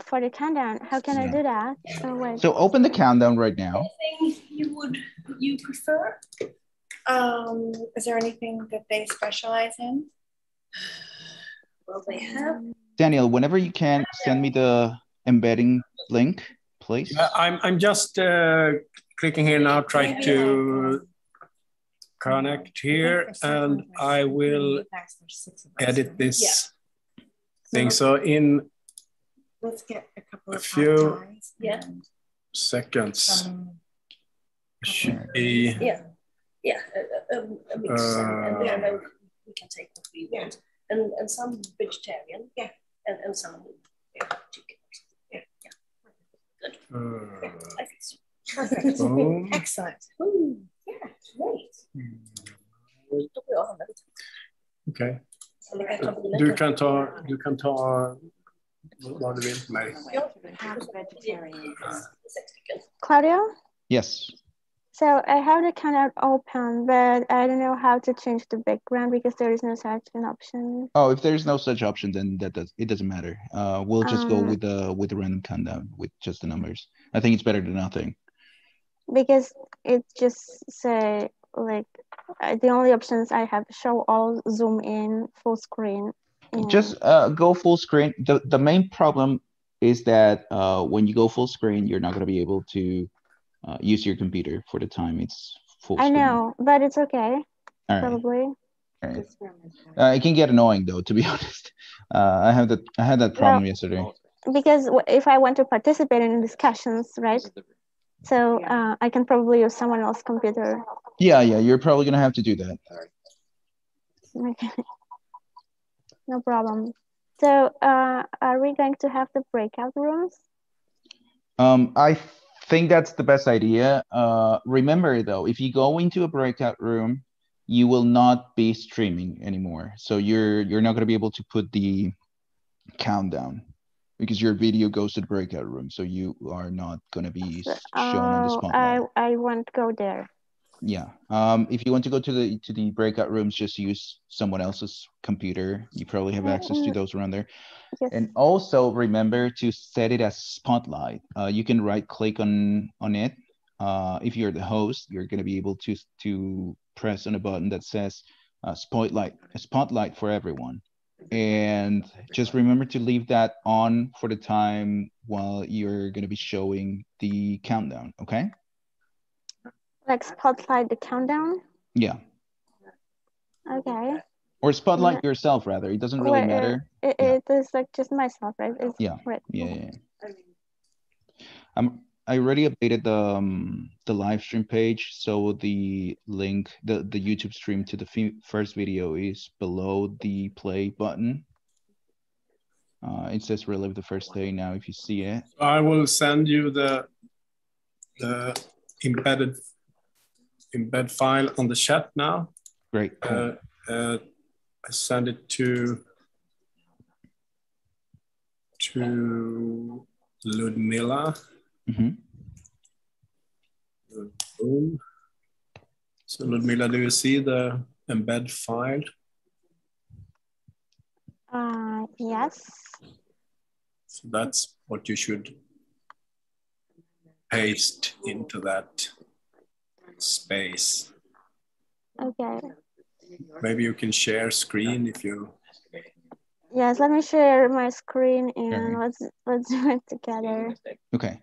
for the countdown. How can I do that? Oh, wait. So open the countdown right now. Anything you prefer? Is there anything that they specialize in? Well, they have. Daniel, whenever you can, send me the embedding link, please. Yeah, I'm just clicking here now, try to connect here, and I will edit this thing. So in Let's get a couple a of few seconds. should be A mix, and then we can take what we want, and some vegetarian, and some chicken. Good. I think so. Perfect. Excellent. Ooh, yeah, great. Okay. Du kan ta vad du vill för mig. Claudio? Yes. So I have the countdown open, but I don't know how to change the background because there is no such an option. Oh, if there's no such option, then it doesn't matter. We'll just go with the random countdown with just the numbers. I think it's better than nothing. Because it just say like the only options I have: show all, zoom in, full screen. Just go full screen. The main problem is that when you go full screen, you're not going to be able to use your computer for the time it's full screen. I know, but it's okay. All right. Probably. All right. It can get annoying though, to be honest. I had that problem yesterday. Because if I want to participate in discussions, right? So I can probably use someone else's computer. Yeah, you're probably gonna have to do that. Okay. No problem. So are we going to have the breakout rooms? I think that's the best idea. Remember though, if you go into a breakout room, you will not be streaming anymore. So you're not gonna be able to put the countdown because your video goes to the breakout room. So you are not gonna be shown on the spotlight. I won't go there. Yeah. If you want to go to the breakout rooms, just use someone else's computer. You probably have access to those around there. Yes. And also remember to set it as spotlight. You can right click on it. If you're the host, you're going to be able to press on a button that says spotlight for everyone. And just remember to leave that on for the time while you're going to be showing the countdown. Okay. Like spotlight the countdown? Yeah. Okay. Or spotlight yourself, rather. It doesn't really matter. It is like just myself, right? Yeah. Right. Yeah. I already updated the live stream page, so the link, the YouTube stream to the first video is below the play button. It says relive the first day now if you see it. I will send you the embed file on the chat now. Great. Cool. I send it to Ludmila. Mm-hmm. Boom. So Ludmila, do you see the embed file? Yes. So that's what you should paste into that space. Okay. Maybe you can share screen if you. Yes, let me share my screen and let's do it together. Okay.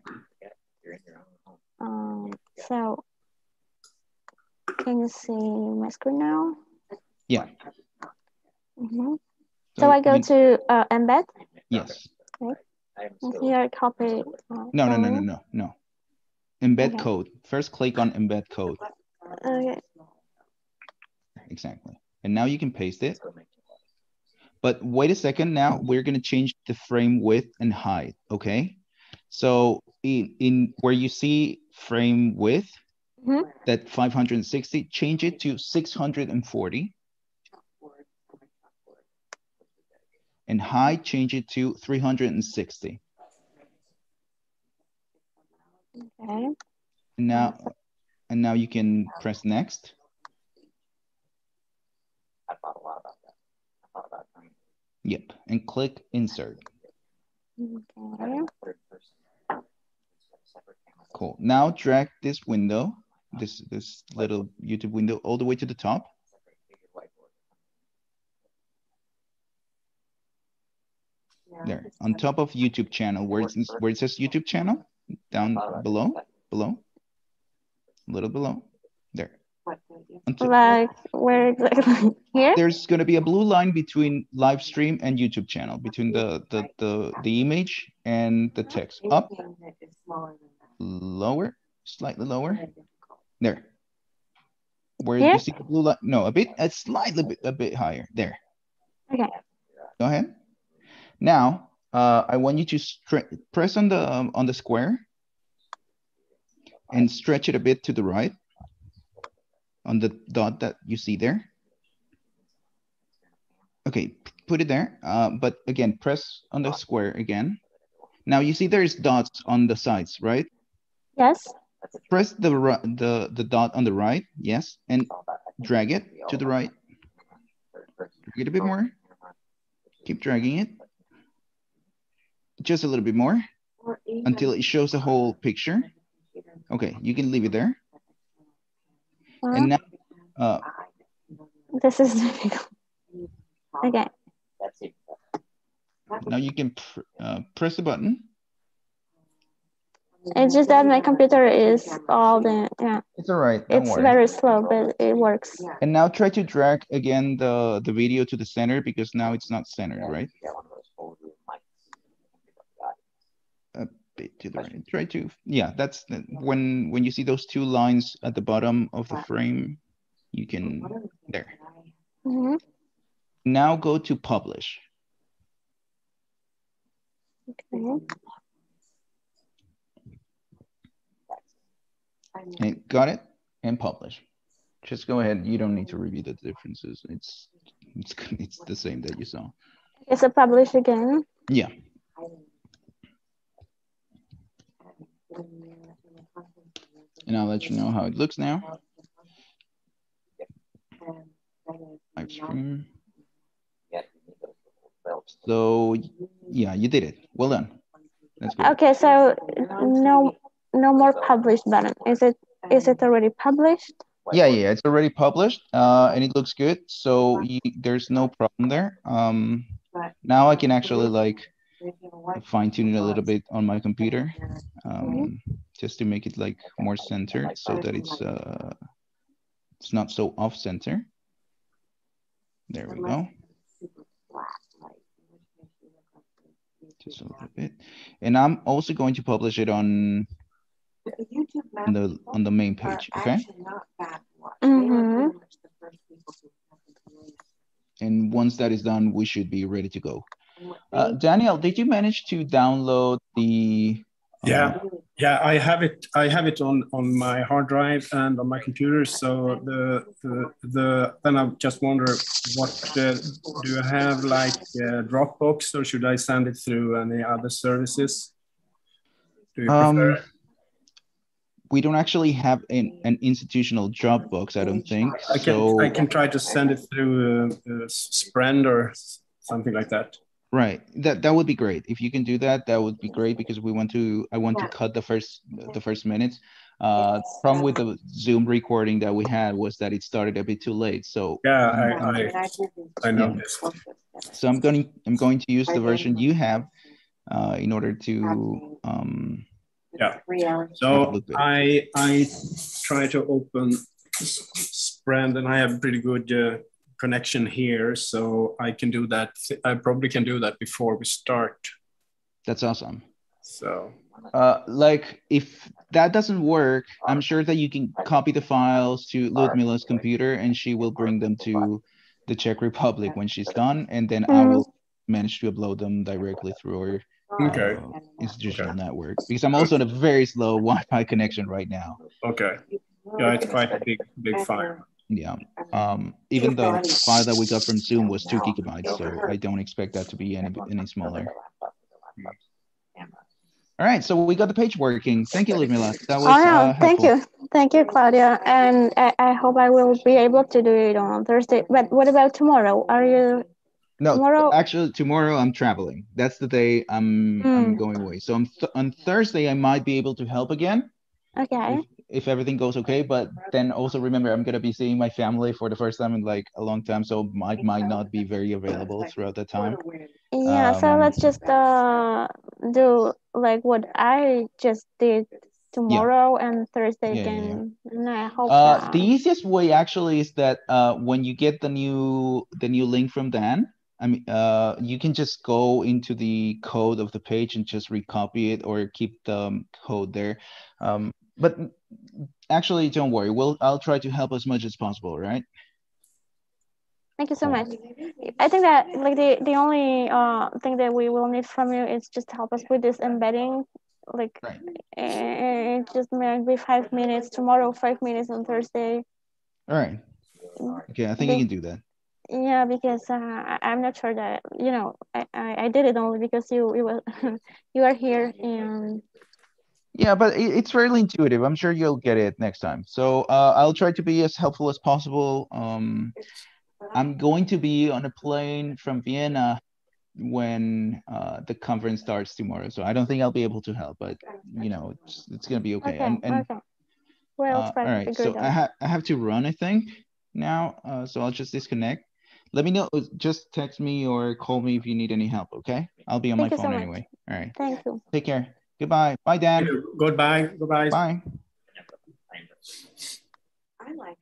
So can you see my screen now? Yeah. Mm-hmm. So I go to embed. Yes. Okay. And here copy. No. Embed code. First click on embed code. Okay. Exactly. And now you can paste it. But wait a second, now we're going to change the frame width and height, okay? So in where you see frame width, that 560, change it to 640. And height, change it to 360. Okay. And now you can press next. Yep, and click insert. Okay. Cool. Now drag this window, this little YouTube window all the way to the top. There, on top of YouTube channel, where it says YouTube channel, down below, a little below, there. Like where exactly? Here? There's going to be a blue line between live stream and YouTube channel, between the image and the text. Up, lower, slightly lower. There. Where Here? you see the blue line? No, a bit higher. There. Okay. Go ahead. Now, I want you to press on the square and stretch it a bit to the right on the dot that you see there. Okay, put it there. But again, press on the square again. Now you see there's dots on the sides, right? Yes. Press the dot on the right, yes, and drag it to the right. Drag it a bit more. Keep dragging it. Just a little bit more until it shows the whole picture. Okay, you can leave it there. And now, this is difficult. Okay. Now you can press the button. It's just that my computer is all the, yeah. It's all right. It's very slow, but it works. And now try to drag again the video to the center, because now it's not centered, right? A bit to the right. Try to, yeah, that's when you see those two lines at the bottom of the frame, you can, there. Mm-hmm. Now go to publish. Okay. Okay, got it? And publish. Just go ahead. You don't need to review the differences. It's the same that you saw. Okay, so publish again. Yeah. And I'll let you know how it looks now. Live stream. So yeah, you did it. Well done. That's good. Okay, so no more publish button. Is it already published? Yeah, it's already published, and it looks good. So there's no problem there. Now I can actually like fine tune it a little bit on my computer, just to make it like more centered, so that it's not so off center. There we go. Just a little bit. And I'm also going to publish it on the main page, okay? Mm-hmm. And once that is done, we should be ready to go. Daniel, did you manage to download the? Yeah, I have it. I have it on my hard drive and on my computer. So then I just wonder, what do you have, like Dropbox, or should I send it through any other services? Do you prefer? We don't actually have an institutional Dropbox, I don't think. I can try to send it through Sprend or something like that. Right, that would be great. If you can do that, that would be great, because I want to cut the first minutes. Problem with the Zoom recording that we had was that it started a bit too late. So yeah, I noticed. Yeah. So I'm going to use the version you have in order to yeah. So I try to open Sprend, and I have pretty good connection here, so I can do that. I probably can do that before we start. That's awesome. So like, if that doesn't work, I'm sure that you can copy the files to Ludmila's computer, and she will bring them to the Czech Republic when she's done, and then I will manage to upload them directly through our institutional network, because I'm also on a very slow Wi-Fi connection right now. Okay. Yeah, it's quite a big file. Yeah. Even though the file that we got from Zoom was 2 gigabytes, so I don't expect that to be any smaller. All right, so we got the page working. Thank you, Ludmila. That was thank you, Claudia. And I hope I will be able to do it on Thursday. But what about tomorrow? Are you No, Tomorrow. actually, tomorrow I'm traveling. That's the day I'm going away. So on Thursday I might be able to help again Okay. if everything goes okay. But then also remember I'm gonna be seeing my family for the first time in like a long time, so might not be very available throughout the time. Yeah. So let's just do like what I just did tomorrow and Thursday again. And I hope the easiest way actually is that when you get the new link from Dan, I mean, you can just go into the code of the page and just recopy it or keep the code there. But actually, don't worry. I'll try to help as much as possible, right? Thank you so much. I think that like the only thing that we will need from you is just help us with this embedding. Like Right. it just maybe 5 minutes tomorrow, 5 minutes on Thursday. All right. Okay, I think you can do that. Yeah, because I'm not sure that I did it only because you were you are here and. Yeah, but it's fairly intuitive. I'm sure you'll get it next time. So I'll try to be as helpful as possible. I'm going to be on a plane from Vienna when the conference starts tomorrow. So I don't think I'll be able to help, but it's gonna be okay. Okay. And Okay. Well, all try to right. figure So it out. I have to run, I think, now. So I'll just disconnect. Let me know. Just text me or call me if you need any help. Okay? I'll be on my Thank you so phone much. anyway. All right. Thank you. Take care. Goodbye. Bye, Dan. Goodbye. Goodbye. Bye. I like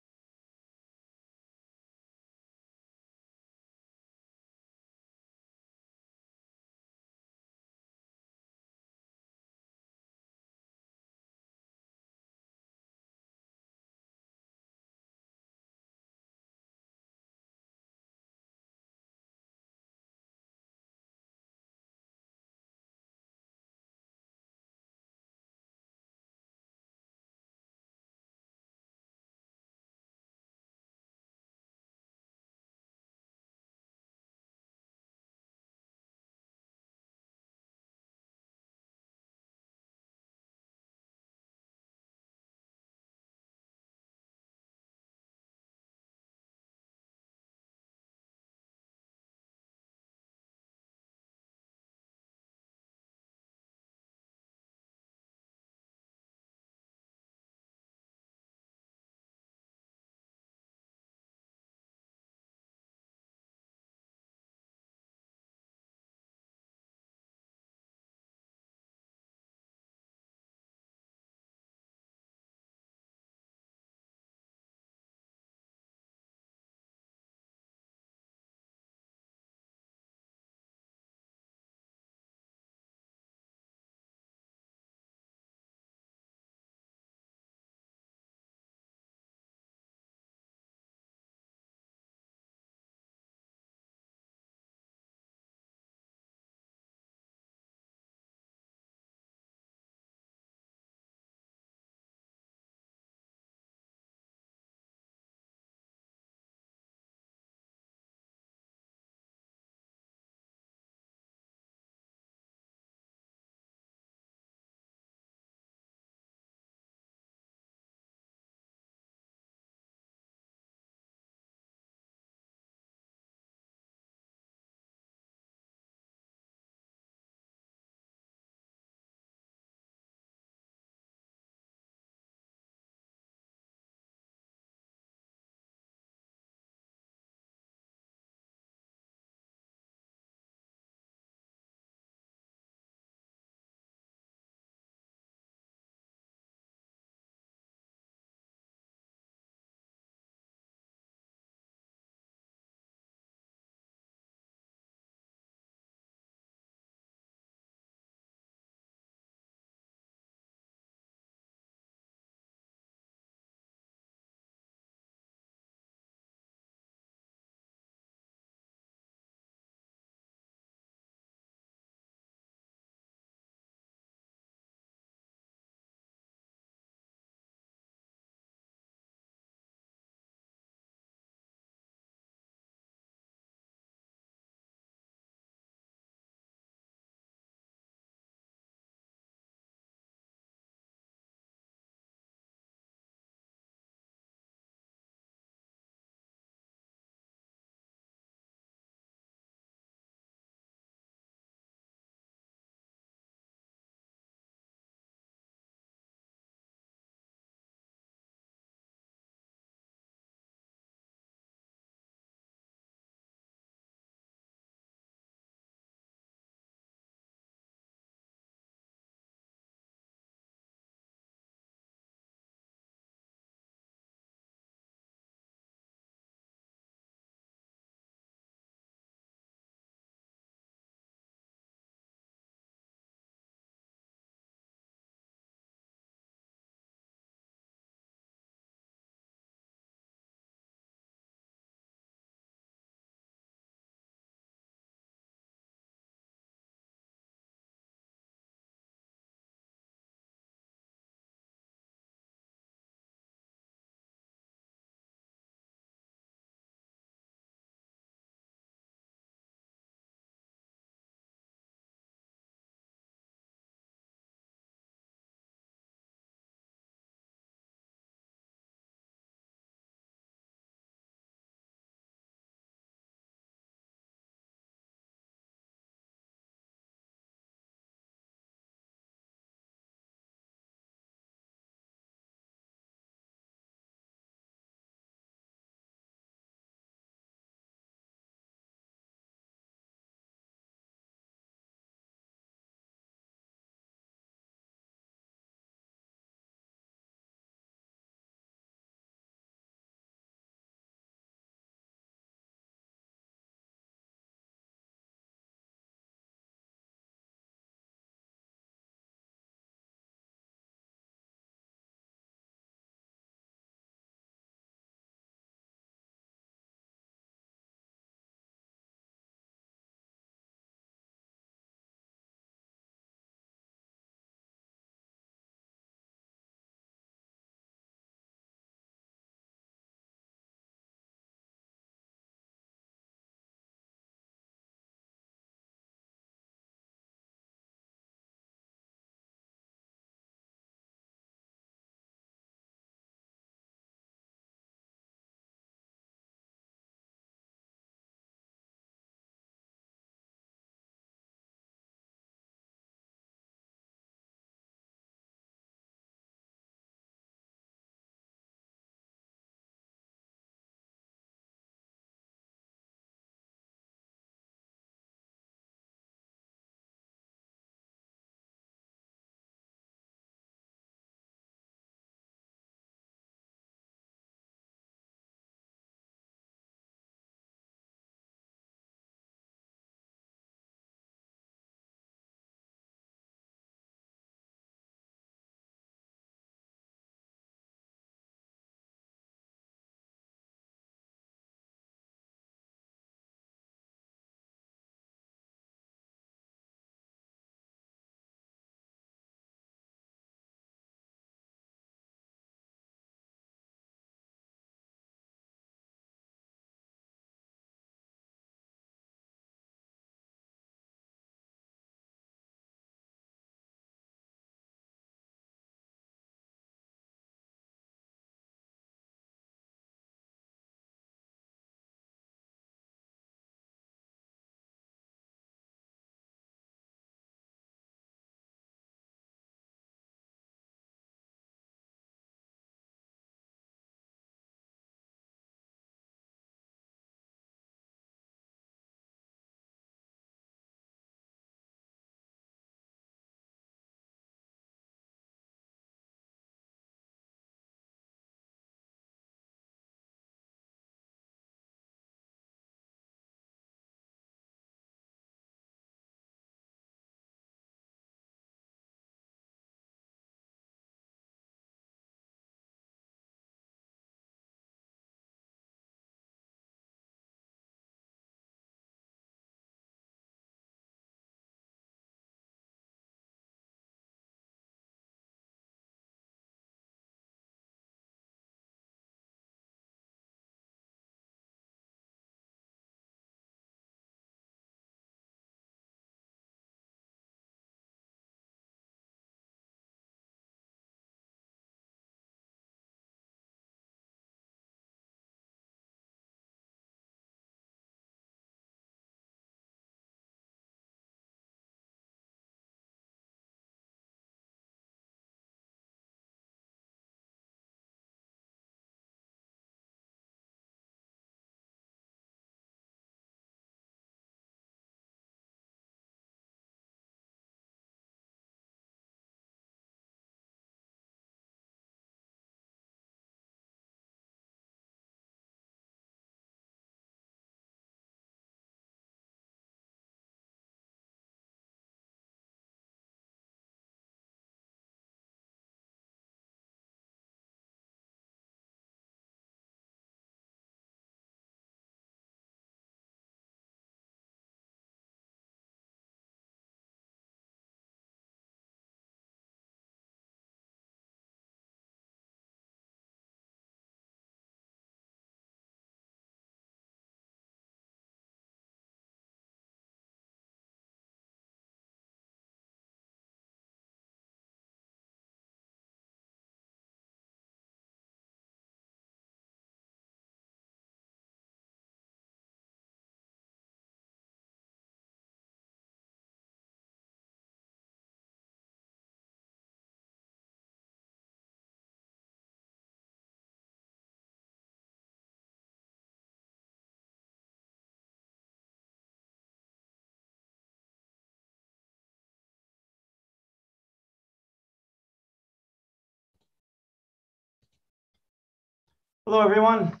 Hello, everyone.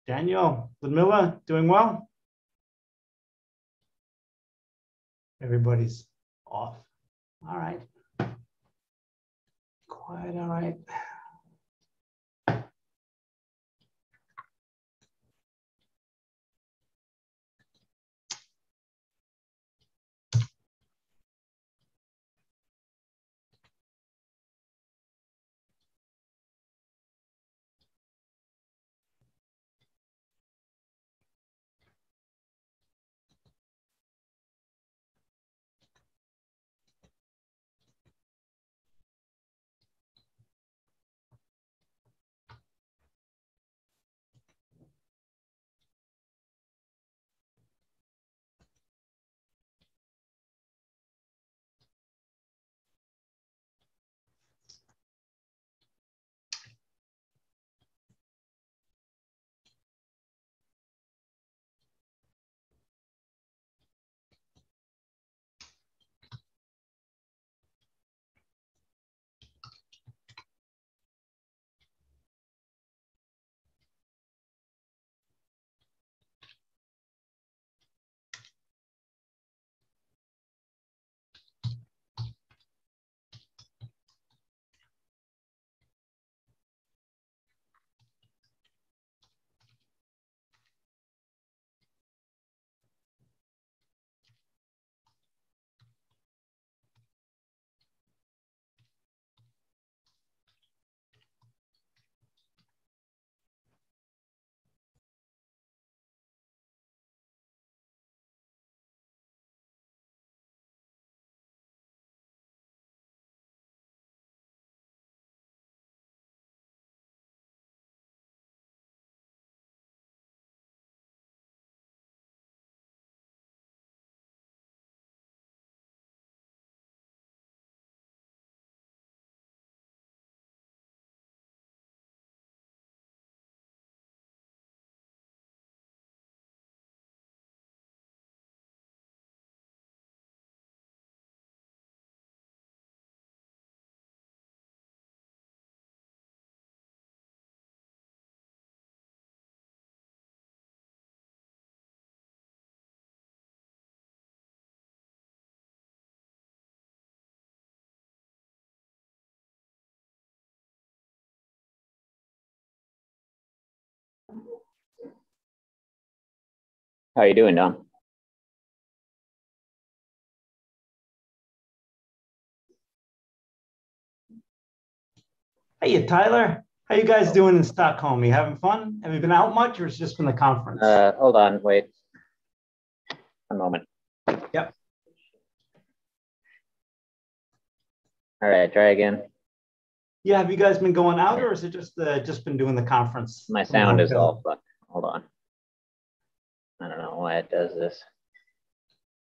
Daniel, Ludmila, doing well? Everybody's off. All right. Quiet, all right. How you doing, Dom? Hey, Tyler. How you guys doing in Stockholm? You having fun? Have you been out much, or it's just been the conference? Hold on, wait. A moment. Yep. All right, try again. Yeah, have you guys been going out, or is it just been doing the conference? My sound is all fucked. Hold on. I don't know why it does this.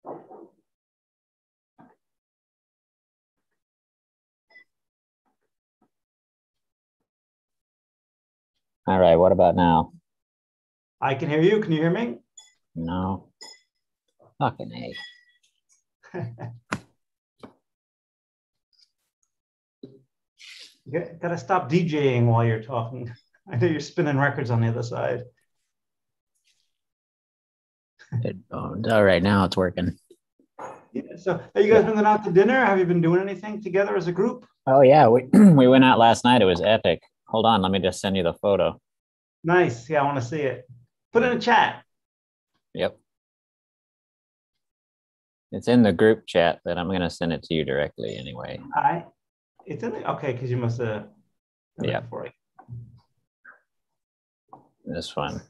All right, what about now? I can hear you. Can you hear me? No. Fucking A. Gotta stop DJing while you're talking. I know you're spinning records on the other side. All right, now it's working. Yeah, so have you guys been going out to dinner? Have you been doing anything together as a group? Oh yeah, we went out last night. It was epic. Hold on, let me just send you the photo. Nice. Yeah, I want to see it. Put it in a chat. Yep. It's in the group chat, but I'm gonna send it to you directly anyway. All right. It's in the, okay, because you must have. Yeah. This one.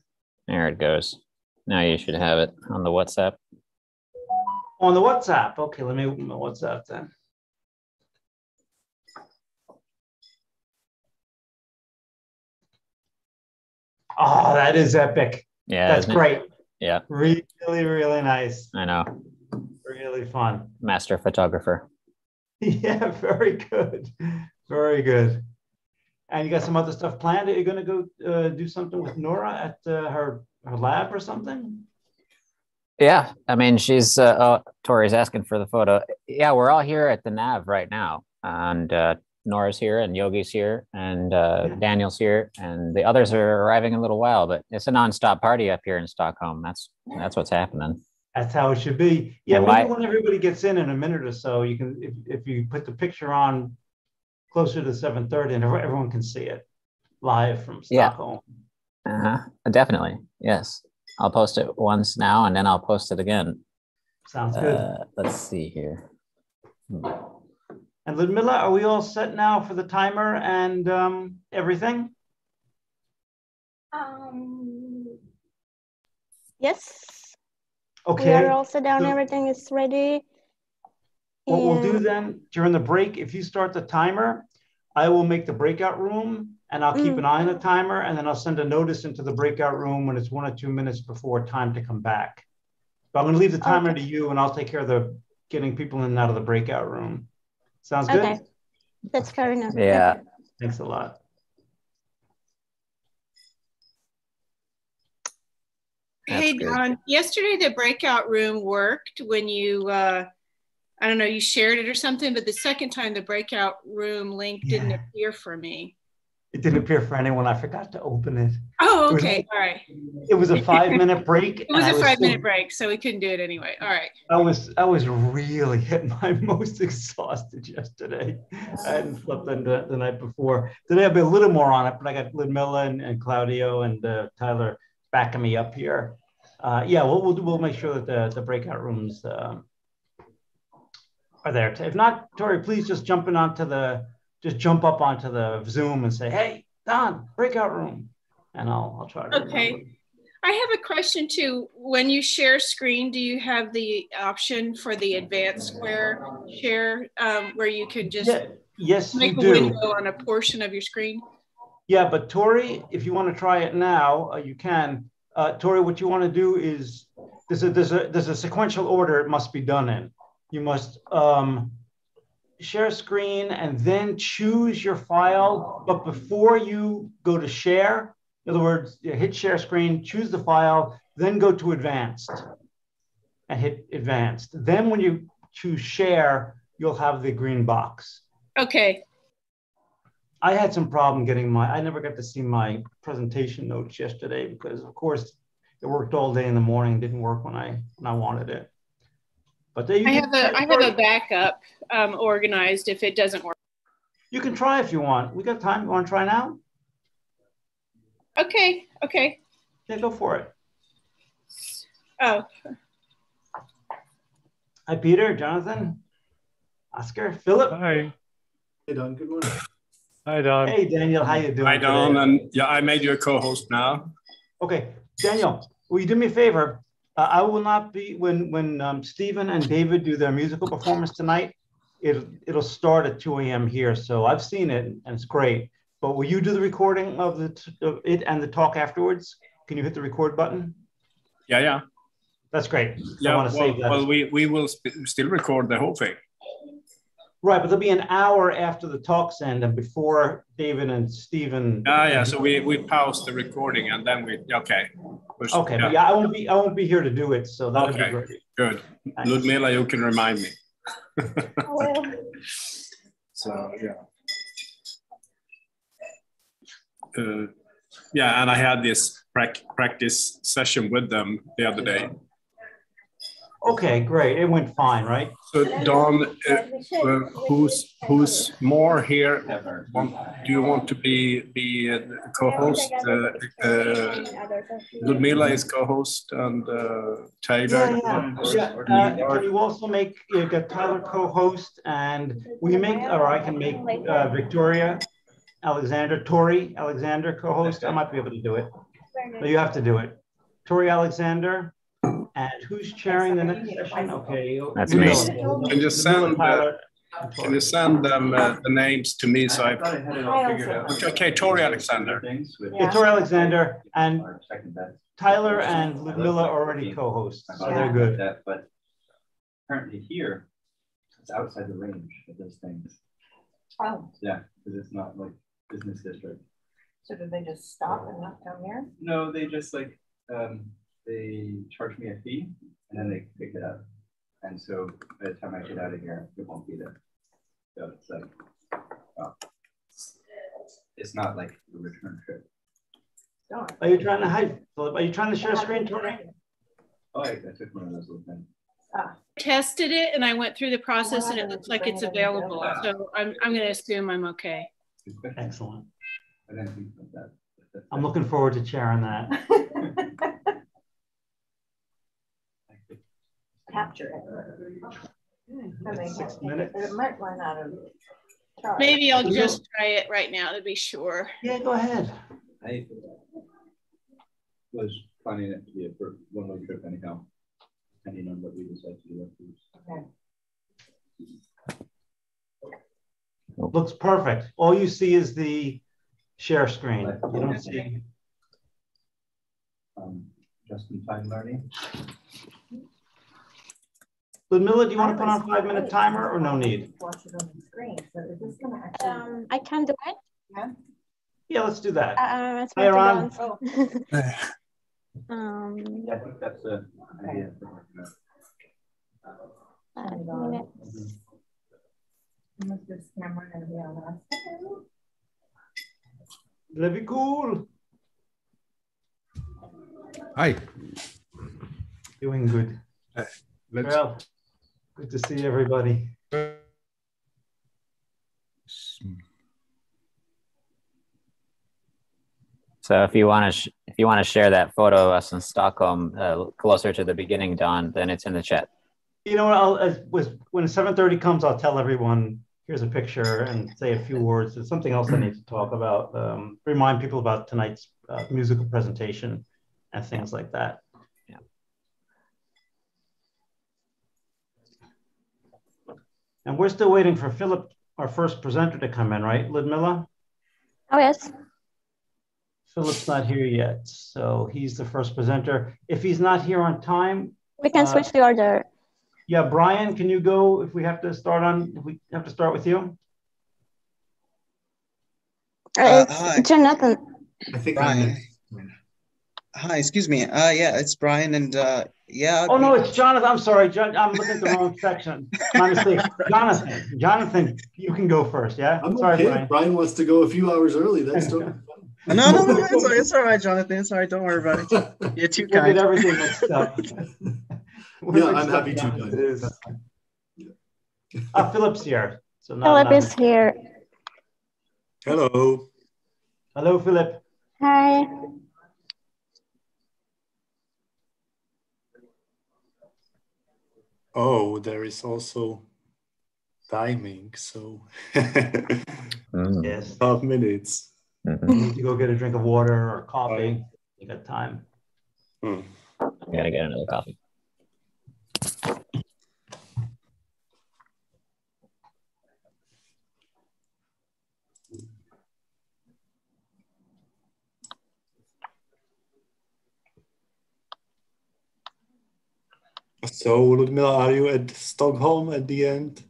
There it goes. Now you should have it on the WhatsApp. On the WhatsApp. Okay, let me open my WhatsApp then. Oh, that is epic. Yeah, that's great. Yeah. Really, really nice. I know. Really fun. Master photographer. Yeah, very good. Very good. And you got some other stuff planned? Are you going to go do something with Nora at her lab or something? Yeah, I mean, she's, Tori's asking for the photo. Yeah, we're all here at the nav right now. And Nora's here and Yogi's here and Daniel's here, and the others are arriving in a little while. But it's a nonstop party up here in Stockholm. That's what's happening. That's how it should be. Yeah, And maybe when everybody gets in a minute or so, you can, if you put the picture on closer to 7:30, and everyone can see it live from Stockholm. Definitely. Yes. I'll post it once now, and then I'll post it again. Sounds good. Let's see here. And Ludmila, are we all set now for the timer and everything? Yes. Okay. We are all set down. Everything is ready. What we'll do then during the break, if you start the timer, I will make the breakout room and I'll keep an eye on the timer, and then I'll send a notice into the breakout room when it's 1 or 2 minutes before time to come back. But I'm going to leave the timer to you, and I'll take care of the getting people in and out of the breakout room. Sounds good? Okay. That's fair enough. Yeah. Thanks a lot. Hey, Don, yesterday the breakout room worked when you, I don't know, you shared it or something, but the second time the breakout room link didn't appear for me. It didn't appear for anyone. I forgot to open it. Oh, okay. All right. It was a 5-minute break. It was a 5-minute break, so we couldn't do it anyway. All right. I was really hitting my most exhausted yesterday. I hadn't slept the night before. Today I'll be a little more on it, but I got Ludmila and Claudio and Tyler backing me up here. Yeah, we'll make sure that the breakout rooms are there. If not, Tori, please just jump up onto the Zoom and say, "Hey, Don, breakout room," and I'll try to. Okay. Remember. I have a question too. When you share screen, do you have the option for the advanced square share where you can just make a window on a portion of your screen? Yeah, but Tori, if you want to try it now, you can. Tori, what you want to do is there's a sequential order it must be done in. You must share screen and then choose your file. But before you go to share, in other words, hit share screen, choose the file, then go to advanced and hit advanced. Then when you choose share, you'll have the green box. Okay. I had some problem getting I never got to see my presentation notes yesterday because, of course, it worked all day in the morning. Didn't work when I wanted it. But I have a backup organized if it doesn't work. You can try if you want. We got time. You want to try now? Okay. Okay. Yeah, go for it. Oh. Hi, Peter, Jonathan, Oscar, Philip. Hi. Hey, Don. Good morning. Hi, Don. Hey, Daniel. How you doing? Hi, Don. Today? And yeah, I made you a co-host now. Okay, Daniel, will you do me a favor? I will not be when Stephen and David do their musical performance tonight. It'll start at 2 a.m. here, so I've seen it and it's great. But will you do the recording of it and the talk afterwards? Can you hit the record button? Yeah. That's great. Yeah, I want to save that. Well, we will still record the whole thing. Right, but there'll be an hour after the talks end and before David and Stephen. Yeah. So we pause the recording and then Okay, but yeah, I won't be here to do it, so that'll be great. Good. Thanks. Ludmila, you can remind me. So yeah, and I had this practice session with them the other day. Okay, great. It went fine, right? So Don, who's more here? Do you want to be co-host? Ludmila is co-host, and Taylor. Yeah. Can you also get Tyler co-host, and I can make Victoria Alexander, Tori Alexander co-host. I might be able to do it, but you have to do it. Tori Alexander. And who's chairing the next session? Okay, that's me. Can you send them the names to me so I figure it out? Okay, Tori Alexander. Yeah, Tori Alexander and Tyler and Ludmila are already co-hosts, so they're good. But apparently here, it's outside the range of those things. Oh. Yeah, because it's not like business district. So did they just stop and not come here? No, they just like. They charge me a fee and then they pick it up. And so by the time I get out of here, it won't be there. So it's like, oh. it's not like a return trip. Are you trying to hide, Philip? Are you trying to share screen, Tori? Oh, I took one of those little things. Tested it and I went through the process and it looks like it's available. So I'm going to assume I'm okay. Excellent. I didn't think about that. I'm looking forward to sharing that. Capture it. 6 minutes. It might run out of charge. Maybe I'll just try it right now to be sure. Yeah, go ahead. I was planning it to be a one-way trip anyhow, depending on what we decide to do afterwards. Okay. Looks perfect. All you see is the share screen. You don't see. Just-in-time learning. Ludmilla, do you want to put on a 5-minute timer or no need? Watch it on the screen. So is this going to actually... I can do it. Yeah. Yeah, let's do that. It's Hi, Ron. Yeah, I think that's the idea. 5 minutes. Is this camera going to be on us? That'd be cool. Hi. Doing good. Well, good to see everybody. So if you want to share that photo of us in Stockholm closer to the beginning, Don, then it's in the chat. You know what? When 7:30 comes, I'll tell everyone. Here's a picture and say a few words. There's something else I need to talk about. Remind people about tonight's musical presentation and things like that. Yeah. And we're still waiting for Philip, our first presenter, to come in, right, Ludmilla? Oh, yes. Philip's not here yet, so he's the first presenter. If he's not here on time, we can switch the order. Yeah, Brian, can you go if we have to start with you? Hi. Jonathan. I think Brian. Hi, excuse me. Yeah, it's Brian, and yeah. Oh no, it's Jonathan. I'm sorry, I'm looking at the wrong section. My mistake. Jonathan, you can go first. Yeah. I'm sorry, okay. Brian. Brian wants to go a few hours early. That's totally fine. No, it's all right, Jonathan. It's all right. Don't worry about it. You're too kind. Get everything mixed up. Yeah, I'm happy to. Philip's here. So Philip is here. Hello. Hello, Philip. Hi. Oh, there is also timing, so yes, 12 minutes. You need to go get a drink of water or coffee. You got time. I gotta get another coffee. So, Ludmilla, are you at Stockholm at the end?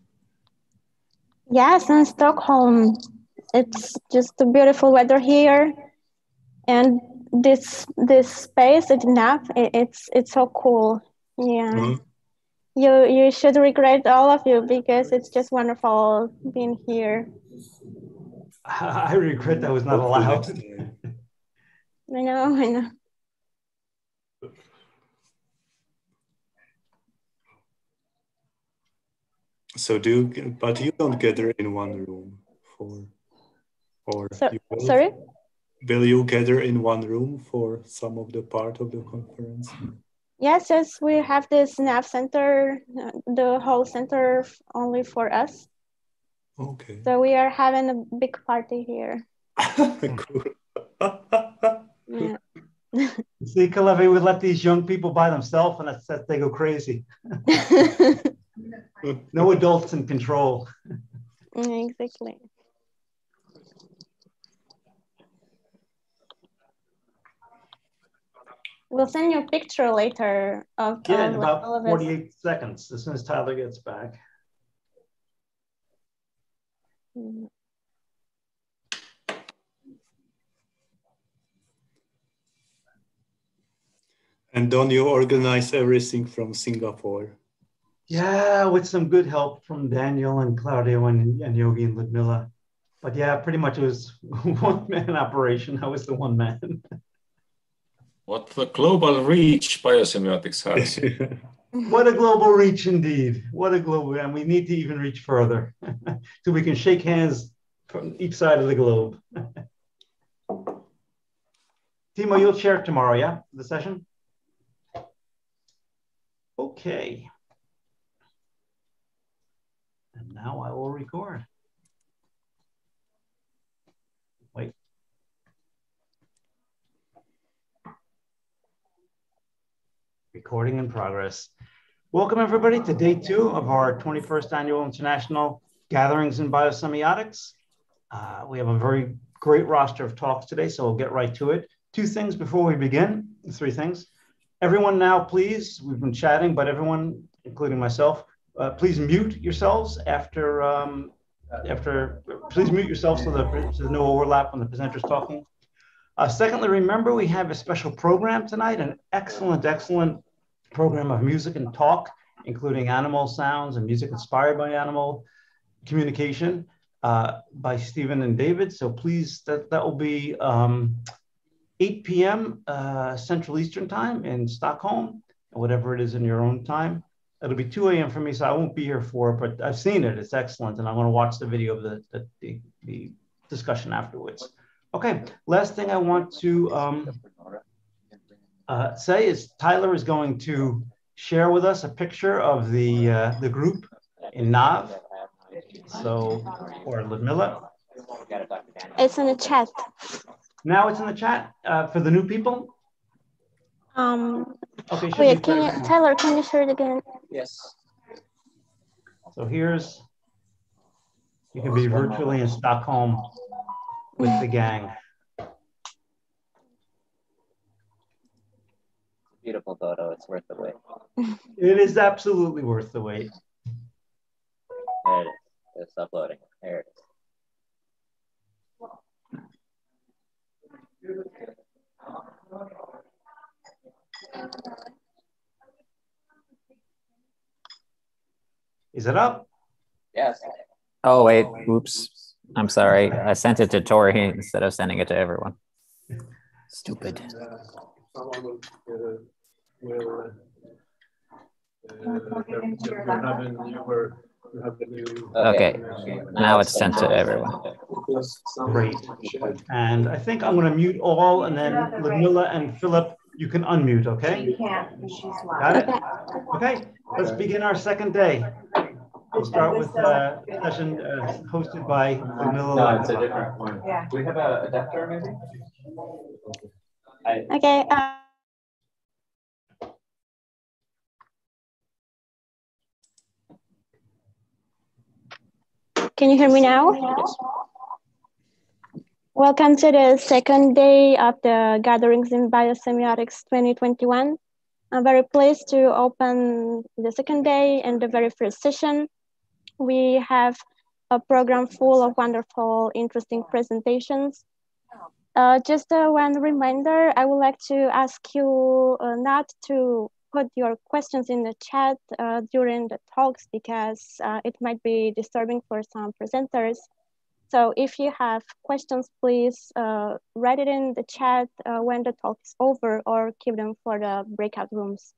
Yes, in Stockholm. It's just a beautiful weather here, and this space at NAP, it's so cool. Yeah, you should regret, all of you, because it's just wonderful being here. I regret that was not allowed. I know. So but you don't gather in one room sorry? Will you gather in one room for some of the part of the conference? Yes, we have this NAV center, the whole center only for us. Okay. So we are having a big party here. Cool. Yeah. See, Kalevi would let these young people by themselves, and that's they go crazy. No adults in control. Exactly. We'll send you a picture later of in about 48 seconds, as soon as Tyler gets back. And don't you organize everything from Singapore? Yeah, with some good help from Daniel and Claudio and Yogi and Ludmilla. But yeah, pretty much it was one-man operation. I was the one man. What the global reach biosemiotics has. What a global reach indeed. What a global, and we need to even reach further so we can shake hands from each side of the globe. Timo, you'll share it tomorrow, yeah, the session? Okay. And now I will record. Wait. Recording in progress. Welcome everybody to day 2 of our 21st annual International Gatherings in Biosemiotics. We have a very great roster of talks today, so we'll get right to it. 2 things before we begin, 3 things. Everyone now, please, we've been chatting, but everyone, including myself, please mute yourselves please mute yourselves so that there's no overlap when the presenter's talking. Secondly, remember we have a special program tonight, an excellent program of music and talk, including animal sounds and music inspired by animal communication by Stephen and David. So please, that will be 8 p.m. Central Eastern Time in Stockholm, whatever it is in your own time. It'll be 2 a.m. for me, so I won't be here for it, but I've seen it. It's excellent, and I want to watch the video of the discussion afterwards. Okay, last thing I want to say is Tyler is going to share with us a picture of the group in NAV, so, or Ludmilla. It's in the chat. Now it's in the chat for the new people? Okay, wait, Tyler, can you share it again? Yes. So here's, you can be virtually in Stockholm with the gang. Beautiful photo, it's worth the wait. It is absolutely worth the wait. There it is, it's uploading, there it is. Is it up? Yes. Oh, wait, oops. I'm sorry. I sent it to Tori instead of sending it to everyone. Stupid. Okay, now it's sent to everyone. Great. And I think I'm going to mute all, and then Ludmilla and Philip, you can unmute, okay? She can't, she's live. Got it? Okay, let's begin our second day. We'll start with a session hosted by Ludmilla. No, it's a different one. Yeah. Do we have a adapter maybe? Okay. Can you hear me now? Yes. Welcome to the second day of the Gatherings in Biosemiotics 2021. I'm very pleased to open the second day and the very first session. We have a program full of wonderful, interesting presentations. Just one reminder, I would like to ask you not to put your questions in the chat during the talks because it might be disturbing for some presenters. So if you have questions, please write it in the chat when the talk is over or keep them for the breakout rooms.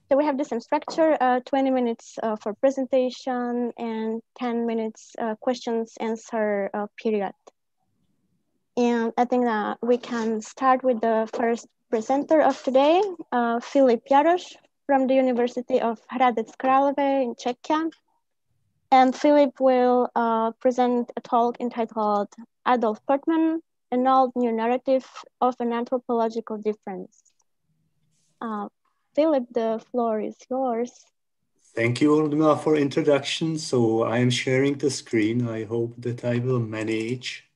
So we have the same structure, 20 minutes for presentation and 10 minutes questions answer period. And I think that we can start with the first presenter of today, Filip Jarosz from the University of Hradec Králové in Czechia. And Filip will present a talk entitled Adolf Portman, an old new narrative of an anthropological difference. Filip, the floor is yours. Thank you, Ludmilla, for introduction. So I am sharing the screen. I hope that I will manage.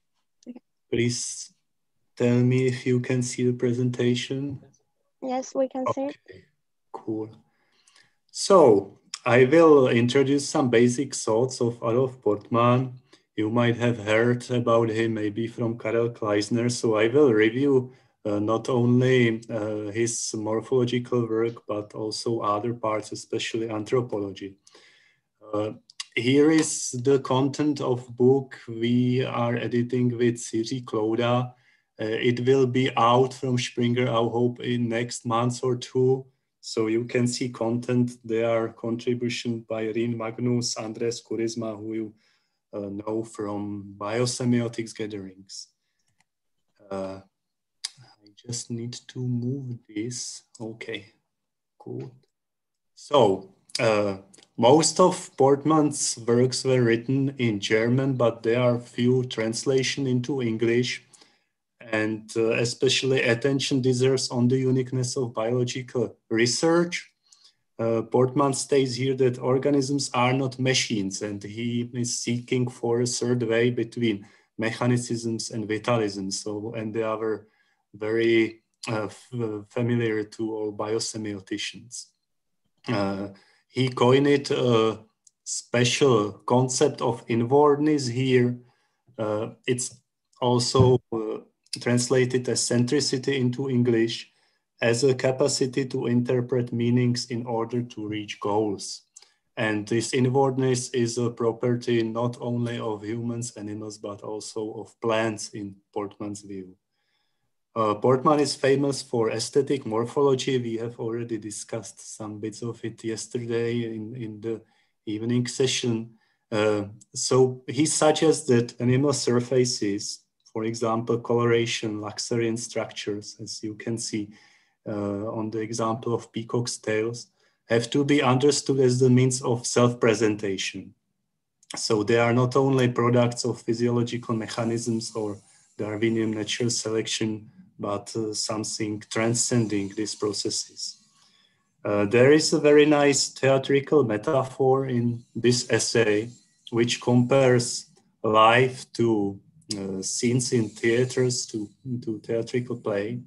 Okay. Please tell me if you can see the presentation. Yes, we can see it. Cool. So I will introduce some basic thoughts of Adolf Portman. You might have heard about him maybe from Karel Kleisner. So I will review not only his morphological work, but also other parts, especially anthropology. here is the content of book we are editing with Siri Cloda. It will be out from Springer, I hope, in next month or two. So you can see content there, contribution by Rin Magnus, Andres Kurizma, who you know from biosemiotics gatherings. I just need to move this. Okay, cool. So most of Portman's works were written in German, but there are few translation into English. And especially attention deserves on the uniqueness of biological research. Portman states here that organisms are not machines, and he is seeking for a third way between mechanicisms and vitalism. So, and they are very familiar to all biosemioticians. He coined a special concept of inwardness here. It's also translated as centricity into English as a capacity to interpret meanings in order to reach goals. And this inwardness is a property not only of humans, animals, but also of plants in Portman's view. Portman is famous for aesthetic morphology. We have already discussed some bits of it yesterday in the evening session. So he suggests that animal surfaces, for example, coloration, Luxurian structures, as you can see on the example of peacock's tails, have to be understood as the means of self-presentation. So they are not only products of physiological mechanisms or Darwinian natural selection, but something transcending these processes. There is a very nice theatrical metaphor in this essay, which compares life to scenes in theaters, to theatrical play.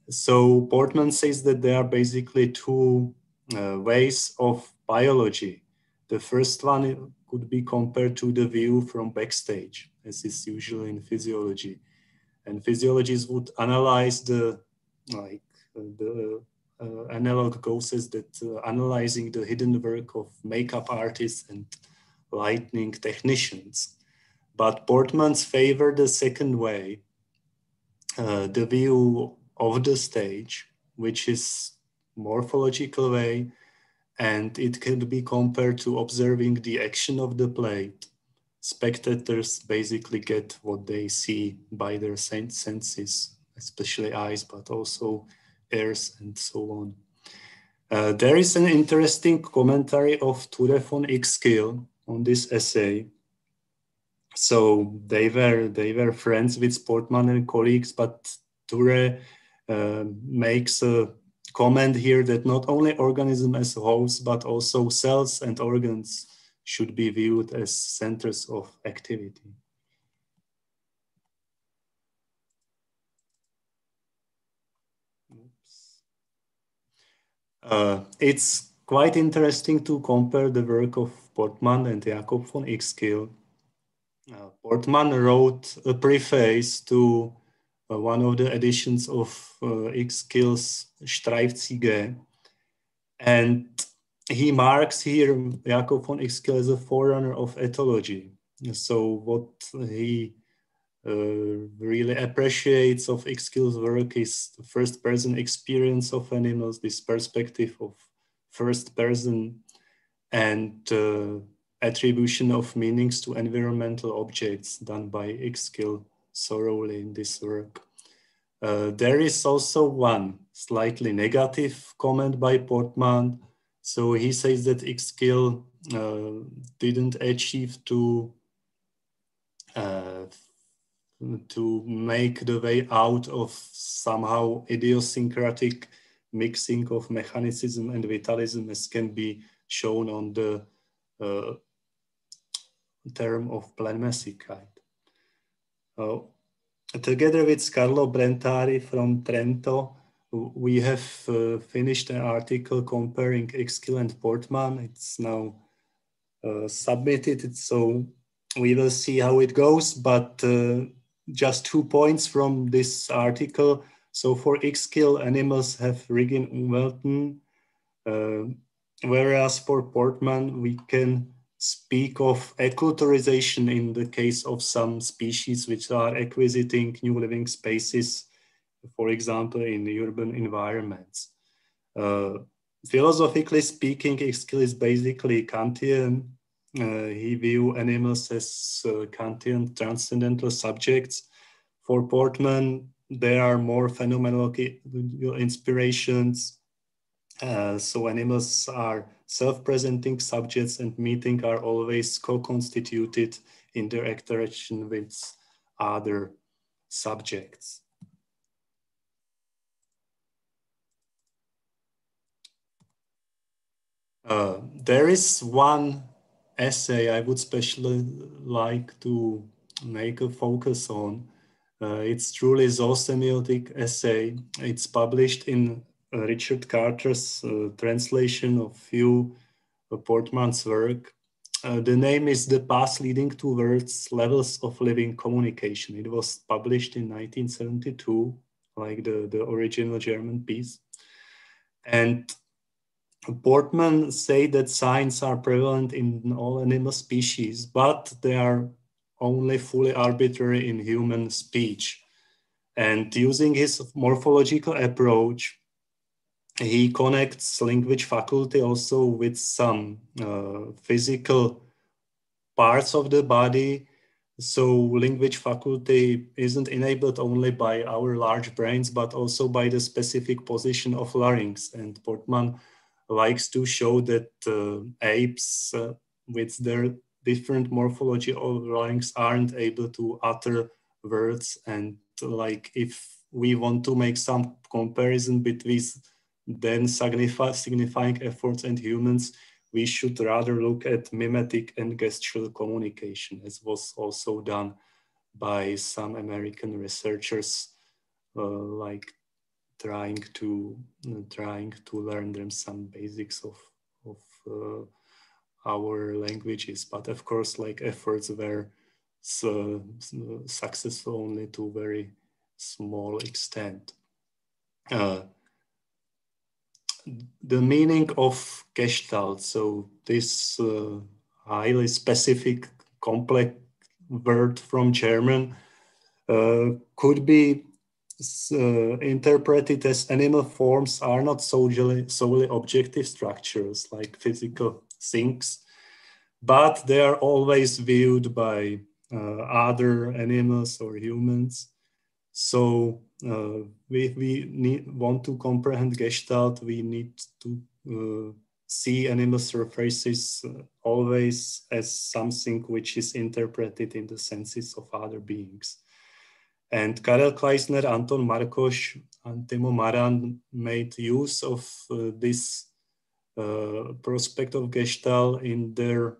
So Portman says that there are basically two ways of biology. The first one could be compared to the view from backstage, as is usually in physiology. And physiologists would analyze the analog goes as that analyzing the hidden work of makeup artists and lighting technicians. But Portman's favor the second way, the view of the stage, which is morphological way, and it can be compared to observing the action of the play. Spectators basically get what they see by their senses, especially eyes, but also ears and so on. There is an interesting commentary of Ture von Ixkill on this essay. So they were friends with Portman and colleagues, but Ture makes a comment here that not only organism as a whole, but also cells and organs should be viewed as centers of activity. It's quite interesting to compare the work of Portman and Jakob von Ixkill. Portman wrote a preface to one of the editions of Ixkill's Streifzüge, and he marks here Jakob von Ixkill as a forerunner of ethology. So what he really appreciates of Ixkill's work is the first-person experience of animals, this perspective of first person, and attribution of meanings to environmental objects done by Ixkill thoroughly in this work. There is also one slightly negative comment by Portman. So he says that Ixkill didn't achieve to make the way out of somehow idiosyncratic mixing of mechanicism and vitalism, as can be shown on the term of planmesicide. Together with Carlo Brentari from Trento, we have finished an article comparing Ixkill and Portman. It's now submitted, so we will see how it goes, but just 2 points from this article. So for Ixkill, animals have Riggin-Welton, whereas for Portman, we can speak of acculturation in the case of some species which are acquisiting new living spaces, for example, in the urban environments. Philosophically speaking, skill is basically Kantian. He views animals as Kantian transcendental subjects. For Portman, there are more phenomenological inspirations. So animals are self-presenting subjects, and meeting are always co-constituted in their interaction with other subjects. There is one essay I would especially like to make a focus on. It's truly a zoosemiotic essay. It's published in Richard Carter's translation of Hugh Portman's work. The name is The Path Leading to Words, Levels of Living Communication. It was published in 1972, like the original German piece. And Portman say that signs are prevalent in all animal species, but they are only fully arbitrary in human speech. And using his morphological approach, he connects language faculty also with some physical parts of the body. So language faculty isn't enabled only by our large brains, but also by the specific position of larynx. And Portman likes to show that apes with their different morphology of larynx aren't able to utter words. And like if we want to make some comparison between then signifying efforts and humans, we should rather look at mimetic and gestural communication, as was also done by some American researchers, like trying to learn them some basics of our languages. But of course, like efforts were successful only to a very small extent. The meaning of Gestalt, so this highly specific, complex word from German, could be interpreted as animal forms are not solely objective structures like physical things, but they are always viewed by other animals or humans. So if we want to comprehend Gestalt, we need to see animal surfaces always as something which is interpreted in the senses of other beings. And Karel Kleisner, Anton Markos, and Timo Maran made use of this prospect of Gestalt in their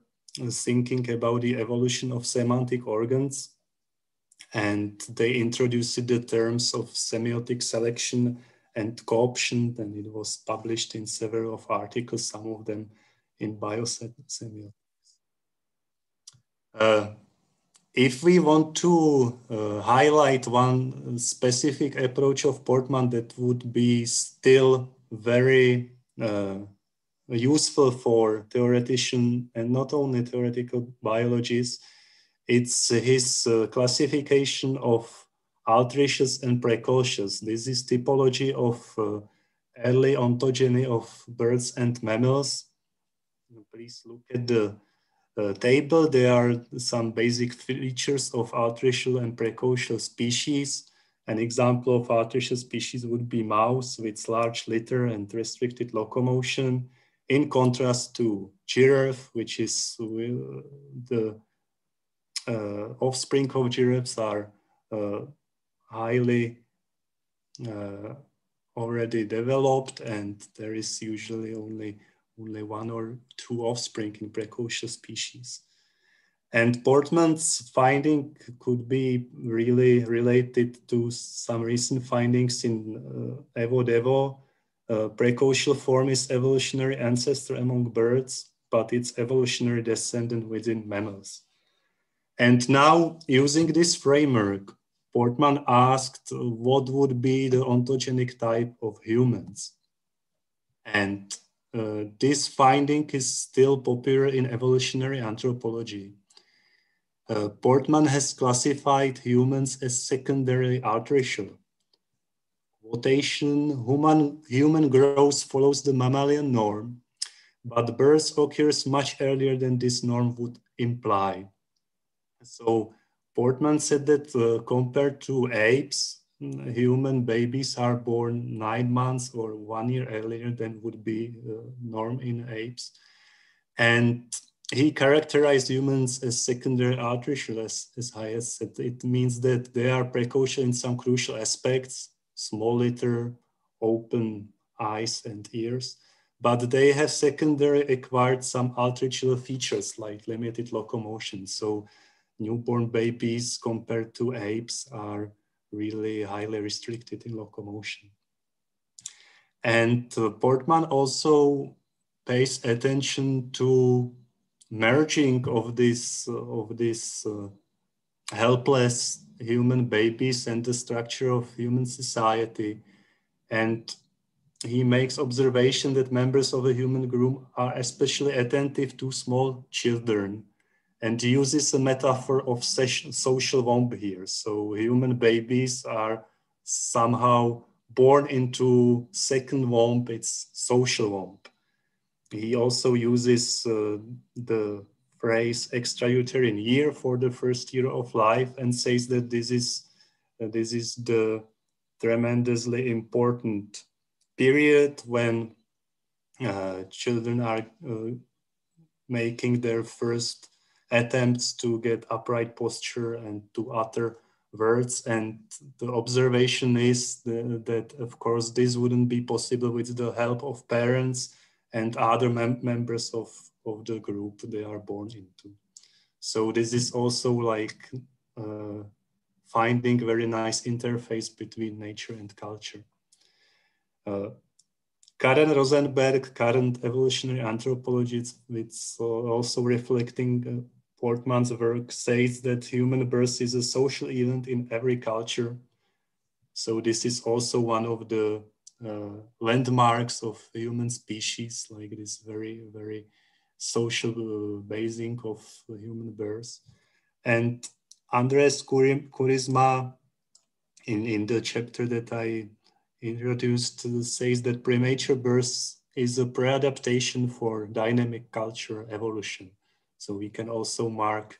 thinking about the evolution of semantic organs. And they introduced the terms of semiotic selection and co-option, and it was published in several of articles, some of them in Biosemiotics. If we want to highlight one specific approach of Portman that would be still very useful for theoretician and not only theoretical biologists, it's his classification of altricious and precocious. This is typology of early ontogeny of birds and mammals. Please look at the table. There are some basic features of altricial and precocial species. An example of altricial species would be mouse with large litter and restricted locomotion, in contrast to giraffe, which is the offspring of giraffes are highly already developed, and there is usually only one or two offspring in precocious species. And Portman's finding could be really related to some recent findings in Evo-Devo. Precocial form is evolutionary ancestor among birds, but its evolutionary descendant within mammals. And now, using this framework, Portman asked what would be the ontogenic type of humans. And this finding is still popular in evolutionary anthropology. Portman has classified humans as secondarily artificial. Quotation, human growth follows the mammalian norm, but birth occurs much earlier than this norm would imply. So Portman said that compared to apes, human babies are born 9 months or 1 year earlier than would be norm in apes. And he characterized humans as secondary artificial, as I have said. It means that they are precocious in some crucial aspects, small litter, open eyes and ears, but they have secondary acquired some artificial features like limited locomotion. So newborn babies compared to apes are really highly restricted in locomotion. And Portman also pays attention to merging of this helpless human babies and the structure of human society. And he makes observation that members of a human group are especially attentive to small children, and uses a metaphor of social womb here. So human babies are somehow born into second womb, it's social womb. He also uses the phrase extrauterine year for the first year of life and says that this is the tremendously important period when children are making their first attempts to get upright posture and to utter words. And the observation is that, of course, this wouldn't be possible with the help of parents and other members of the group they are born into. So this is also like finding a very nice interface between nature and culture. Karen Rosenberg, current evolutionary anthropologist, it's also reflecting Portman's work, says that human birth is a social event in every culture. So this is also one of the landmarks of human species, like this very, very social basing of human birth. And Andres Kurisma, in the chapter that I introduced, says that premature birth is a pre-adaptation for dynamic culture evolution. So we can also mark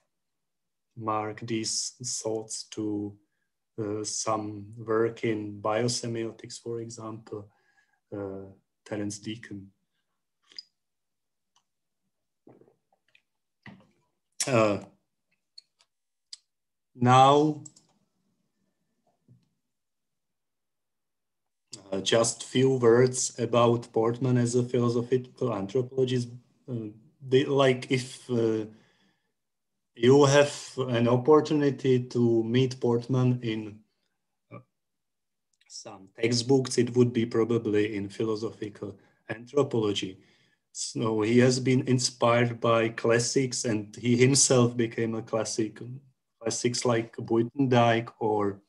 these thoughts to some work in biosemiotics, for example, Terence Deacon. Now, just few words about Portman as a philosophical anthropologist. Like if you have an opportunity to meet Portman in some textbooks, it would be probably in philosophical anthropology. So he has been inspired by classics, and he himself became a classics like Buitendijk or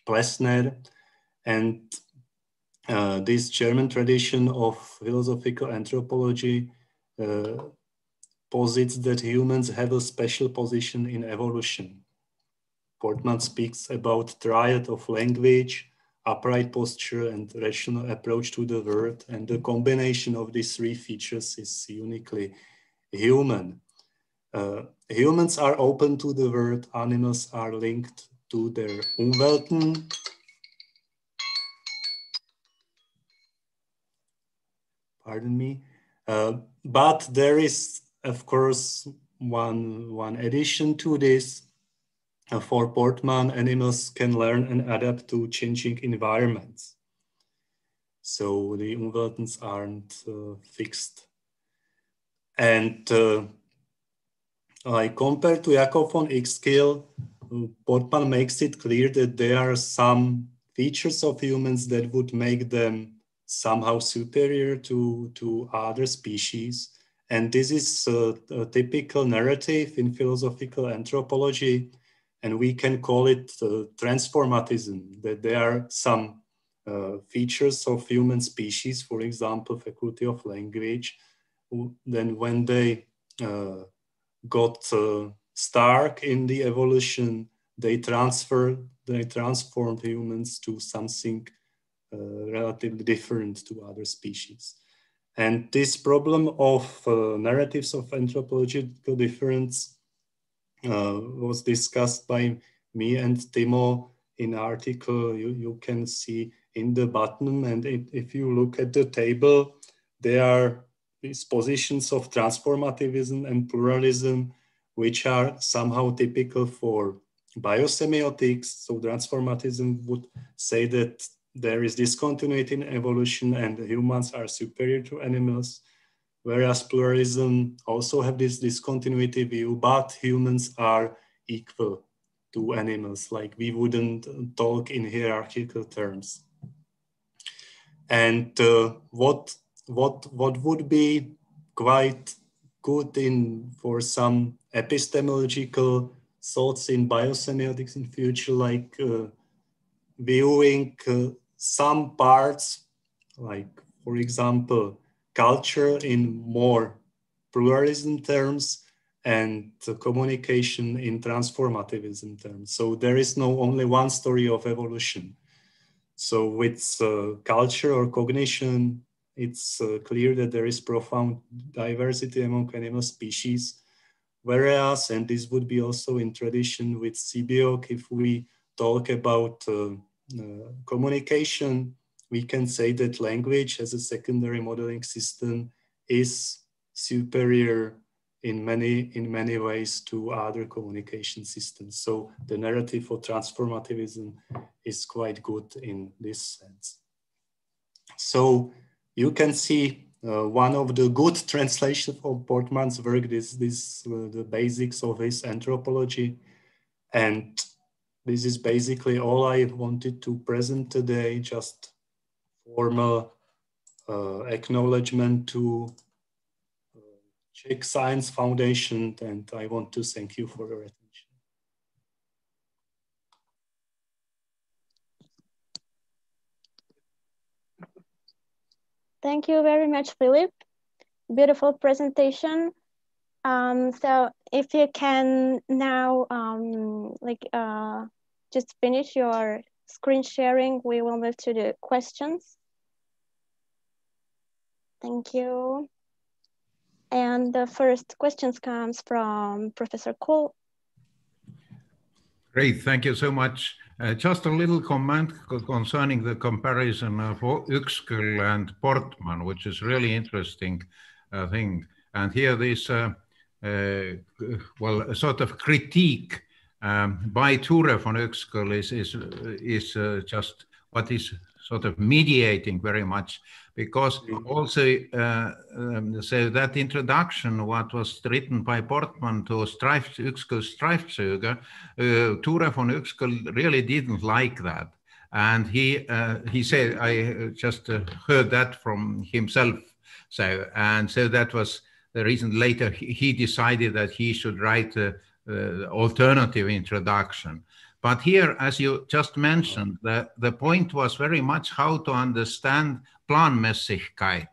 Plessner. And this German tradition of philosophical anthropology posits that humans have a special position in evolution. Portman speaks about triad of language, upright posture, and rational approach to the world, and the combination of these three features is uniquely human. Humans are open to the world, animals are linked to their Umwelten. Pardon me. But there is, of course, one addition to this. For Portman, animals can learn and adapt to changing environments. So the Umweltens aren't fixed. And like compared to Jakob von Uexküll, Portman makes it clear that there are some features of humans that would make them somehow superior to other species. And this is a typical narrative in philosophical anthropology. And we can call it transformatism, that there are some features of human species, for example, faculty of language. Then when they got stark in the evolution, they transformed humans to something relatively different to other species. And this problem of narratives of anthropological difference was discussed by me and Timo in article you can see in the bottom. And if you look at the table, there are these positions of transformativism and pluralism, which are somehow typical for biosemiotics. So transformatism would say that there is discontinuity in evolution and humans are superior to animals, whereas pluralism also have this discontinuity view, but humans are equal to animals, like we wouldn't talk in hierarchical terms. And what would be quite good for some epistemological thoughts in biosemiotics in future, like viewing some parts, like for example, culture in more pluralism terms and communication in transformativism terms. So there is no only one story of evolution. So with culture or cognition, it's clear that there is profound diversity among animal species. Whereas, and this would be also in tradition with Sibiok, if we talk about communication, we can say that language as a secondary modeling system is superior in many ways to other communication systems. So the narrative of transformativism is quite good in this sense. So you can see one of the good translations of Portman's work, the basics of his anthropology. And this is basically all I wanted to present today, just formal acknowledgement to Czech Science Foundation, and I want to thank you for your attention. Thank you very much, Philip. Beautiful presentation. So if you can now just finish your screen sharing, we will move to the questions. Thank you. And the first questions comes from Professor Cole. Great, thank you so much. Just a little comment concerning the comparison of Uexküll and Portman, which is really interesting thing. And here this, well, a sort of critique by Ture von Uexküll is just what is sort of mediating very much, because also so that introduction, what was written by Portman to Uexküll's Streifzüge, Ture von Uexküll really didn't like that. And he said, I just heard that from himself. So that was the reason later he decided that he should write an alternative introduction. But here, as you just mentioned, the point was very much how to understand Planmäßigkeit,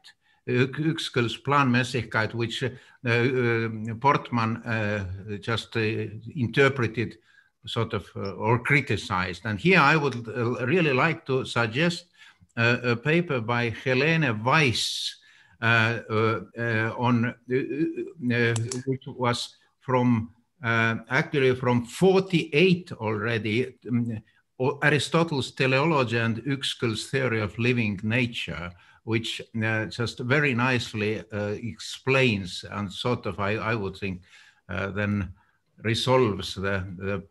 Uexküll's Planmäßigkeit, which Portman just interpreted sort of or criticized. And here I would really like to suggest a paper by Helene Weiss on which was from actually from 48 already, Aristotle's teleology and Uexküll's theory of living nature, which just very nicely explains and sort of, I would think, then resolves the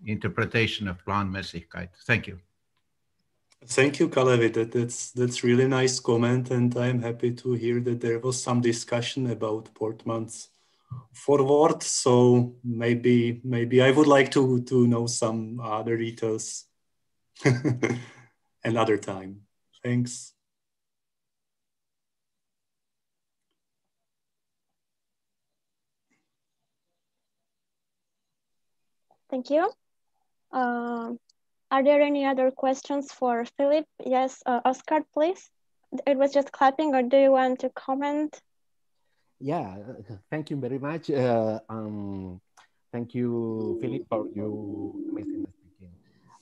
interpretation of Planmäßigkeit. Thank you. Thank you, Kalevi. That's really nice comment, and I'm happy to hear that there was some discussion about Portman's forward. So maybe I would like to know some other details another time. Thanks. Thank you. Are there any other questions for Philip? Yes, Oscar, please. It was just clapping, or do you want to comment? Yeah, thank you very much. Thank you, Philip, for your amazing speaking.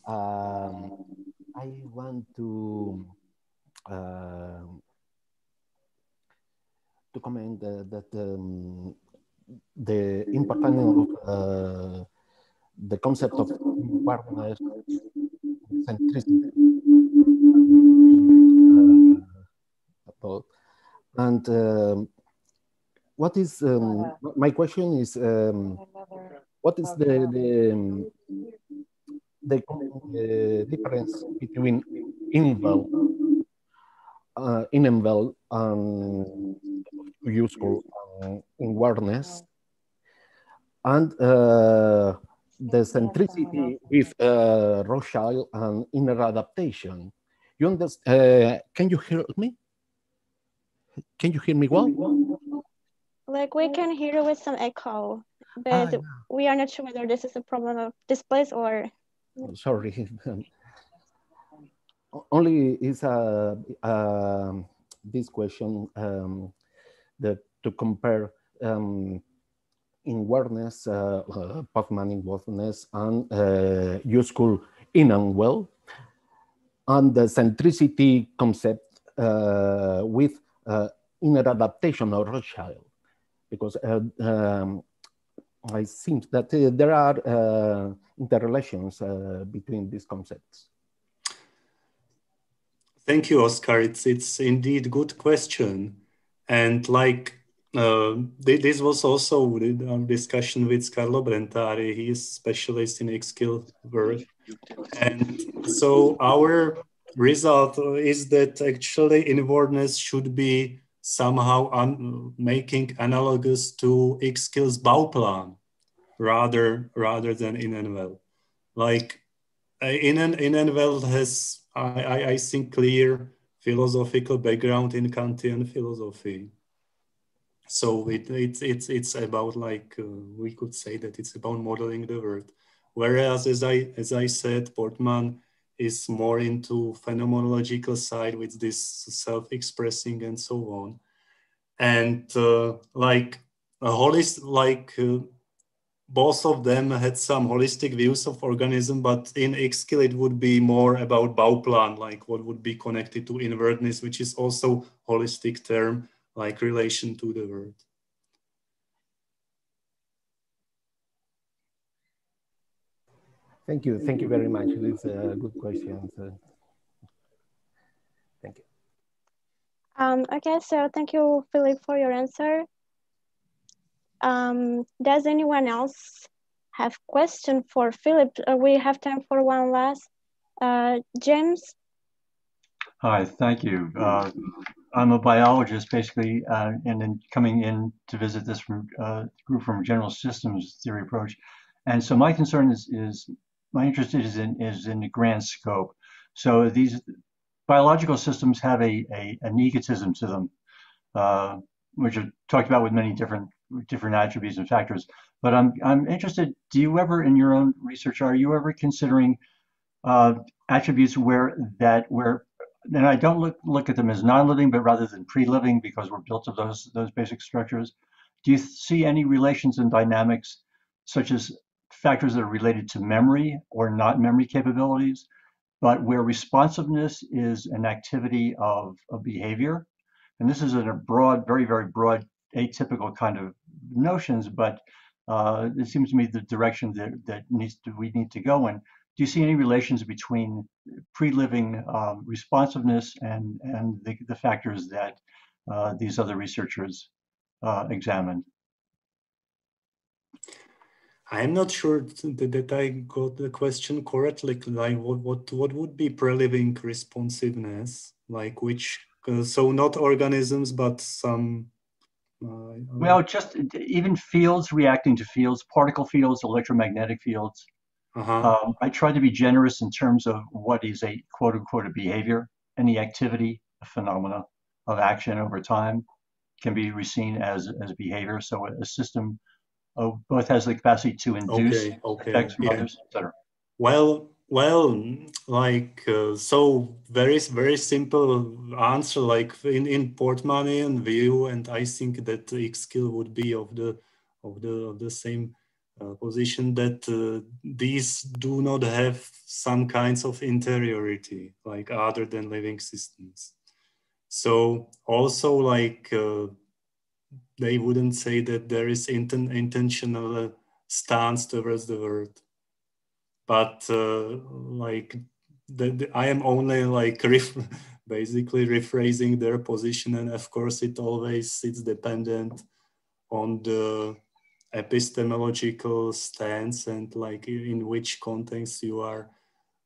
I want to comment that the importance of the concept of awareness, centricity, about. And what is my question is what is the difference between inval and useful awareness and the centricity with Rothschild and inner adaptation? You understand? Can you hear me? Can you hear me well? Like, we can hear you with some echo, but yeah, we are not sure whether this is a problem of this place or... Oh, sorry. Only is this question to compare awareness, Puffman awareness, and useful in and well, and the centricity concept with inner adaptation of Rothschild, because I think that there are interrelations between these concepts. Thank you, Oscar. It's indeed good question, and like this was also our discussion with Carlo Brentari. He is specialist in X-skill work, and so our result is that actually inwardness should be somehow making analogous to X-skill's Bauplan rather than in and well. Like in and well has I think clear philosophical background in Kantian philosophy. So it's about, like we could say that it's about modeling the world. Whereas as I said, Portman is more into phenomenological side with this self-expressing and so on. And like a both of them had some holistic views of organism, but in X-skill it would be more about Bauplan, like what would be connected to inwardness, which is also holistic term, like relation to the world. Thank you very much. It's a good question. Thank you. Okay, so thank you, Philip, for your answer. Does anyone else have question for Philip? We have time for one last. James? Hi, thank you. I'm a biologist, basically, and then coming in to visit this group from General Systems Theory approach. And so my concern is my interest is in the grand scope. So these biological systems have an egotism to them, which are talked about with many different attributes and factors. But I'm interested, do you ever, in your own research, are you ever considering attributes where and I don't look at them as non-living, but rather than pre-living, because we're built of those basic structures. Do you see any relations and dynamics, such as factors that are related to memory or not memory capabilities, but where responsiveness is an activity of behavior? And this is in a broad, very, very broad, atypical kind of notions, but it seems to me the direction that we need to go in. Do you see any relations between pre-living responsiveness and the factors that these other researchers examined? I'm not sure that I got the question correctly. Like, what would be pre-living responsiveness? Like which? So not organisms, but some. Well, just even fields reacting to fields, particle fields, electromagnetic fields. I try to be generous in terms of what is a quote unquote a behavior. Any activity, a phenomena of action over time can be seen as behavior. So a system both has the capacity to induce effects from others, etc. Well, Well, like so, very simple answer. Like in portmoney and view, and I think that X skill would be of the same position, that these do not have some kinds of interiority, like other than living systems. So also, like they wouldn't say that there is intentional stance towards the world. But like I am only like basically rephrasing their position, and of course it's dependent on the epistemological stance and like in which context you are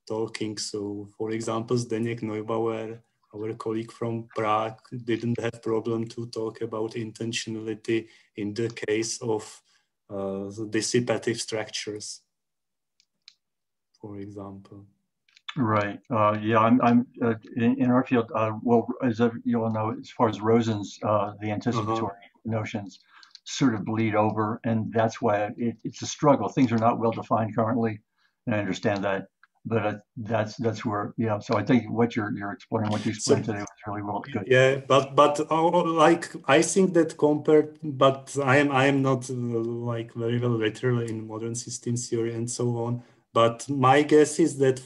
talking. So for example, Zdeněk Neubauer, our colleague from Prague, didn't have problem to talk about intentionality in the case of dissipative structures, for example. Right. Yeah, I'm in our field. Well, as you all know, as far as Rosen's, the anticipatory notions sort of bleed over, and that's why it's a struggle. Things are not well defined currently, and I understand that. But that's where, yeah. So I think what you're explaining, what you explained today, was really well good. Yeah, but like I think that compared, but I am not like very well literate in modern system theory and so on. But my guess is that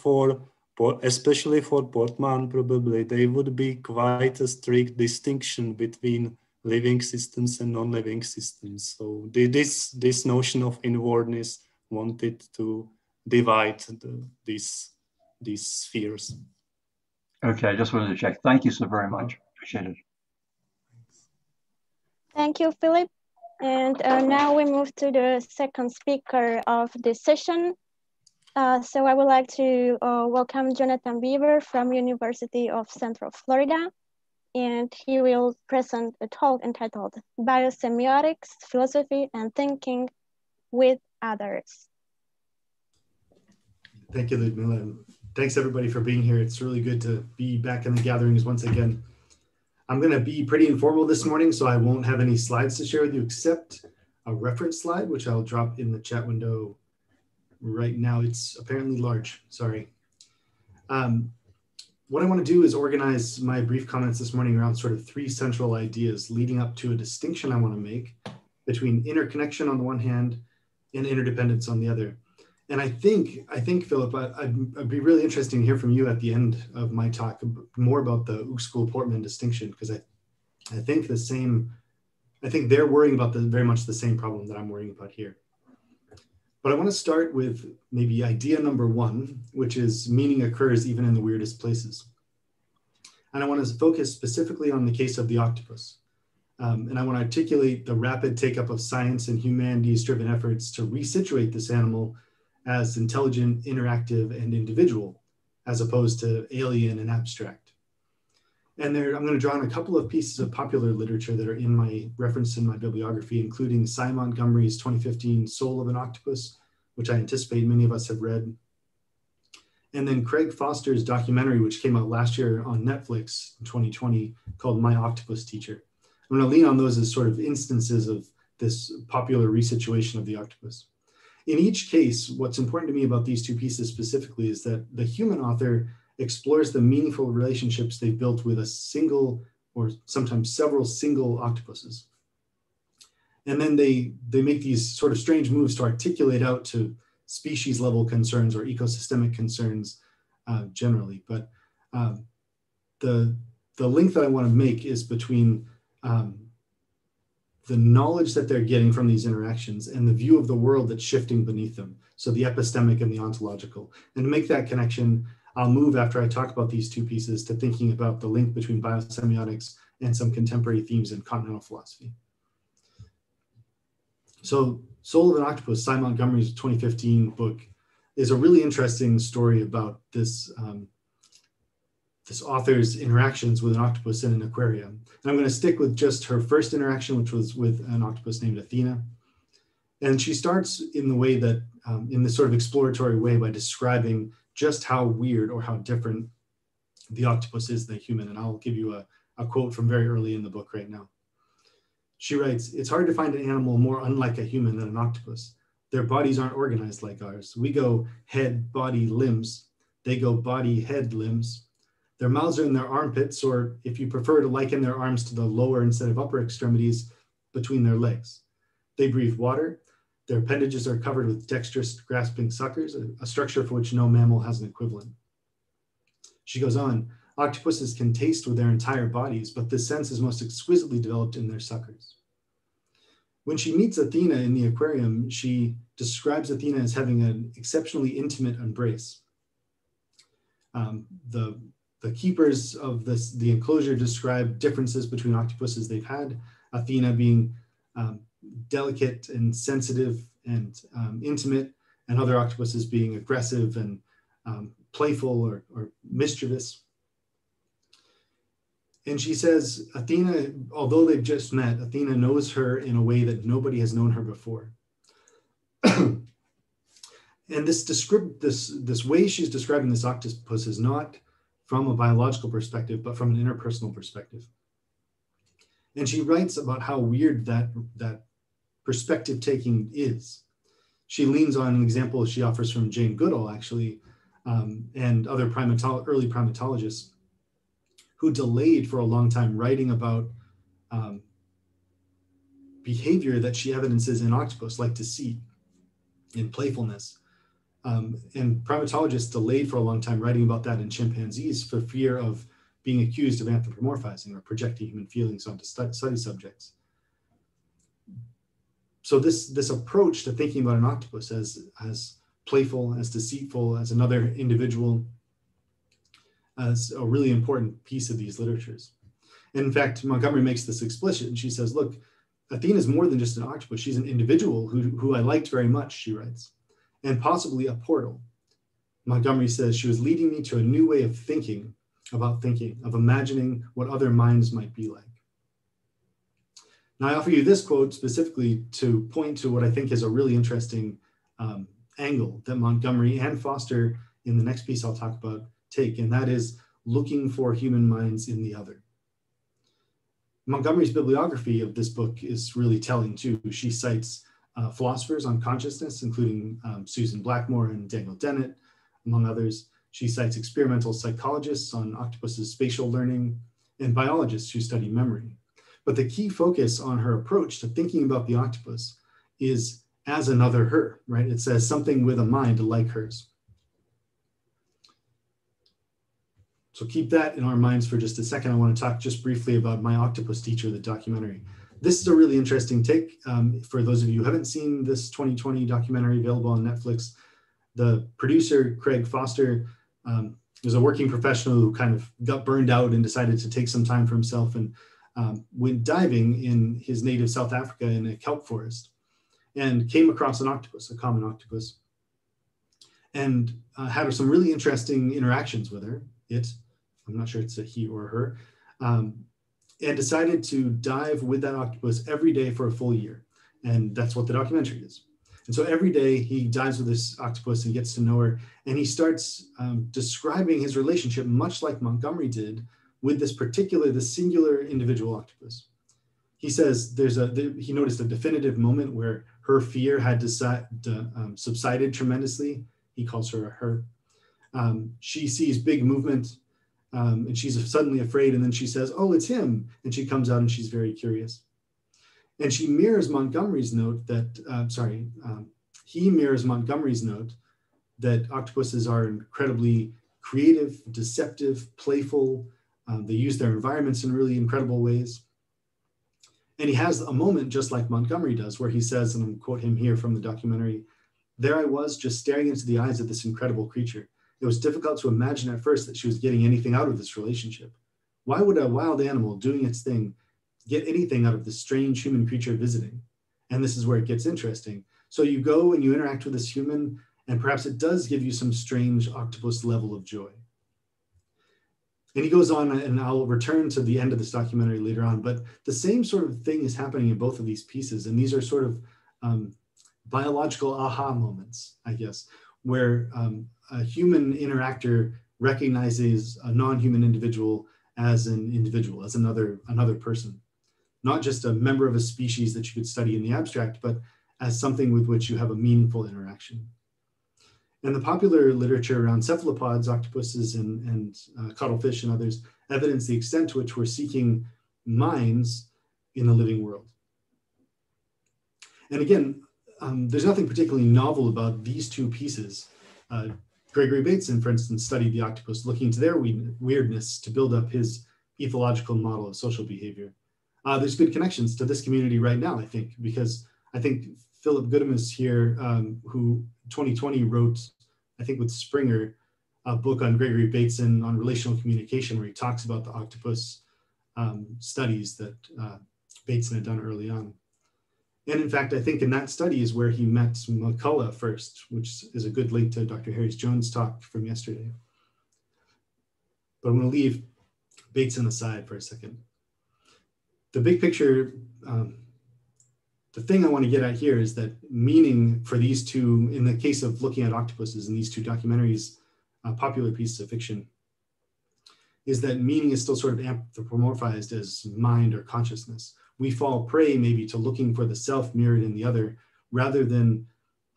especially for Portman, probably there would be quite a strict distinction between living systems and non-living systems. So this notion of inwardness wanted to divide these spheres. Okay, I just wanted to check. Thank you so very much. Appreciate it. Thank you, Philip. And now we move to the second speaker of this session. So I would like to welcome Jonathan Beaver from University of Central Florida, and he will present a talk entitled Biosemiotics, Philosophy and Thinking with Others. Thank you, Ludmila. Thanks everybody for being here. It's really good to be back in the gatherings once again. I'm gonna be pretty informal this morning, so I won't have any slides to share with you except a reference slide, which I'll drop in the chat window right now. It's apparently large, sorry. What I want to do is organize my brief comments this morning around sort of three central ideas leading up to a distinction I want to make between interconnection on the one hand and interdependence on the other. And I think Philip, I'd be really interested to hear from you at the end of my talk more about the Uexküll-Portman distinction, because I think they're worrying about very much the same problem that I'm worrying about here. But I want to start with maybe idea number one, which is meaning occurs even in the weirdest places. And I want to focus specifically on the case of the octopus. And I want to articulate the rapid take-up of science and humanities-driven efforts to resituate this animal as intelligent, interactive, and individual, as opposed to alien and abstract. And I'm going to draw on a couple of pieces of popular literature that are referenced in my bibliography, including Cy Montgomery's 2015 Soul of an Octopus, which I anticipate many of us have read. And then Craig Foster's documentary, which came out last year on Netflix in 2020, called My Octopus Teacher. I'm going to lean on those as sort of instances of this popular resituation of the octopus. In each case, what's important to me about these two pieces specifically is that the human author explores the meaningful relationships they've built with a single or sometimes several single octopuses. And then they make these sort of strange moves to articulate out to species level concerns or ecosystemic concerns generally. But the link that I want to make is between the knowledge that they're getting from these interactions and the view of the world that's shifting beneath them. So the epistemic and the ontological. And to make that connection, I'll move after I talk about these two pieces to thinking about the link between biosemiotics and some contemporary themes in continental philosophy. So Soul of an Octopus, Cy Montgomery's 2015 book, is a really interesting story about this this author's interactions with an octopus in an aquarium. And I'm going to stick with just her first interaction, which was with an octopus named Athena. And she starts in the way that, in this sort of exploratory way, by describing just how weird or how different the octopus is than human. And I'll give you a quote from very early in the book right now. She writes, "It's hard to find an animal more unlike a human than an octopus. Their bodies aren't organized like ours. We go head, body, limbs. They go body, head, limbs. Their mouths are in their armpits, or if you prefer to liken their arms to the lower instead of upper extremities, between their legs. They breathe water. Their appendages are covered with dexterous grasping suckers, a structure for which no mammal has an equivalent. She goes on, octopuses can taste with their entire bodies, but this sense is most exquisitely developed in their suckers. When she meets Athena in the aquarium, she describes Athena as having an exceptionally intimate embrace. The keepers of the enclosure describe differences between octopuses they've had, Athena being delicate and sensitive and intimate, and other octopuses being aggressive and playful or mischievous. And she says, Athena, although they've just met, Athena knows her in a way that nobody has known her before. And this way she's describing this octopus is not from a biological perspective, but from an interpersonal perspective. And she writes about how weird that perspective taking is. She leans on an example she offers from Jane Goodall, actually, and other early primatologists who delayed for a long time writing about behavior that she evidences in octopus, like deceit and playfulness. And primatologists delayed for a long time writing about that in chimpanzees for fear of being accused of anthropomorphizing or projecting human feelings onto study subjects. So this approach to thinking about an octopus as playful, as deceitful, as another individual, as a really important piece of these literatures. And in fact, Montgomery makes this explicit, and she says, look, Athena is more than just an octopus. She's an individual who I liked very much, she writes, and possibly a portal. Montgomery says, she was leading me to a new way of thinking, of imagining what other minds might be like. Now, I offer you this quote specifically to point to what I think is a really interesting angle that Montgomery and Foster, in the next piece I'll talk about, take, and that is looking for human minds in the other. Montgomery's bibliography of this book is really telling too. She cites philosophers on consciousness, including Susan Blackmore and Daniel Dennett, among others. She cites experimental psychologists on octopus's spatial learning and biologists who study memory. But the key focus on her approach to thinking about the octopus is as another her, right? It says something with a mind like hers. So keep that in our minds for just a second. I want to talk just briefly about My Octopus Teacher, the documentary. This is a really interesting take. For those of you who haven't seen this 2020 documentary available on Netflix, the producer, Craig Foster, was a working professional who kind of got burned out and decided to take some time for himself and went diving in his native South Africa in a kelp forest and came across an octopus, a common octopus, and had some really interesting interactions with her. I'm not sure it's a he or her, and decided to dive with that octopus every day for a full year. And that's what the documentary is. And so every day he dives with this octopus and gets to know her, and he starts describing his relationship, much like Montgomery did, with this singular individual octopus. He says he noticed a definitive moment where her fear had subsided tremendously. He calls her a her. She sees big movement and she's suddenly afraid, and then she says, oh, it's him. And she comes out and she's very curious. And she mirrors Montgomery's note that, he mirrors Montgomery's note that octopuses are incredibly creative, deceptive, playful. They use their environments in really incredible ways. And he has a moment just like Montgomery does, where he says, and I'll quote him here from the documentary, there I was just staring into the eyes of this incredible creature. It was difficult to imagine at first that she was getting anything out of this relationship. Why would a wild animal doing its thing get anything out of this strange human creature visiting? And this is where it gets interesting. So you go and you interact with this human, and perhaps it does give you some strange octopus level of joy. And he goes on, and I'll return to the end of this documentary later on, but the same sort of thing is happening in both of these pieces. And these are sort of biological aha moments, I guess, where a human interactor recognizes a non-human individual as an individual, as another person, not just a member of a species that you could study in the abstract, but as something with which you have a meaningful interaction. And the popular literature around cephalopods, octopuses, and cuttlefish and others evidence the extent to which we're seeking minds in the living world. And again, there's nothing particularly novel about these two pieces. Gregory Bateson, for instance, studied the octopus, looking to their weirdness to build up his ethological model of social behavior. There's good connections to this community right now, I think, because I think Philip Goodham is here, who 2020 wrote, I think with Springer, a book on Gregory Bateson on relational communication, where he talks about the octopus studies that Bateson had done early on. And in fact, I think in that study is where he met McCullough first, which is a good link to Dr. Harries-Jones' talk from yesterday. But I'm going to leave Bateson aside for a second. The big picture, the thing I want to get at here is that meaning for these two, in the case of looking at octopuses in these two documentaries, popular pieces of fiction, is that meaning is still sort of anthropomorphized as mind or consciousness. We fall prey maybe to looking for the self mirrored in the other, rather than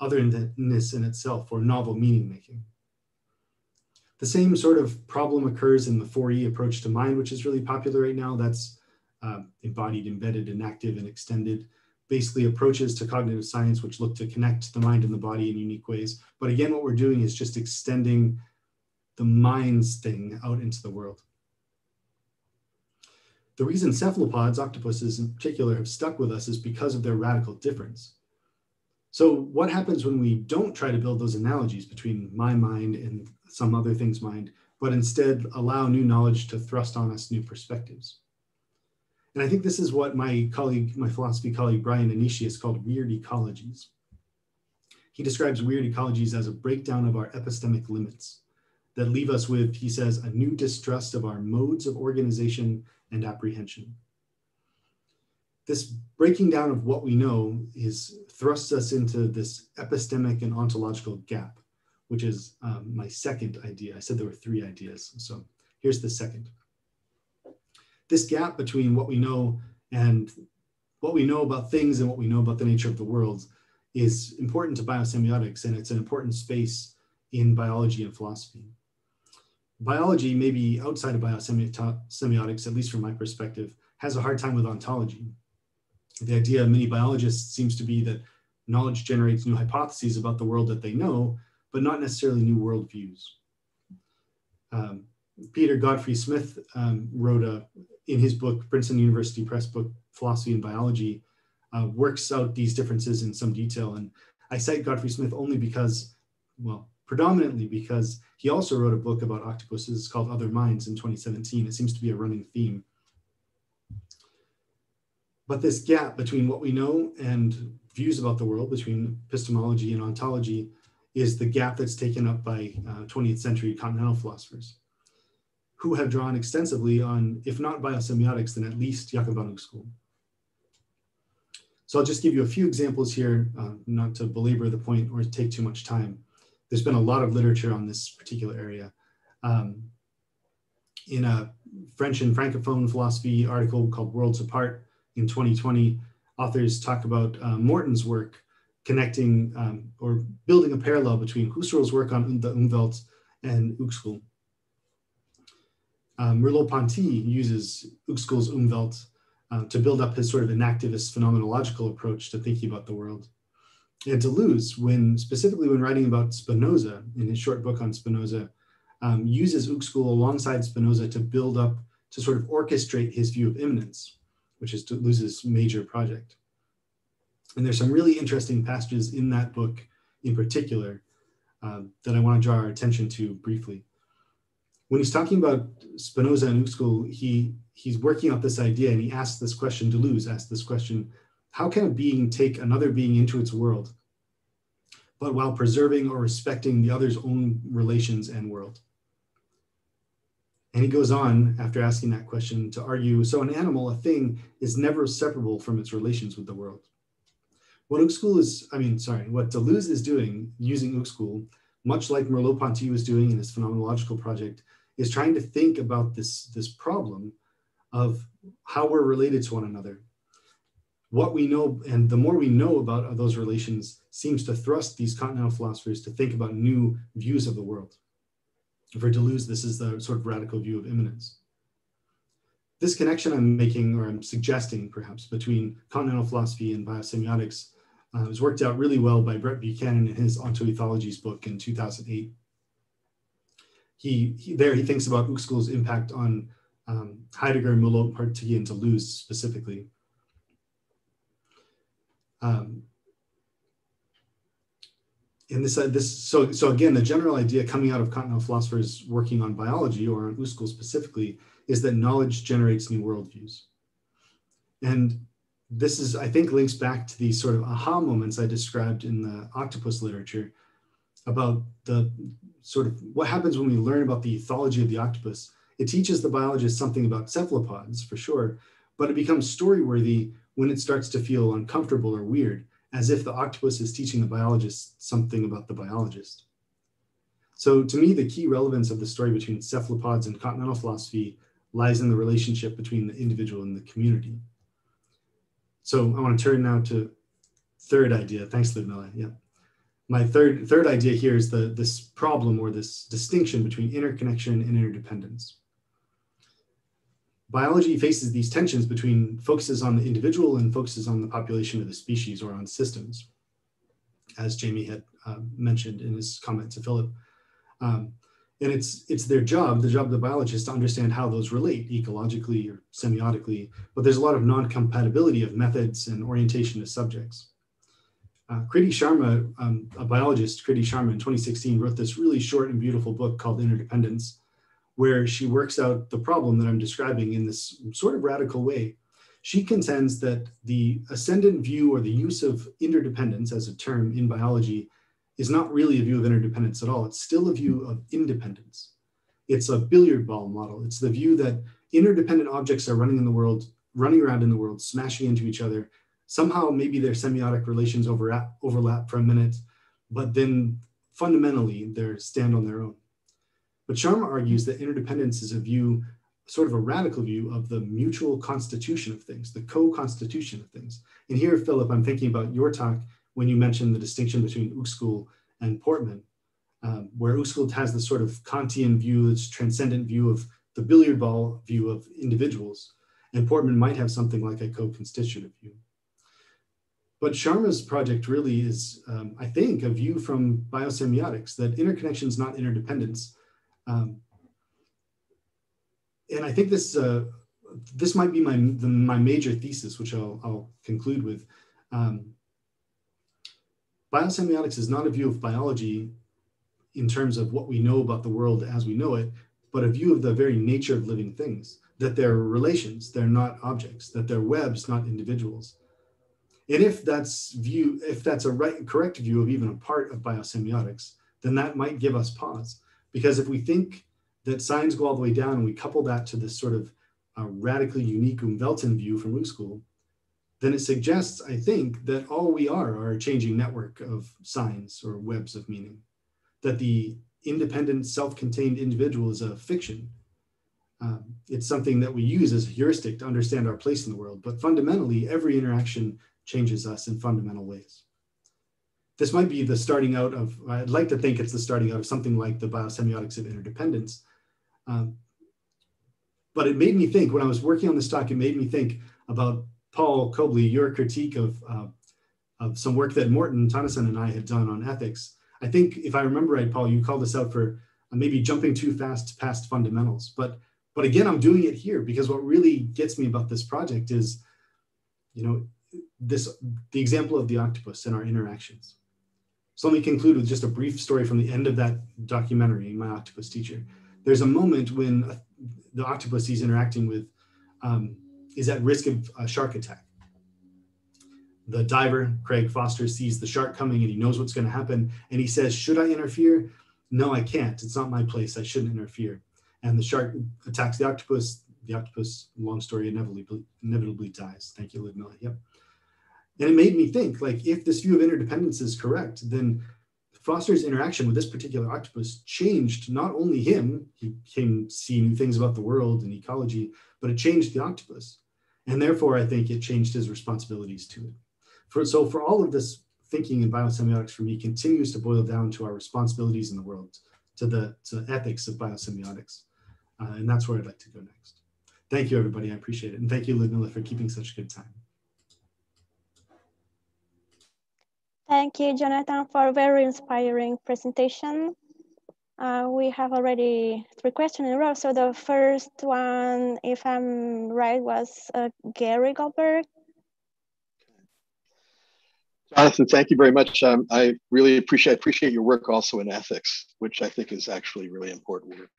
otherness in itself or novel meaning making. The same sort of problem occurs in the 4E approach to mind, which is really popular right now. That's embodied, embedded, enactive, and extended. Basically approaches to cognitive science which look to connect the mind and the body in unique ways. But again, what we're doing is just extending the minds thing out into the world. The reason cephalopods, octopuses in particular, have stuck with us is because of their radical difference. So what happens when we don't try to build those analogies between my mind and some other thing's mind, but instead allow new knowledge to thrust on us new perspectives? And I think this is what my colleague, my philosophy colleague, Brian Anishi, has called weird ecologies. He describes weird ecologies as a breakdown of our epistemic limits that leave us with, he says, a new distrust of our modes of organization and apprehension. This breaking down of what we know thrusts us into this epistemic and ontological gap, which is my second idea. I said there were 3 ideas, so here's the second. This gap between what we know and what we know about things and what we know about the nature of the world is important to biosemiotics, and it's an important space in biology and philosophy. Biology, maybe outside of biosemiotics, at least from my perspective, has a hard time with ontology. The idea of many biologists seems to be that knowledge generates new hypotheses about the world that they know, but not necessarily new worldviews. Peter Godfrey Smith wrote in his book, Princeton University Press book, Philosophy and Biology, works out these differences in some detail. And I cite Godfrey Smith only because, well, predominantly because he also wrote a book about octopuses called Other Minds in 2017. It seems to be a running theme. But this gap between what we know and views about the world, between epistemology and ontology, is the gap that's taken up by 20th century continental philosophers, who have drawn extensively on, if not biosemiotics, then at least Jakob von Uexküll. So I'll just give you a few examples here, not to belabor the point or take too much time. There's been a lot of literature on this particular area. In a French and Francophone philosophy article called Worlds Apart in 2020, authors talk about Morton's work connecting or building a parallel between Husserl's work on the Umwelt and Uexküll. Merleau-Ponty uses Uexküll's Umwelt to build up his sort of enactivist phenomenological approach to thinking about the world. And Deleuze, specifically when writing about Spinoza in his short book on Spinoza, uses Uexküll alongside Spinoza to build up, to sort of orchestrate his view of immanence, which is Deleuze's major project. And there's some really interesting passages in that book in particular that I want to draw our attention to briefly. When he's talking about Spinoza and Uexküll, he's working out this idea, and he asks this question, Deleuze asked this question: how can a being take another being into its world, but while preserving or respecting the other's own relations and world? And he goes on, after asking that question, to argue, so an animal, a thing, is never separable from its relations with the world. What Deleuze is doing, using Uexküll, much like Merleau-Ponty was doing in his phenomenological project, is trying to think about this problem of how we're related to one another. what we know, and the more we know about those relations, seems to thrust these continental philosophers to think about new views of the world. For Deleuze, this is the sort of radical view of immanence. This connection I'm making, or I'm suggesting perhaps, between continental philosophy and biosemiotics was worked out really well by Brett Buchanan in his Ontoethologies book in 2008. He thinks about Uexküll's impact on Heidegger, Merleau-Ponty, and Deleuze specifically. So again, the general idea coming out of continental philosophers working on biology, or on Uexküll specifically, is that knowledge generates new worldviews. And this is, I think, links back to these sort of aha moments I described in the octopus literature about the sort of what happens when we learn about the ethology of the octopus. It teaches the biologist something about cephalopods, for sure, but it becomes story-worthy when it starts to feel uncomfortable or weird, as if the octopus is teaching the biologist something about the biologist. So to me, the key relevance of the story between cephalopods and continental philosophy lies in the relationship between the individual and the community. So I want to turn now to third idea. Thanks, Ludmila. Yeah. My third idea here is this problem, or this distinction between interconnection and interdependence. Biology faces these tensions between focuses on the individual and focuses on the population of the species, or on systems, as Jamie had mentioned in his comment to Philip. And it's their job, the job of the biologist, to understand how those relate ecologically or semiotically, but there's a lot of non-compatibility of methods and orientation to subjects. Kriti Sharma, a biologist, Kriti Sharma in 2016 wrote this really short and beautiful book called Interdependence, where she works out the problem that I'm describing in this sort of radical way. She contends that the ascendant view, or the use of interdependence as a term in biology, is not really a view of interdependence at all. It's still a view of independence. It's a billiard ball model. It's the view that interdependent objects are running around in the world, smashing into each other. Somehow maybe their semiotic relations overlap for a minute, but then fundamentally they stand on their own. But Sharma argues that interdependence is a view, sort of a radical view, of the mutual constitution of things, the co-constitution of things. And here, Philip, I'm thinking about your talk when you mentioned the distinction between Uexküll and Portman, where Uexküll has this sort of Kantian view, this transcendent view of the billiard ball view of individuals, and Portman might have something like a co-constitutive view. But Sharma's project really is, I think, a view from biosemiotics, that interconnection is not interdependence. And I think this might be my major thesis, which I'll conclude with. Biosemiotics is not a view of biology in terms of what we know about the world as we know it, but a view of the very nature of living things, that they're relations, they're not objects, that they're webs, not individuals. And if that's a correct view of even a part of biosemiotics, then that might give us pause. Because if we think that signs go all the way down and we couple that to this sort of radically unique Umwelten view from Uexküll, then it suggests, I think, that all we are a changing network of signs or webs of meaning, that the independent, self-contained individual is a fiction. It's something that we use as a heuristic to understand our place in the world, but fundamentally, every interaction changes us in fundamental ways. This might be the starting out of, I'd like to think it's the starting out of something like the biosemiotics of interdependence. But it made me think, when I was working on this talk, it made me think about Paul Cobley, your critique of some work that Morten Tønnesen and I had done on ethics. I think, if I remember right, Paul, you called us out for maybe jumping too fast past fundamentals. But again, I'm doing it here because what really gets me about this project is, the example of the octopus and our interactions. So let me conclude with just a brief story from the end of that documentary, My Octopus Teacher. There's a moment when the octopus he's interacting with is at risk of a shark attack. The diver, Craig Foster, sees the shark coming and he knows what's going to happen. And he says, should I interfere? No, I can't. It's not my place. I shouldn't interfere. And the shark attacks the octopus. The octopus, long story, inevitably dies. Thank you, Ludmila. Yep. And it made me think, like, if this view of interdependence is correct, then Foster's interaction with this particular octopus changed not only him, he came to see new things about the world and ecology, but it changed the octopus. And therefore, I think it changed his responsibilities to it. So for all of this thinking in biosemiotics for me continues to boil down to our responsibilities in the world, to the ethics of biosemiotics. And that's where I'd like to go next. Thank you, everybody. I appreciate it. And thank you, Ludmila, for keeping such a good time. Thank you, Jonathan, for a very inspiring presentation. We have already 3 questions in a row. So the first one, if I'm right, was Gary Goldberg. Jonathan, thank you very much. I really appreciate your work also in ethics, which I think is actually really important work.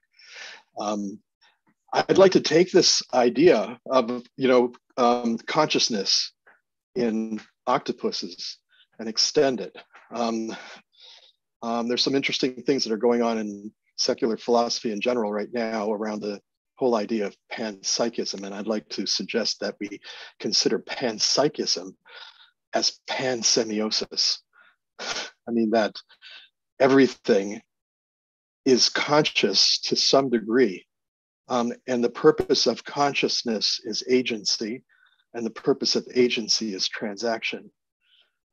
I'd like to take this idea of consciousness in octopuses and extend it. There's some interesting things that are going on in secular philosophy in general right now around the whole idea of panpsychism, and I'd like to suggest that we consider panpsychism as pansemiosis. I mean that everything is conscious to some degree, and the purpose of consciousness is agency, and the purpose of agency is transaction,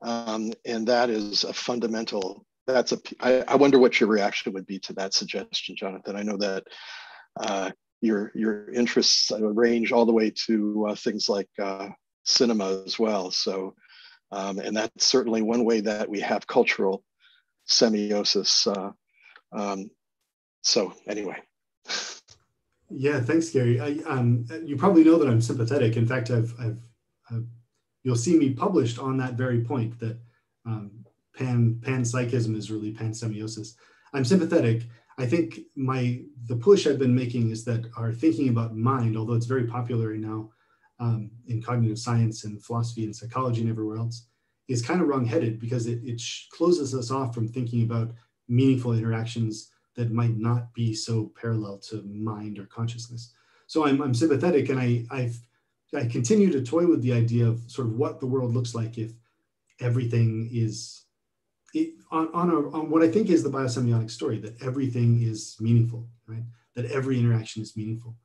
and that is a fundamental. I wonder what your reaction would be to that suggestion, Jonathan. I know that your interests range all the way to things like cinema as well. So, and that's certainly one way that we have cultural semiosis. So anyway. Yeah, thanks, Gary. You probably know that I'm sympathetic. In fact, you'll see me published on that very point that panpsychism is really pansemiosis. I'm sympathetic. I think the push I've been making is that our thinking about mind, although it's very popular right now in cognitive science and philosophy and psychology and everywhere else, is kind of wrong-headed because it closes us off from thinking about meaningful interactions that might not be so parallel to mind or consciousness. So I'm sympathetic, and I continue to toy with the idea of sort of what the world looks like if everything is on what I think is the biosemiotic story, that everything is meaningful, right? That every interaction is meaningful.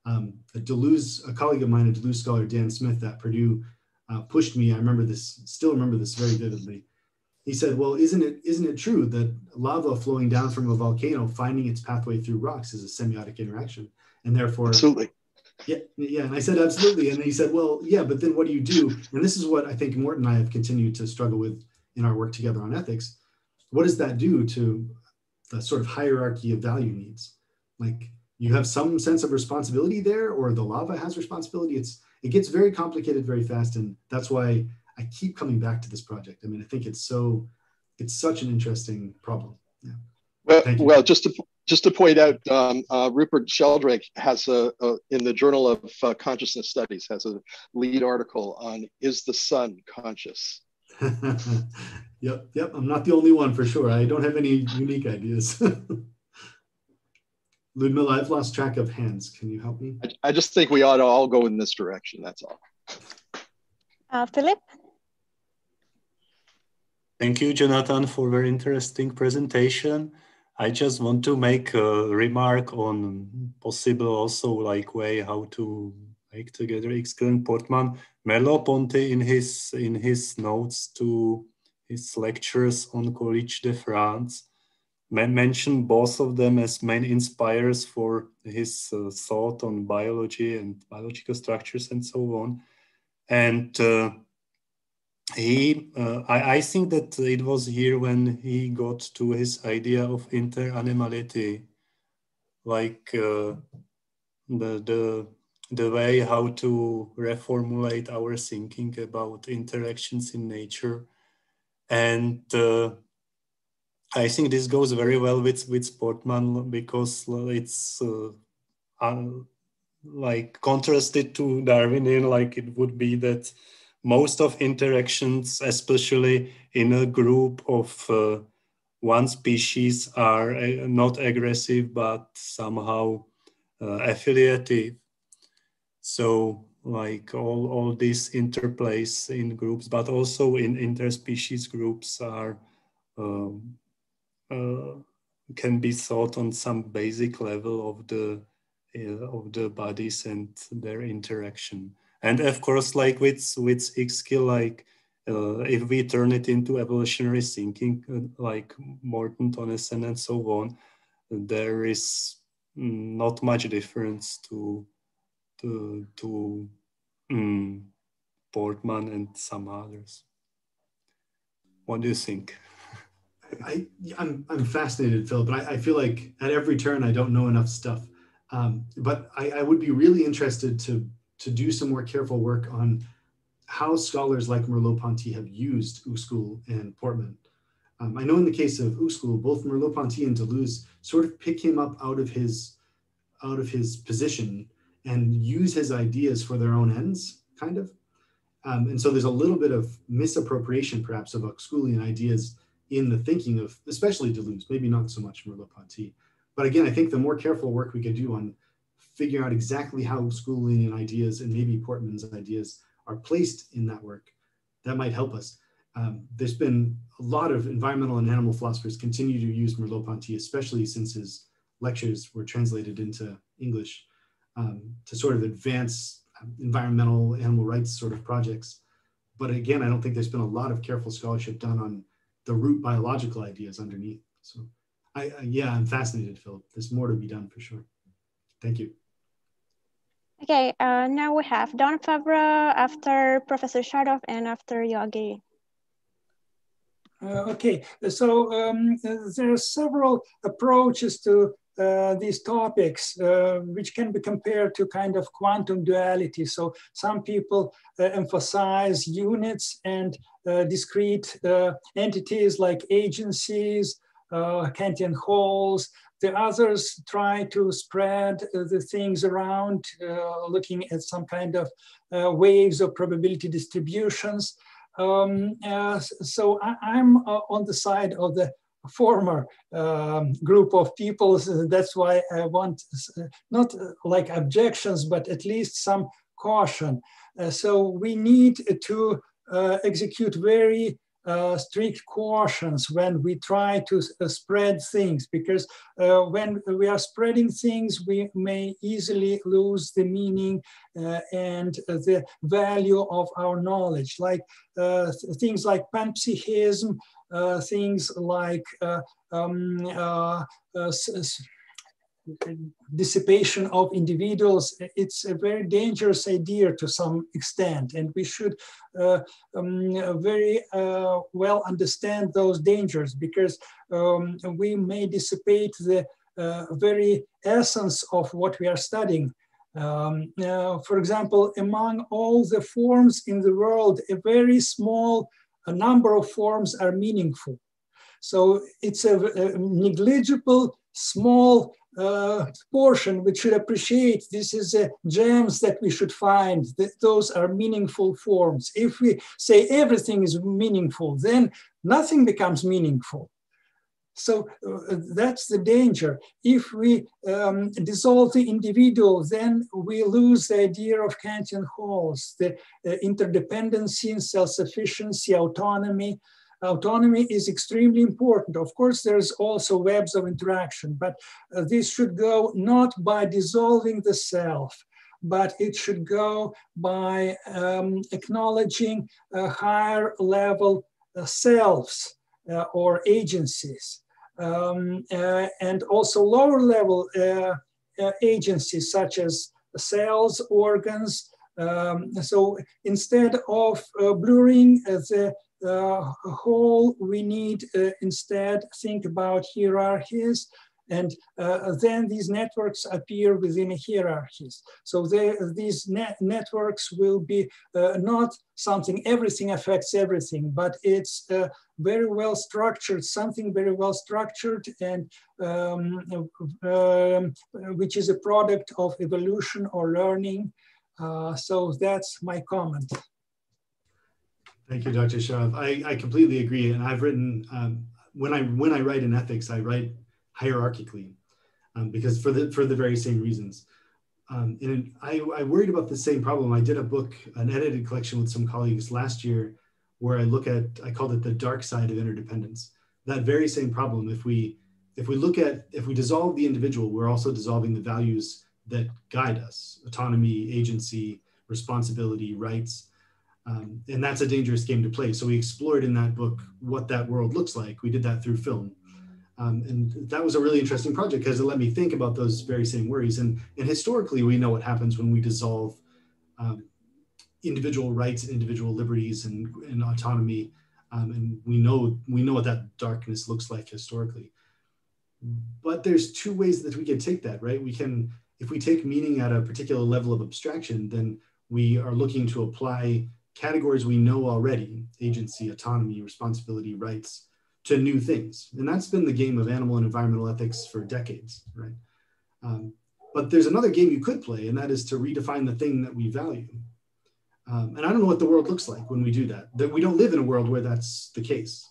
A colleague of mine, a Deleuze scholar, Dan Smith at Purdue, pushed me. I still remember this very vividly. He said, well, isn't it true that lava flowing down from a volcano, finding its pathway through rocks is a semiotic interaction? And therefore, absolutely. Yeah. And I said, absolutely. And he said, well, yeah, but then what do you do? And this is what I think Morton and I have continued to struggle with in our work together on ethics. What does that do to the sort of hierarchy of value needs? Like, you have some sense of responsibility there, or the lava has responsibility. It gets very complicated very fast. And that's why I keep coming back to this project. I mean, I think it's such an interesting problem. Yeah. Well, just to point out, Rupert Sheldrake has in the Journal of Consciousness Studies has a lead article on "Is the Sun Conscious?" Yep. I'm not the only one for sure. I don't have any unique ideas. Ludmila, I've lost track of hands. Can you help me? I just think we ought to all go in this direction. That's all. Philip? Thank you, Jonathan, for a very interesting presentation. I just want to make a remark on possible also way how to make together Ixchel and Portman. Merleau-Ponty in his notes to his lectures on Collège de France mentioned both of them as main inspirers for his thought on biology and biological structures and so on. And I think that it was here when he got to his idea of interanimality, like the way how to reformulate our thinking about interactions in nature. And I think this goes very well with Portman because it's like contrasted to Darwinian, like it would be that most of interactions, especially in a group of one species, are not aggressive, but somehow affiliative. So like all these interplays in groups, but also in interspecies groups are can be thought on some basic level of the bodies and their interaction. And of course, like with X-skill, like if we turn it into evolutionary thinking, like Morton, Tonneson, and so on, there is not much difference to Portman and some others. What do you think? I'm fascinated, Phil, but I feel like at every turn I don't know enough stuff. But I would be really interested to do some more careful work on how scholars like Merleau-Ponty have used Uskul and Portman. I know in the case of Uskul, both Merleau-Ponty and Deleuze sort of pick him up out of his position and use his ideas for their own ends, kind of. And so there's a little bit of misappropriation, perhaps, of Uskulian ideas in the thinking of, especially Deleuze, maybe not so much Merleau-Ponty. But again, I think the more careful work we could do on figuring out exactly how Uskulian ideas and maybe Portman's ideas are placed in that work, that might help us. There's been a lot of environmental and animal philosophers continue to use Merleau-Ponty, especially since his lectures were translated into English, to sort of advance environmental animal rights sort of projects. But again, I don't think there's been a lot of careful scholarship done on the root biological ideas underneath. So yeah, I'm fascinated, Philip. There's more to be done for sure. Thank you. Okay, now we have Don Favre after Professor Shadov and after Yogi. Okay, so there are several approaches to these topics, which can be compared to kind of quantum duality. So some people emphasize units and discrete entities like agencies, Kantian wholes. The others try to spread the things around, looking at some kind of waves of probability distributions. So I'm on the side of the former group of people. That's why I want not like objections, but at least some caution. So we need to execute very strict cautions when we try to spread things, because when we are spreading things, we may easily lose the meaning and the value of our knowledge, like things like panpsychism, things like dissipation of individuals. It's a very dangerous idea to some extent, and we should very well understand those dangers, because we may dissipate the very essence of what we are studying. For example, among all the forms in the world, a very small number of forms are meaningful. So it's a negligible, small portion which should appreciate this is gems that we should find, that those are meaningful forms. If we say everything is meaningful, then nothing becomes meaningful. So that's the danger. If we dissolve the individual, then we lose the idea of Kantian wholes, the interdependency, self-sufficiency, autonomy. Autonomy is extremely important. Of course, there's also webs of interaction, but this should go not by dissolving the self, but it should go by acknowledging higher level selves or agencies, and also lower level agencies such as cells, organs. So instead of blurring the whole, we need instead think about hierarchies, and then these networks appear within hierarchies. So these networks will be not something everything affects everything, but it's very well structured, something very well structured, and which is a product of evolution or learning. So that's my comment. Thank you, Dr. Sharav. I completely agree. And I've written, when I write in ethics, I write hierarchically because for the very same reasons. And I worried about the same problem. I did a book, an edited collection with some colleagues last year, where I called it the dark side of interdependence. That very same problem. If we dissolve the individual, we're also dissolving the values that guide us: autonomy, agency, responsibility, rights. And that's a dangerous game to play. So we explored in that book what that world looks like. We did that through film. And that was a really interesting project because it let me think about those very same worries. And historically, we know what happens when we dissolve individual rights and individual liberties and autonomy. And we know what that darkness looks like historically. But there's two ways that we can take that, right? We can, if we take meaning at a particular level of abstraction, then we are looking to apply categories we know already, agency, autonomy, responsibility, rights, to new things. And that's been the game of animal and environmental ethics for decades, right? But there's another game you could play, and that is to redefine the thing that we value. And I don't know what the world looks like when we do that. That we don't live in a world where that's the case.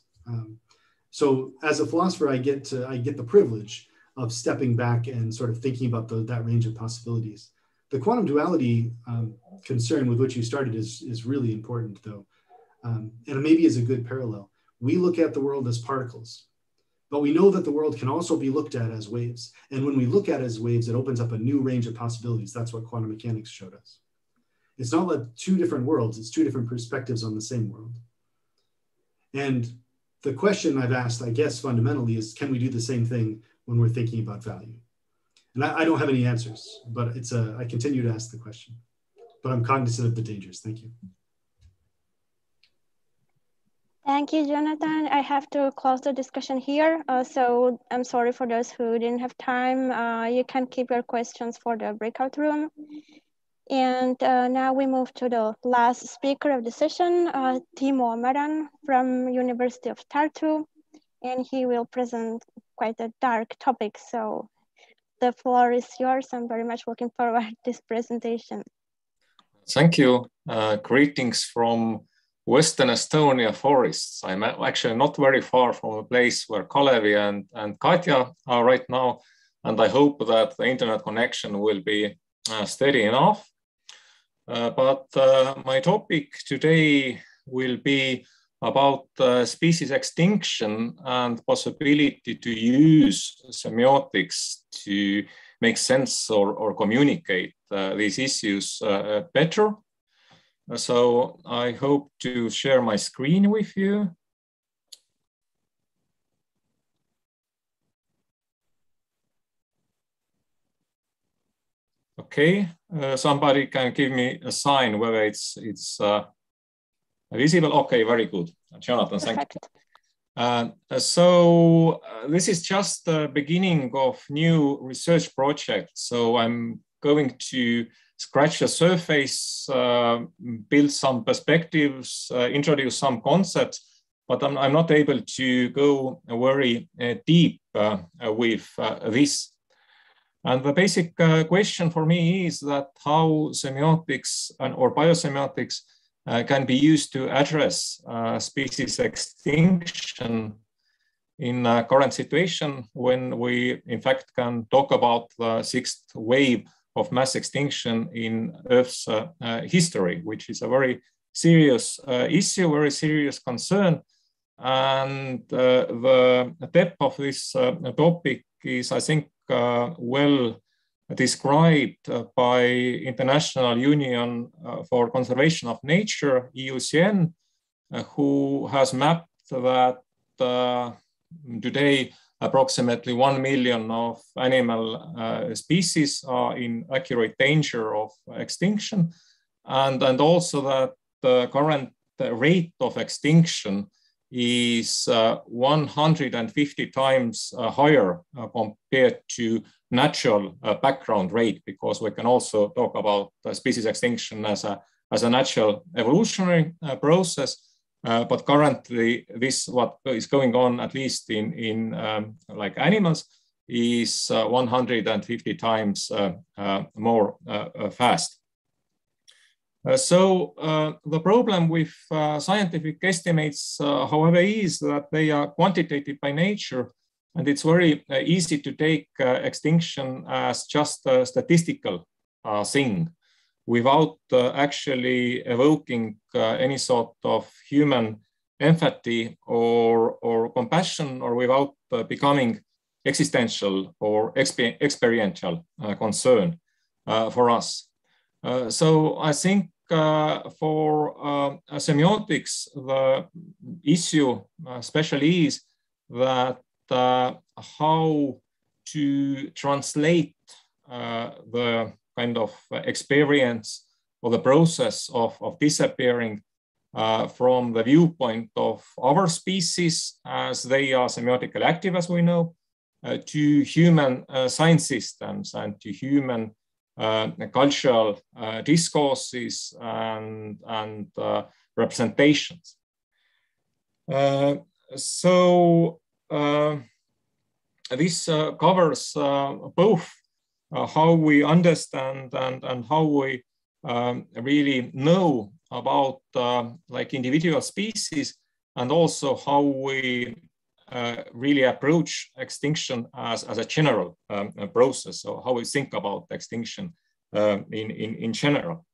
So as a philosopher, I get the privilege of stepping back and sort of thinking about that range of possibilities. The quantum duality concern with which you started is really important, though, and maybe is a good parallel. We look at the world as particles, but we know that the world can also be looked at as waves. And when we look at it as waves, it opens up a new range of possibilities. That's what quantum mechanics showed us. It's not like two different worlds, it's two different perspectives on the same world. And the question I've asked, I guess, fundamentally is, can we do the same thing when we're thinking about value? And I don't have any answers, but I continue to ask the question. But I'm cognizant of the dangers. Thank you. Thank you, Jonathan. I have to close the discussion here. So I'm sorry for those who didn't have time. You can keep your questions for the breakout room. And now we move to the last speaker of the session, Timo Maran from University of Tartu, and he will present quite a dark topic. So the floor is yours. I'm very much looking forward to this presentation. Thank you. Greetings from Western Estonia forests. I'm actually not very far from a place where Kalevi and Katja are right now, and I hope that the internet connection will be steady enough. But my topic today will be about species extinction and possibility to use semiotics to make sense or communicate these issues better. So I hope to share my screen with you. Okay, somebody can give me a sign whether it's visible. Okay, very good. Jonathan, thank you. So this is just the beginning of new research project. So I'm going to scratch the surface, build some perspectives, introduce some concepts, but I'm not able to go very deep with this. And the basic question for me is that how semiotics or biosemiotics can be used to address species extinction in a current situation when we in fact can talk about the sixth wave of mass extinction in Earth's history, which is a very serious issue, very serious concern. And the depth of this topic is, I think, well described by International Union for Conservation of Nature, IUCN, who has mapped that today approximately 1 million of animal species are in accurate danger of extinction, and also that the current rate of extinction is 150 times higher compared to natural background rate, because we can also talk about species extinction as a natural evolutionary process. But currently, this what is going on, at least in like animals, is 150 times more fast. So the problem with scientific estimates, however, is that they are quantitative by nature, and it's very easy to take extinction as just a statistical thing without actually evoking any sort of human empathy or compassion, or without becoming existential or experiential concern for us. So I think for semiotics, the issue especially is that how to translate the kind of experience or the process of disappearing from the viewpoint of our species, as they are semiotically active, as we know, to human science systems and to human cultural discourses and representations. So this covers both how we understand and how we really know about like individual species, and also how we really approach extinction as a general process, so how we think about extinction in general.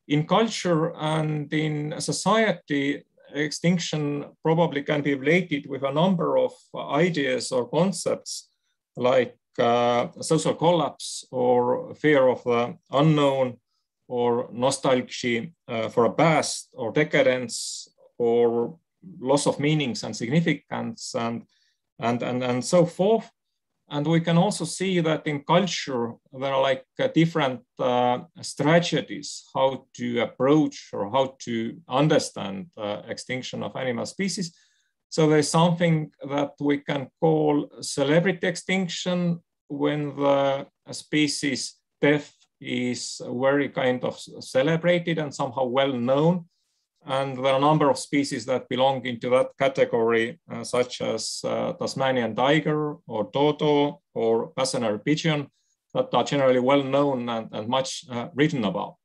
In culture and in society, extinction probably can be related with a number of ideas or concepts like social collapse or fear of the unknown, or nostalgia for a past, or decadence, or loss of meanings and significance, and so forth. And we can also see that in culture, there are like different strategies how to approach or how to understand extinction of animal species. So there's something that we can call celebrity extinction, when the species death is very kind of celebrated and somehow well known. And there are a number of species that belong into that category, such as Tasmanian tiger, or dodo, or passenger pigeon, that are generally well known and much written about.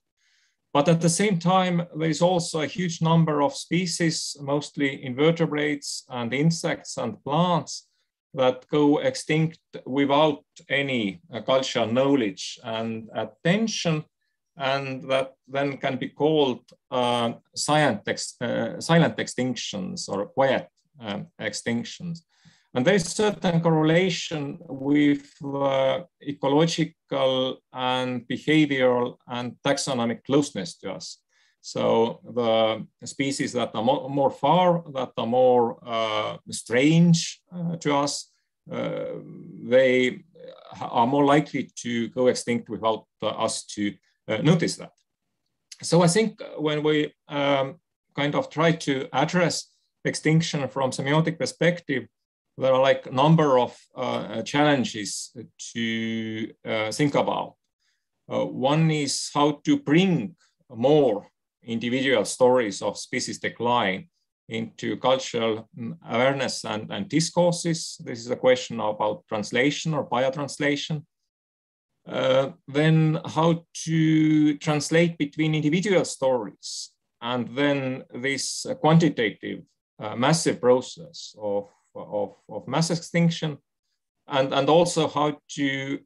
But at the same time, there is also a huge number of species, mostly invertebrates and insects and plants, that go extinct without any cultural knowledge and attention, and that then can be called silent extinctions or quiet extinctions. And there is certain correlation with ecological and behavioral and taxonomic closeness to us. So the species that are more far, that are more strange to us, they are more likely to go extinct without us to notice that. So I think when we kind of try to address extinction from semiotic perspective, there are like a number of challenges to think about. One is how to bring more individual stories of species decline into cultural awareness and discourses. This is a question about translation or biotranslation. Then how to translate between individual stories, and then this quantitative massive process of mass extinction, and also how to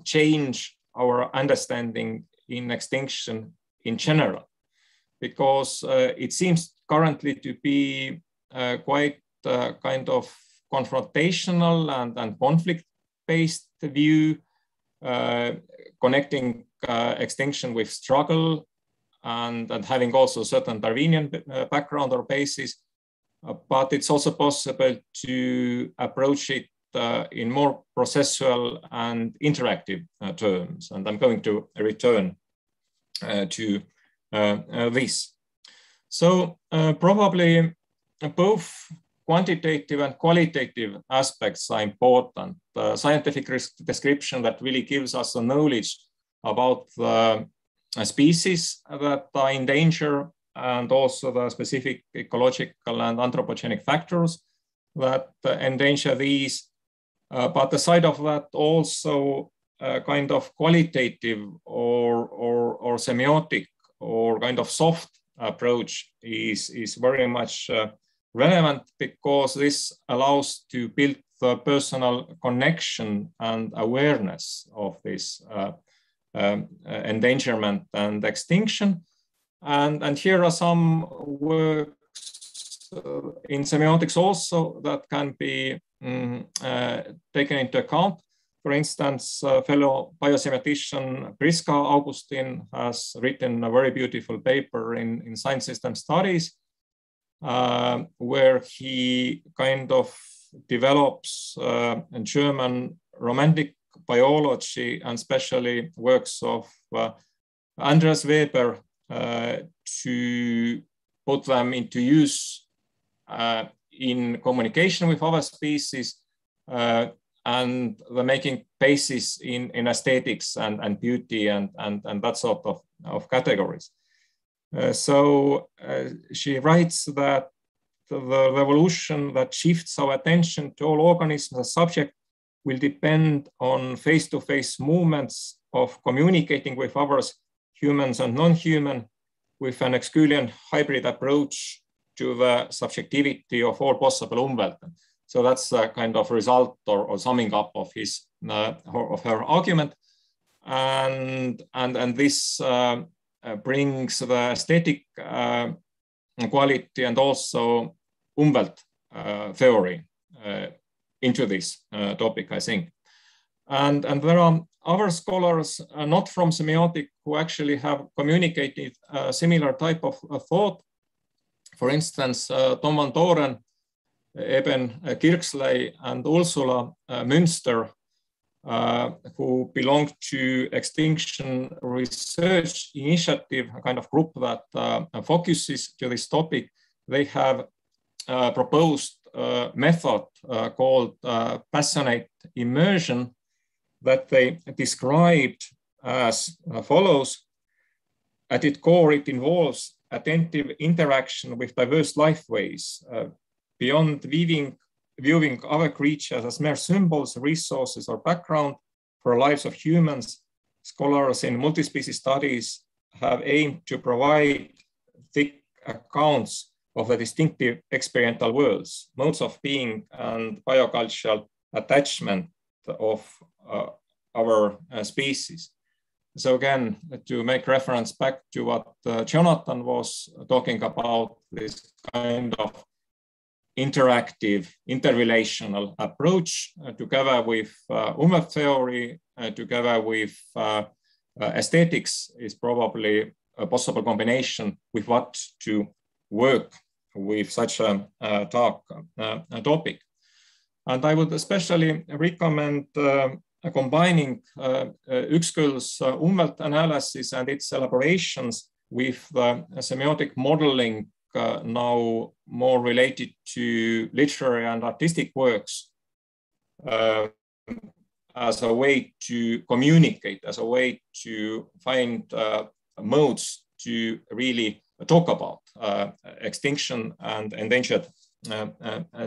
change our understanding in extinction in general, because it seems currently to be quite kind of confrontational and conflict-based view, connecting extinction with struggle, and having also certain Darwinian background or basis. But it's also possible to approach it in more processual and interactive terms. And I'm going to return to this. So probably both quantitative and qualitative aspects are important. Scientific description that really gives us a knowledge about the species that are in danger, and also the specific ecological and anthropogenic factors that endanger these. But aside of that, also kind of qualitative or semiotic or kind of soft approach is very much relevant, because this allows to build the personal connection and awareness of this endangerment and extinction. And here are some works in semiotics also that can be taken into account. For instance, fellow biosemiotic Priska Augustin has written a very beautiful paper in Science System Studies, where he kind of develops German romantic biology and especially works of Andreas Weber to put them into use in communication with other species and the making basis in aesthetics and beauty and that sort of categories. So she writes that the revolution that shifts our attention to all organisms as subject will depend on face-to-face movements of communicating with others, humans and non-human, with an Exculian hybrid approach to the subjectivity of all possible Umwelten. So that's a kind of result or summing up of his of her argument, and this brings the aesthetic quality and also Umwelt theory into this topic, I think. And there are other scholars, not from semiotic, who actually have communicated a similar type of thought. For instance, Tom van Doren, Eben Kirksley, and Ursula Münster, who belong to Extinction Research Initiative, a kind of group that focuses to this topic. They have proposed a method called passionate immersion that they described as follows. At its core, it involves attentive interaction with diverse lifeways, beyond viewing other creatures as mere symbols, resources, or background for the lives of humans. Scholars in multi-species studies have aimed to provide thick accounts of the distinctive experiential worlds, modes of being, and biocultural attachment of our species. So again, to make reference back to what Jonathan was talking about, this kind of interactive, interrelational approach together with Umwelt theory, together with aesthetics is probably a possible combination with what to work with such a topic. And I would especially recommend combining Uexküll's Umwelt analysis and its elaborations with the semiotic modeling now more related to literary and artistic works as a way to communicate, as a way to find modes to really talk about extinction and endangered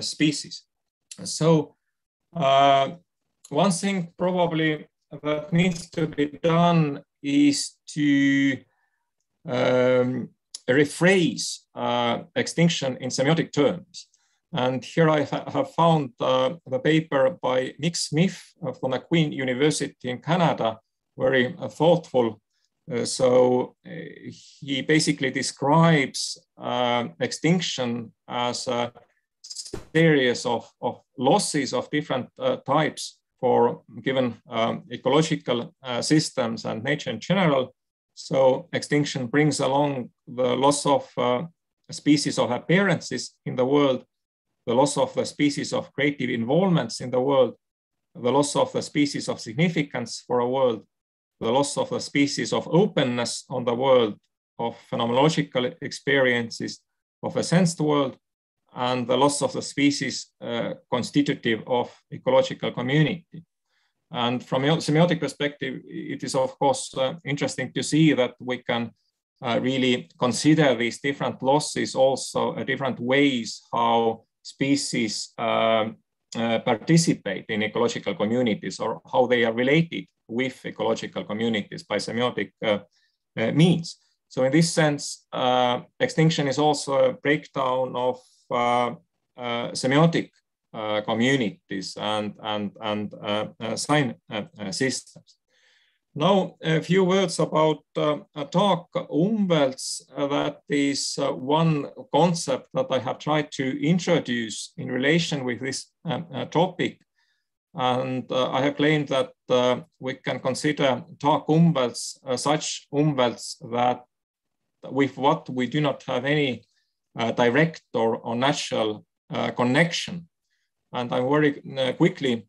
species. So one thing probably that needs to be done is to rephrase extinction in semiotic terms. And here I have found the paper by Nick Smith from McQueen University in Canada, very thoughtful. So he basically describes extinction as a series of losses of different types for given ecological systems and nature in general. So extinction brings along the loss of species of appearances in the world, the loss of the species of creative involvements in the world, the loss of the species of significance for a world, the loss of the species of openness on the world, of phenomenological experiences of a sensed world, and the loss of the species constitutive of ecological community. And from a semiotic perspective, it is of course interesting to see that we can really consider these different losses also different ways how species participate in ecological communities or how they are related with ecological communities by semiotic means. So in this sense, extinction is also a breakdown of semiotic communities and sign systems. Now, a few words about a talk, Umwelts. That is one concept that I have tried to introduce in relation with this topic. And I have claimed that we can consider dark umvelts such umvelts that with what we do not have any direct or natural connection. And I'm very quickly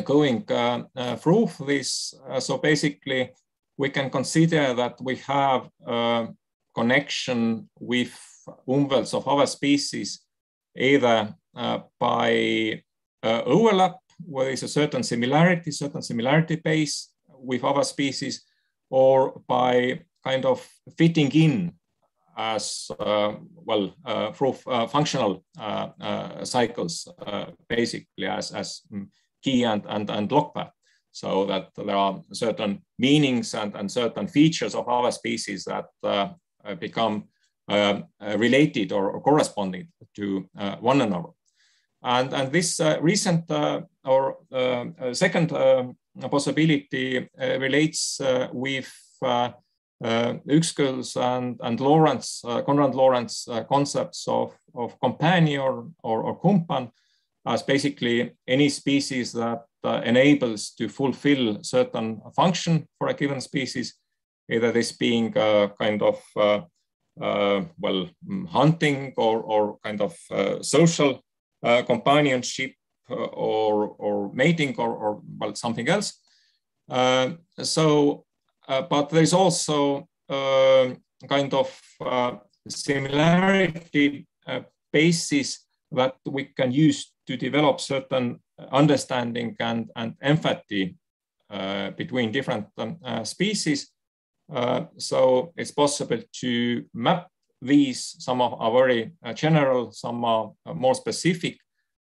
going through this. So basically, we can consider that we have a connection with umvelts of other species, either by overlap, where there is a certain similarity base with other species, or by kind of fitting in as through functional cycles, basically as key and lock path, so that there are certain meanings and certain features of our species that become related or corresponding to one another. And this recent or second possibility relates with Uexküll's and Lawrence, Konrad Lawrence concepts of companion or kumpan as basically any species that enables to fulfill certain function for a given species, either this being kind of hunting or kind of social companionship or mating or something else. But there's also kind of similarity basis that we can use to develop certain understanding and empathy between different species. So it's possible to map these. Some are very general, some are more specific.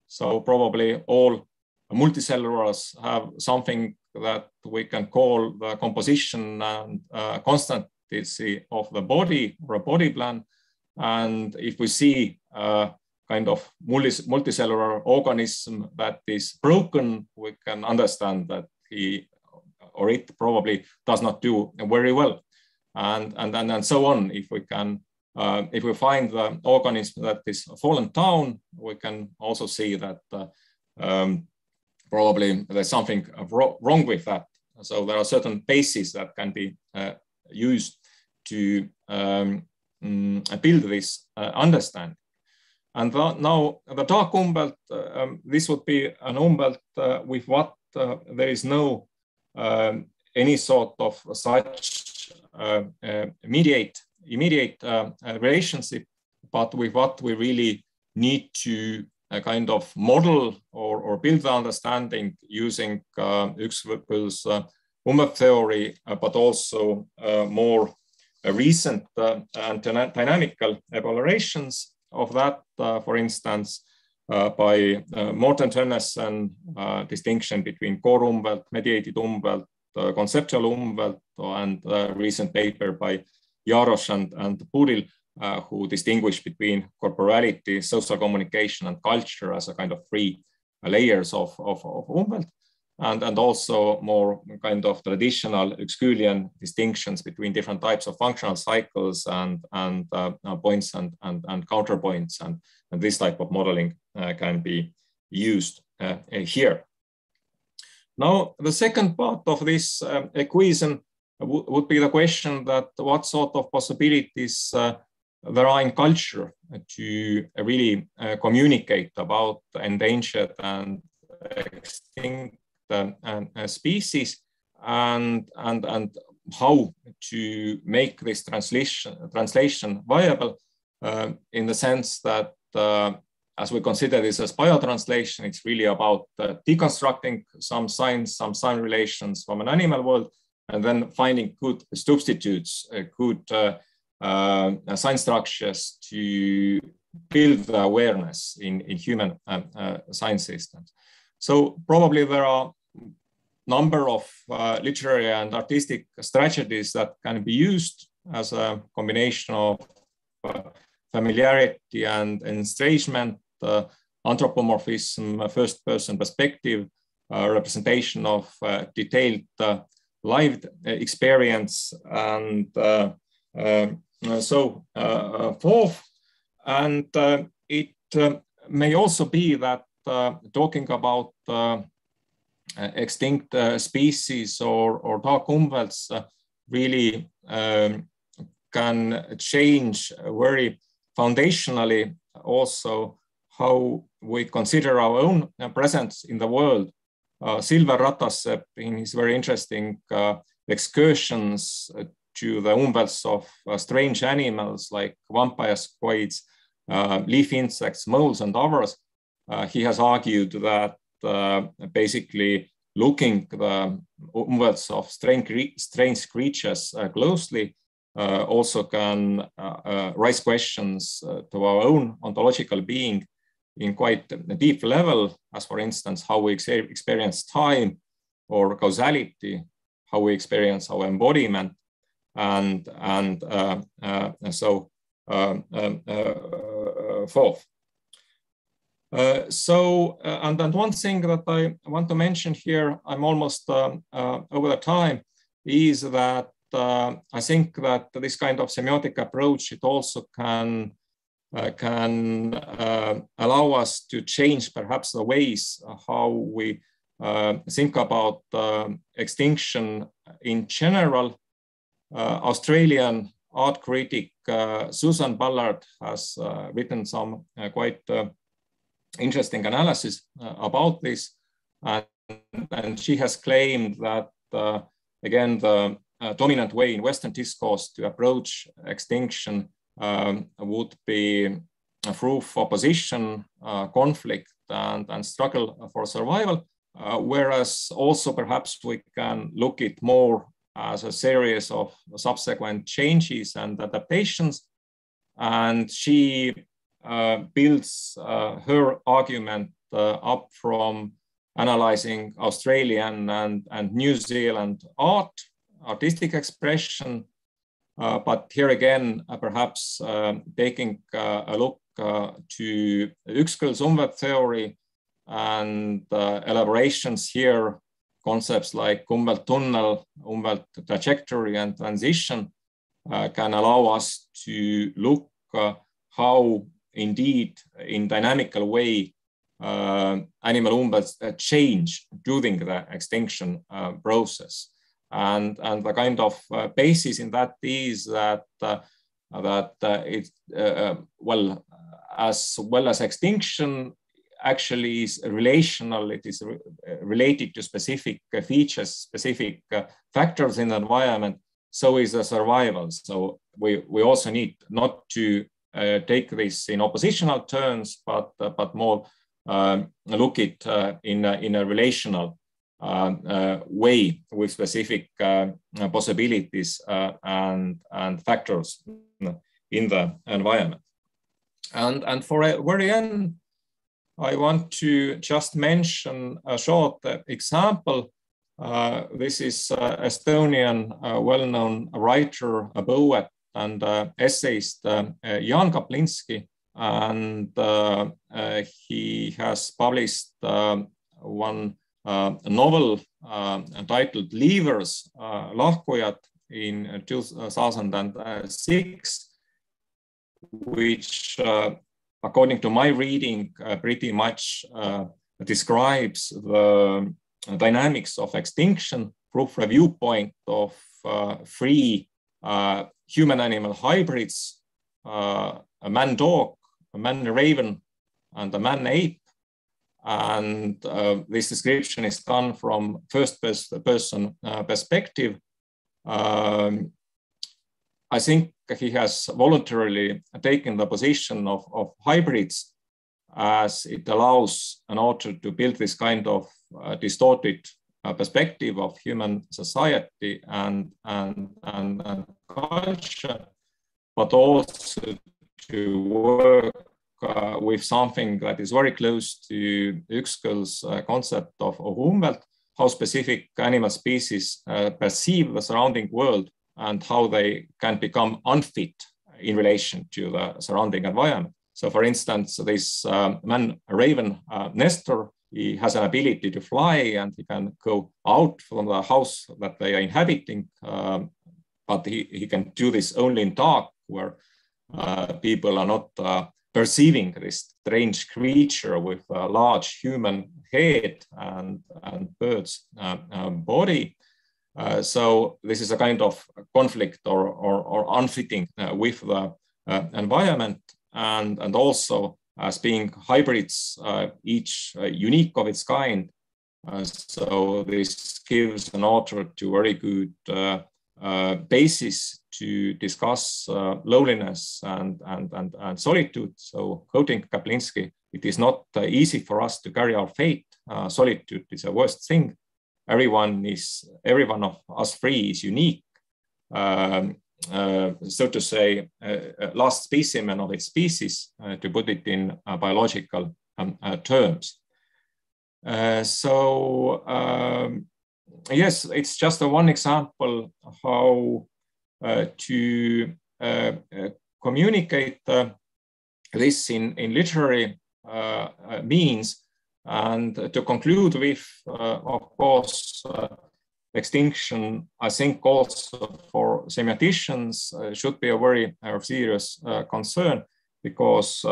So probably all multicellulars have something that we can call the composition and constancy of the body or a body plan. And if we see kind of multicellular organism that is broken, we can understand that he or it probably does not do very well, and so on. If we can, if we find the organism that is fallen down, we can also see that probably there's something wrong with that. So there are certain bases that can be used to build this understanding. And now the dark umbelt, this would be an umbelt with what there is no any sort of such immediate relationship, but with what we really need to kind of model or build the understanding using Uexküll's umbelt theory, but also more recent and dynamical evaluations of that, for instance, by Morten Tønnesen distinction between core umbelt, mediated umbelt, conceptual umbelt, and a recent paper by Jarosz and Buril, who distinguish between corporality, social communication, and culture as a kind of three layers of umbelt, and also more kind of traditional Uexküllian distinctions between different types of functional cycles and points and counterpoints, and this type of modeling can be used here. Now, the second part of this equation would be the question that what sort of possibilities there are in culture to really communicate about endangered and extinct species, and how to make this translation viable in the sense that as we consider this as biotranslation, it's really about deconstructing some signs, some sign relations from an animal world, and then finding good substitutes, good sign structures to build the awareness in human science systems. So probably there are a number of literary and artistic strategies that can be used as a combination of familiarity and estrangement, anthropomorphism, first-person perspective, representation of detailed lived experience, and so forth. And it may also be that talking about extinct species or dark umwelts really can change very foundationally also how we consider our own presence in the world. Silver Ratassepp, in his very interesting excursions to the umwelts of strange animals like vampire squids, leaf insects, moles, and others, he has argued that basically looking the umwelts of strange creatures closely also can raise questions to our own ontological being in quite a deep level, as for instance, how we experience time or causality, how we experience our embodiment, and so forth. And then one thing that I want to mention here, I'm almost over the time, is that I think that this kind of semiotic approach, it also can allow us to change perhaps the ways how we think about extinction in general. Australian art critic Susan Ballard has written some quite interesting analysis about this, and she has claimed that again the dominant way in Western discourse to approach extinction would be through opposition, conflict, and struggle for survival, whereas also perhaps we can look at more as a series of subsequent changes and adaptations. And she builds her argument up from analyzing Australian and New Zealand artistic expression, but here again, perhaps taking a look to Uexküll's umwelt theory and elaborations here, concepts like umwelttunnel, umwelt trajectory, and transition can allow us to look how indeed in dynamical way animal umwelts change during the extinction process. And the kind of basis in that is that it's well as extinction actually is relational. It is related to specific features, specific factors in the environment. So is the survival. So we also need not to take this in oppositional terms, but more look it in a relational way with specific possibilities and factors in the environment. And for a very end, I want to just mention a short example. This is Estonian well-known writer, a poet, and essayist Jaan Kaplinski, and he has published one novel entitled Leavers, lahkujad, in 2006, which, according to my reading, pretty much describes the dynamics of extinction through a viewpoint of three human-animal hybrids, a man-dog, a man-raven, and a man-ape. And this description is done from first-person perspective. I think he has voluntarily taken the position of hybrids, as it allows an author to build this kind of distorted perspective of human society and culture, but also to work with something that is very close to Uexküll's concept of umwelt, how specific animal species perceive the surrounding world and how they can become unfit in relation to the surrounding environment. So for instance, this man-raven Nestor, he has an ability to fly and he can go out from the house that they are inhabiting, but he can do this only in dark, where people are not perceiving this strange creature with a large human head and bird's body. So this is a kind of conflict or unfitting with the environment, and also as being hybrids, each unique of its kind. So this gives an author to very good basis to discuss loneliness and solitude. So quoting Kaplinsky, it is not easy for us to carry our fate. Solitude is the worst thing. Everyone of us three is unique. So to say, last specimen of its species, to put it in biological terms. Yes, it's just one example how to communicate this in literary means, and to conclude with, of course, extinction, I think also for semioticians should be a very serious concern, because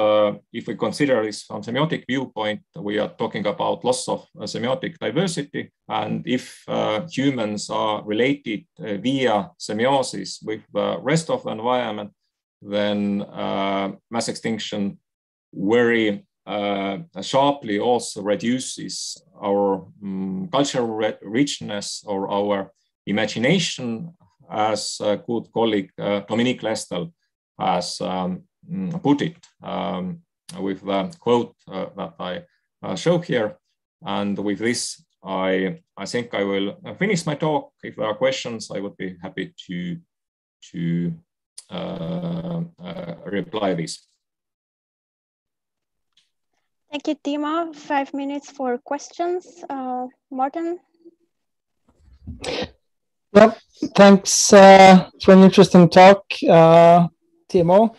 if we consider this from semiotic viewpoint, we are talking about loss of semiotic diversity. And if humans are related via semiosis with the rest of the environment, then mass extinction very sharply also reduces our cultural richness or our imagination, as good colleague Dominique Lestel has put it with the quote that I show here. And with this, I think I will finish my talk. If there are questions, I would be happy to reply this. Thank you, Timo. 5 minutes for questions. Martin? Yep, thanks for an interesting talk, Timo.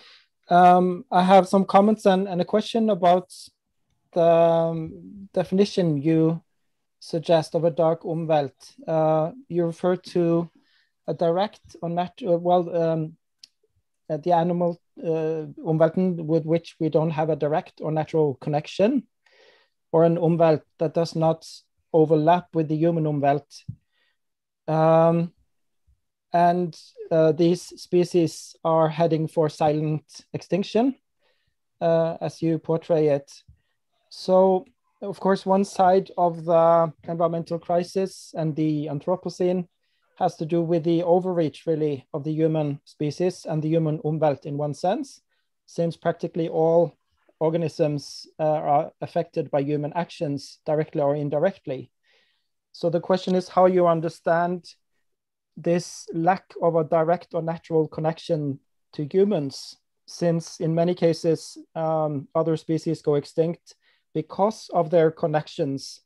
I have some comments and a question about the definition you suggest of a dark Umwelt. You refer to a direct or natural, the animal Umwelten with which we don't have a direct or natural connection, or an Umwelt that does not overlap with the human Umwelt. And these species are heading for silent extinction, as you portray it. So, of course, one side of the environmental crisis and the Anthropocene has to do with the overreach, really, of the human species and the human Umwelt in one sense, since practically all organisms are affected by human actions, directly or indirectly. So the question is how you understand this lack of a direct or natural connection to humans, since in many cases other species go extinct because of their connections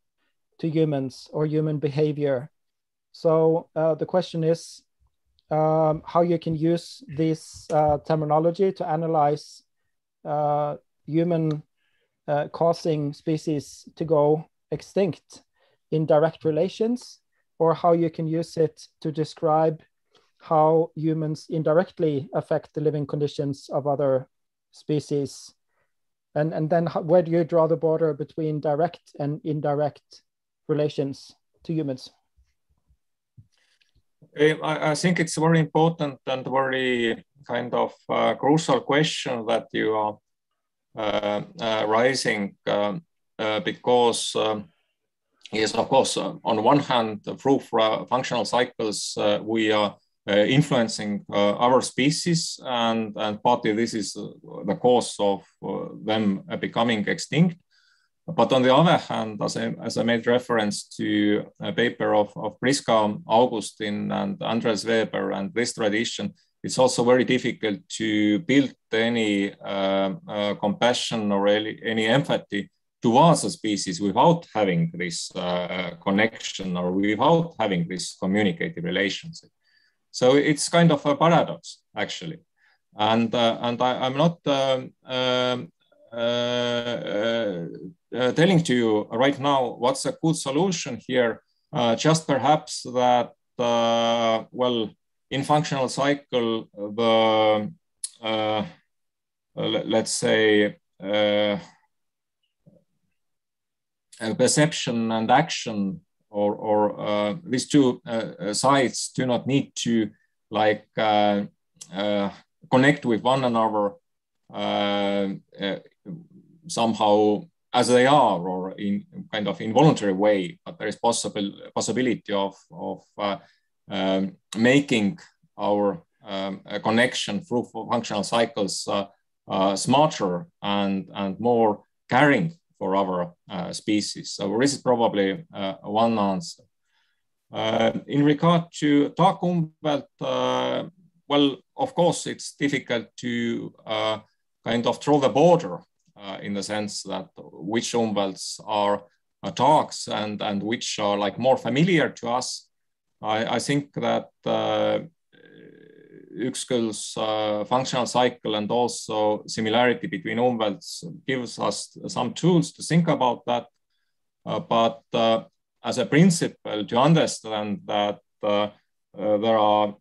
to humans or human behavior. So the question is how you can use this terminology to analyze human causing species to go extinct in direct relations, or how you can use it to describe how humans indirectly affect the living conditions of other species. And then where do you draw the border between direct and indirect relations to humans? I think it's very important and very kind of crucial question that you are raising, because yes, of course, on one hand, through functional cycles, we are influencing our species, and partly this is the cause of them becoming extinct. But on the other hand, as I made reference to a paper of Priska, Augustin, and Andres Weber, and this tradition, it's also very difficult to build any compassion or any empathy towards a species without having this connection or without having this communicative relationship. So it's kind of a paradox, actually. And I'm not telling to you right now what's a good solution here, just perhaps that, well, in functional cycle, the let's say perception and action, or these two sides do not need to like connect with one another somehow as they are, or in kind of involuntary way, but there is possibility of making our connection through functional cycles smarter and more caring for our species. So this is probably one answer. In regard to dark umbelt, well, of course, it's difficult to kind of draw the border in the sense that which umbelts are darks and which are like more familiar to us. I think that Yksköl's functional cycle and also similarity between umbelts gives us some tools to think about that. But as a principle, to understand that there are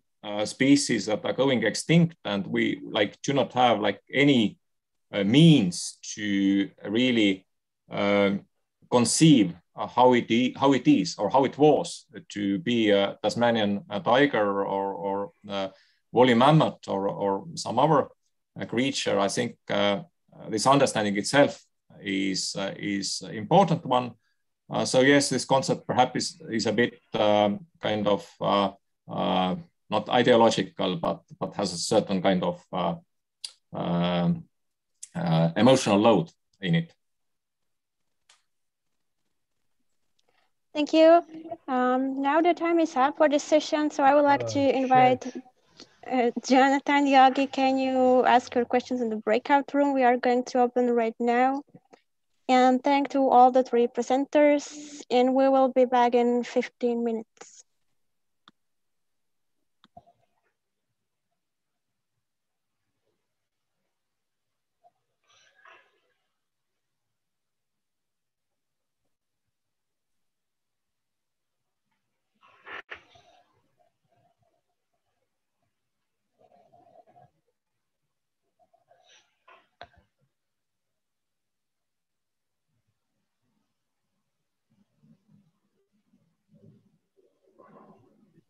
species that are going extinct, and we like do not have like any means to really conceive how it is or how it was to be a Tasmanian tiger or woolly mammoth or some other creature. I think this understanding itself is important one. So yes, this concept perhaps is a bit kind of not ideological, but has a certain kind of emotional load in it. Thank you. Now the time is up for this session, so I would like to invite Jonathan, Yogi, can you ask your questions in the breakout room? We are going to open right now. And thank to all the three presenters, and we will be back in 15 minutes.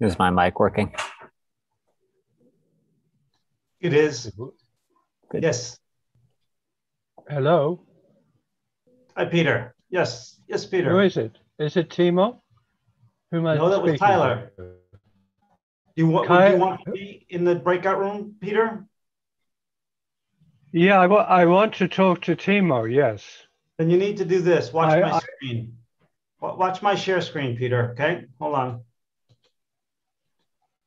Is my mic working? It is. Good. Yes. Hello. Hi, Peter. Yes. Yes, Peter. Who is it? Is it Timo? Who am I No, that was speaking Tyler. to? Do you want to be in the breakout room, Peter? Yeah, I want to talk to Timo, yes. Then you need to do this. Watch my screen. Watch my share screen, Peter, okay? Hold on.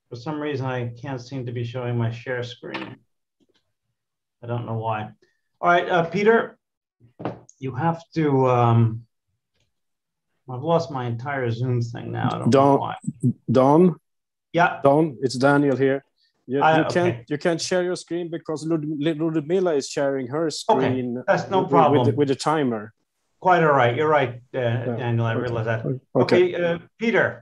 For some reason, I can't seem to be showing my share screen. I don't know why. All right, Peter, you have to, I've lost my entire Zoom thing now. I don't know why. Don? Yeah. Don, it's Daniel here. You okay. can't share your screen because Ludmila is sharing her screen. Okay, that's no problem. With the timer. Quite all right. You're right, Daniel. I realize that. Okay, Peter.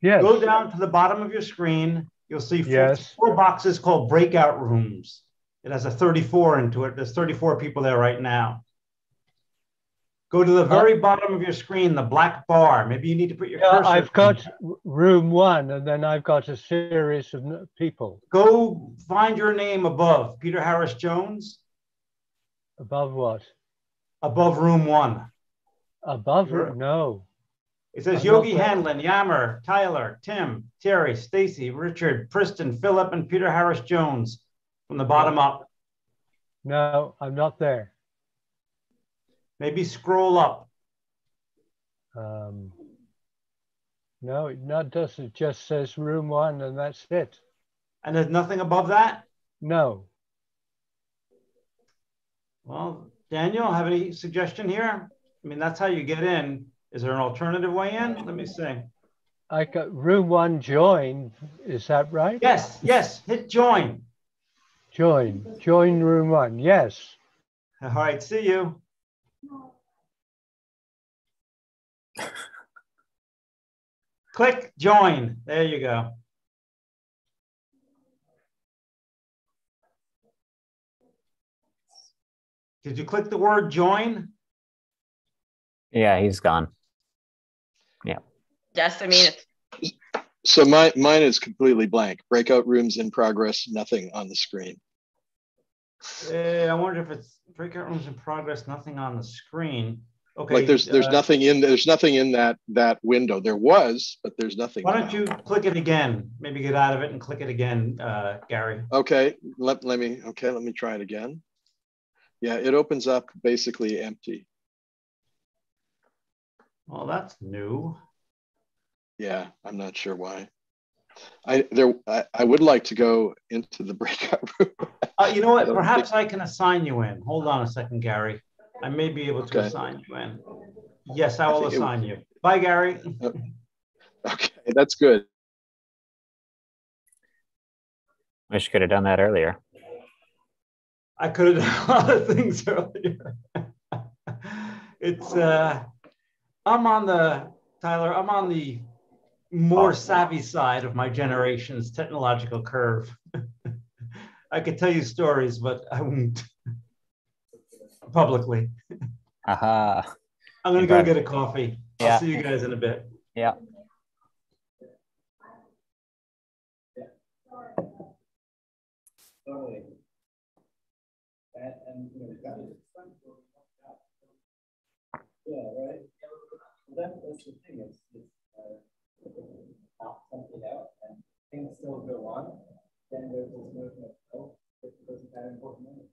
Yes. Go down to the bottom of your screen. You'll see four boxes called breakout rooms. It has a 34 into it. There's 34 people there right now. Go to the very bottom of your screen, the black bar. Maybe you need to put your cursor. I've got room 1, and then I've got a series of people. Go find your name above Peter Harris Jones. Above what? Above room 1. Above room? No. It says Yogi Hanlon, Yammer, Tyler, Tim, Terry, Stacy, Richard, Preston, Philip, and Peter Harris Jones from the bottom up. No, I'm not there. Maybe scroll up. No, it not does. It just says room 1, and that's it. And there's nothing above that? No. Well, Daniel, have any suggestion here? I mean, that's how you get in. Is there an alternative way in? Let me see. I got room 1 join. Is that right? Yes, yes. Hit join. Join room 1. Yes. All right. See you. Click join. There you go. Did you click the word join? Yeah, he's gone. Yeah. Just a minute. So mine is completely blank. Breakout rooms in progress, nothing on the screen. I wonder if it's breakout rooms in progress, nothing on the screen. Okay. Like there's nothing in that window. There was, but there's nothing. Why don't you click it again? Maybe get out of it and click it again, Gary. Okay. Let me try it again. Yeah, it opens up basically empty. Well, that's new. Yeah, I'm not sure why. I would like to go into the breakout room. You know what? Perhaps I can assign you in. Hold on a second, Gary. I may be able to assign you in. Yes, I will assign you. Bye, Gary. Okay, that's good. Wish you could have done that earlier. I could have done a lot of things earlier. It's I'm on the more savvy side of my generation's technological curve. I could tell you stories, but I won't publicly. Aha. I'm gonna go get a coffee. Yeah. I'll see you guys in a bit. Yeah. Yeah, right. That's the thing. It's pop something out and things still go on. Then there's this notion of, oh, it wasn't that important anyway.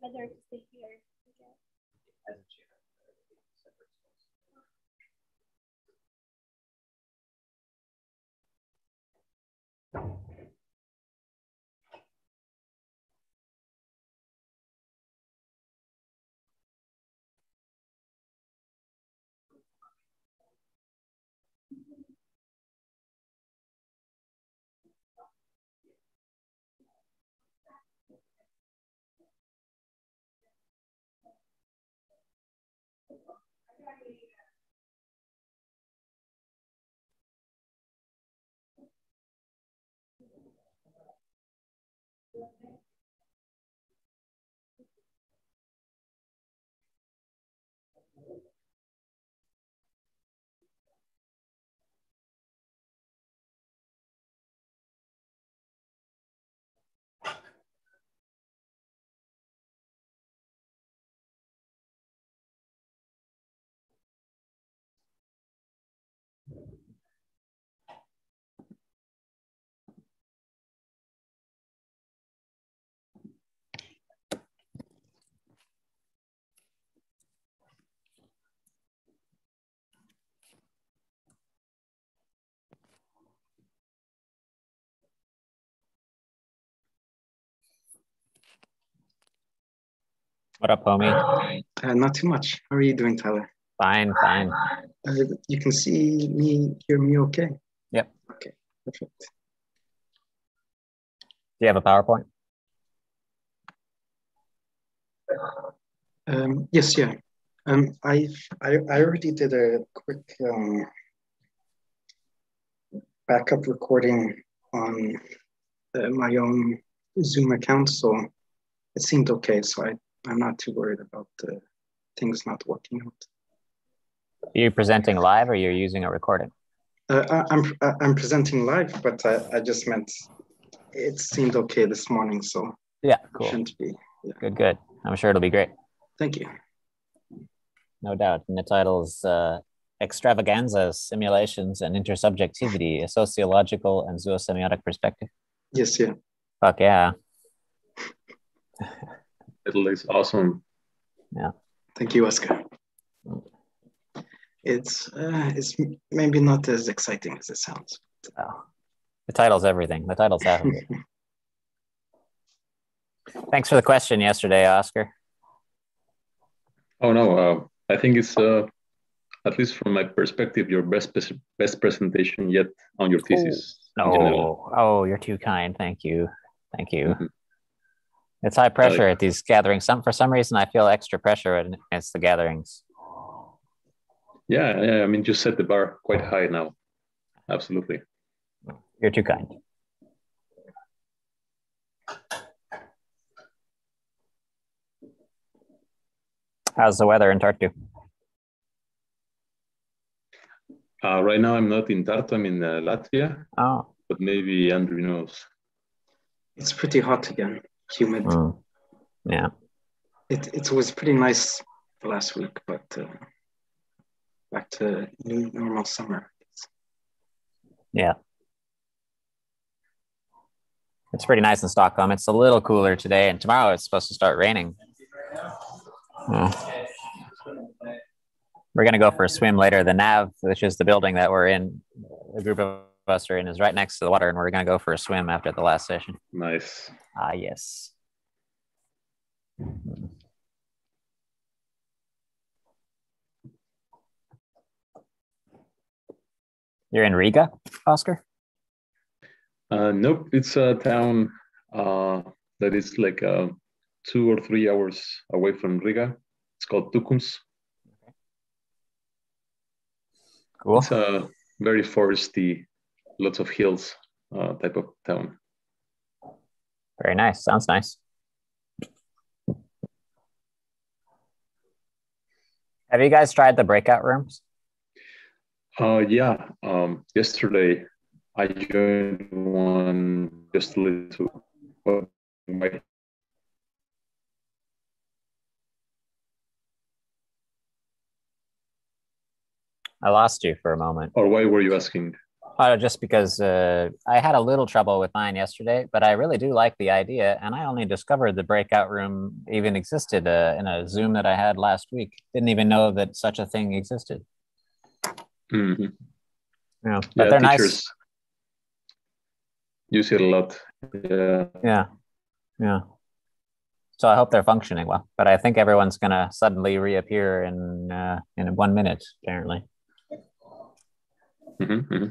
Whether to stay here. What up, homie? Not too much. How are you doing, Tyler? Fine, fine. You can see me, hear me okay? Yep. Okay, perfect. Do you have a PowerPoint? Yes, yeah. I already did a quick backup recording on my own Zoom account, so it seemed okay. So I'm not too worried about things not working out. Are you presenting live or you're using a recording? I'm presenting live, but I just meant it seemed okay this morning, so yeah, cool. It shouldn't be. Yeah. Good, good. I'm sure it'll be great. Thank you. No doubt. And the title's Extravaganzas, Simulations and Intersubjectivity, a Sociological and Zoosemiotic Perspective. Yes, yeah. Fuck yeah. It looks awesome. Yeah. Thank you, Oscar. It's maybe not as exciting as it sounds. Oh. The title's everything. The title's half of it. Thanks for the question yesterday, Oscar. Oh no, I think it's at least from my perspective, your best presentation yet on your thesis. Oh, you're too kind. Thank you. Thank you. Mm-hmm. It's high pressure at these gatherings. For some reason, I feel extra pressure when it's the gatherings. Yeah. I mean, you set the bar quite high now. Absolutely. You're too kind. How's the weather in Tartu? Right now, I'm not in Tartu. I'm in Latvia. Oh. But maybe Andrew knows. It's pretty hot again, humid. Yeah. It was pretty nice last week, but back to new normal summer. Yeah. It's pretty nice in Stockholm. It's a little cooler today, and tomorrow it's supposed to start raining. We're going to go for a swim later. The NAV, which is the building that we're in, the group of us are in, is right next to the water, and we're going to go for a swim after the last session. Nice. Ah, yes. You're in Riga, Oscar? Nope, it's a town that is like 2 or 3 hours away from Riga. It's called Tukums. Okay. Cool. It's a very foresty, lots of hills type of town. Very nice. Sounds nice. Have you guys tried the breakout rooms? Yeah. Yesterday, I joined one just a little. I lost you for a moment. Or why were you asking? Just because I had a little trouble with mine yesterday, but I really do like the idea. And I only discovered the breakout room even existed in a Zoom that I had last week. Didn't even know that such a thing existed. Mm-hmm. Yeah, but they're teachers nice. Use it a lot. Yeah. So I hope they're functioning well. But I think everyone's going to suddenly reappear in 1 minute, apparently. Mm-hmm, mm-hmm.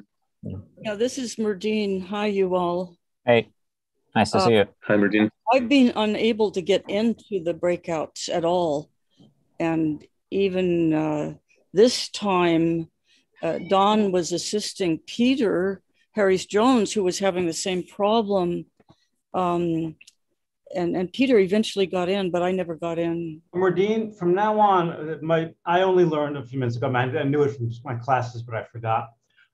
Yeah, this is Merdine. Hi, you all. Hey, nice to see you. Hi, Merdine. I've been unable to get into the breakouts at all. And even this time, Don was assisting Peter Harris-Jones, who was having the same problem. And Peter eventually got in, but I never got in. Merdine, from now on, I only learned a few minutes ago. I knew it from my classes, but I forgot.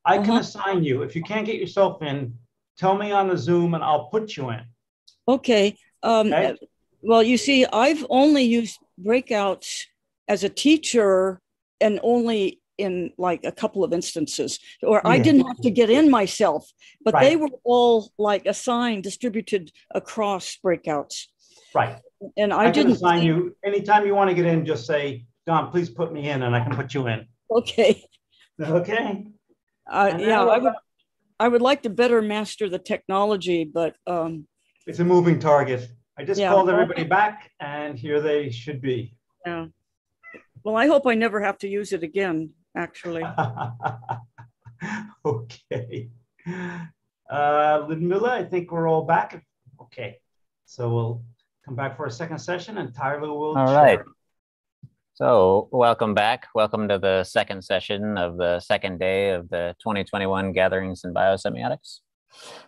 I can assign you. If you can't get yourself in, tell me on the Zoom and I'll put you in. Okay. Well, you see, I've only used breakouts as a teacher and only in like a couple of instances, or I didn't have to get in myself, but they were all like assigned, distributed across breakouts. Right. And I can assign you anytime you want to get in, just say, Don, please put me in and I can put you in. Okay. Okay. Yeah, I would like to better master the technology, but it's a moving target. I just called everybody back and here they should be. Yeah. Well, I hope I never have to use it again, actually. Okay. Ludmila, I think we're all back. Okay. So we'll come back for a second session and Tyler will All share. right. So welcome back. Welcome to the second session of the second day of the 2021 Gatherings in Biosemiotics.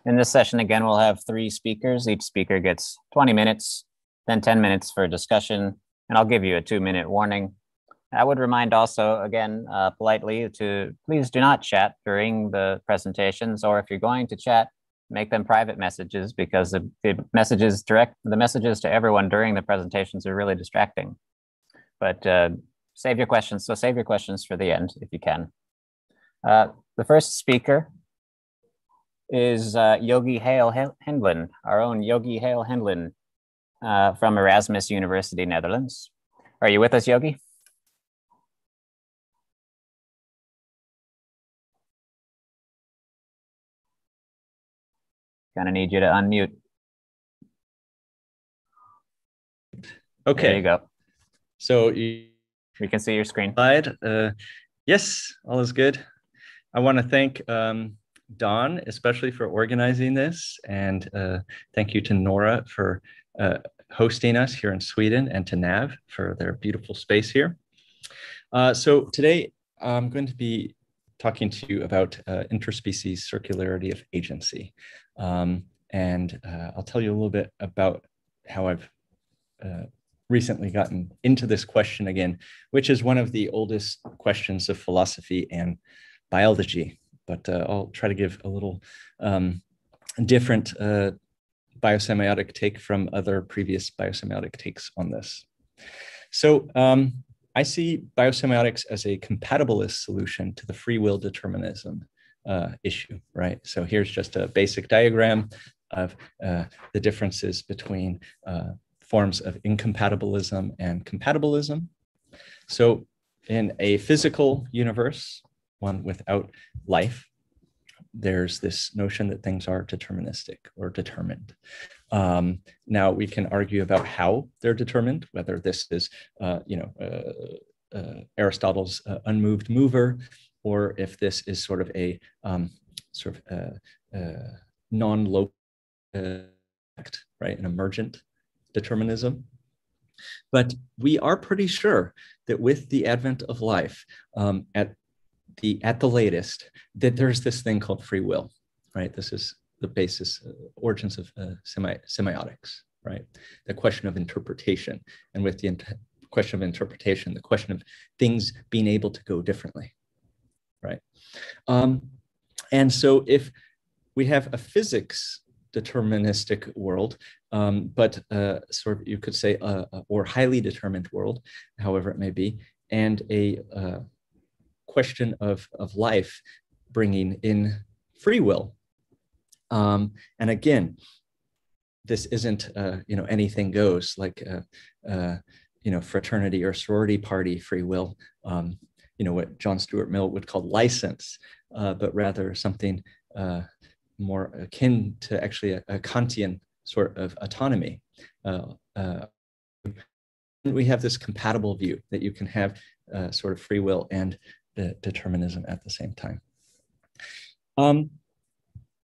In this session, again, we'll have 3 speakers. Each speaker gets 20 minutes, then 10 minutes for discussion, and I'll give you a 2-minute warning. I would remind also, again, politely to please do not chat during the presentations, or if you're going to chat, make them private messages because the messages to everyone during the presentations are really distracting. But save your questions. So save your questions for the end if you can. The first speaker is Yogi Hale Hendlin, our own Yogi Hale Hendlin from Erasmus University, Netherlands. Are you with us, Yogi? Gonna need you to unmute. Okay. There you go. So we can see your screen. Slide. Yes, all is good. I want to thank Don, especially for organizing this, and thank you to Nora for hosting us here in Sweden, and to Nav for their beautiful space here. So today I'm going to be talking to you about interspecies circularity of agency. And I'll tell you a little bit about how I've recently gotten into this question again, which is one of the oldest questions of philosophy and biology. But I'll try to give a little different biosemiotic take from other previous biosemiotic takes on this. So I see biosemiotics as a compatibilist solution to the free will determinism issue, right? So here's just a basic diagram of the differences between forms of incompatibilism and compatibilism. So in a physical universe, one without life, there's this notion that things are deterministic or determined. Now we can argue about how they're determined, whether this is, Aristotle's unmoved mover, or if this is sort of a non-local act, right, an emergent determinism. But we are pretty sure that with the advent of life, at the latest, that there's this thing called free will, right? This is the basis, origins of semiotics, right? The question of interpretation, and with the question of interpretation, the question of things being able to go differently, right? And so if we have a physics deterministic world, but sort of, you could say, or highly determined world, however it may be, and a question of life bringing in free will. And again, this isn't anything goes like fraternity or sorority party free will, what John Stuart Mill would call license, but rather something more akin to actually a Kantian sort of autonomy. We have this compatible view that you can have sort of free will and determinism at the same time.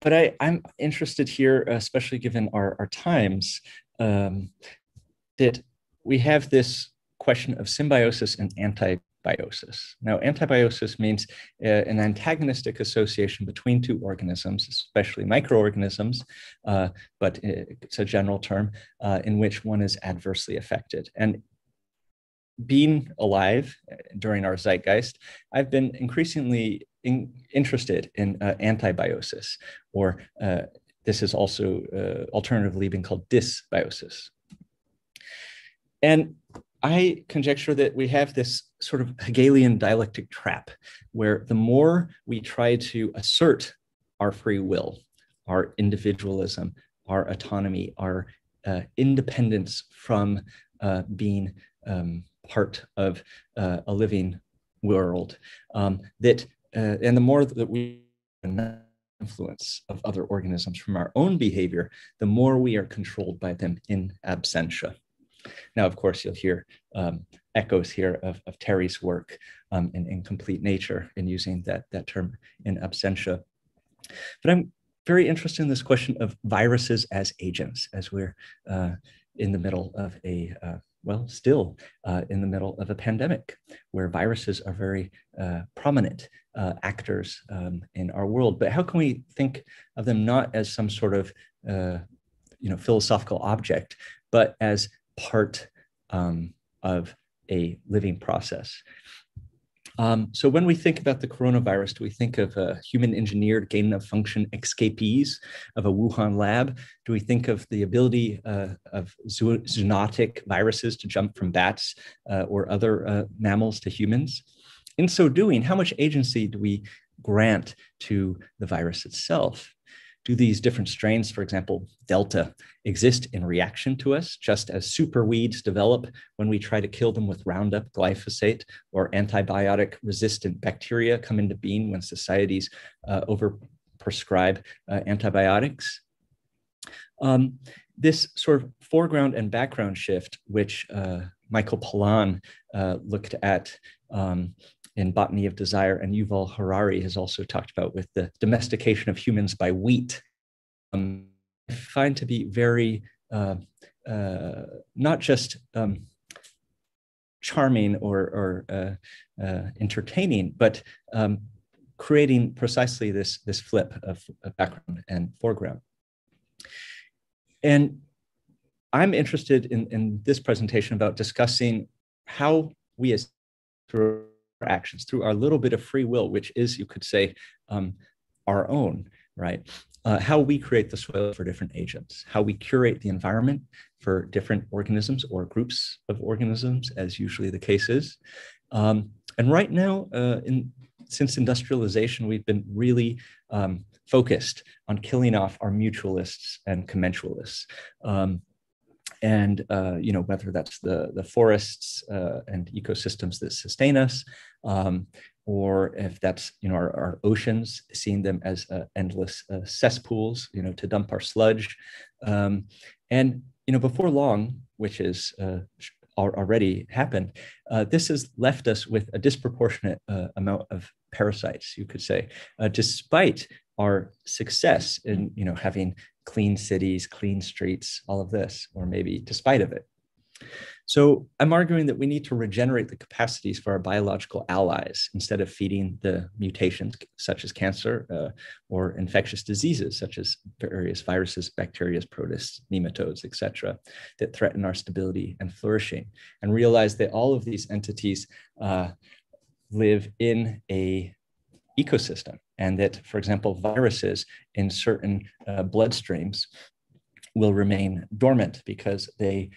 But I'm interested here, especially given our times, that we have this question of symbiosis and antibiosis. Now, antibiosis means an antagonistic association between two organisms, especially microorganisms, but it's a general term in which one is adversely affected. And being alive during our zeitgeist, I've been increasingly interested in antibiosis, or this is also alternatively been called dysbiosis. And I conjecture that we have this sort of Hegelian dialectic trap, where the more we try to assert our free will, our individualism, our autonomy, our independence from being part of a living world, and the more that we influence of other organisms from our own behavior, the more we are controlled by them in absentia. Now, of course, you'll hear echoes here of Terry's work in Complete Nature in using that term in absentia. But I'm very interested in this question of viruses as agents, as we're in the middle of still in the middle of a pandemic, where viruses are very prominent actors in our world. But how can we think of them not as some sort of philosophical object, but as part of a living process? So when we think about the coronavirus, do we think of human-engineered gain-of-function escapees of a Wuhan lab? Do we think of the ability of zoonotic viruses to jump from bats or other mammals to humans? In so doing, how much agency do we grant to the virus itself? Do these different strains, for example, Delta, exist in reaction to us, just as super weeds develop when we try to kill them with Roundup, glyphosate, or antibiotic-resistant bacteria come into being when societies overprescribe antibiotics? This sort of foreground and background shift, which Michael Pollan looked at in Botany of Desire, and Yuval Harari has also talked about with the domestication of humans by wheat, I find to be very, not just charming or entertaining, but creating precisely this flip of background and foreground. And I'm interested in this presentation about discussing how we, as through our actions, through our little bit of free will, which is, you could say, our own, right? How we create the soil for different agents, how we curate the environment for different organisms or groups of organisms, as usually the case is. And right now, since industrialization, we've been really focused on killing off our mutualists and commensalists. And whether that's the forests and ecosystems that sustain us, or if that's our oceans, seeing them as endless cesspools, to dump our sludge. And before long, which is already happened, this has left us with a disproportionate amount of parasites, you could say, despite our success in having clean cities, clean streets, all of this, or maybe despite of it. So I'm arguing that we need to regenerate the capacities for our biological allies instead of feeding the mutations such as cancer or infectious diseases such as various viruses, bacteria, protists, nematodes, etc., that threaten our stability and flourishing, and realize that all of these entities live in a ecosystem, and that, for example, viruses in certain bloodstreams will remain dormant because the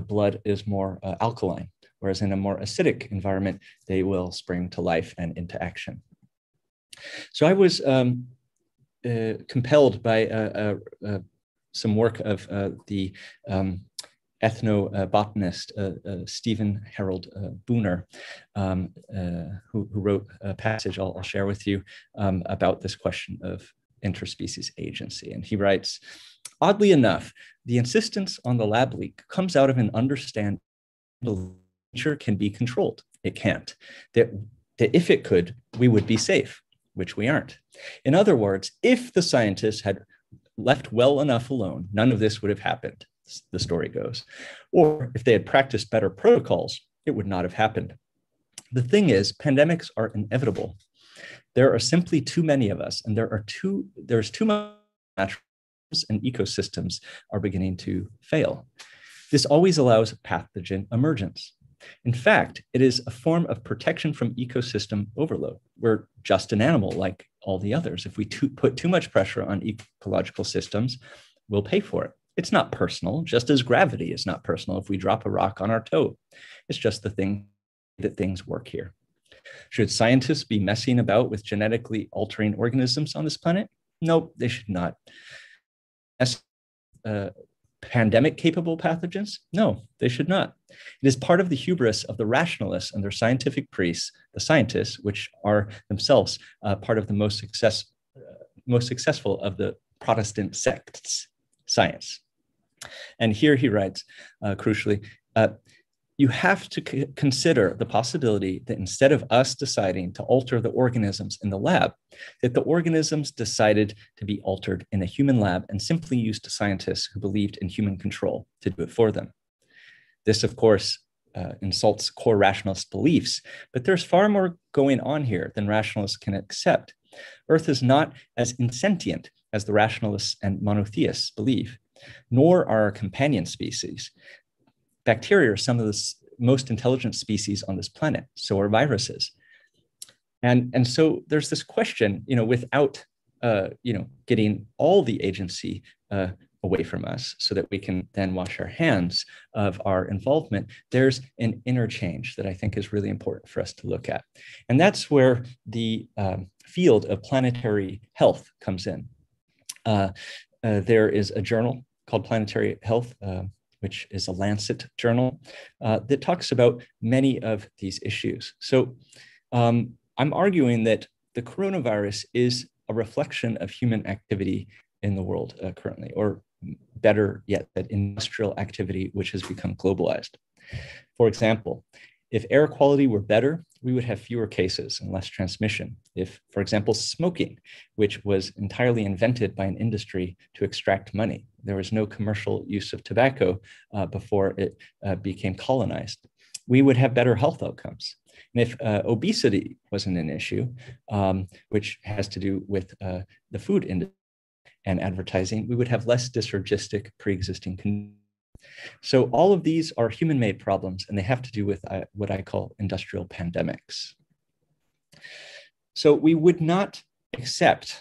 blood is more alkaline, whereas in a more acidic environment, they will spring to life and into action. So I was compelled by some work of the ethnobotanist Stephen Harold Booner, who wrote a passage I'll share with you about this question of interspecies agency. And he writes, oddly enough, the insistence on the lab leak comes out of an understanding that nature can be controlled. It can't. That if it could, we would be safe, which we aren't. In other words, if the scientists had left well enough alone, none of this would have happened, the story goes. Or if they had practiced better protocols, it would not have happened. The thing is, pandemics are inevitable. There are simply too many of us, and there's too much natural and ecosystems are beginning to fail. This always allows pathogen emergence. In fact, it is a form of protection from ecosystem overload. We're just an animal like all the others. If we put too much pressure on ecological systems, we'll pay for it. It's not personal, just as gravity is not personal if we drop a rock on our toe. It's just the thing that things work here. Should scientists be messing about with genetically altering organisms on this planet? No, they should not. Pandemic-capable pathogens? No, they should not. It is part of the hubris of the rationalists and their scientific priests, the scientists, which are themselves part of the most successful of the Protestant sects, science. And here he writes, crucially, you have to consider the possibility that instead of us deciding to alter the organisms in the lab, that the organisms decided to be altered in a human lab and simply used scientists who believed in human control to do it for them. This, of course, insults core rationalist beliefs, but there's far more going on here than rationalists can accept. Earth is not as insentient as the rationalists and monotheists believe, nor are our companion species. Bacteria are some of the most intelligent species on this planet. So are viruses. And so there's this question, without, getting all the agency away from us so that we can then wash our hands of our involvement, there's an interchange that I think is really important for us to look at. And that's where the field of planetary health comes in. There is a journal called Planetary Health, which is a Lancet journal, that talks about many of these issues. So I'm arguing that the coronavirus is a reflection of human activity in the world currently, or better yet, that industrial activity which has become globalized. For example, if air quality were better, we would have fewer cases and less transmission. If, for example, smoking, which was entirely invented by an industry to extract money, there was no commercial use of tobacco before it became colonized, we would have better health outcomes. And if obesity wasn't an issue, which has to do with the food industry and advertising, we would have less dysrhogistic pre-existing conditions. So all of these are human-made problems, and they have to do with what I call industrial pandemics. So we would not accept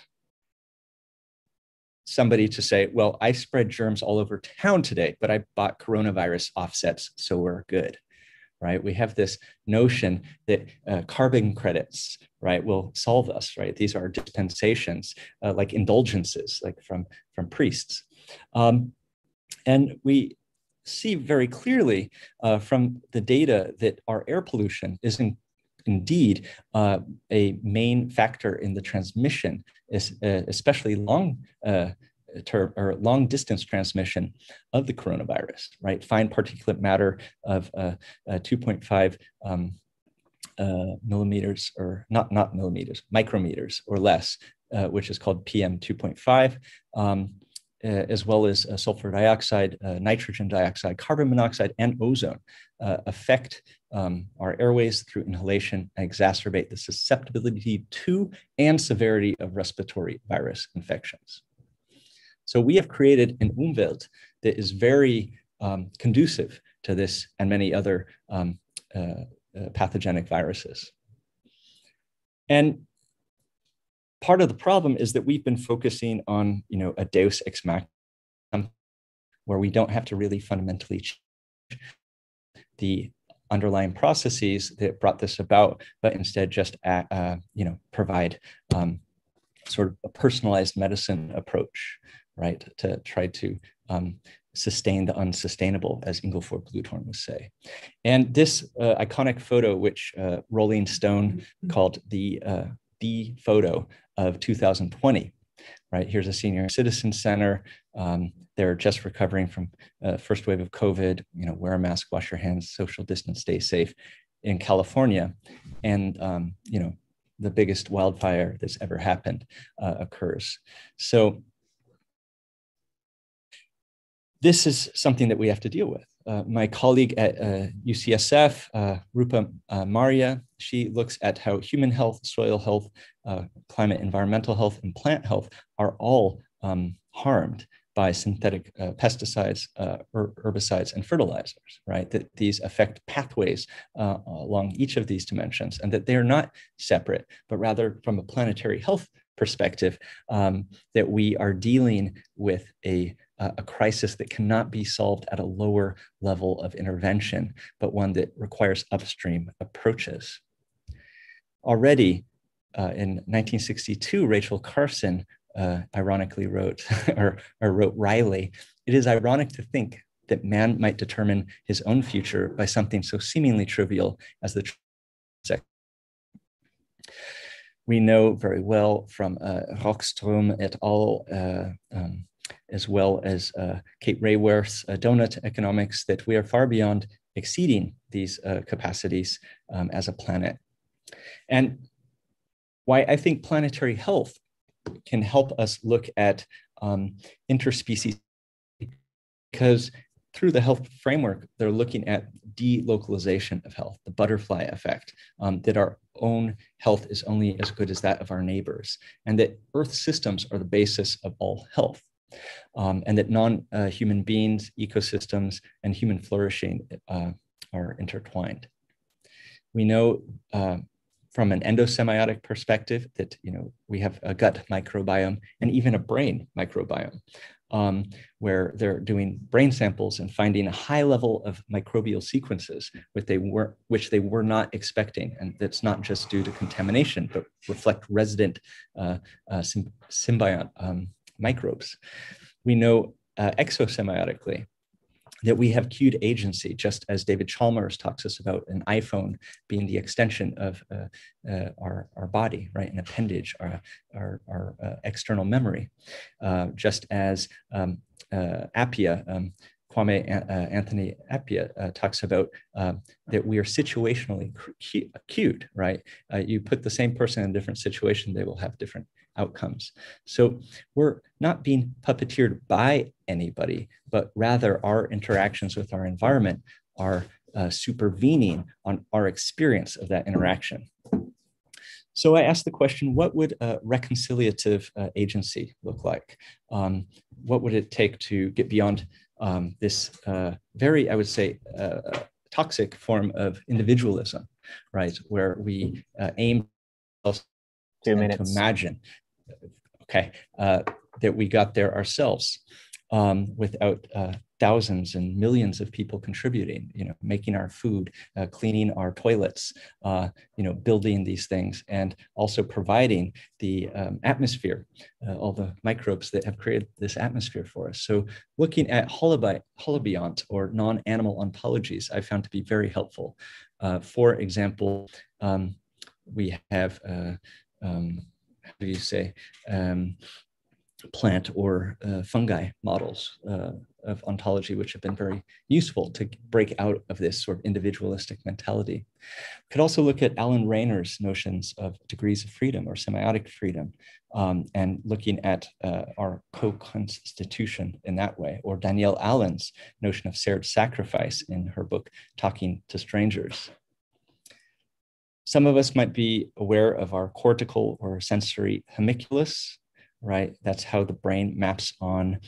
somebody to say, well, I spread germs all over town today, but I bought coronavirus offsets, so we're good, right? We have this notion that carbon credits, right, will solve us, right? These are dispensations, like indulgences, like from priests. And we see very clearly from the data that our air pollution is indeed a main factor in the transmission, especially long distance transmission of the coronavirus, right? Fine particulate matter of 2.5 millimeters, or not millimeters, micrometers or less, which is called PM 2.5. As well as sulfur dioxide, nitrogen dioxide, carbon monoxide, and ozone affect our airways through inhalation and exacerbate the susceptibility to and severity of respiratory virus infections. So we have created an Umwelt that is very conducive to this and many other pathogenic viruses. And part of the problem is that we've been focusing on, a deus ex machina, where we don't have to really fundamentally change the underlying processes that brought this about, but instead just, provide sort of a personalized medicine approach, right, to try to sustain the unsustainable, as Ingolfur Bluthorn would say. And this iconic photo, which Rolling Stone called the photo of 2020, right? Here's a senior citizen center. They're just recovering from first wave of COVID, wear a mask, wash your hands, social distance, stay safe in California. And, the biggest wildfire that's ever happened occurs. So this is something that we have to deal with. My colleague at UCSF, Rupa Maria, she looks at how human health, soil health, climate, environmental health, and plant health are all harmed by synthetic pesticides, herbicides, and fertilizers, right? That these affect pathways along each of these dimensions, and that they're not separate, but rather from a planetary health perspective, that we are dealing with a crisis that cannot be solved at a lower level of intervention, but one that requires upstream approaches. Already in 1962, Rachel Carson ironically wrote, or wrote wryly, "It is ironic to think that man might determine his own future by something so seemingly trivial as the sex." We know very well from Rockström et al., as well as Kate Raworth's donut economics, that we are far beyond exceeding these capacities as a planet. And why I think planetary health can help us look at interspecies, because through the health framework, they're looking at delocalization of health, the butterfly effect, that our own health is only as good as that of our neighbors, and that Earth systems are the basis of all health, and that non-human beings, ecosystems, and human flourishing are intertwined. We know from an endosemiotic perspective that we have a gut microbiome and even a brain microbiome, where they're doing brain samples and finding a high level of microbial sequences which they were not expecting. And that's not just due to contamination, but reflect resident symbiont microbes. We know exosemiotically that we have cued agency, just as David Chalmers talks us about an iPhone being the extension of our body, right? An appendage, our external memory. Just as Appia, Kwame Anthony Appia talks about that we are situationally cued, right? You put the same person in a different situation, they will have different outcomes. So we're not being puppeteered by anybody, but rather our interactions with our environment are supervening on our experience of that interaction. So I asked the question, what would reconciliative agency look like? What would it take to get beyond this very, I would say, toxic form of individualism, right? Where we aim to imagine, okay, that we got there ourselves without thousands and millions of people contributing, making our food, cleaning our toilets, building these things, and also providing the atmosphere, all the microbes that have created this atmosphere for us. So looking at holobiont or non-animal ontologies, I found to be very helpful. For example, we have, how do you say, plant or fungi models of ontology, which have been very useful to break out of this sort of individualistic mentality. Could also look at Alan Rayner's notions of degrees of freedom or semiotic freedom, and looking at our co-constitution in that way, or Danielle Allen's notion of shared sacrifice in her book, Talking to Strangers. Some of us might be aware of our cortical or sensory homunculus, right? That's how the brain maps on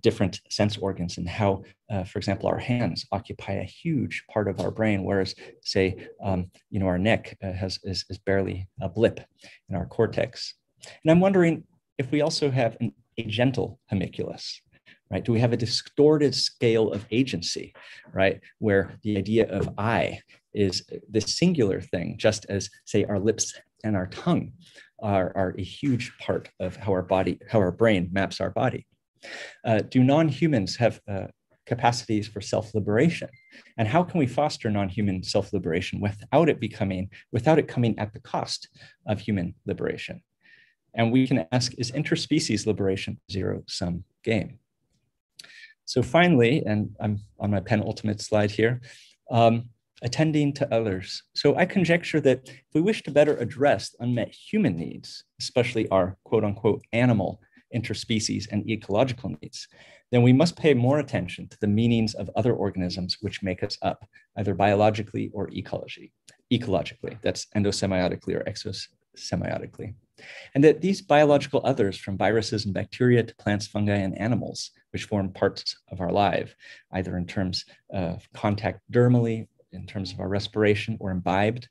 different sense organs, and how, for example, our hands occupy a huge part of our brain, whereas, say, our neck is barely a blip in our cortex. And I'm wondering if we also have an agental homunculus, right? Do we have a distorted scale of agency, right? Where the idea of I is this singular thing, just as, say, our lips and our tongue are a huge part of how our brain maps our body. Do non-humans have capacities for self-liberation? And how can we foster non-human self-liberation without it coming at the cost of human liberation? And we can ask, is interspecies liberation a zero-sum game? So finally, and I'm on my penultimate slide here, attending to others. So I conjecture that if we wish to better address unmet human needs, especially our quote unquote animal, interspecies, and ecological needs, then we must pay more attention to the meanings of other organisms which make us up, either biologically or ecologically, that's endosemiotically or exosemiotically. And that these biological others, from viruses and bacteria to plants, fungi, and animals, which form parts of our life, either in terms of contact dermally, in terms of our respiration, or imbibed,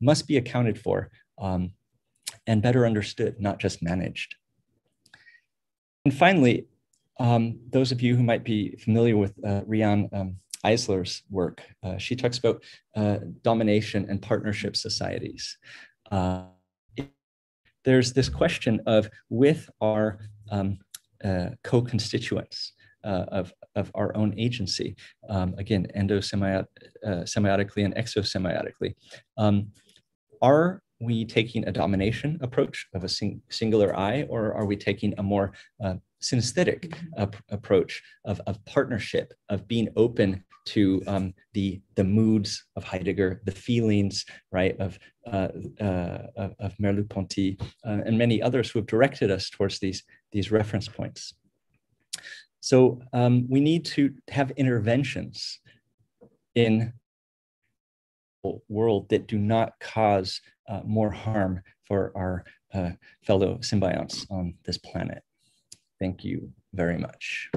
must be accounted for and better understood, not just managed. And finally, those of you who might be familiar with Riane Eisler's work, she talks about domination and partnership societies. There's this question of, with our co-constituents of our own agency, again, endosemiotically and exosemiotically, are we taking a domination approach of a singular I, or are we taking a more synesthetic approach of partnership, of being open to the moods of Heidegger, the feelings, right, of Merleau-Ponty, and many others who have directed us towards these reference points. So we need to have interventions in the world that do not cause more harm for our fellow symbionts on this planet. Thank you very much.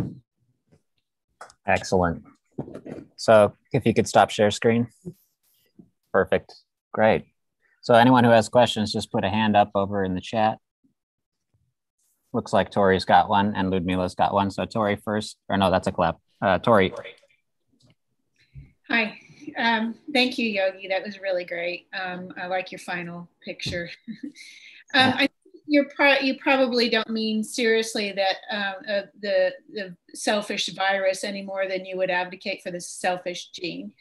Excellent. So if you could stop share screen. Perfect. Great. So anyone who has questions, just put a hand up over in the chat. Looks like Tori's got one and Ludmila's got one. So Tori first, or no, that's a clap. Tori. Hi. Thank you, Yogi. That was really great. I like your final picture. I think you probably don't mean seriously that the selfish virus any more than you would advocate for the selfish gene.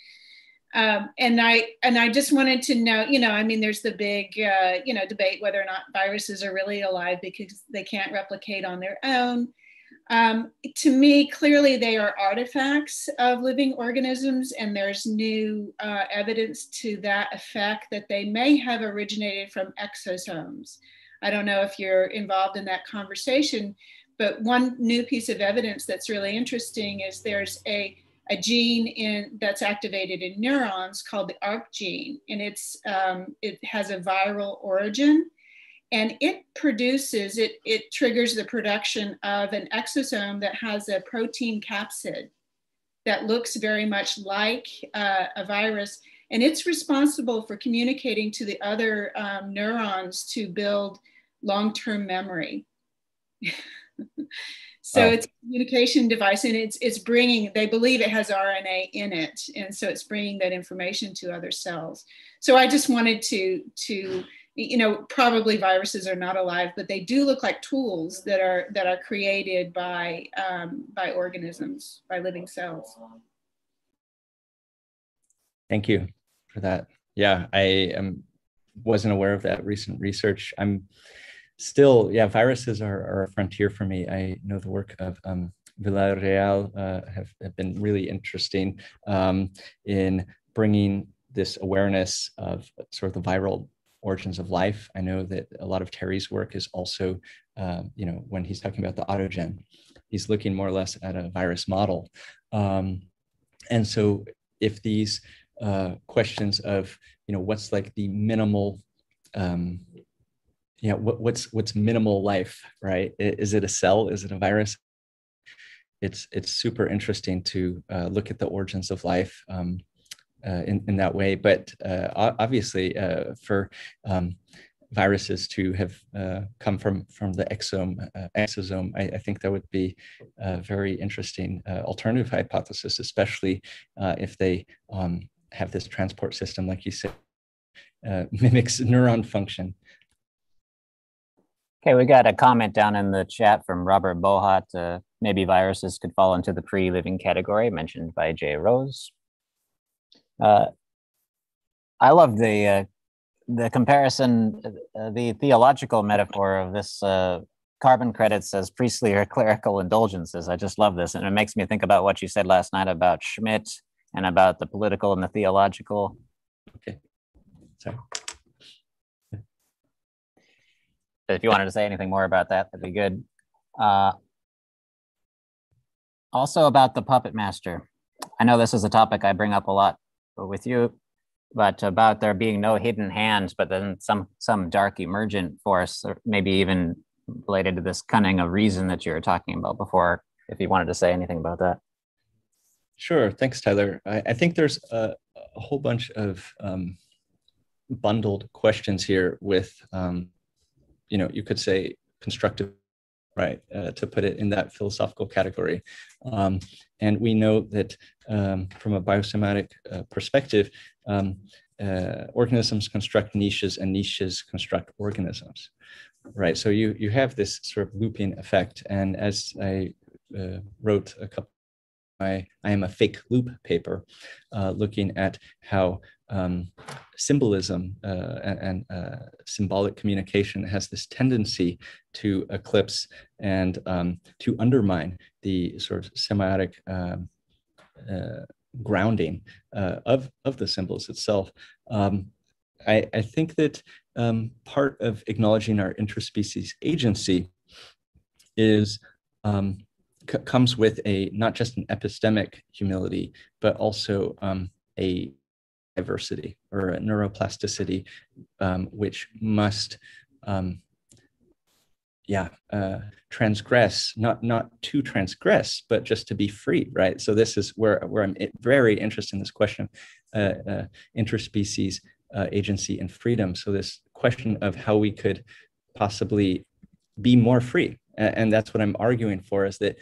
And I just wanted to know, I mean, there's the big, debate whether or not viruses are really alive because they can't replicate on their own. To me, clearly they are artifacts of living organisms, and there's new evidence to that effect that they may have originated from exosomes. I don't know if you're involved in that conversation, but one new piece of evidence that's really interesting is there's a gene that's activated in neurons called the ARC gene, and it has a viral origin. And it triggers the production of an exosome that has a protein capsid that looks very much like a virus. And it's responsible for communicating to the other neurons to build long-term memory. So it's a communication device, and it's bringing, they believe it has RNA in it. And so it's bringing that information to other cells. So I just wanted to probably viruses are not alive, but they do look like tools that are created by organisms, by living cells. Thank you for that. Yeah, I wasn't aware of that recent research. I'm still, viruses are a frontier for me. I know the work of Villarreal have been really interesting in bringing this awareness of sort of the viral origins of life. I know that a lot of Terry's work is also, when he's talking about the autogen, he's looking more or less at a virus model. And so if these questions of, what's like the minimal, what's minimal life, right? Is it a cell? Is it a virus? It's super interesting to look at the origins of life in that way. But obviously for viruses to have come from the exosome, I think that would be a very interesting alternative hypothesis, especially if they have this transport system, like you said, mimics neuron function. Okay, we got a comment down in the chat from Robert Bohat. Maybe viruses could fall into the pre-living category mentioned by Jay Rose. I love the comparison, the theological metaphor of this carbon credits as priestly or clerical indulgences. I just love this. And it makes me think about what you said last night about Schmidt and about the political and the theological. Okay, sorry. If you wanted to say anything more about that, that'd be good. Also about the puppet master. I know this is a topic I bring up a lot with you, but about there being no hidden hands, but then some dark emergent force, or maybe even related to this cunning of reason that you were talking about before, if you wanted to say anything about that. Sure, thanks, Tyler. I think there's a whole bunch of bundled questions here with, you could say constructive, right, to put it in that philosophical category. And we know that from a biosemiotic perspective, organisms construct niches and niches construct organisms, right? So you have this sort of looping effect. And as I wrote a couple, I am a fake loop paper looking at how symbolism and symbolic communication has this tendency to eclipse and to undermine the sort of semiotic grounding of the symbols itself. I think that part of acknowledging our interspecies agency is comes with a not just an epistemic humility, but also a diversity or a neuroplasticity, which must transgress, not to transgress, but just to be free, right? So this is where I'm very interested in this question of interspecies agency and freedom. So this question of how we could possibly be more free. And that's what I'm arguing for, is that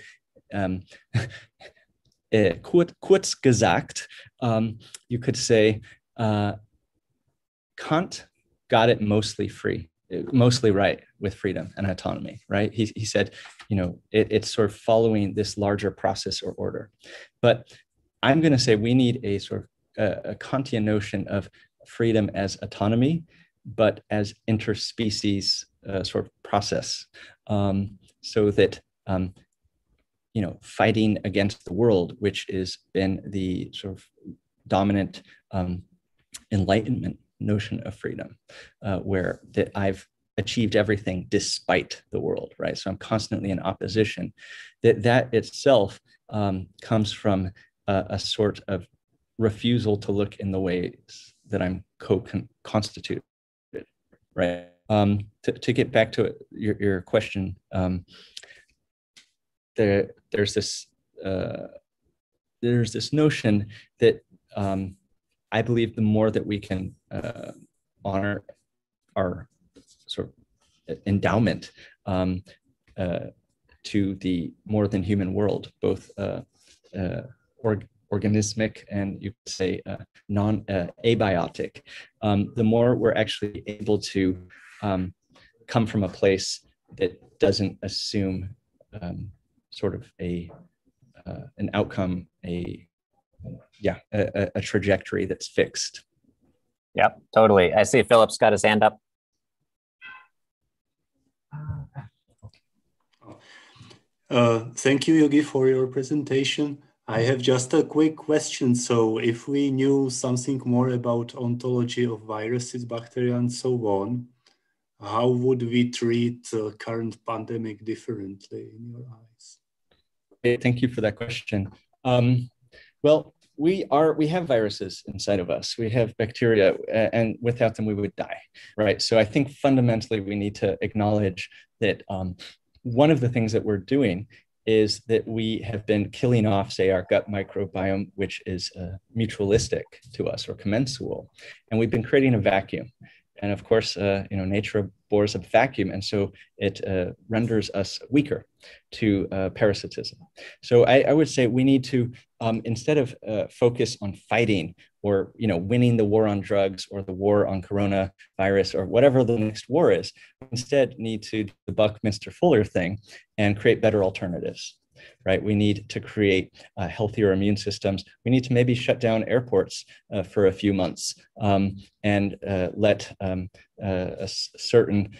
kurz gesagt, you could say Kant got it mostly right with freedom and autonomy, right? He said, it's sort of following this larger process or order. But I'm going to say we need a sort of a Kantian notion of freedom as autonomy, but as interspecies sort of process, so that fighting against the world, which has been the sort of dominant Enlightenment notion of freedom, where that I've achieved everything despite the world, right? So I'm constantly in opposition. That itself comes from a sort of refusal to look in the ways that I'm co-constituted, right? To get back to your question, there's this notion that I believe the more that we can honor our sort of endowment to the more than human world, both organismic and you could say non-abiotic, the more we're actually able to come from a place that doesn't assume sort of an outcome, a trajectory that's fixed. Yep, totally. I see Philip's got his hand up. Thank you, Yogi, for your presentation. I have just a quick question. So if we knew something more about ontology of viruses, bacteria, and so on, how would we treat the current pandemic differently in your eyes? Thank you for that question. Well, we have viruses inside of us. We have bacteria, and without them we would die, right? So I think fundamentally we need to acknowledge that one of the things that we're doing is that we have been killing off, say, our gut microbiome, which is mutualistic to us or commensal, and we've been creating a vacuum. And of course, nature abhors a vacuum, and so it renders us weaker to parasitism. So I would say we need to, instead of focus on fighting or winning the war on drugs or the war on coronavirus or whatever the next war is, instead need to do the Buckminster Fuller thing and create better alternatives. Right? We need to create healthier immune systems. We need to maybe shut down airports for a few months and let certain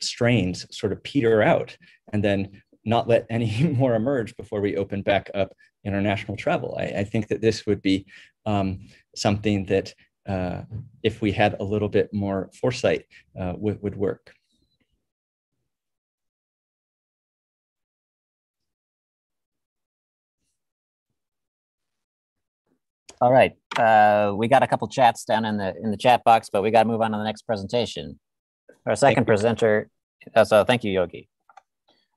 strains sort of peter out, and then not let any more emerge before we open back up international travel. I think that this would be something that, if we had a little bit more foresight, would work. All right, we got a couple chats down in the chat box, but we got to move on to the next presentation. Our second presenter, so thank you, Yogi.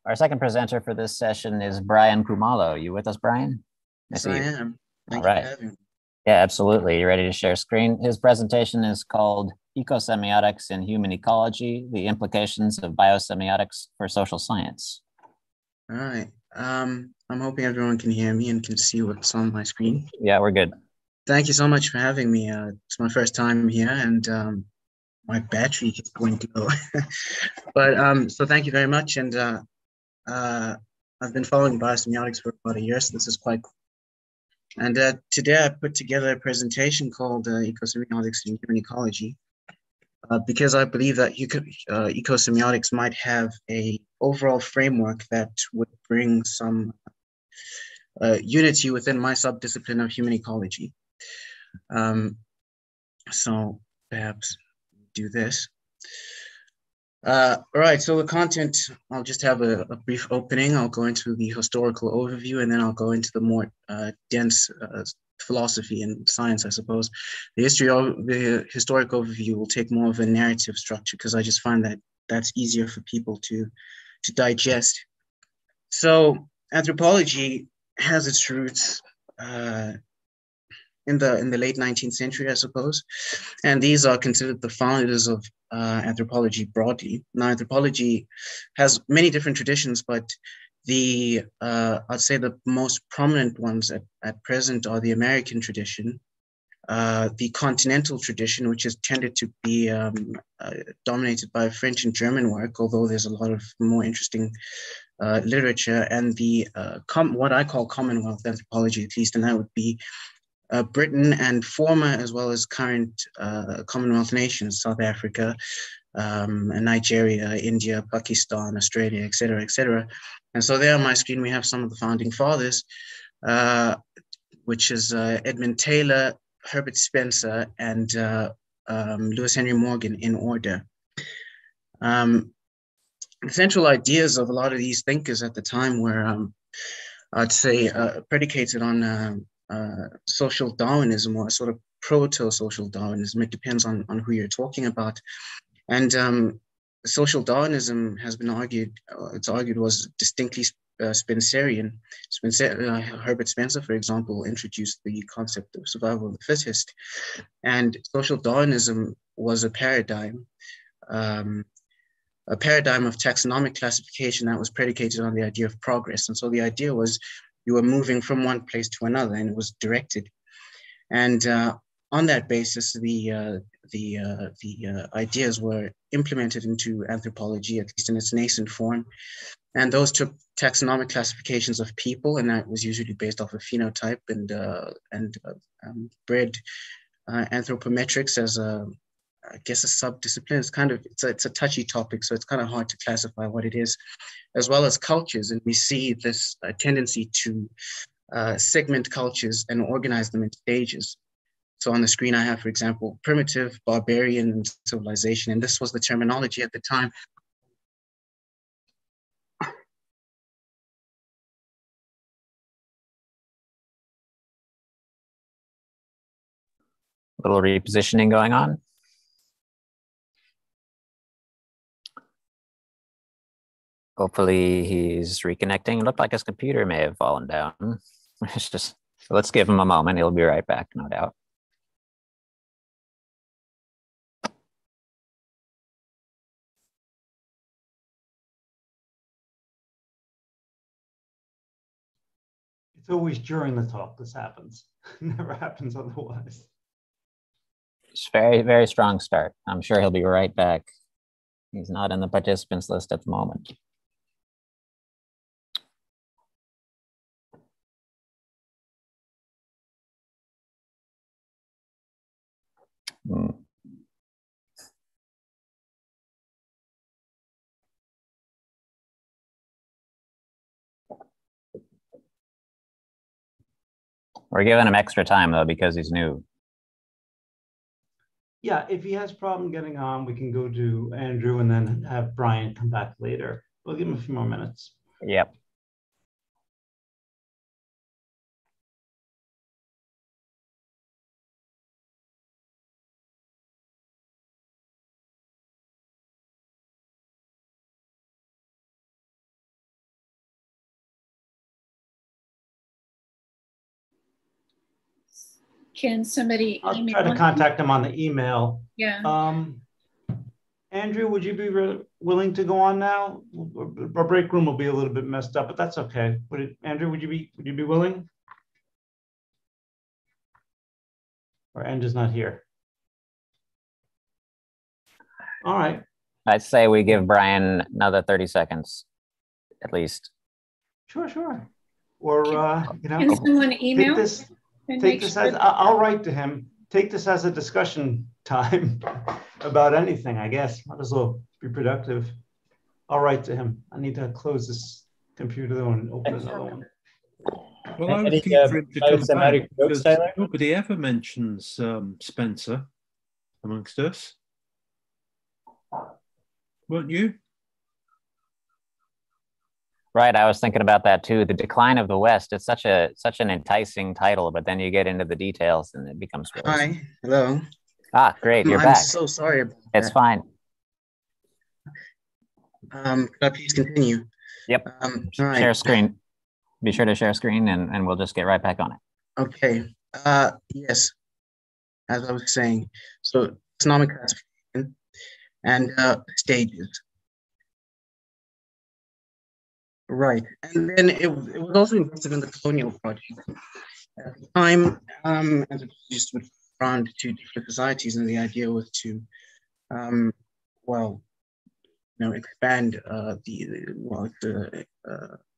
Our second presenter for this session is Brian Kumalo. You with us, Brian? Yes, I am. Thank you for having me. Yeah, absolutely. You ready to share screen? His presentation is called Ecosemiotics in Human Ecology, the Implications of Biosemiotics for Social Science. All right. I'm hoping everyone can hear me and can see what's on my screen. Yeah, we're good. Thank you so much for having me. It's my first time here, and my battery is going to go. But so thank you very much. And I've been following biosemiotics for about a year, so this is quite cool. And today I put together a presentation called Ecosemiotics in Human Ecology, because I believe that ecosemiotics might have an overall framework that would bring some unity within my subdiscipline of human ecology. So perhaps do this. All right, so the content, I'll just have a brief opening. I'll go into the historical overview, and then I'll go into the more dense philosophy and science, I suppose. The historic overview will take more of a narrative structure, because I just find that that's easier for people to digest. So anthropology has its roots in the late 19th century, I suppose. And these are considered the founders of anthropology broadly. Now, anthropology has many different traditions, but I'd say the most prominent ones at present are the American tradition, the continental tradition, which has tended to be dominated by French and German work, although there's a lot of more interesting literature, and the what I call Commonwealth anthropology, at least, and that would be Britain and former as well as current Commonwealth nations, South Africa, Nigeria, India, Pakistan, Australia, et cetera, et cetera. And so there on my screen, we have some of the founding fathers, which is Edmund Taylor, Herbert Spencer, and Lewis Henry Morgan in order. The central ideas of a lot of these thinkers at the time were, I'd say, predicated on social Darwinism, or sort of proto-social Darwinism. It depends on who you're talking about. And social Darwinism has been argued, it's argued was distinctly Spencerian. Herbert Spencer, for example, introduced the concept of survival of the fittest. And social Darwinism was a paradigm of taxonomic classification that was predicated on the idea of progress. And so the idea was you were moving from one place to another, and it was directed. And on that basis, the ideas were implemented into anthropology, at least in its nascent form. And those took taxonomic classifications of people, and that was usually based off of phenotype, and bred anthropometrics as I guess a subdiscipline. It's a touchy topic, so it's kind of hard to classify what it is, as well as cultures. And we see this tendency to segment cultures and organize them in stages. So on the screen, I have, for example, primitive, barbarian, and civilization. And this was the terminology at the time. A little repositioning going on. Hopefully he's reconnecting. It looked like his computer may have fallen down. It's just, let's give him a moment. He'll be right back, no doubt. It's always during the talk this happens. Never happens otherwise. It's very, very strong start. I'm sure he'll be right back. He's not in the participants list at the moment. We're giving him extra time though because he's new. Yeah, if he has problem getting on, we can go to Andrew and then have Brian come back later. We'll give him a few more minutes. Yep. Can somebody I'll try to contact him on the email. Yeah. Andrew, would you be willing to go on now? Our break room will be a little bit messed up, but that's okay. Andrew, would you be willing? Or Andrew's not here. All right. I'd say we give Brian another 30 seconds, at least. Sure. Or you know, can someone email? Take this as I'll write to him. Take this as a discussion time about anything, I guess. Might as well be productive. I'll write to him. I need to close this computer though and open another one. Well, I was keen for him to come back because nobody ever mentions Spencer amongst us. Weren't you? Right, I was thinking about that too. The Decline of the West. It's such an enticing title, but then you get into the details and it becomes really. Hi, hello. Ah, great, you're I'm back. so sorry about It's that. fine. Could I please continue? Yep. Right. Share screen. Be sure to share screen and we'll just get right back on it. Okay. Yes. As I was saying, so taxonomic classification and stages. Right. And then it was also invested in the colonial project. At the time, anthropologists would round to different societies, and the idea was to, expand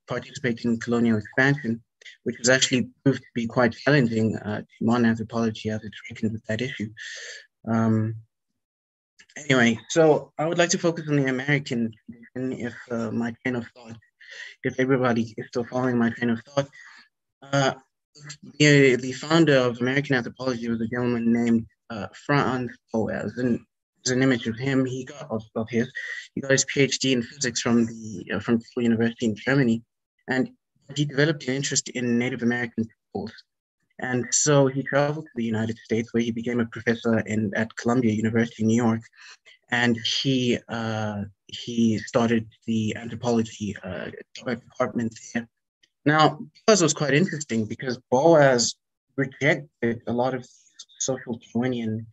participate in colonial expansion, which was actually proved to be quite challenging to modern anthropology as it's reckoned with that issue. Anyway, so I would like to focus on the American tradition, if my train of thought, if everybody is still following my train of thought. The founder of American anthropology was a gentleman named Franz Boas, and there's an image of him. He got his PhD in physics from Kiel University in Germany, and he developed an interest in Native American peoples. And so he traveled to the United States, where he became a professor at Columbia University in New York, and he started the anthropology department there. Now, Boas was quite interesting because Boas rejected a lot of social Darwinian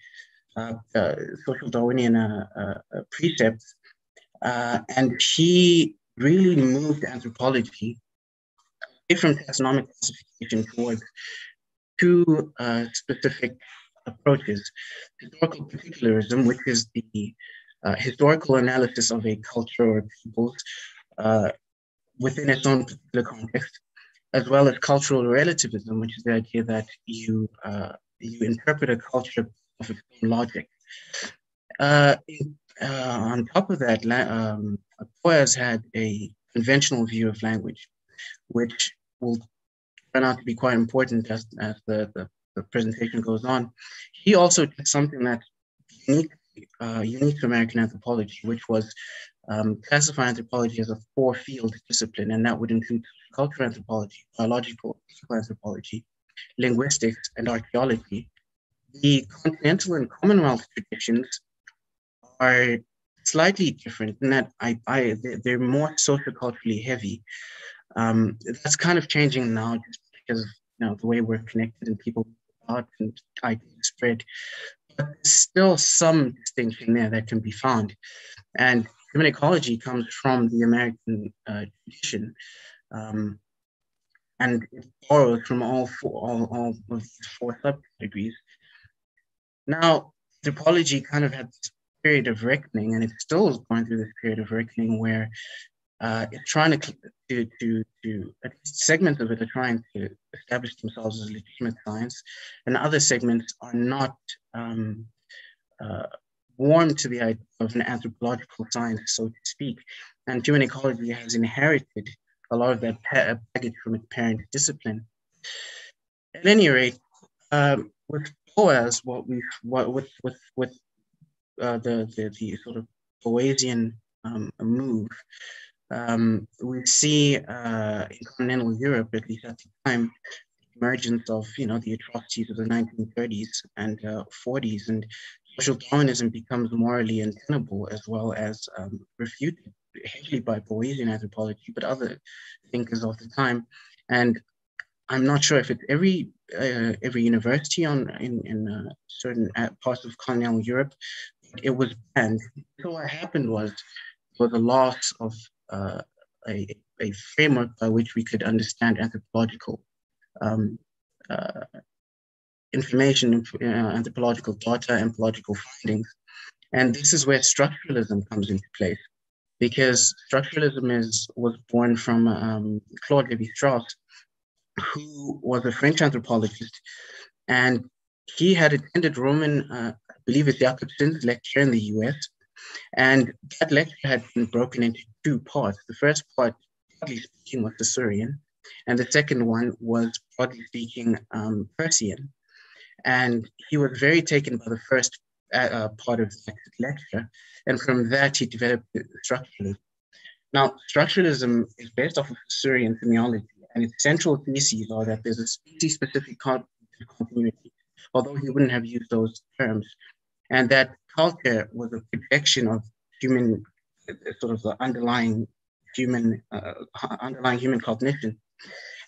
precepts, and he really moved anthropology away from taxonomic classification towards two specific approaches: historical particularism, which is the historical analysis of a culture or peoples within its own particular context, as well as cultural relativism, which is the idea that you interpret a culture of its own logic. On top of that, Boas had a conventional view of language, which will turn out to be quite important as the presentation goes on. He also did something that's unique to American anthropology, which was classify anthropology as a four-field discipline, and that would include cultural anthropology, biological anthropology, linguistics, and archaeology. The continental and Commonwealth traditions are slightly different in that they're more socioculturally heavy. That's kind of changing now, just because of the way we're connected and people art and ideas spread. But there's still some distinction there that can be found. And human ecology comes from the American tradition. and it borrows from all of these four subcategories. Now, anthropology kind of had this period of reckoning, and it still is going through this period of reckoning where it's trying to at least segments of it are trying to establish themselves as legitimate science, and other segments are not warm to the idea of an anthropological science, so to speak. And human ecology has inherited a lot of that baggage from its parent discipline. At any rate, with Boas, with the sort of Boasian move, we see in continental Europe, at least at the time, the emergence of the atrocities of the 1930s and 40s, and social Darwinism becomes morally untenable, as well as refuted heavily by Boasian anthropology, but other thinkers of the time. And I'm not sure if it's every university in certain parts of continental Europe, but it was banned. So what happened was the loss of a framework by which we could understand anthropological information, anthropological data, anthropological findings. And this is where structuralism comes into place, because structuralism was born from Claude Lévi-Strauss, who was a French anthropologist, and he had attended Roman, I believe it's Jacobson's lecture in the US, and that lecture had been broken into two parts. The first part, broadly speaking, was Saussurean, and the second one was, broadly speaking, Persian. And he was very taken by the first part of that lecture, and from that he developed structuralism. Now, structuralism is based off of Saussurean semiology, and its central theses are that there's a species-specific continuity, although he wouldn't have used those terms, and that culture was a projection of human, sort of the underlying human cognition.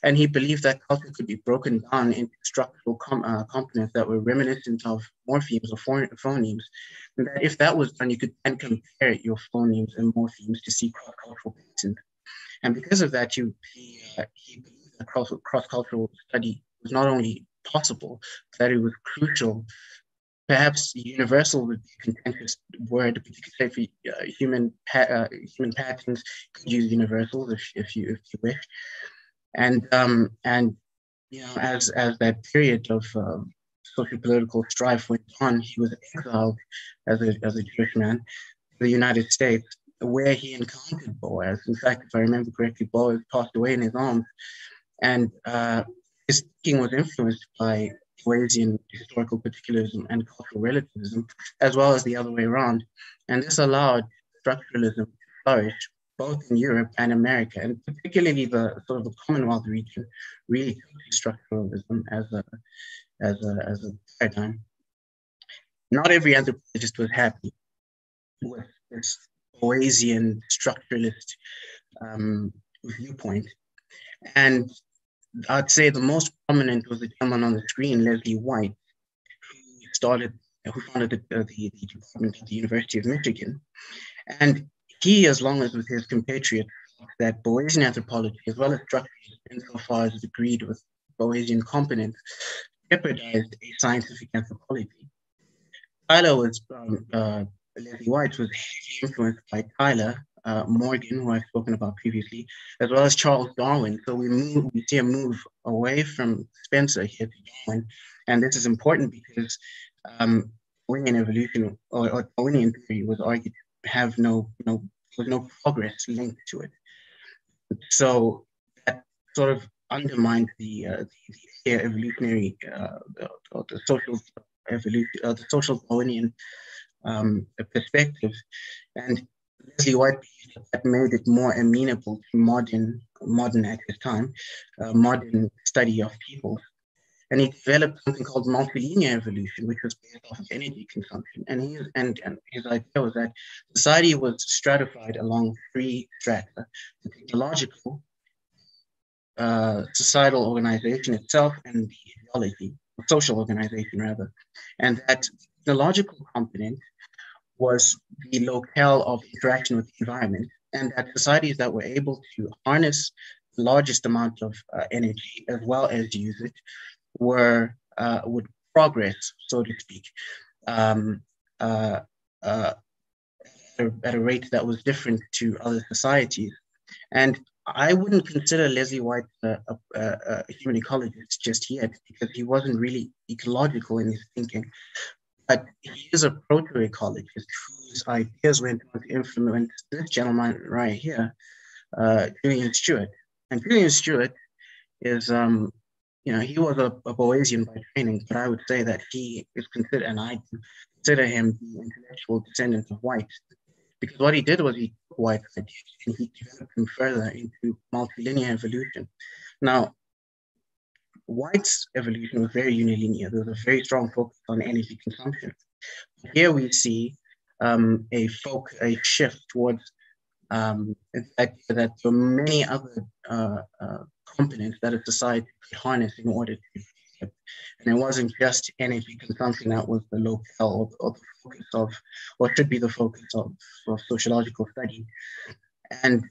And he believed that culture could be broken down into structural components that were reminiscent of morphemes or phonemes. And that if that was done, you could then compare your phonemes and morphemes to see cross-cultural patterns. And because of that, he believed that cross-cultural study was not only possible, that it was crucial. Perhaps universal would be a contentious word, but you could say for human patterns, you could use universals if you wish. And as that period of socio-political strife went on, he was exiled as a Jewish man to the United States, where he encountered Boas. In fact, if I remember correctly, Boas passed away in his arms, and his thinking was influenced by Boasian historical particularism and cultural relativism, as well as the other way around. And this allowed structuralism to flourish both in Europe and America, and particularly the sort of the Commonwealth region really took structuralism as a paradigm. Not every anthropologist was happy with this Boasian structuralist viewpoint, and I'd say the most prominent was the gentleman on the screen, Leslie White, who founded the department at the University of Michigan, and he, as long as with his compatriots, that Boasian anthropology, as well as structuralism, insofar as it agreed with Boasian components, jeopardized a scientific anthropology. Leslie White was influenced by Tyler Morgan, who I've spoken about previously, as well as Charles Darwin. So we see a move away from Spencer here to Darwin, and this is important because Darwinian evolution or Darwinian theory was argued to have no progress linked to it. So that sort of undermined the evolutionary or the social evolution, the social Darwinian perspective, and Leslie White that made it more amenable to modern at his time, modern study of people. And he developed something called multilinear evolution, which was based off of energy consumption. And his idea was that society was stratified along three strata: the technological, societal organization itself, and the ideology, social organization rather. And that the logical component was the locale of interaction with the environment, and that societies that were able to harness largest amount of energy as well as use it would progress, so to speak, at a rate that was different to other societies. And I wouldn't consider Leslie White a human ecologist just yet, because he wasn't really ecological in his thinking. But he is a proto-ecologist whose ideas went on to influence this gentleman right here, Julian Stewart. And Julian Stewart is, he was a Boasian by training, but I would say that he is considered, and I consider him the intellectual descendant of White. Because what he did was he took White's ideas and he developed them further into multilinear evolution. Now, White's evolution was very unilinear. There was a very strong focus on energy consumption. Here we see a shift towards the fact that there are many other components that a society could harness in order to, and it wasn't just energy consumption that was the locale or the focus of, or should be the focus of sociological study. And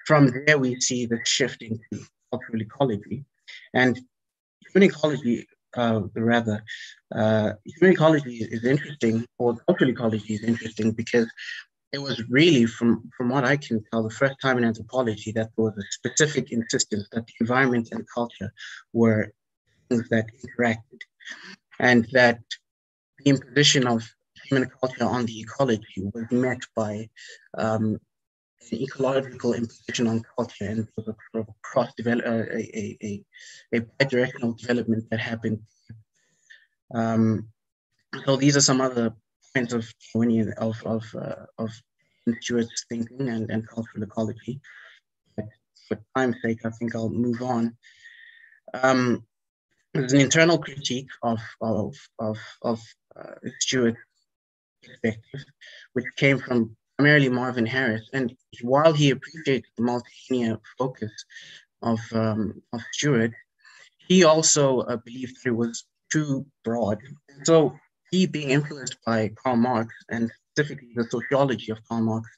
from there, we see the shift into cultural ecology. And human ecology, human ecology is interesting, or cultural ecology is interesting, because it was really, from what I can tell, the first time in anthropology that there was a specific insistence that the environment and culture were things that interacted, and that the imposition of human culture on the ecology was met by an ecological imposition on culture, and it was a sort of a bidirectional development that happened. So these are some other points of Stewart's thinking and cultural ecology. But for time's sake, I think I'll move on. There's an internal critique of Stewart's perspective, which came from primarily Marvin Harris. And while he appreciated the multilinear focus of Stewart, he also believed that it was too broad. So he, being influenced by Karl Marx and specifically the sociology of Karl Marx,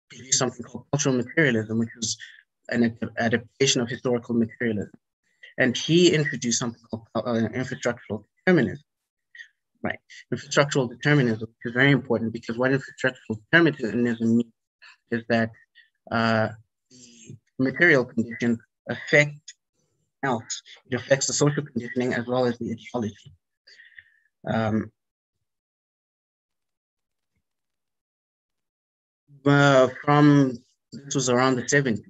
produced something called cultural materialism, which was an adaptation of historical materialism. And he introduced something called infrastructural determinism. Right, infrastructural determinism is very important, because what infrastructural determinism means is that the material conditions affect else. It affects the social conditioning as well as the ideology. This was around the 70s.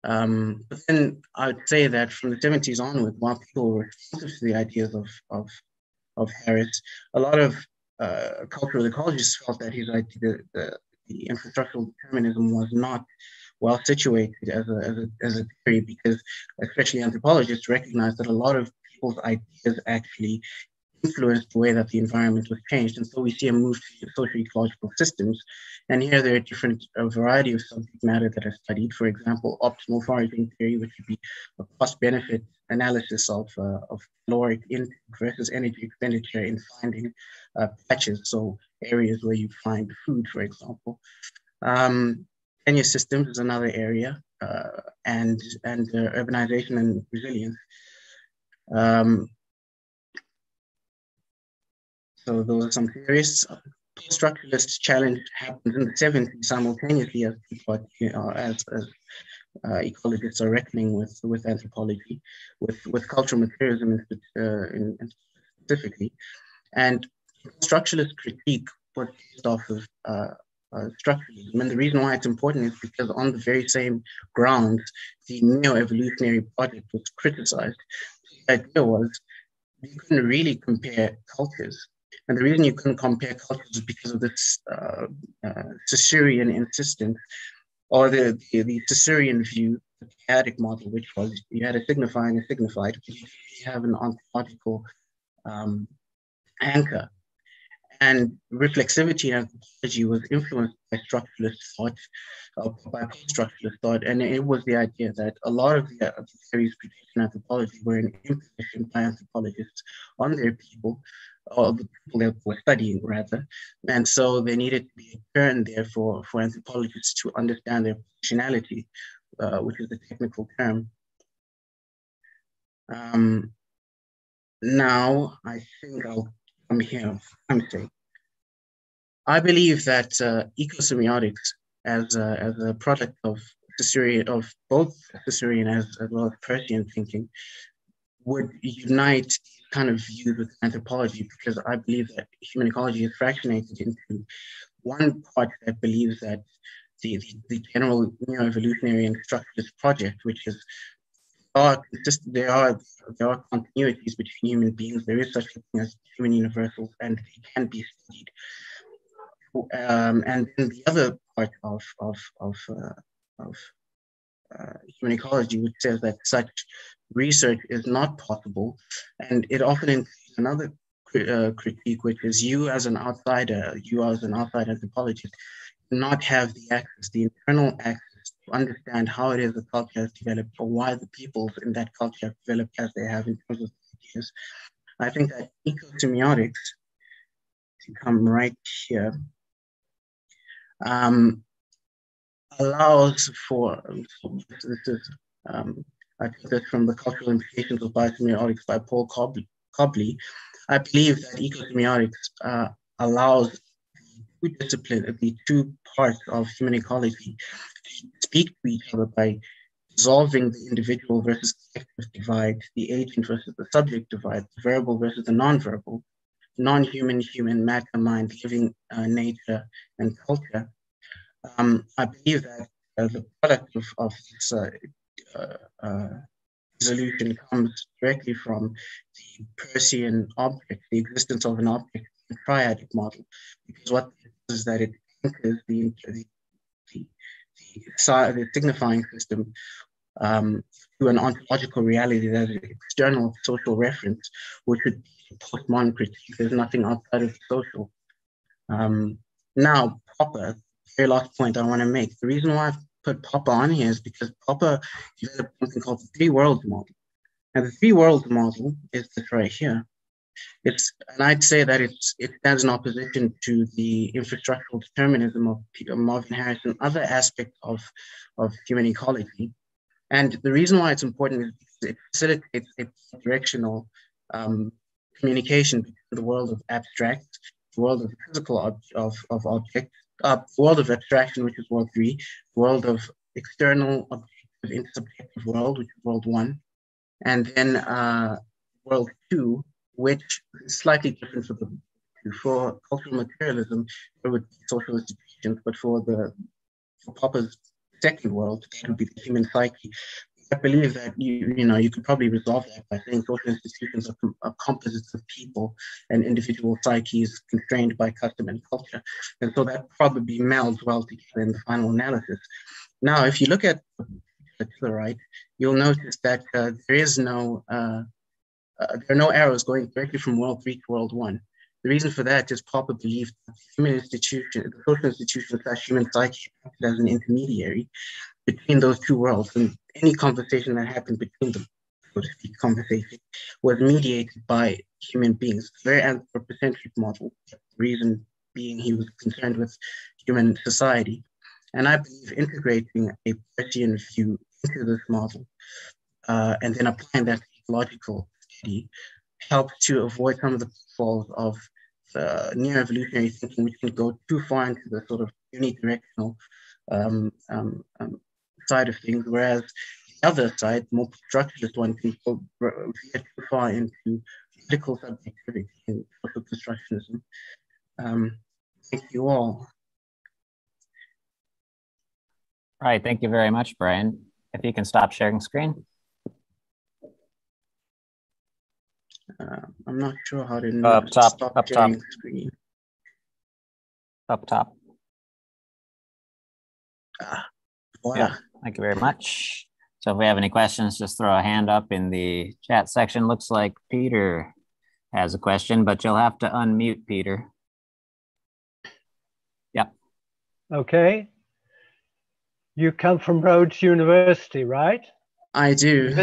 But then I would say that from the 70s onward, while people were responsive to the ideas of Harris, a lot of cultural ecologists felt that his idea, the infrastructural determinism, was not well situated as a theory, because especially anthropologists recognized that a lot of people's ideas actually influenced the way that the environment was changed. And so we see a move to socio-ecological systems. And here there are a variety of subject matter that are studied. For example, optimal foraging theory, which would be a cost-benefit analysis of caloric intake versus energy expenditure in finding patches, so areas where you find food, for example. Tenure systems is another area, and urbanization and resilience. So those are some theories. Post-structuralist challenge happens in the 70s simultaneously as people as ecologists are reckoning with anthropology, with cultural materialism specifically. And structuralist critique was based off of structuralism. And the reason why it's important is because on the very same grounds, the neo-evolutionary project was criticized. The idea was you couldn't really compare cultures. And the reason you couldn't compare cultures is because of this Saussurean insistence, or the Saussurean view, the chaotic model, which was you had a signifier and a signified, but you have an ontological anchor. And reflexivity in anthropology was influenced by structuralist thought, by post-structuralist thought, and it was the idea that a lot of the theories produced in anthropology were an imposition by anthropologists on their people, or the people that were studying rather, and so there needed to be a turn there for anthropologists to understand their positionality, which is the technical term. Now, I think I'll come here. I believe that ecosemiotics, as a product of both Saussurean as well as Peircean thinking, would unite kind of views with anthropology, because I believe that human ecology is fractionated into one part that believes that the general neo-evolutionary and structuralist project, which is there are continuities between human beings. There is such a thing as human universals, and they can be studied. And then the other part of human ecology, which says that such research is not possible, and it often includes another critique, which is you as an outside anthropologist, do not have the internal access to understand how it is the culture has developed, or why the peoples in that culture have developed as they have in terms of ideas. I think that ecosemiotics, to come right here, allows for, this is, I took this from the Cultural Implications of Biosemiotics by Paul Cobley. I believe that ecosemiotics allows the two parts of human ecology to speak to each other by dissolving the individual versus collective divide, the agent versus the subject divide, the verbal versus the non-verbal, non-human, human, matter, mind, living nature, and culture. I believe that the product of this resolution comes directly from the Peircean object, the existence of an object, the triadic model, because what it is that it anchors the signifying system to an ontological reality that is external social reference, which would be postmodern critique. There's nothing outside of the social. Now, Popper, very last point I want to make. The reason why I've put Popper on here is because Popper developed something called the three worlds model. And the three worlds model is this right here. And I'd say that it stands in opposition to the infrastructural determinism of Marvin Harris and other aspects of human ecology. And the reason why it's important is because it facilitates a directional communication between the world of abstract, the world of physical objects, the world of abstraction, which is world 3, the world of external objective intersubjective world, which is world 1, and then world 2, which is slightly different for cultural materialism, there would be social institutions, but for Popper's second world, that would be the human psyche. I believe that you could probably resolve that by saying social institutions are composites of people and individual psyches constrained by custom and culture. And so that probably melds well together in the final analysis. Now, if you look at to the right, you'll notice that there are no arrows going directly from world 3 to world 1. The reason for that is Popper believed that the social institution / human psyche acted as an intermediary between those two worlds, and any conversation that happened between them, so to speak, conversation, was mediated by human beings. Very anthropocentric model, the reason being he was concerned with human society. And I believe integrating a Peircean view into this model and then applying that ecological study helps to avoid some of the pitfalls of neo-evolutionary thinking, which can go too far into the sort of unidirectional side of things, whereas the other side, the more structuralist one, can go too far into political subjectivity and social constructionism. Thank you all. All right, thank you very much, Brian. If you can stop sharing screen. I'm not sure how to up top, stop up sharing top. screen. Up top. Voila. Yeah, thank you very much. So if we have any questions, just throw a hand up in the chat section. Looks like Peter has a question, but you'll have to unmute Peter. Okay. You come from Rhodes University, right? I do.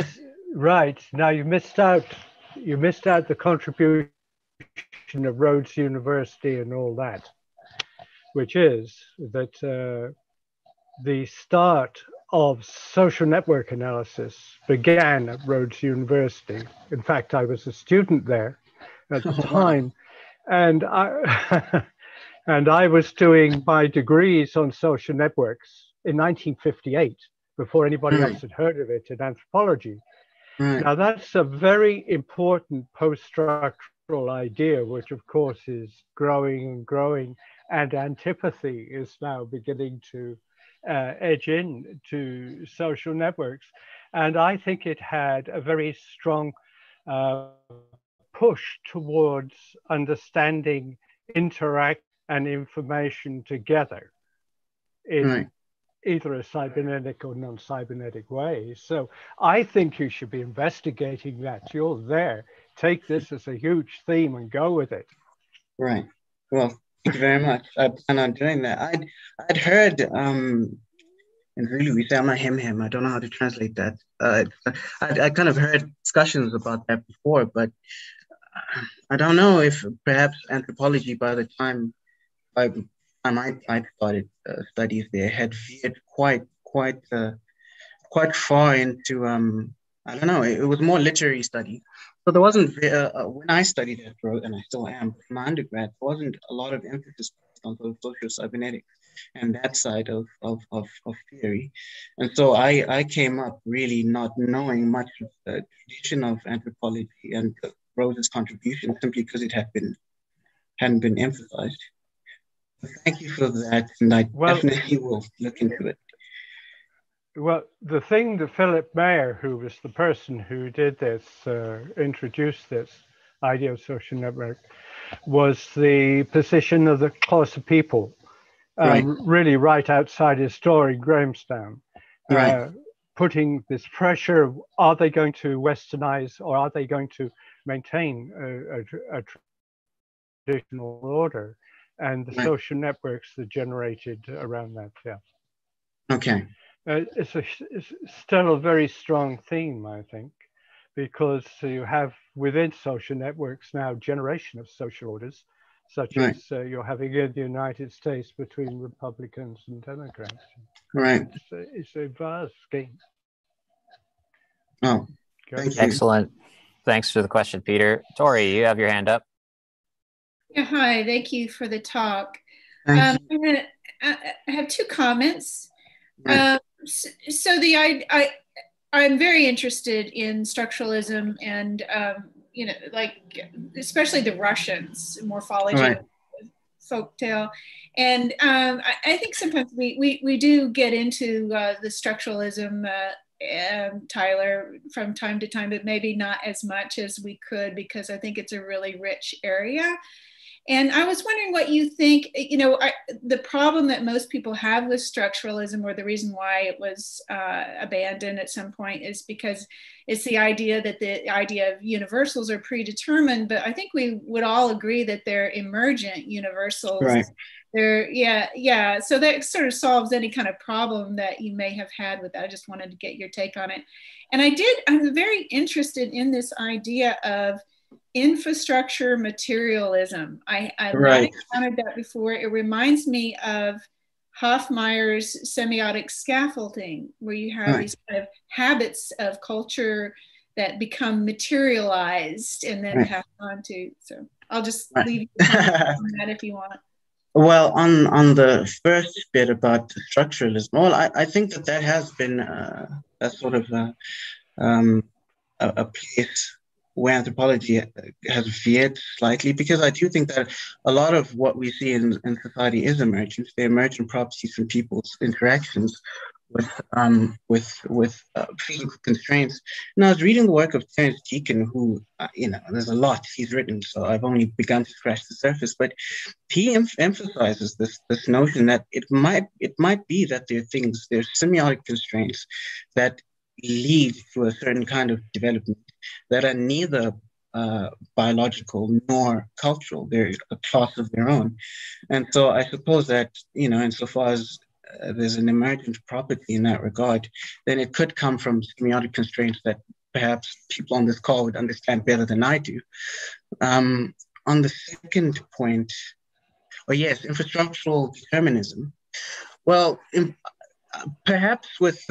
Right. Now you missed out the contribution of Rhodes University and all that, which is that the start of social network analysis began at Rhodes University. In fact, I was a student there at the time, and I was doing my degrees on social networks in 1958, before anybody else had heard of it in anthropology. Now, that's a very important post-structural idea, which of course is growing and growing, and antipathy is now beginning to edge in to social networks. And I think it had a very strong push towards understanding interact and information together in either a cybernetic or non-cybernetic way. So I think you should be investigating that. You're there. Take this as a huge theme and go with it. Right. Well, thank you very much. I plan on doing that. I'd heard, and really we say him. I don't know how to translate that. I kind of heard discussions about that before, but I don't know if perhaps anthropology by the time I started studies there had veered quite far into I don't know. It was more literary study, so there wasn't when I studied at Rhodes, and I still am in my undergrad, there wasn't a lot of emphasis on social cybernetics and that side of theory, and so I came up really not knowing much of the tradition of anthropology and Rhodes's contribution simply because it hadn't been emphasized. Thank you for that, and I definitely will look into it. Well, the thing that Philip Mayer, who was the person who did this, introduced this idea of social network, was the position of the class of people, really right outside his store in Grahamstown, putting this pressure, are they going to westernize or are they going to maintain a traditional order? And the social networks that generated around that, Okay. It's still a very strong theme, I think, because you have within social networks now generation of social orders, such as you're having in the United States between Republicans and Democrats. Right. It's a vast scheme. Oh, thank you. Excellent. Thanks for the question, Peter. Tori, you have your hand up. Yeah, hi, thank you for the talk. I have two comments. So I'm very interested in structuralism and, especially the Russians, morphology, folktale. And I think sometimes we do get into the structuralism, Tyler, from time to time, but maybe not as much as we could, because I think it's a really rich area. And I was wondering what you think, the problem that most people have with structuralism, or the reason why it was abandoned at some point, is because it's the idea that the idea of universals are predetermined, but I think we would all agree that they're emergent universals. Right. They're, so that sort of solves any kind of problem that you may have had with that. I just wanted to get your take on it. And I'm very interested in this idea of infrastructure materialism. I've not encountered that before. It reminds me of Hofmeier's semiotic scaffolding, where you have these kind of habits of culture that become materialized and then passed on to. So I'll just leave you on that if you want. Well, on the first bit about structuralism, well, I think that has been a sort of a place where anthropology has veered slightly, because I do think that a lot of what we see in society is emergent. They're emergent properties from people's interactions with physical constraints. And I was reading the work of Terence Deacon, who, there's a lot he's written, so I've only begun to scratch the surface, but he emphasizes this notion that it might be that there's semiotic constraints that lead to a certain kind of development that are neither biological nor cultural. They're a class of their own. And so I suppose that, insofar as there's an emergent property in that regard, then it could come from semiotic constraints that perhaps people on this call would understand better than I do. On the second point, yes, infrastructural determinism. Well, perhaps with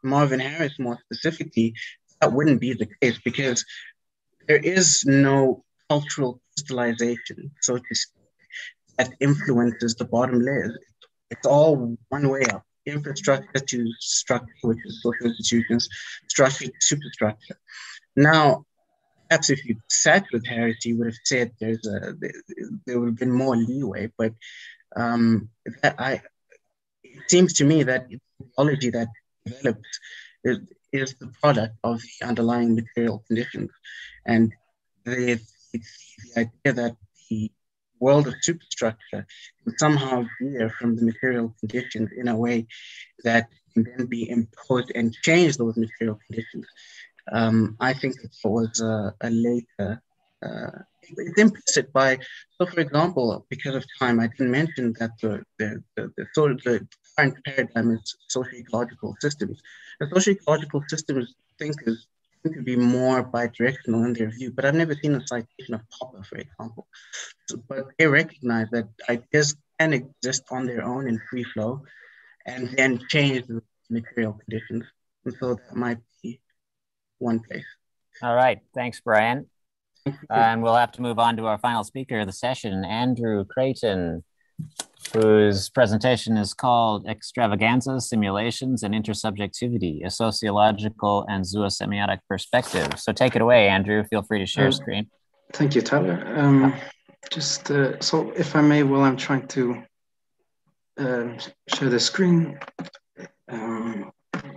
Marvin Harris more specifically, that wouldn't be the case because there is no cultural crystallization, so to speak, that influences the bottom layers. It's all one way up: infrastructure to structure, which is social institutions, structure to superstructure. Now, perhaps if you sat with Harris, he would have said there would have been more leeway, but it seems to me that technology that develops is the product of the underlying material conditions. And it's the idea that the world of superstructure can somehow veer from the material conditions in a way that can then be imposed and change those material conditions. I think it was a later, it's implicit by, so for example, because of time, I didn't mention that the current paradigm is socio-ecological systems. The socio-ecological systems thinkers seem to be more bidirectional in their view, but I've never seen a citation of Popper, for example. But they recognize that ideas can exist on their own in free flow and then change the material conditions. And so that might be one place. All right, thanks, Brian. And we'll have to move on to our final speaker of the session, Andrew Creighton, whose presentation is called Extravaganzas, Simulations, and Intersubjectivity, a Sociological and Zoosemiotic Perspective. So take it away, Andrew. Feel free to share screen. Thank you, Tyler. So if I may, while I'm trying to share the screen,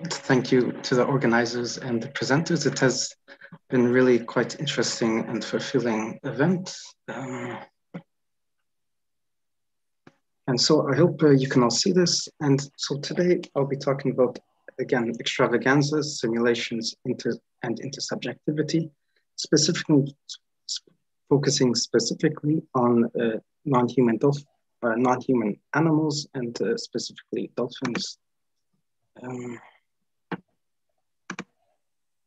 thank you to the organizers and the presenters. It has been really quite interesting and fulfilling event. And so I hope you can all see this. And so today I'll be talking about, again, extravaganzas, simulations, and intersubjectivity, specifically focusing specifically on non-human animals and specifically dolphins.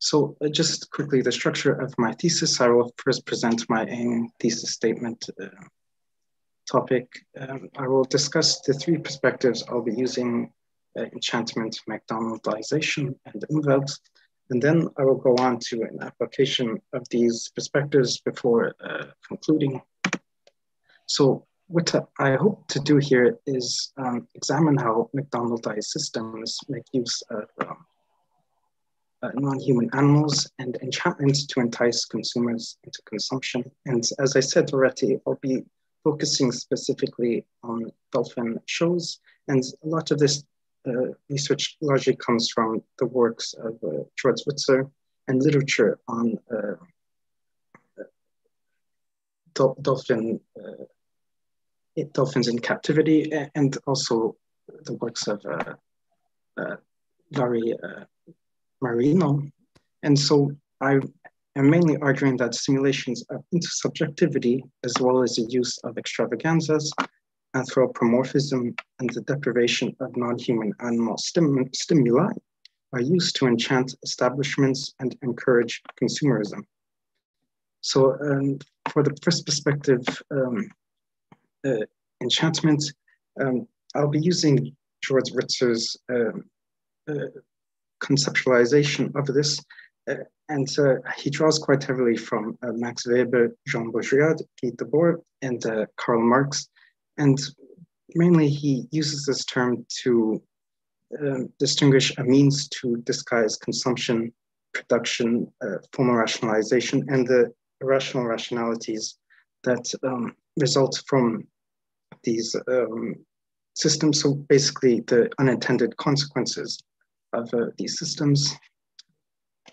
So just quickly, the structure of my thesis, I will first present my aim, thesis statement, topic. I will discuss the three perspectives I'll be using: enchantment, McDonaldization, and umwelt. And then I will go on to an application of these perspectives before concluding. So what I hope to do here is examine how McDonaldized systems make use of non-human animals and enchantment to entice consumers into consumption. And as I said already, I'll be focusing specifically on dolphin shows. And a lot of this research largely comes from the works of George Witzer and literature on dolphins in captivity, and also the works of Larry Marino. And so I am mainly arguing that simulations of intersubjectivity, as well as the use of extravaganzas, anthropomorphism, and the deprivation of non-human animal stimuli are used to enchant establishments and encourage consumerism. So for the first perspective, enchantment, I'll be using George Witzer's conceptualization of this, and he draws quite heavily from Max Weber, Jean Baudrillard, Guy Debord, and Karl Marx. And mainly he uses this term to distinguish a means to disguise consumption, production, formal rationalization, and the irrational rationalities that result from these systems. So basically the unintended consequences of these systems.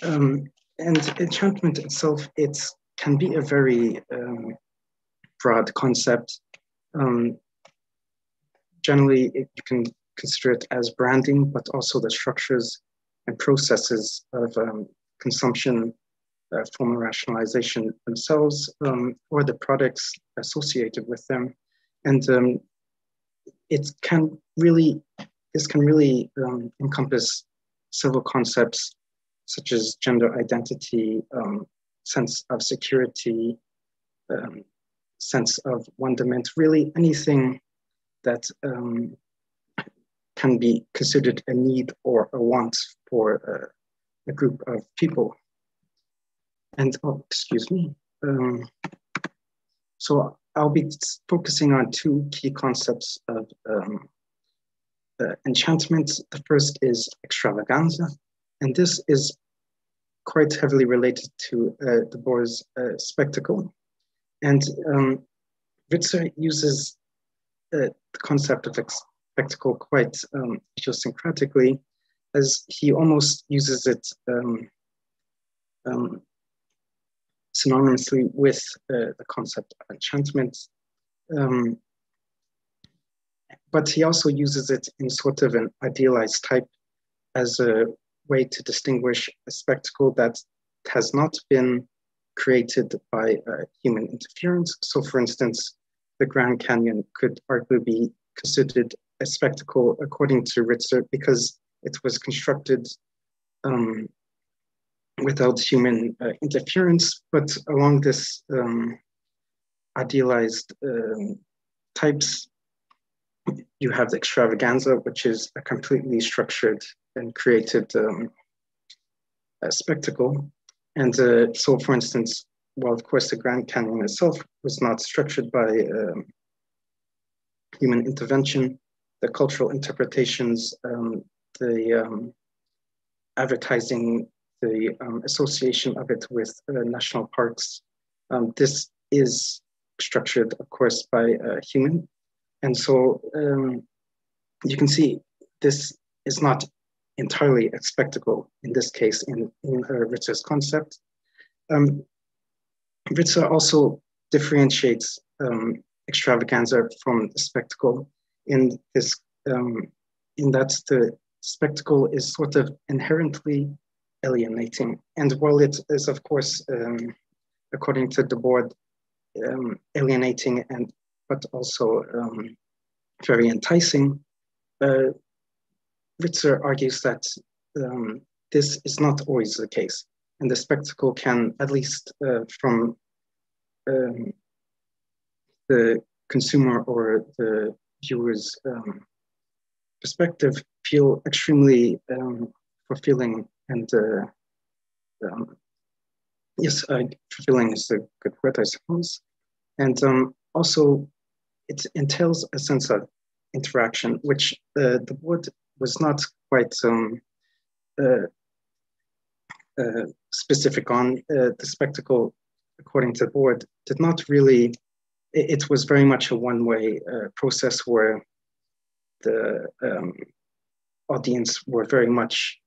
And enchantment itself, it can be a very broad concept. Generally, you can consider it as branding, but also the structures and processes of consumption formal rationalization themselves or the products associated with them. And this can really encompass several concepts such as gender identity, sense of security, sense of wonderment, really anything that can be considered a need or a want for a group of people. And, oh, excuse me. So I'll be focusing on two key concepts of enchantment. The first is extravaganza, and this is quite heavily related to the Boer's spectacle. And Ritzer uses the concept of spectacle quite idiosyncratically, as he almost uses it synonymously with the concept of enchantment. But he also uses it in sort of an idealized type as a way to distinguish a spectacle that has not been created by human interference. So for instance, the Grand Canyon could arguably be considered a spectacle according to Ritzer because it was constructed without human interference, but along this idealized types, you have the extravaganza, which is a completely structured and created spectacle. And so, for instance, well, of course, the Grand Canyon itself was not structured by human intervention. The cultural interpretations, the advertising, the association of it with national parks, this is structured, of course, by human. And so you can see this is not entirely a spectacle in this case in Ritzer's concept. Ritzer also differentiates extravaganza from the spectacle in this, in that the spectacle is sort of inherently alienating. And while it is, of course, according to the board, alienating but also very enticing, Ritzer argues that this is not always the case. And the spectacle can, at least from the consumer or the viewer's perspective, feel extremely fulfilling and yes, fulfilling is a good word, I suppose. And also it entails a sense of interaction, which the board was not quite specific on. The spectacle, according to the board, did not really, it was very much a one-way process where the audience were very much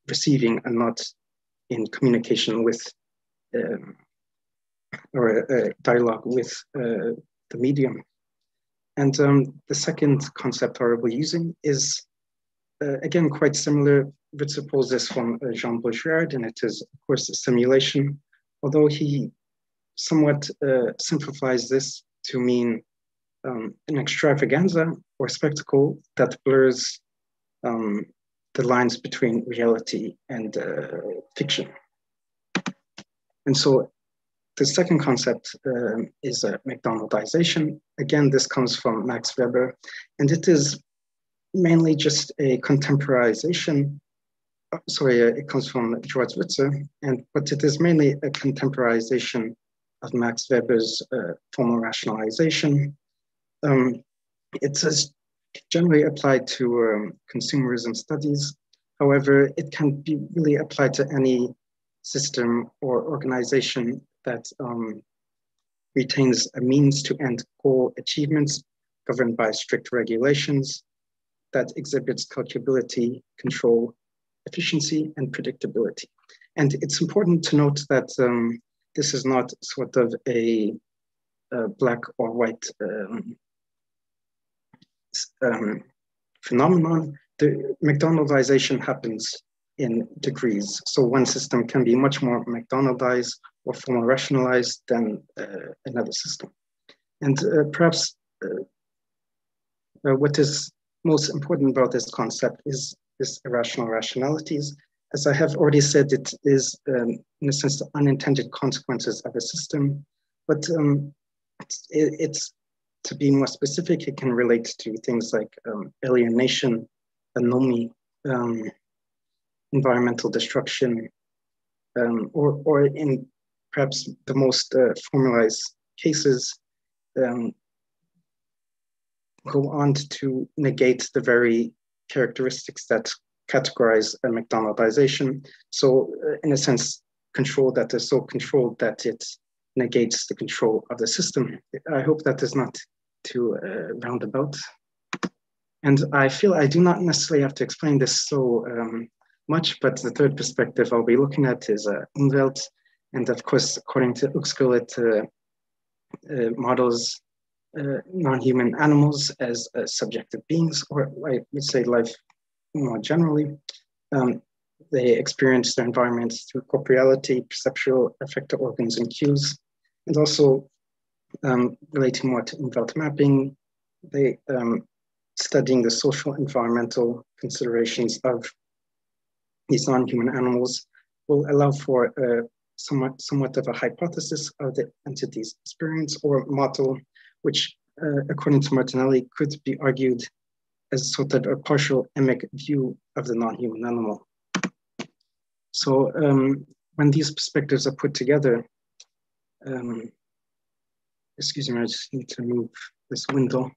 receiving and not in communication with or dialogue with the medium. And the second concept I will be using is, again, quite similar. Ritzer pulls this from Jean Baudrillard, and it is, of course, a simulation, although he somewhat simplifies this to mean an extravaganza or spectacle that blurs the lines between reality and fiction. And so the second concept is McDonaldization. Again, this comes from Max Weber, and it is mainly just a contemporization. It comes from George Ritzer, but it is mainly a contemporization of Max Weber's formal rationalization. It is generally applied to consumerism studies. However, it can be really applied to any system or organization that retains a means to end goal achievements governed by strict regulations, that exhibits calculability, control, efficiency, and predictability. And it's important to note that this is not sort of a black or white phenomenon. The McDonaldization happens in degrees. So one system can be much more McDonaldized or formal rationalized than another system. And perhaps what is most important about this concept is this irrational rationalities. As I have already said, it is, in a sense, the unintended consequences of a system. But it's to be more specific, it can relate to things like alienation, anomie, environmental destruction, or in perhaps the most formalized cases, go on to negate the very characteristics that categorize a McDonaldization. So in a sense, control that is so controlled that it negates the control of the system. I hope that is not too roundabout. And I feel I do not necessarily have to explain this so much, but the third perspective I'll be looking at is Umwelt. And of course, according to Uxkol, it models non-human animals as subjective beings, or I would say life more generally. They experience their environment through corporeality, perceptual, affective organs, and cues. And also relating more to Umwelt mapping, they studying the social environmental considerations of these non-human animals will allow for somewhat of a hypothesis of the entity's experience or model, which according to Martinelli could be argued as sort of a partial emic view of the non-human animal. So when these perspectives are put together, excuse me, I just need to move this window.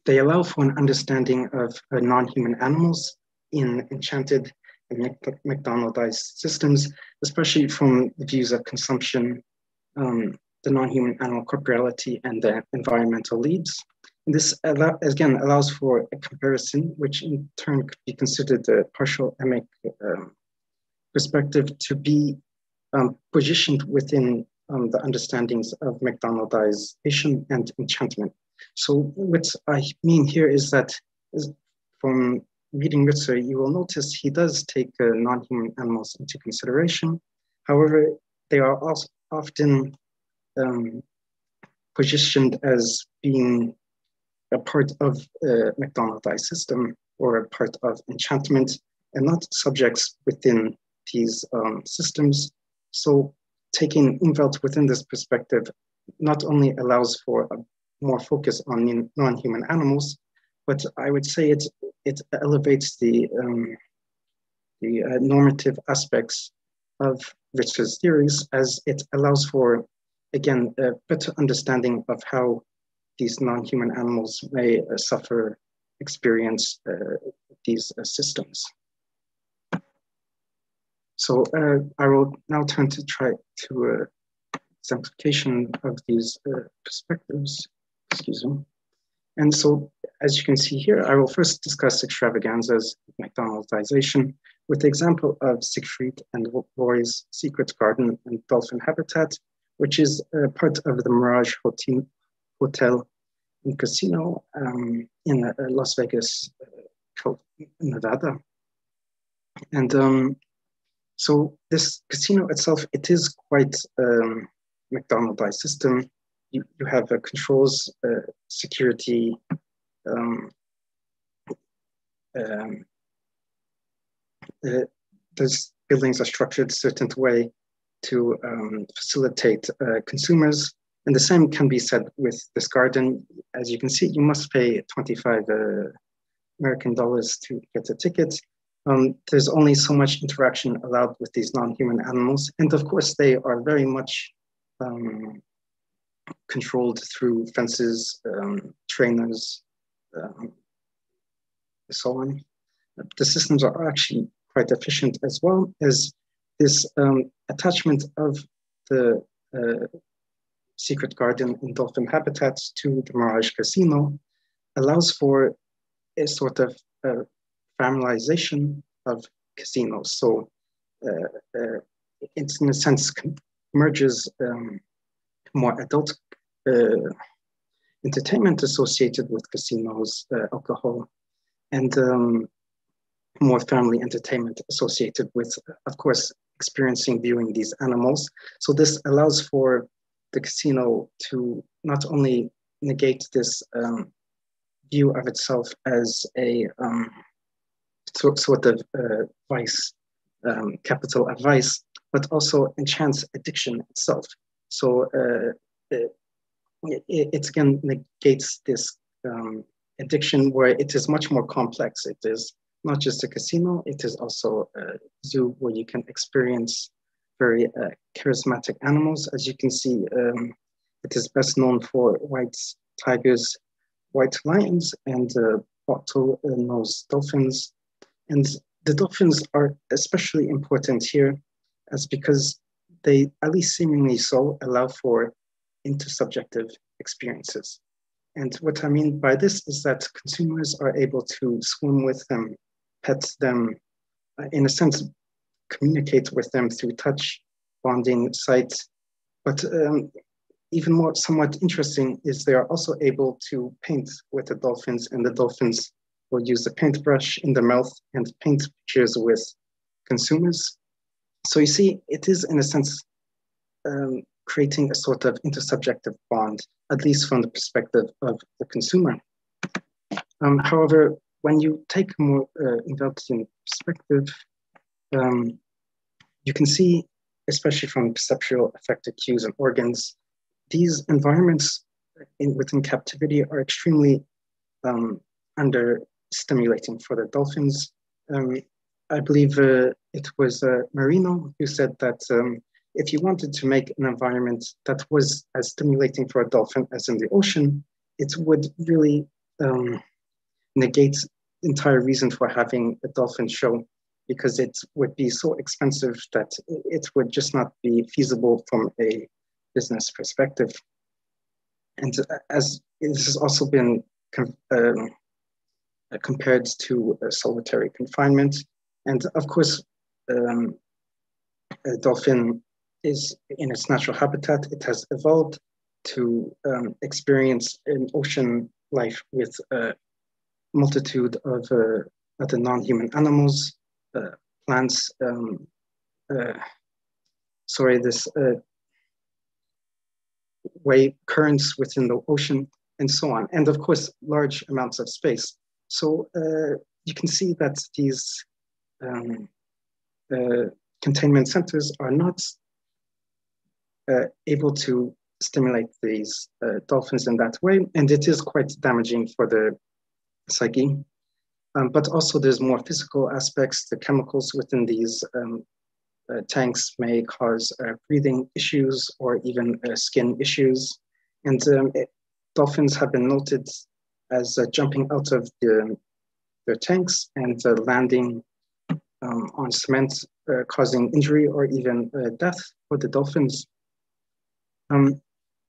They allow for an understanding of non-human animals in enchanted and McDonaldized systems, especially from the views of consumption, the non-human animal corporeality, and the environmental leads. And this, again, allows for a comparison, which in turn could be considered a partial emic perspective to be positioned within the understandings of McDonaldization and enchantment. So what I mean here is that from reading Ritzer, you will notice he does take non-human animals into consideration. However, they are also often positioned as being a part of a McDonaldized system or a part of enchantment and not subjects within these systems. So taking Umwelt within this perspective not only allows for a more focus on non-human animals, but I would say it elevates the normative aspects of Ritzer's theories, as it allows for, again, a better understanding of how these non-human animals may experience these systems. So I will now turn to try to exemplification of these perspectives, excuse me. And so, as you can see here, I will first discuss extravaganzas, McDonaldization, with the example of Siegfried and Roy's Secret Garden and Dolphin Habitat, which is part of the Mirage Hotel and Casino in Las Vegas, Nevada. And so this casino itself, it is quite McDonaldized system. You have controls, security, those buildings are structured a certain way to facilitate consumers. And the same can be said with this garden. As you can see, you must pay 25 American dollars to get a ticket. There's only so much interaction allowed with these non-human animals. And of course, they are very much controlled through fences, trainers, so on. The systems are actually quite efficient, as well as this attachment of the Secret Garden and Dolphin Habitats to the Mirage Casino allows for a sort of familiarization of casinos. So it's in a sense merges more adult entertainment associated with casinos, alcohol, and more family entertainment associated with, of course, experiencing viewing these animals. So this allows for the casino to not only negate this view of itself as a sort of vice, capital of vice, but also enchants addiction itself. So it again negates this addiction where it is much more complex. It is not just a casino, it is also a zoo where you can experience very charismatic animals. As you can see, it is best known for white tigers, white lions, and bottle-nosed dolphins. And the dolphins are especially important here as because they, at least seemingly so, allow for intersubjective experiences. And what I mean by this is that consumers are able to swim with them, pet them, in a sense, communicate with them through touch, bonding, sight. But even more somewhat interesting is they are also able to paint with the dolphins, and the dolphins will use a paintbrush in the mouth and paint pictures with consumers. So you see, it is in a sense creating a sort of intersubjective bond, at least from the perspective of the consumer. However, when you take a more Inveltian perspective, you can see, especially from perceptual affective cues and organs, these environments within captivity are extremely under-stimulating for the dolphins. I believe it was Marino who said that if you wanted to make an environment that was as stimulating for a dolphin as in the ocean, it would really negate the entire reason for having a dolphin show, because it would be so expensive that it would just not be feasible from a business perspective. And as this has also been compared to solitary confinement. And of course, a dolphin is in its natural habitat. It has evolved to experience an ocean life with a multitude of other non-human animals, plants, wave currents within the ocean, and so on. And of course, large amounts of space. So you can see that these containment centers are not able to stimulate these dolphins in that way, and it is quite damaging for the psyche. But also there's more physical aspects. The chemicals within these tanks may cause breathing issues or even skin issues. And dolphins have been noted as jumping out of their tanks and landing on cement, causing injury or even death for the dolphins.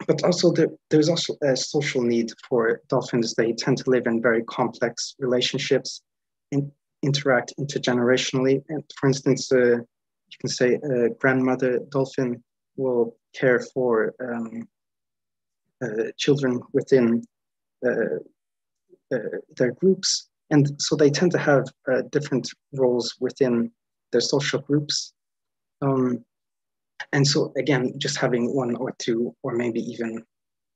But also there's also a social need for dolphins. They tend to live in very complex relationships and interact intergenerationally. And for instance, you can say a grandmother dolphin will care for children within their groups. And so they tend to have different roles within their social groups. And so again, just having one or two, or maybe even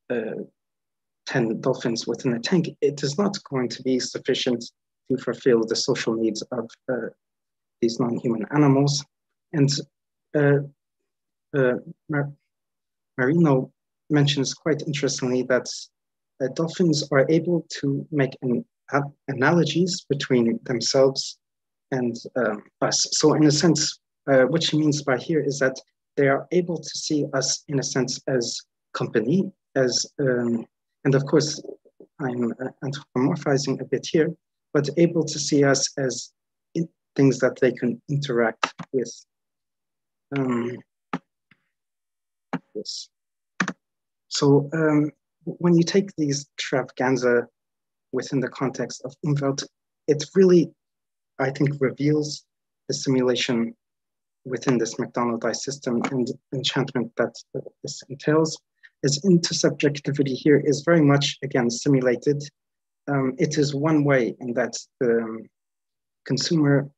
10 dolphins within a tank, it is not going to be sufficient to fulfill the social needs of these non-human animals. And Marino mentions quite interestingly that dolphins are able to make analogies between themselves and us. So in a sense, what she means by here is that they are able to see us in a sense as company, as, and of course, I'm anthropomorphizing a bit here, but able to see us as things that they can interact with. Yes. So when you take these extravaganza within the context of Umwelt, it really, I think, reveals the simulation within this McDonaldized system and enchantment that this entails. As intersubjectivity here is very much, again, simulated. It is one way in that consumer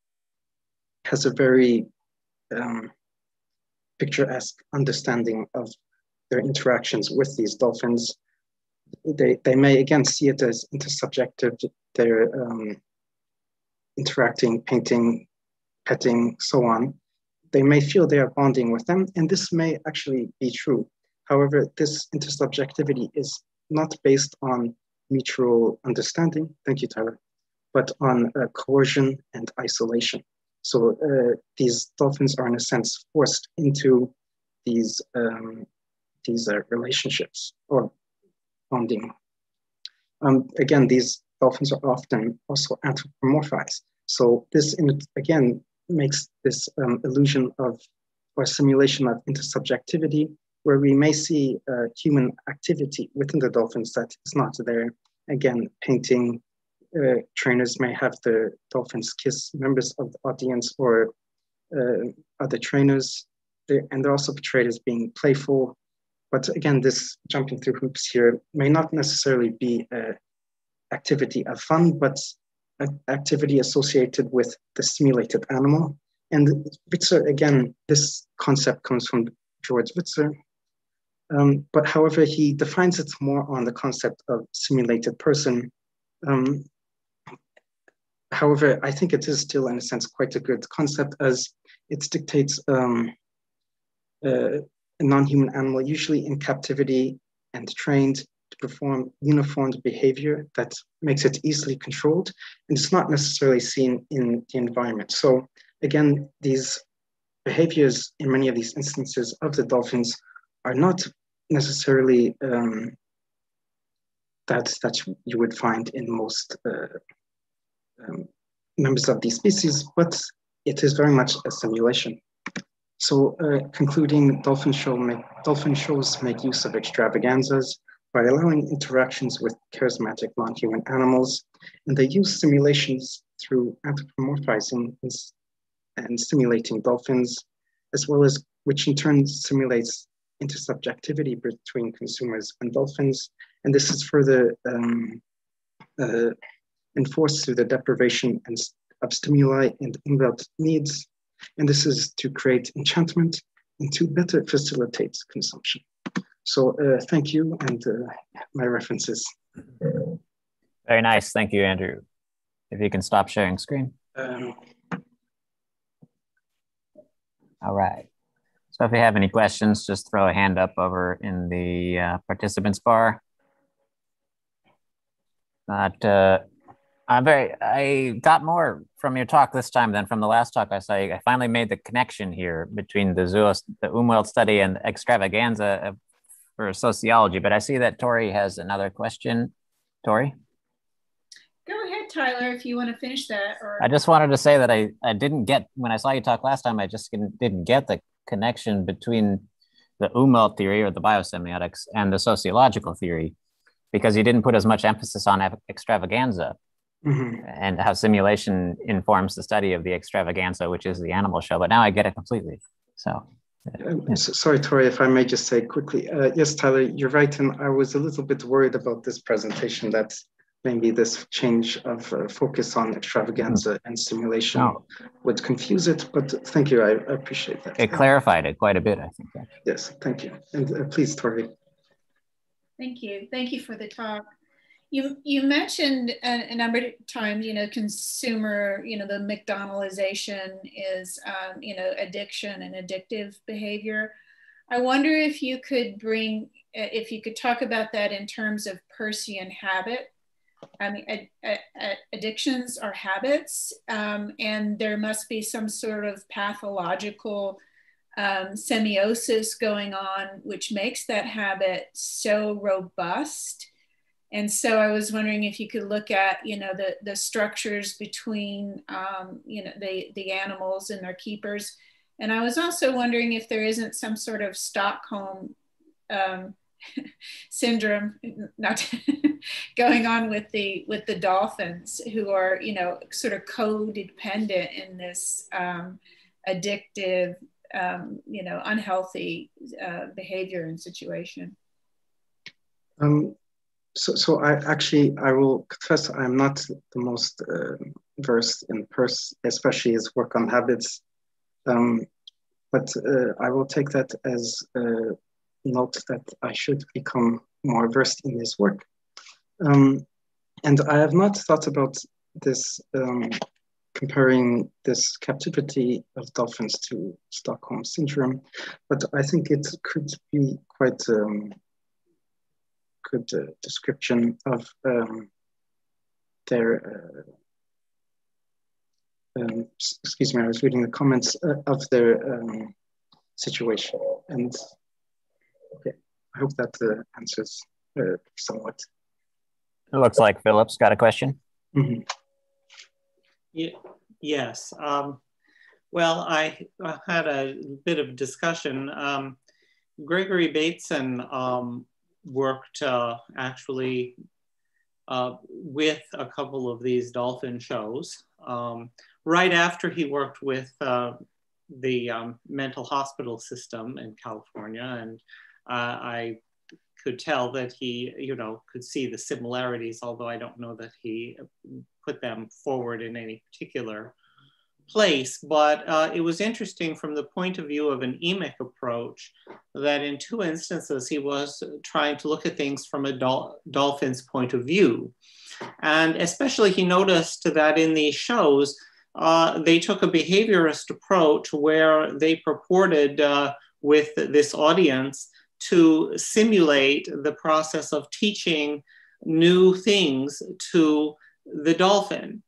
has a very picturesque understanding of their interactions with these dolphins. They may again see it as intersubjective. They're interacting, painting, petting, so on. They may feel they are bonding with them, and this may actually be true. However, this intersubjectivity is not based on mutual understanding, thank you, Tyler, but on coercion and isolation. So these dolphins are in a sense forced into these relationships or bonding. Again, these dolphins are often also anthropomorphized. So this, again, makes this illusion of, or simulation of intersubjectivity, where we may see human activity within the dolphins that is not there. Again, painting, trainers may have the dolphins kiss members of the audience or other trainers, and they're also portrayed as being playful. But again, this jumping through hoops here may not necessarily be an activity of fun, but an activity associated with the simulated animal. And Witzer, again, this concept comes from George Witzer, but however, he defines it more on the concept of simulated person. However, I think it is still, in a sense, quite a good concept, as it dictates a non-human animal, usually in captivity and trained to perform uniformed behavior that makes it easily controlled, and it's not necessarily seen in the environment. So again, these behaviors in many of these instances of the dolphins are not necessarily that you would find in most members of these species, but it is very much a simulation. So concluding, dolphin shows make use of extravaganzas by allowing interactions with charismatic non-human animals, and they use simulations through anthropomorphizing and simulating dolphins, as well as, which in turn simulates intersubjectivity between consumers and dolphins. And this is further enforced through the deprivation of stimuli and unfelt needs. And this is to create enchantment and to better facilitate consumption. So thank you, and my references. Very nice, thank you, Andrew. If you can stop sharing screen. All right. So if you have any questions, just throw a hand up over in the participants bar. But I got more from your talk this time than from the last talk. I finally made the connection here between the Umwelt study and extravaganza for sociology. But I see that Tori has another question. Tori? Go ahead, Tyler, if you want to finish that. Or I just wanted to say that I didn't get, when I saw you talk last time, I just didn't get the connection between the Umwelt theory or the biosemiotics and the sociological theory, because you didn't put as much emphasis on extravaganza and how simulation informs the study of the extravaganza, which is the animal show. But now I get it completely. So. Sorry, Tori, if I may just say quickly. Yes, Tyler, you're right. And I was a little bit worried about this presentation that maybe this change of focus on extravaganza and simulation would confuse it, but thank you, I appreciate that. It clarified it quite a bit, I think. Actually. Yes, thank you. And please, Tori. Thank you for the talk. You mentioned a number of times, consumer, the McDonaldization is, addiction and addictive behavior. I wonder if you could talk about that in terms of Peircean habit. I mean, addictions are habits, and there must be some sort of pathological semiosis going on, which makes that habit so robust. And so I was wondering if you could look at, the structures between, the animals and their keepers. And I was also wondering if there isn't some sort of Stockholm syndrome not going on with the dolphins, who are sort of codependent in this addictive unhealthy behavior and situation. So I will confess I'm not the most versed in especially his work on habits. But I will take that as a note that I should become more versed in his work. And I have not thought about this, comparing this captivity of dolphins to Stockholm Syndrome, but I think it could be quite good description of their, excuse me, I was reading the comments of their situation. And okay, I hope that answers somewhat. It looks like Philip's got a question. Mm-hmm. Yes. Well, I had a bit of discussion. Gregory Bateson worked actually with a couple of these dolphin shows. Right after he worked with the mental hospital system in California, and I could tell that he, could see the similarities, although I don't know that he put them forward in any particular place. But it was interesting from the point of view of an emic approach that in two instances he was trying to look at things from a dolphin's point of view. And especially he noticed that in these shows, they took a behaviorist approach where they purported with this audience to simulate the process of teaching new things to the dolphin.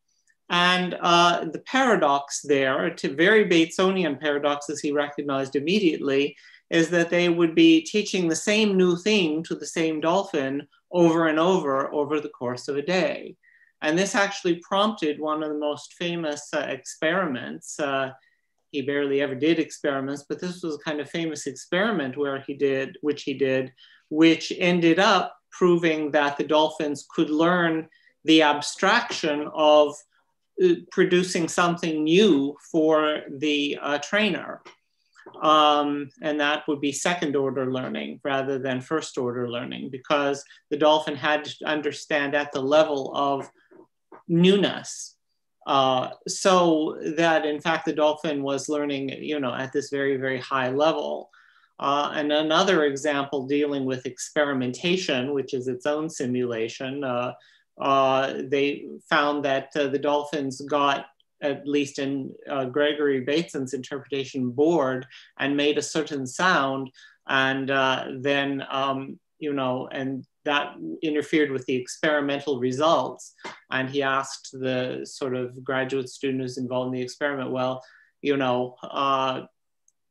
And the paradox there, a very Batesonian paradox as he recognized immediately, is that they would be teaching the same new thing to the same dolphin over and over the course of a day. And this actually prompted one of the most famous experiments. He barely ever did experiments, but this was a kind of famous experiment which ended up proving that the dolphins could learn the abstraction of producing something new for the trainer. And that would be second order learning rather than first order learning, because the dolphin had to understand at the level of newness. So that in fact the dolphin was learning, at this very, very high level. And another example dealing with experimentation, which is its own simulation, they found that the dolphins got, at least in Gregory Bateson's interpretation, bored and made a certain sound, and then, and that interfered with the experimental results. And he asked the sort of graduate students involved in the experiment, well,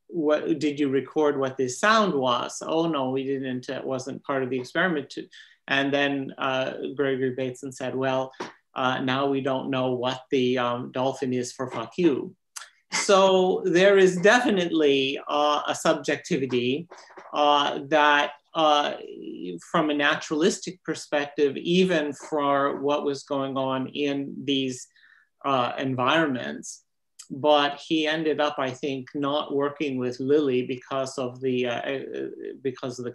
what did you record what this sound was? Oh no, we didn't, it wasn't part of the experiment. And then Gregory Bateson said, well, now we don't know what the dolphin is for fuck you. So there is definitely a subjectivity that from a naturalistic perspective, even for what was going on in these environments. But he ended up, I think, not working with Lily because of the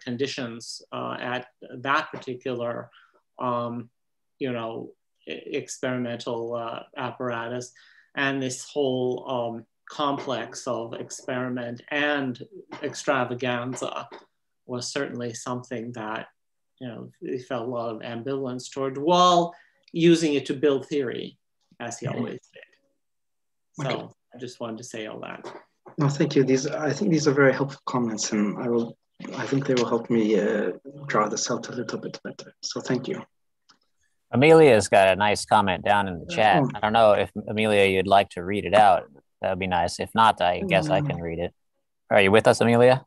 conditions at that particular, experimental apparatus, and this whole complex of experiment and extravaganza was certainly something that he felt a lot of ambivalence toward, while using it to build theory, as he always did. So I just wanted to say all that. No, thank you. I think these are very helpful comments, and I think they will help me draw this out a little bit better. So thank you. Amelia's got a nice comment down in the chat. I don't know if Amelia, you'd like to read it out. That would be nice. If not, I guess I can read it. Are you with us, Amelia?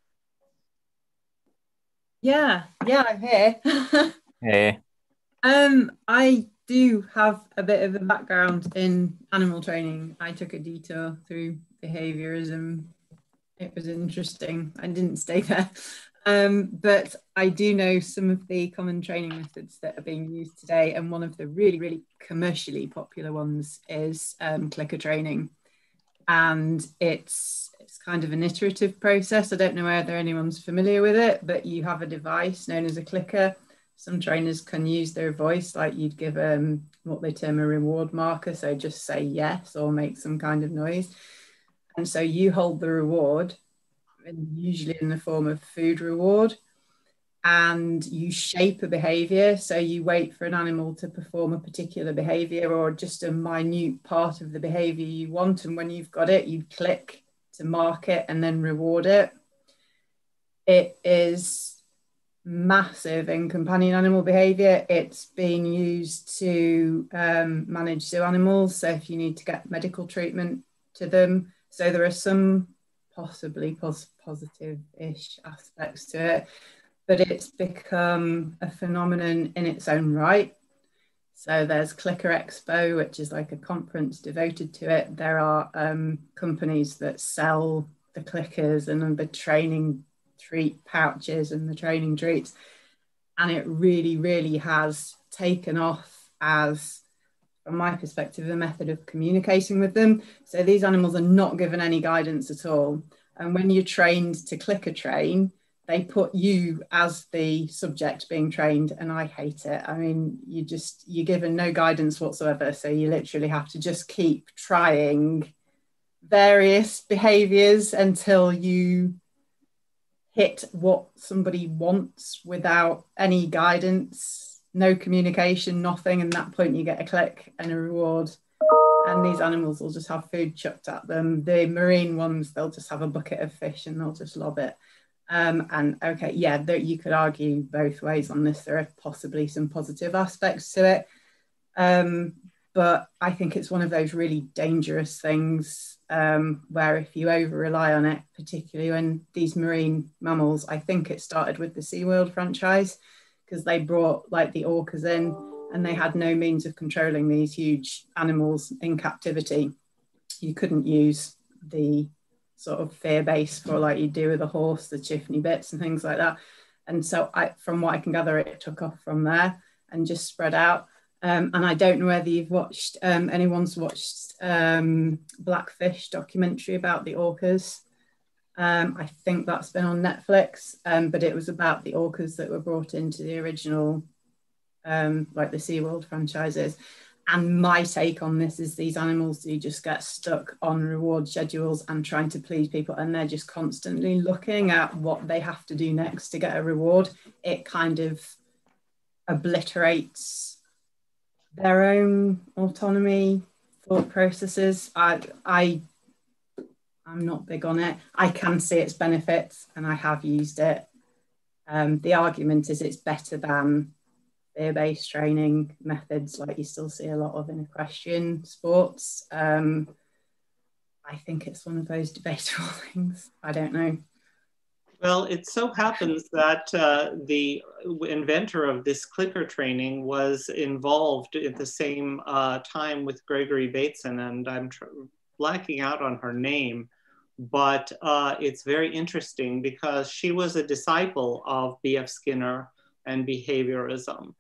Yeah, I'm here. Hey. I do have a bit of a background in animal training. I took a detour through behaviorism. It was interesting. I didn't stay there. But I do know some of the common training methods that are being used today. And one of the really, really commercially popular ones is clicker training. And it's kind of an iterative process. I don't know whether anyone's familiar with it, but you have a device known as a clicker, some trainers can use their voice, like you'd give what they term a reward marker. So just say yes or make some kind of noise. And so you hold the reward, and usually in the form of food reward, and you shape a behavior. So you wait for an animal to perform a particular behavior or just a minute part of the behavior you want. And when you've got it, you click to mark it and then reward it. It is massive in companion animal behavior. It's being used to manage zoo animals. So if you need to get medical treatment to them. So there are some possibly positive-ish aspects to it, but it's become a phenomenon in its own right. So there's Clicker Expo, which is like a conference devoted to it. There are companies that sell the clickers and the training treat pouches and the training treats. And it really, really has taken off as, from my perspective, a method of communicating with them. So these animals are not given any guidance at all. And when you're trained to clicker train, they put you as the subject being trained, and I hate it. I mean, you're given no guidance whatsoever. So you literally have to just keep trying various behaviors until you hit what somebody wants without any guidance, no communication, nothing. And at that point you get a click and a reward. And these animals will just have food chucked at them. The marine ones, they'll just have a bucket of fish and they'll just lob it. And okay, yeah, you could argue both ways on this. There are possibly some positive aspects to it. But I think it's one of those really dangerous things where if you over rely on it, particularly when these marine mammals, I think it started with the SeaWorld franchise, because they brought like the orcas in and they had no means of controlling these huge animals in captivity. You couldn't use the sort of fear base for like you do with a horse, the chiffony bits and things like that. And so from what I can gather, it took off from there and just spread out. And I don't know whether you've watched, anyone's watched Blackfish documentary about the orcas. I think that's been on Netflix, but it was about the orcas that were brought into the original, like the SeaWorld franchises. And my take on this is these animals do just get stuck on reward schedules and trying to please people, and they're just constantly looking at what they have to do next to get a reward. It kind of obliterates their own autonomy, thought processes. I'm not big on it. I can see its benefits and I have used it. The argument is it's better than fear-based training methods like you still see a lot of in equestrian sports. I think it's one of those debatable things. I don't know. Well, it so happens that the inventor of this clicker training was involved at the same time with Gregory Bateson, and I'm blacking out on her name, but it's very interesting because she was a disciple of B.F. Skinner and behaviorism.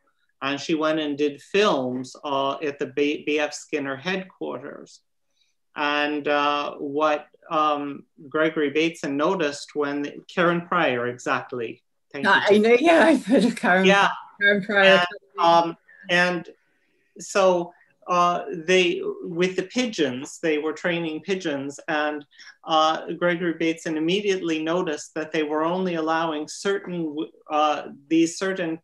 And she went and did films at the B.F. Skinner headquarters. And what Gregory Bateson noticed when Karen Pryor, exactly. Thank you. I know, yeah, I've heard of Karen. Yeah, Karen Pryor. And so they, with the pigeons, they were training pigeons, and Gregory Bateson immediately noticed that they were only allowing these certain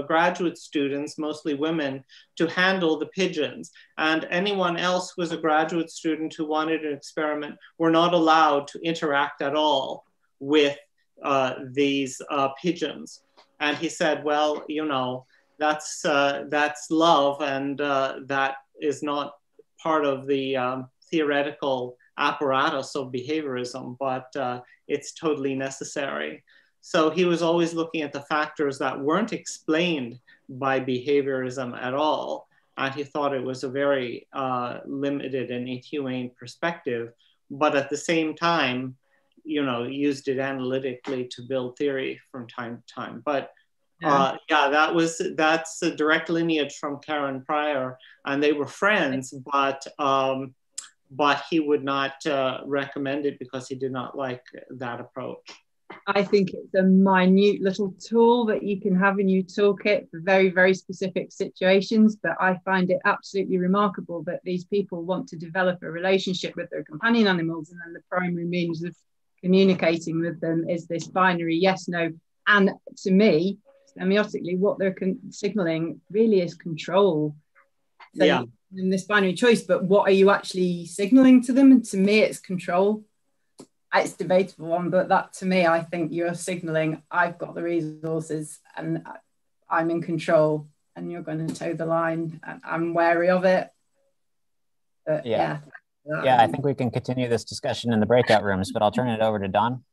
graduate students, mostly women, to handle the pigeons. And anyone else who was a graduate student who wanted an experiment were not allowed to interact at all with these pigeons. And he said, well, you know, that's love, and that is not part of the theoretical apparatus of behaviorism, but it's totally necessary. So he was always looking at the factors that weren't explained by behaviorism at all. And he thought it was a very limited and inhumane perspective, but at the same time, you know, used it analytically to build theory from time to time. But yeah, that's a direct lineage from Karen Pryor, and they were friends, but he would not recommend it because he did not like that approach. I think it's a minute little tool that you can have in your toolkit for very, very specific situations. But I find it absolutely remarkable that these people want to develop a relationship with their companion animals, and then the primary means of communicating with them is this binary yes, no. And to me, semiotically, what they're signaling really is control. So yeah. In this binary choice, but what are you actually signaling to them? And to me, it's control. It's a debatable one, but that to me, I think you're signaling I've got the resources and I'm in control, and you're going to toe the line. I'm wary of it. But yeah. I think we can continue this discussion in the breakout rooms, but I'll turn it over to Don.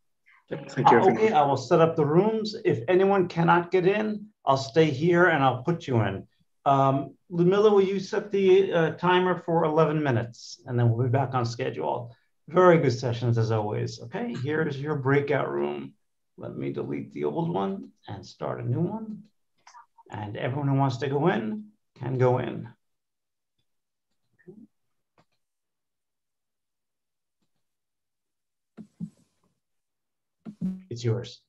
Thank you. Okay, I will set up the rooms. If anyone cannot get in, I'll stay here and I'll put you in. Ludmilla, will you set the timer for 11 minutes, and then we'll be back on schedule. Very good sessions as always. Okay, here's your breakout room. Let me delete the old one and start a new one. And everyone who wants to go in can go in. It's yours.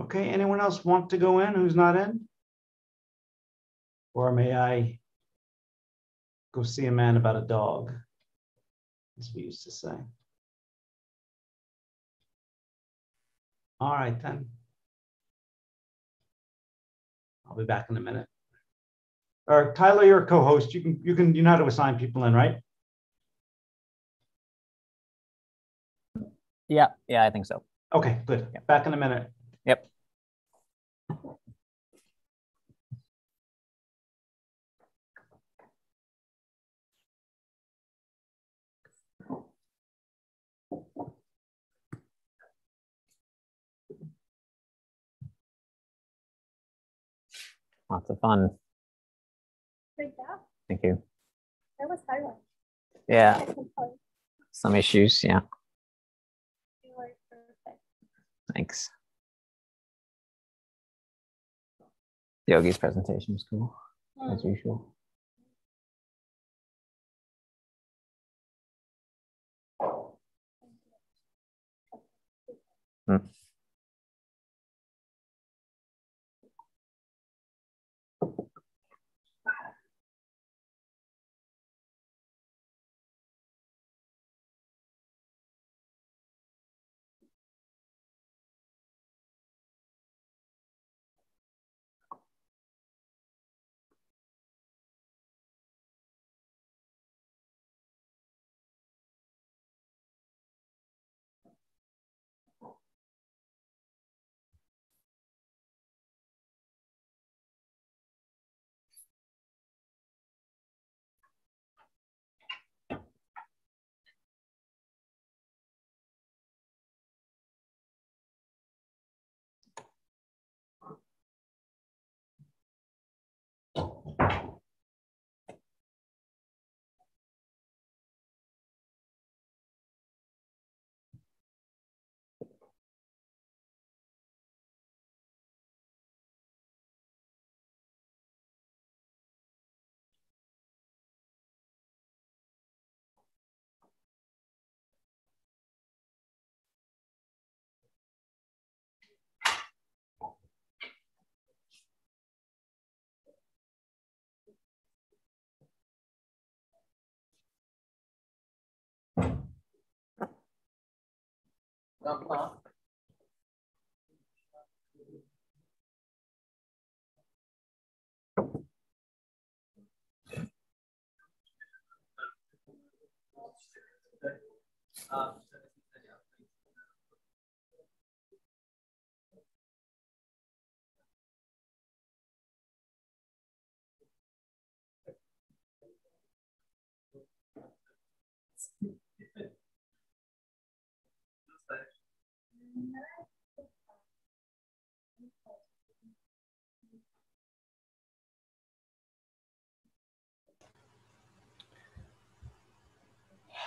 Okay, anyone else want to go in who's not in? Or may I go see a man about a dog, as we used to say? All right, then. I'll be back in a minute. Or Tyler, you're a co-host. You know how to assign people in, right? Yeah, I think so. Okay, good. Yep. Back in a minute. Yep. Lots of fun. Great job. Thank you. That was hard one. Yeah. Some issues, yeah. You were perfect. Thanks. Yogi's presentation was cool, as usual.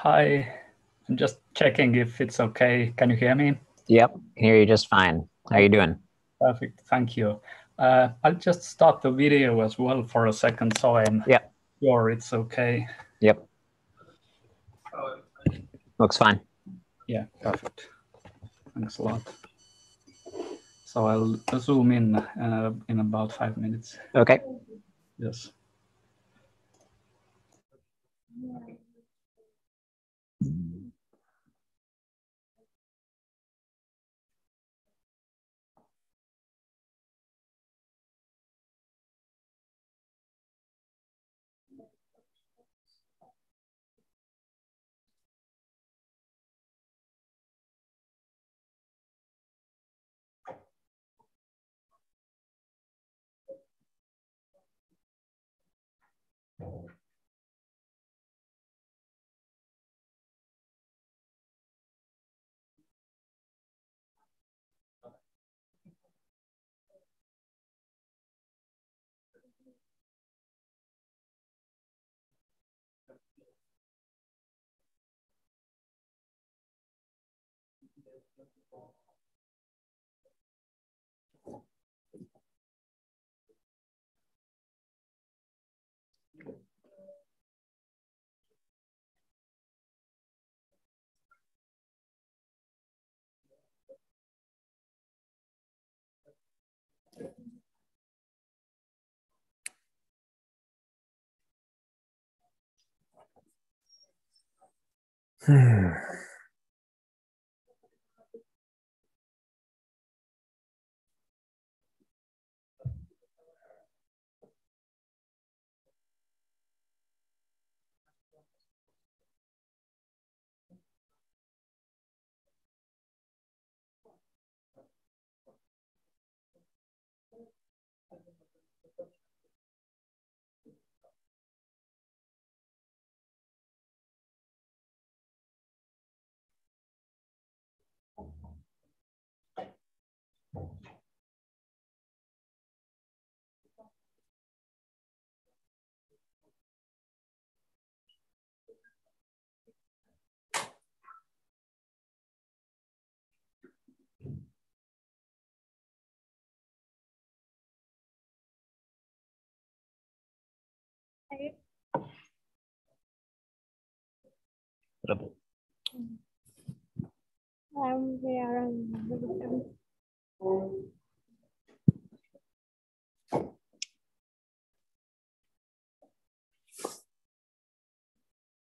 Hi, I'm just checking if it's okay. Can you hear me? Yep, can hear you just fine. How are you doing? Perfect, thank you. I'll just start the video as well for a second so I'm sure it's okay. Yep. Looks fine. Yeah, perfect. Thanks a lot. So I'll zoom in about 5 minutes. Okay. Yes.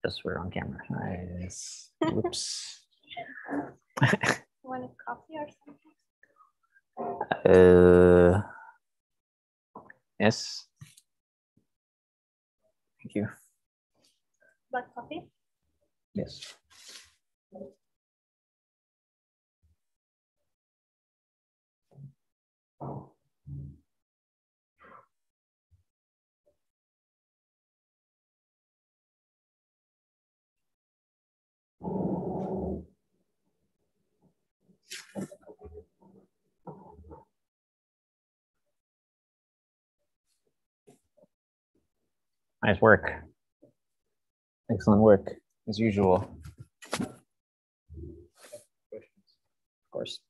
Just we're on camera. Nice. Oops. Want a coffee or something? Yes. Thank you. Black coffee? Yes. Nice work. Excellent work, as usual. Of course.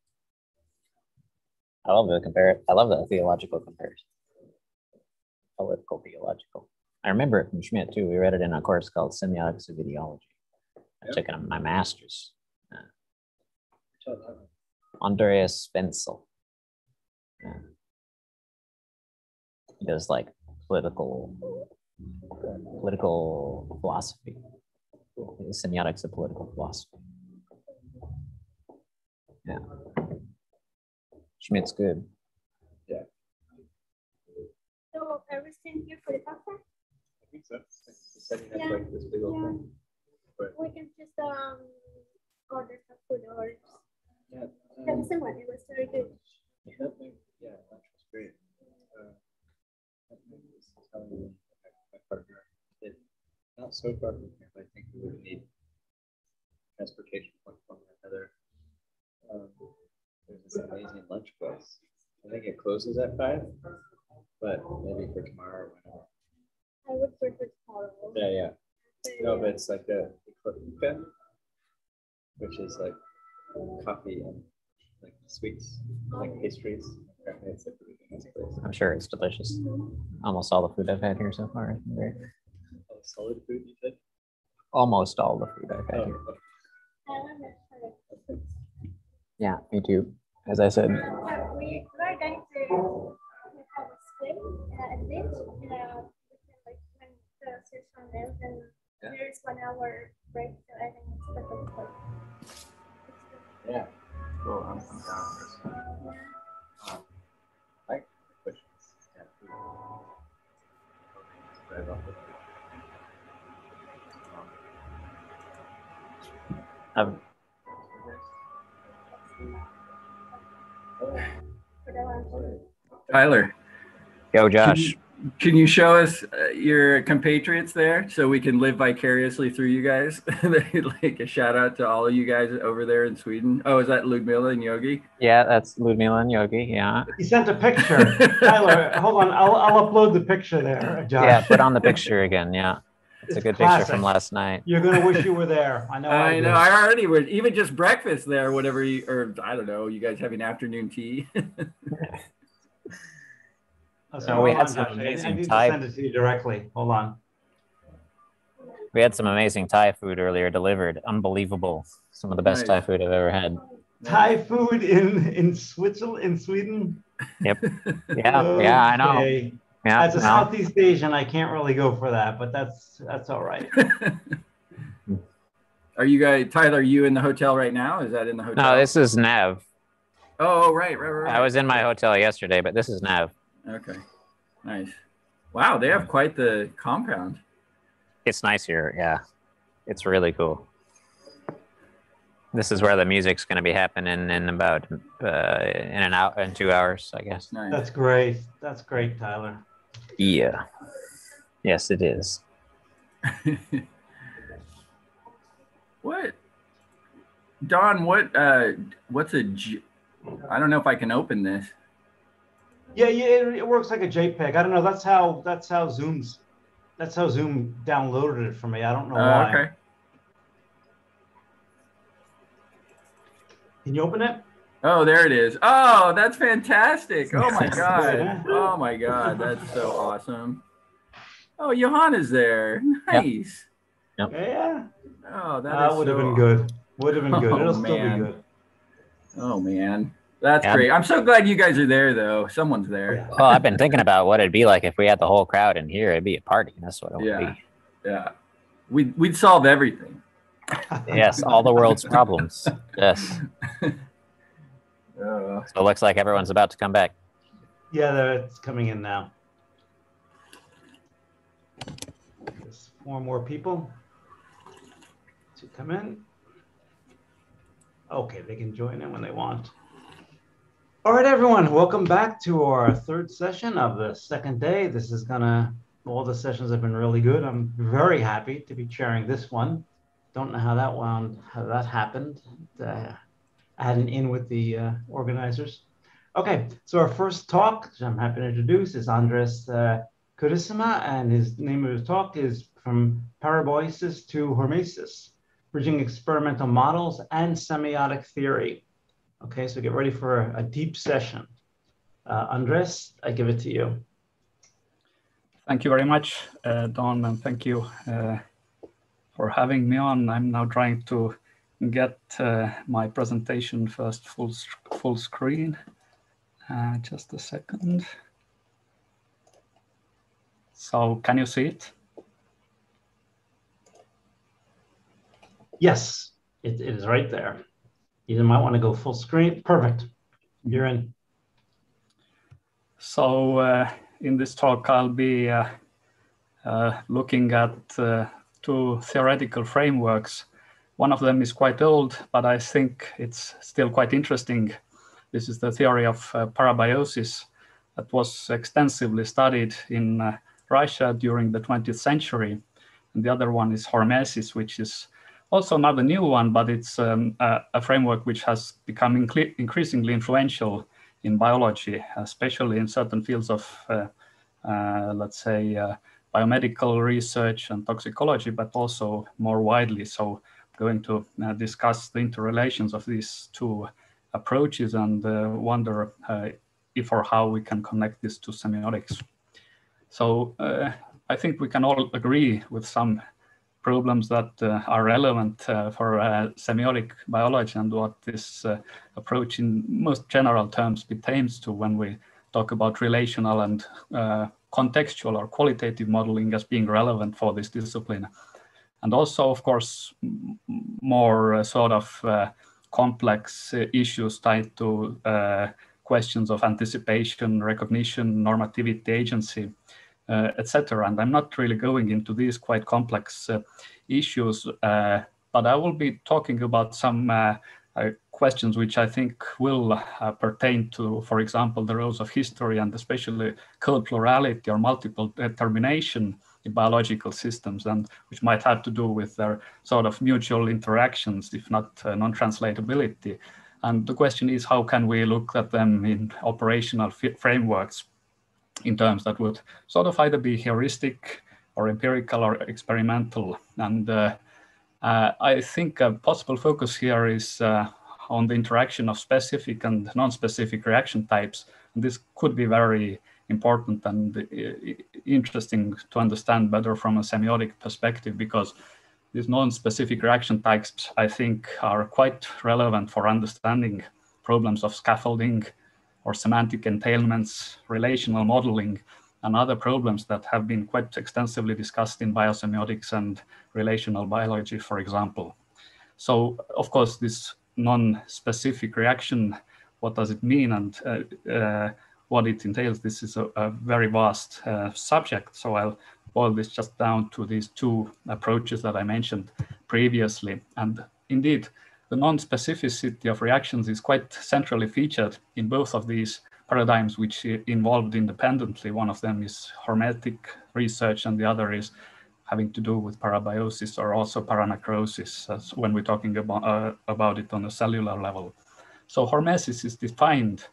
I love the theological comparison. Political theological. I remember it from Schmidt too. We read it in a course called Semiotics of Ideology. I took it on my master's. Andreas Spenzel. He does like political philosophy. Semiotics of political philosophy. Yeah. Schmidt's good. Yeah. So everything here for the pasta? I think so. Setting up like this big old thing. But we can just order some food or yeah, someone. It was very good. Yeah, lunch was great. My partner did not so far from here, but I think we would need transportation one from another. There's this amazing lunch place. I think it closes at 5, but maybe for tomorrow or whenever. I would prefer tomorrow. Yeah. No, but it's like it koffein, which is like coffee and like sweets, like pastries. Apparently it's like really nice place. I'm sure it's delicious. Almost all the food I've had here so far has been great. Solid food, you said? Almost all the food I've had here. Yeah, me too. As I said. We are going to have a swim at the beach, like when the session ends, and there is 1 hour break, so I think it's perfect for yeah. Cool. I'm down for this one. Like questions. Tyler. Yo, Josh. Can you show us your compatriots there so we can live vicariously through you guys? Like a shout out to all of you guys over there in Sweden. Oh, is that Ludmila and Yogi? Yeah, that's Ludmila and Yogi. Yeah. He sent a picture. Tyler, hold on. I'll upload the picture there, Josh. Yeah, put on the picture again. Yeah. It's a good classic. picture from last night. You're going to wish you were there. I know. I know. I already was. Even just breakfast there, whatever you, or I don't know, you guys having afternoon tea. No, we had some amazing I need Thai. to send it to you directly. Hold on. We had some amazing Thai food earlier delivered. Unbelievable. Some of the best Thai food I've ever had. Thai food in Switzerland, in Sweden? Yep. Yeah, yeah, I know. Okay. Yeah, As a Southeast Asian, I can't really go for that, but that's all right. Are you guys, Tyler, are you in the hotel right now? Is that in the hotel? No, this is Nav. Oh, right. I was in my hotel yesterday, but this is Nav. Okay, nice. Wow, they have quite the compound. It's nice here, yeah. It's really cool. This is where the music's going to be happening in about in 2 hours, I guess. Nice. That's great. That's great, Tyler. Yeah. Yes, it is. What? Don, what's a I don't know if I can open this. Yeah, it works like a JPEG. I don't know. That's how Zoom downloaded it for me. I don't know why. Okay. Can you open it? Oh, there it is. Oh, that's fantastic. Oh my God. Oh my God. That's so awesome. Oh, Johanna's there. Nice. Yep. Yeah. Oh, that would have been good. Would have been good. It'll still be man. good. Oh man. That's great. I'm so glad you guys are there though. Someone's there. Well, I've been thinking about what it'd be like if we had the whole crowd in here. It'd be a party. That's what it would be. Yeah. We'd solve everything. Yes, all the world's problems. Yes. So it looks like everyone's about to come back. Yeah, it's coming in now. There's 4 more people to come in. Okay, they can join in when they want. All right, everyone, welcome back to our 3rd session of the 2nd day. This is all the sessions have been really good. I'm very happy to be chairing this one. Don't know how that happened. I had an in with the organizers. Okay, so our first talk, which I'm happy to introduce, is Andres Kurisima, and his name of his talk is From Paraboisis to Hormesis, Bridging Experimental Models and Semiotic Theory. Okay, so get ready for a deep session. Andres, I give it to you. Thank you very much, Don, and thank you for having me on. I'm now trying to get my presentation first full screen. Just a second. So can you see it? Yes, it is right there. You might want to go full screen. Perfect. You're in. So in this talk, I'll be looking at 2 theoretical frameworks. One of them is quite old, but I think it's still quite interesting. This is the theory of parabiosis that was extensively studied in Russia during the 20th century. And the other one is hormesis, which is also not a new one, but it's a framework which has become increasingly influential in biology, especially in certain fields of, let's say, biomedical research and toxicology, but also more widely. So going to discuss the interrelations of these two approaches and wonder if or how we can connect this to semiotics. So I think we can all agree with some problems that are relevant for semiotic biology and what this approach in most general terms pertains to when we talk about relational and contextual or qualitative modeling as being relevant for this discipline. And also, of course, more sort of complex issues tied to questions of anticipation, recognition, normativity, agency, etc. And I'm not really going into these quite complex issues, but I will be talking about some questions which I think will pertain to, for example, the roles of history and especially code plurality or multiple determination in biological systems, and which might have to do with their sort of mutual interactions, if not non-translatability. And the question is, how can we look at them in operational frameworks in terms that would sort of either be heuristic or empirical or experimental? And I think a possible focus here is on the interaction of specific and non-specific reaction types. And this could be very important and interesting to understand better from a semiotic perspective, because these non-specific reaction types, I think, are quite relevant for understanding problems of scaffolding or semantic entailments, relational modeling, and other problems that have been quite extensively discussed in biosemiotics and relational biology, for example. So, of course, this non-specific reaction, what does it mean and what it entails? This is a very vast subject, so I'll boil this just down to these two approaches that I mentioned previously. And indeed, the non-specificity of reactions is quite centrally featured in both of these paradigms, which involved independently. One of them is hormetic research, and the other is having to do with parabiosis or also paranecrosis, when we're talking about it on a cellular level. So hormesis is defined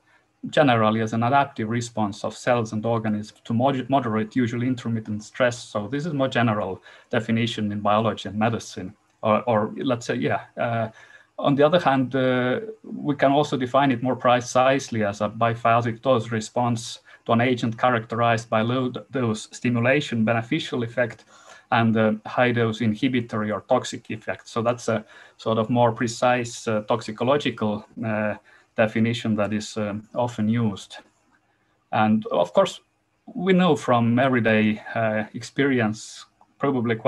generally as an adaptive response of cells and organisms to moderate, usually intermittent stress. So this is more general definition in biology and medicine, or let's say, yeah. On the other hand, we can also define it more precisely as a biphasic dose response to an agent characterized by low dose stimulation beneficial effect and high dose inhibitory or toxic effect. So that's a sort of more precise toxicological definition that is often used. And of course, we know from everyday experience, probably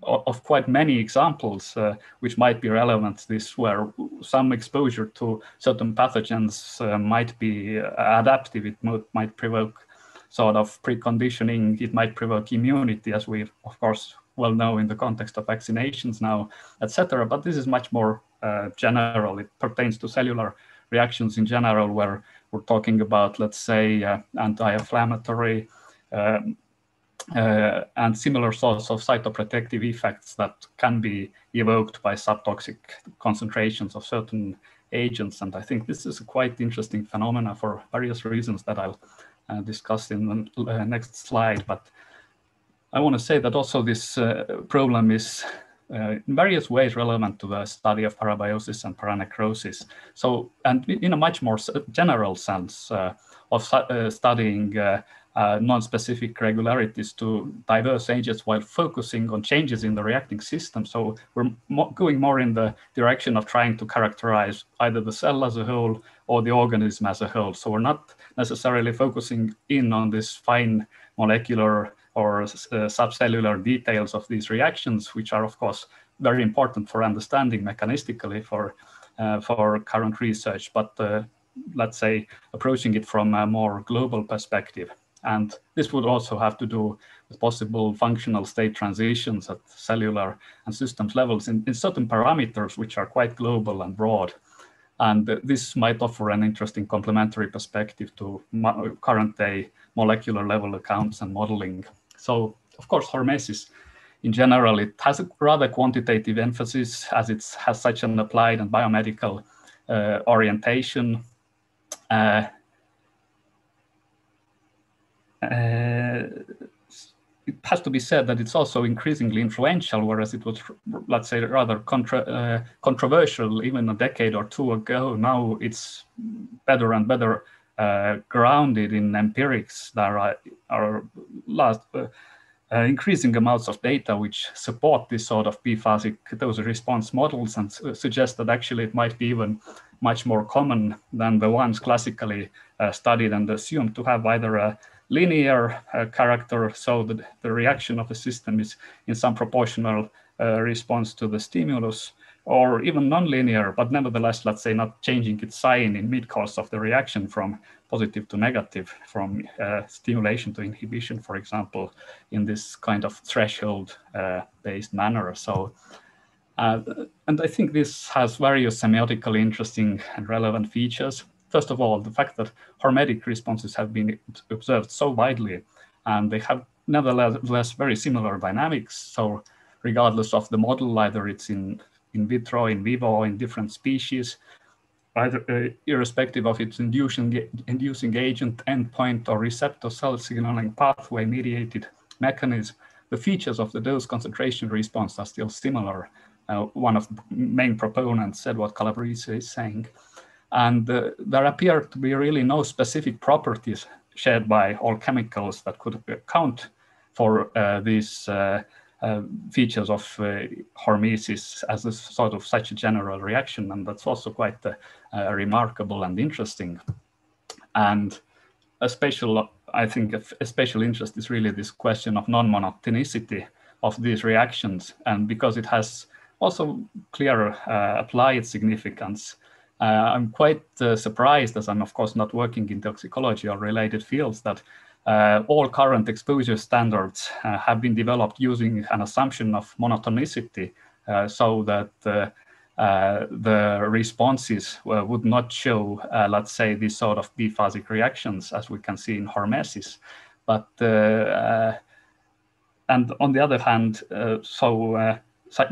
of quite many examples which might be relevant to this, where some exposure to certain pathogens might be adaptive. It might provoke sort of preconditioning. It might provoke immunity, as we, of course, well know in the context of vaccinations now, etc. But this is much more general. It pertains to cellular reactions in general, where we're talking about, let's say, anti-inflammatory and similar sorts of cytoprotective effects that can be evoked by subtoxic concentrations of certain agents. And I think this is a quite interesting phenomena for various reasons that I'll discuss in the next slide. But I want to say that also this problem is in various ways relevant to the study of parabiosis and paranecrosis. So, and in a much more general sense of studying non-specific regularities to diverse agents while focusing on changes in the reacting system. So we're going more in the direction of trying to characterize either the cell as a whole or the organism as a whole. So we're not necessarily focusing in on this fine molecular or subcellular details of these reactions, which are, of course, very important for understanding mechanistically for current research, but let's say approaching it from a more global perspective. And this would also have to do with possible functional state transitions at cellular and systems levels in certain parameters, which are quite global and broad. And this might offer an interesting complementary perspective to current day molecular level accounts and modeling. So, of course, hormesis in general, it has a rather quantitative emphasis as it has such an applied and biomedical orientation. has to be said that it's also increasingly influential, whereas it was, let's say, rather controversial even a decade or two ago. Now it's better and better grounded in empirics. There are increasing amounts of data which support this sort of biphasic dose response models and suggest that actually it might be even much more common than the ones classically studied and assumed to have either a linear character, so that the reaction of the system is in some proportional response to the stimulus, or even nonlinear, but nevertheless, let's say, not changing its sign in mid-course of the reaction from positive to negative, from stimulation to inhibition, for example, in this kind of threshold-based manner. So, and I think this has various semiotically interesting and relevant features. First of all, the fact that hormetic responses have been observed so widely, and they have nevertheless very similar dynamics. So regardless of the model, either it's in vitro, in vivo, or in different species, either irrespective of its inducing agent, endpoint, or receptor cell signaling pathway mediated mechanism, the features of the dose concentration response are still similar. One of the main proponents said what Calabrese is saying. And there appear to be really no specific properties shared by all chemicals that could account for these features of hormesis as a sort of such a general reaction. And that's also quite remarkable and interesting. And I think a special interest is really this question of non-monotonicity of these reactions. And because it has also clear applied significance, I'm quite surprised, as I'm of course not working in toxicology or related fields, that all current exposure standards have been developed using an assumption of monotonicity, so that the responses would not show, let's say, these sort of biphasic reactions as we can see in hormesis. But and on the other hand,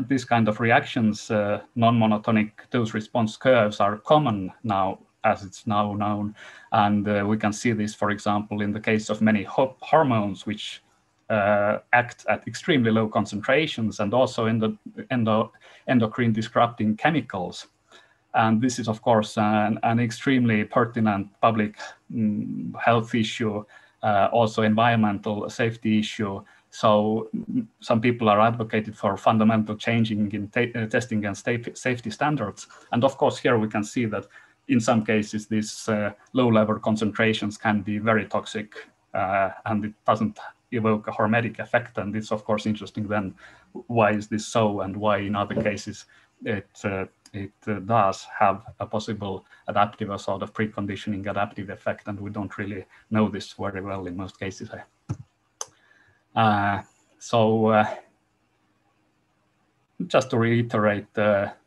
these kind of reactions, non-monotonic dose response curves, are common now, as it's now known. And we can see this, for example, in the case of many hormones, which act at extremely low concentrations, and also in the endocrine disrupting chemicals. And this is, of course, an extremely pertinent public health issue, also environmental safety issue. So some people are advocated for fundamental changing in testing and safety standards. And of course, here we can see that in some cases, these low-level concentrations can be very toxic, and it doesn't evoke a hormetic effect. And it's of course interesting then, why is this so, and why in other cases it does have a possible adaptive or sort of preconditioning adaptive effect, and we don't really know this very well in most cases. Just to reiterate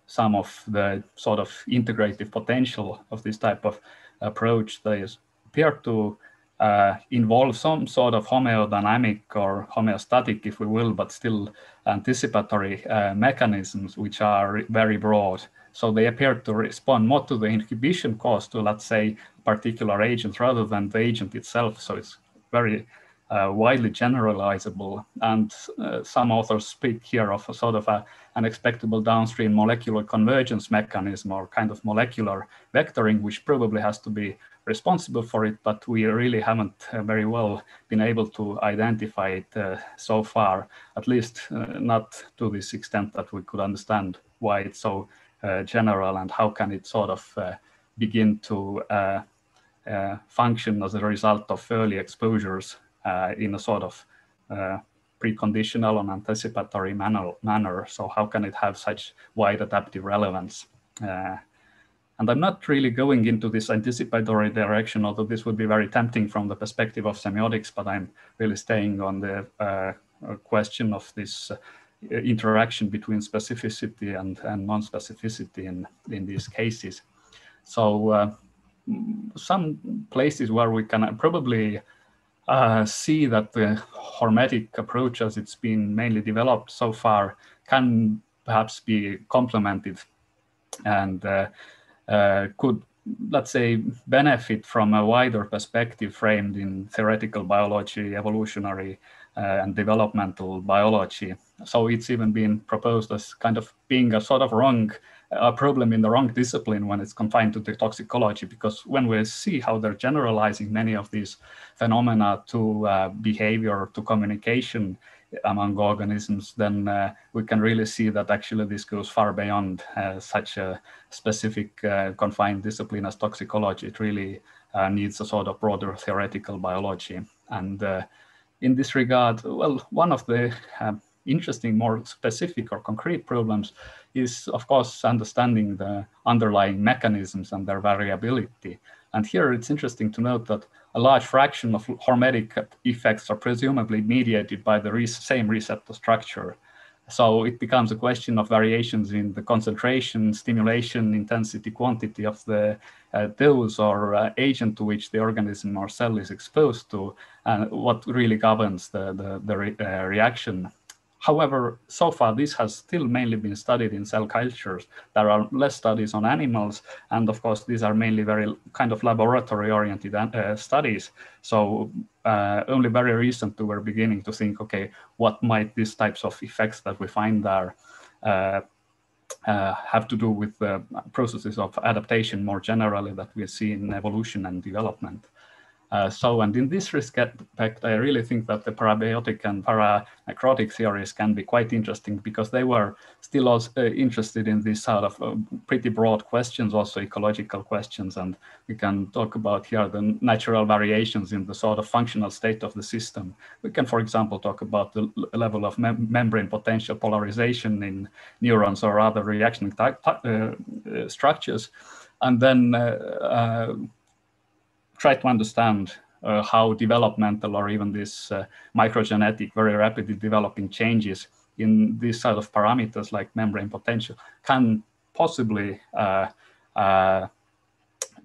some of the sort of integrative potential of this type of approach, they appear to involve some sort of homeodynamic or homeostatic, if we will, but still anticipatory mechanisms, which are very broad. So they appear to respond more to the inhibition caused to, let's say, particular agents rather than the agent itself. So it's very widely generalizable. And some authors speak here of a sort of an expectable downstream molecular convergence mechanism, or kind of molecular vectoring, which probably has to be responsible for it, but we really haven't very well been able to identify it so far, at least not to this extent that we could understand why it's so general, and how can it sort of begin to function as a result of early exposures in a sort of preconditional and anticipatory manner. So how can it have such wide adaptive relevance? And I'm not really going into this anticipatory direction, although this would be very tempting from the perspective of semiotics, but I'm really staying on the question of this interaction between specificity and non-specificity in these cases. So some places where we can probably see that the hormetic approach, as it's been mainly developed so far, can perhaps be complemented and could, let's say, benefit from a wider perspective framed in theoretical biology, evolutionary and developmental biology. So it's even been proposed as kind of being a sort of wrong problem in the wrong discipline when it's confined to the toxicology, because when we see how they're generalizing many of these phenomena to behavior, to communication among organisms, then we can really see that actually this goes far beyond such a specific confined discipline as toxicology. It really needs a sort of broader theoretical biology. And in this regard, well, one of the interesting, more specific or concrete problems is, of course, understanding the underlying mechanisms and their variability. And here it's interesting to note that a large fraction of hormetic effects are presumably mediated by the same receptor structure. So it becomes a question of variations in the concentration, stimulation, intensity, quantity of the dose or agent to which the organism or cell is exposed to, and what really governs the reaction. However, so far, this has still mainly been studied in cell cultures. There are less studies on animals. And of course, these are mainly very kind of laboratory-oriented studies. So only very recently, we're beginning to think, okay, what might these types of effects that we find there have to do with the processes of adaptation more generally that we see in evolution and development. And in this respect, I really think that the parabiotic and paranecrotic theories can be quite interesting, because they were still also interested in these sort of pretty broad questions, also ecological questions. And we can talk about here the natural variations in the sort of functional state of the system. We can, for example, talk about the level of membrane potential polarization in neurons or other reaction structures. And then try to understand how developmental or even this microgenetic, very rapidly developing changes in these sort of parameters like membrane potential can possibly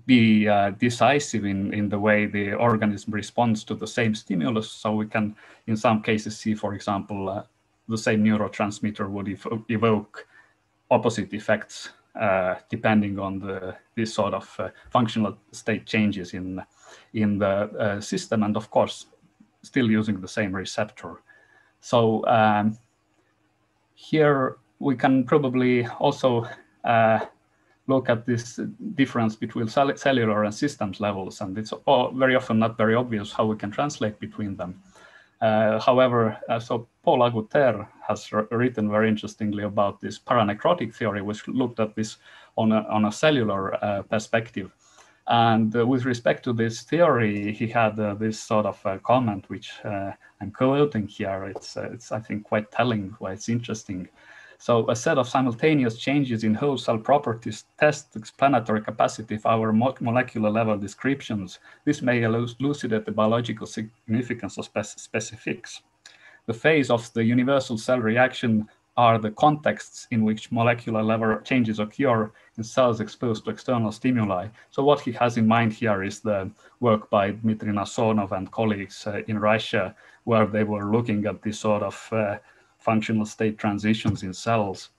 be decisive in the way the organism responds to the same stimulus. So we can, in some cases, see, for example, the same neurotransmitter would evoke opposite effects depending on this sort of functional state changes in the system, and of course, still using the same receptor. So here we can probably also look at this difference between cellular and systems levels, and it's very often not very obvious how we can translate between them. However, so Paul Agutter has written very interestingly about this paranecrotic theory, which looked at this on a cellular perspective. And with respect to this theory, he had this sort of comment, which I'm quoting here. It's I think, quite telling why it's interesting. So a set of simultaneous changes in whole cell properties test the explanatory capacity of our molecular level descriptions. This may elucidate the biological significance of specifics. The phase of the universal cell reaction are the contexts in which molecular level changes occur in cells exposed to external stimuli. So what he has in mind here is the work by Dmitry Nasonov and colleagues in Russia, where they were looking at this sort of functional state transitions in cells.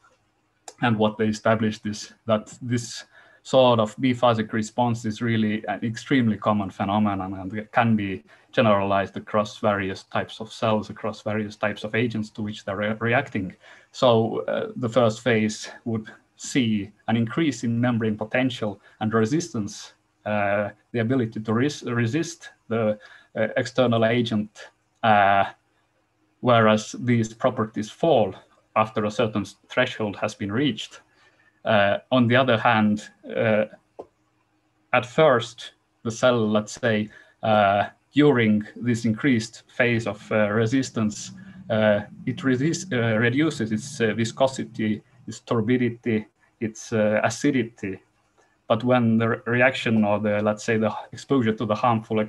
And what they established is that this sort of biphasic response is really an extremely common phenomenon, and it can be generalized across various types of cells, across various types of agents to which they're reacting. So the first phase would see an increase in membrane potential and resistance, the ability to resist the external agent, whereas these properties fall after a certain threshold has been reached. On the other hand, at first, the cell, let's say, during this increased phase of resistance, it reduces its viscosity, its turbidity, its acidity. But when the reaction, or let's say the exposure to the harmful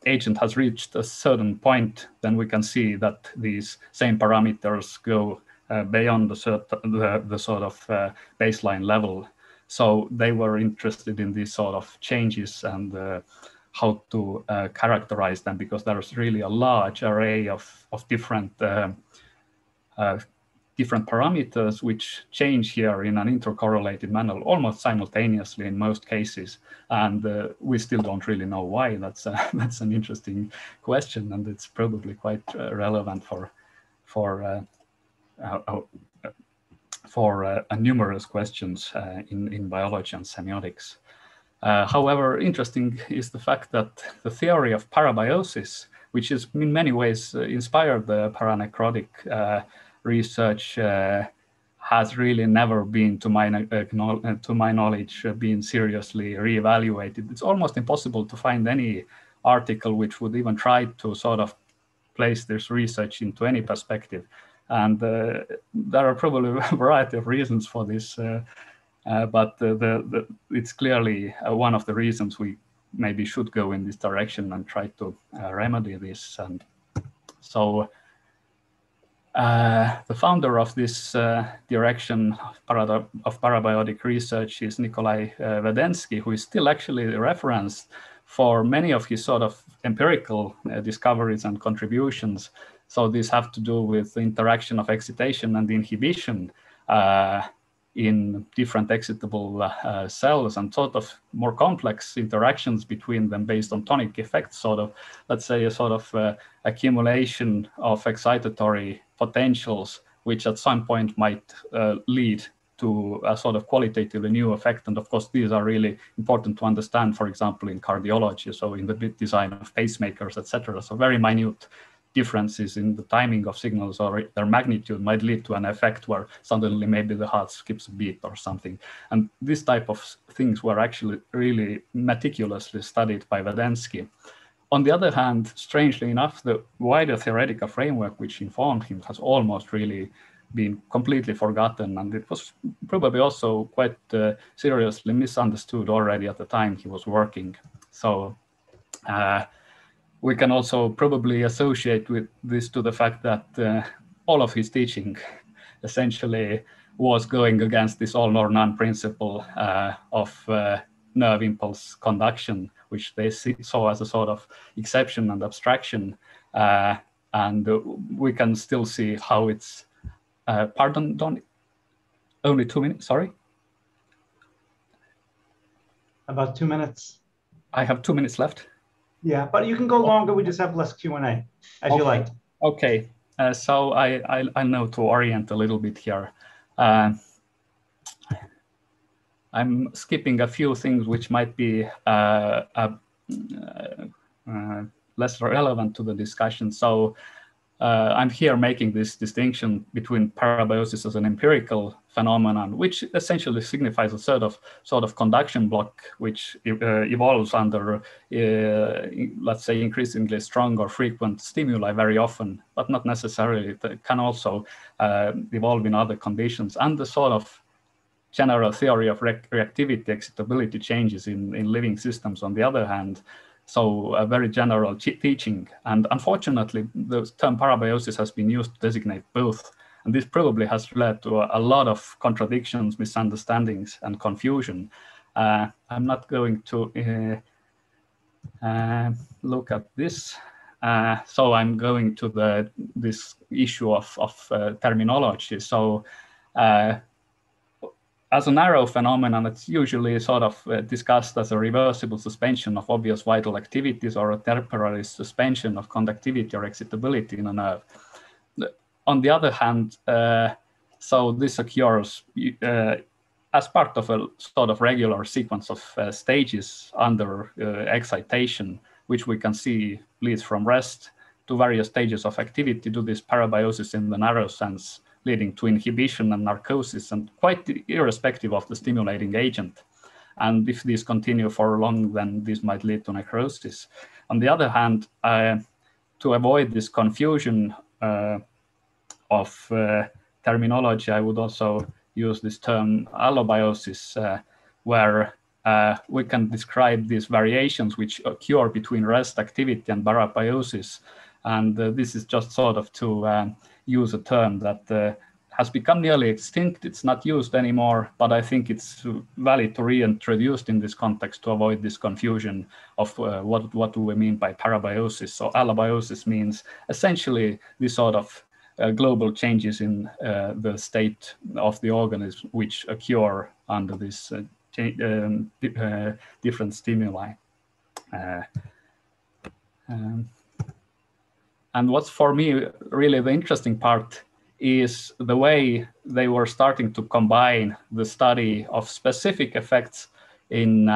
agent has reached a certain point, then we can see that these same parameters go beyond the sort of baseline level. So they were interested in these sort of changes and how to characterize them, because there's really a large array of different different parameters which change here in an intercorrelated manner almost simultaneously in most cases, and we still don't really know why. That's an interesting question, and it's probably quite relevant for numerous questions in biology and semiotics. However, interesting is the fact that the theory of parabiosis, which is in many ways inspired the paranecrotic research, has really never been, to my knowledge, been seriously reevaluated. It's almost impossible to find any article which would even try to sort of place this research into any perspective. And there are probably a variety of reasons for this, but it's clearly one of the reasons we maybe should go in this direction and try to remedy this. And so the founder of this direction of parabiotic research is Nikolai Vedensky, who is still actually referenced for many of his sort of empirical discoveries and contributions. So these have to do with the interaction of excitation and inhibition in different excitable cells, and sort of more complex interactions between them based on tonic effects, sort of, let's say, a sort of accumulation of excitatory potentials, which at some point might lead to a sort of qualitatively new effect. And of course, these are really important to understand, for example, in cardiology, so in the design of pacemakers, etc. So very minute differences in the timing of signals or their magnitude might lead to an effect where suddenly maybe the heart skips a beat or something. And this type of things were actually really meticulously studied by Vedensky. On the other hand, strangely enough, the wider theoretical framework which informed him has almost really been completely forgotten, and it was probably also quite seriously misunderstood already at the time he was working. So we can also probably associate with this to the fact that all of his teaching essentially was going against this all or none principle of nerve impulse conduction, which they saw as a sort of exception and abstraction. And we can still see how it's, pardon, Don, only 2 minutes, sorry? About 2 minutes. I have 2 minutes left. Yeah, but you can go longer. We just have less Q&A, as you like. Okay, so I know to orient a little bit here. I'm skipping a few things which might be less relevant to the discussion. So I'm here making this distinction between parabiosis as an empirical phenomenon, which essentially signifies a sort of conduction block, which evolves under, let's say, increasingly strong or frequent stimuli very often, but not necessarily. It can also evolve in other conditions, and the sort of general theory of reactivity, excitability changes in living systems on the other hand. So a very general teaching. And unfortunately, the term parabiosis has been used to designate both. And this probably has led to a lot of contradictions, misunderstandings, and confusion. I'm not going to look at this. So I'm going to this issue of terminology. So as a narrow phenomenon, it's usually sort of discussed as a reversible suspension of obvious vital activities or a temporary suspension of conductivity or excitability in a nerve. On the other hand, so this occurs as part of a sort of regular sequence of stages under excitation, which we can see leads from rest to various stages of activity to this parabiosis in the narrow sense, leading to inhibition and narcosis, and quite irrespective of the stimulating agent. And if these continue for long, then this might lead to necrosis. On the other hand, to avoid this confusion of terminology, I would also use this term allobiosis, where we can describe these variations which occur between rest activity and parabiosis. And this is just sort of to use a term that has become nearly extinct. It's not used anymore, but I think it's valid to reintroduce in this context to avoid this confusion of what do we mean by parabiosis. So allobiosis means essentially this sort of global changes in the state of the organism which occur under this different stimuli. And what's for me really the interesting part is the way they were starting to combine the study of specific effects in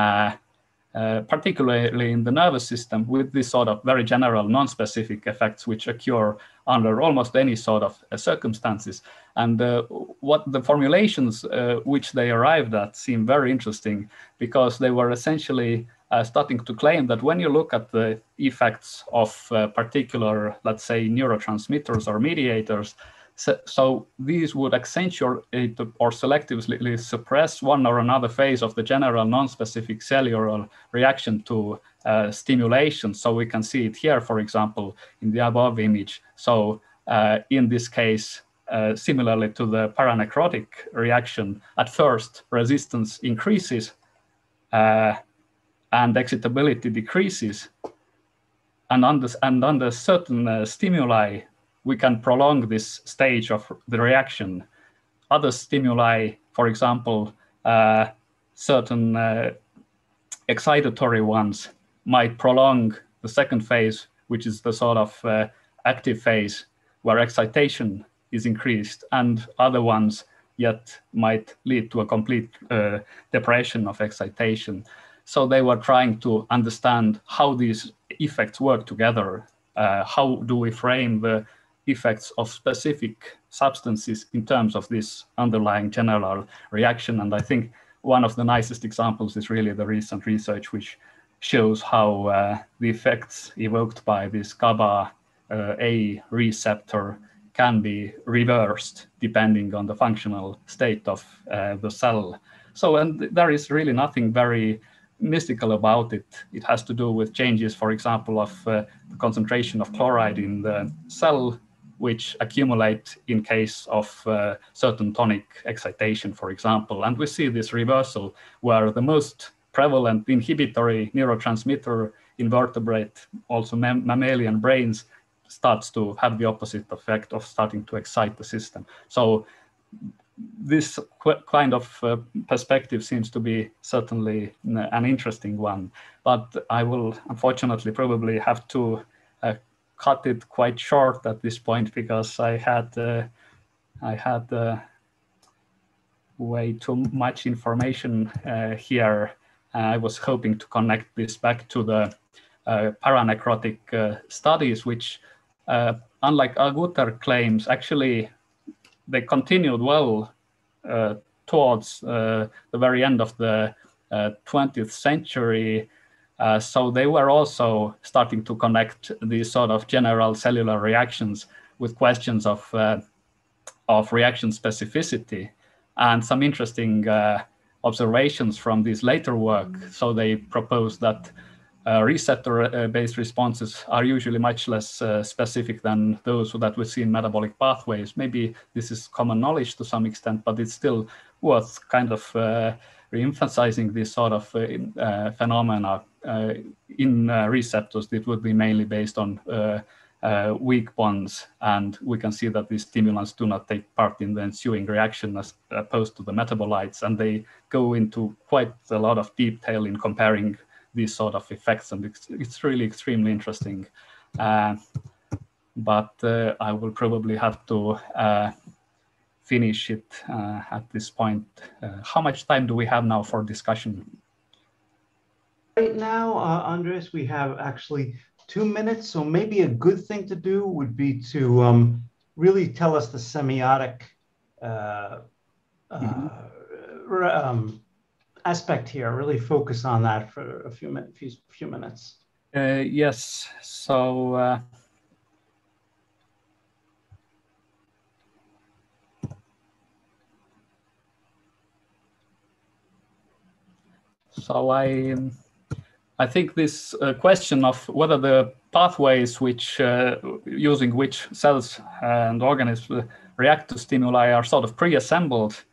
particularly in the nervous system with this sort of very general non-specific effects which occur under almost any sort of circumstances. And what the formulations which they arrived at seem very interesting, because they were essentially starting to claim that when you look at the effects of particular, let's say, neurotransmitters or mediators, so these would accentuate or selectively suppress one or another phase of the general non-specific cellular reaction to stimulation. So we can see it here, for example, in the above image. So in this case, similarly to the paranecrotic reaction, at first resistance increases and excitability decreases. And under certain stimuli, we can prolong this stage of the reaction. Other stimuli, for example, certain excitatory ones, might prolong the second phase, which is the sort of active phase where excitation is increased, and other ones yet might lead to a complete depression of excitation. So they were trying to understand how these effects work together. How do we frame the effects of specific substances in terms of this underlying general reaction? And I think one of the nicest examples is really the recent research which shows how the effects evoked by this GABA A receptor can be reversed depending on the functional state of the cell. So, and there is really nothing very mystical about it. It has to do with changes, for example, of the concentration of chloride in the cell, which accumulate in case of certain tonic excitation, for example. And we see this reversal where the most prevalent inhibitory neurotransmitter in vertebrate, also mammalian brains, starts to have the opposite effect of starting to excite the system. So this kind of perspective seems to be certainly an interesting one, but I will unfortunately probably have to cut it quite short at this point, because I had way too much information here. I was hoping to connect this back to the paranecrotic studies, which, unlike Agutter claims, actually they continued well towards the very end of the 20th century. So they were also starting to connect these sort of general cellular reactions with questions of reaction specificity, and some interesting observations from this later work. So they proposed that receptor-based responses are usually much less specific than those that we see in metabolic pathways. Maybe this is common knowledge to some extent, but it's still worth kind of re-emphasizing this sort of phenomena in receptors. It would be mainly based on weak bonds, and we can see that these stimulants do not take part in the ensuing reaction as opposed to the metabolites, and they go into quite a lot of detail in comparing these sort of effects, and it's really extremely interesting. But I will probably have to finish it at this point. How much time do we have now for discussion? Right now, Andres, we have actually 2 minutes, so maybe a good thing to do would be to really tell us the semiotic aspect here, really focus on that for a few minutes. Yes, so I think this question of whether the pathways which using which cells and organisms react to stimuli are sort of pre-assembled,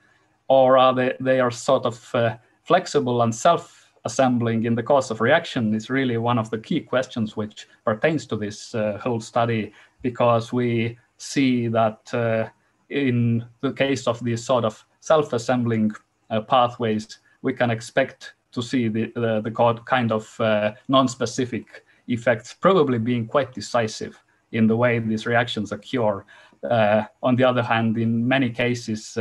or are they are sort of flexible and self-assembling in the course of reaction, is really one of the key questions which pertains to this whole study, because we see that in the case of these sort of self-assembling pathways, we can expect to see the kind of non-specific effects probably being quite decisive in the way these reactions occur. On the other hand, in many cases,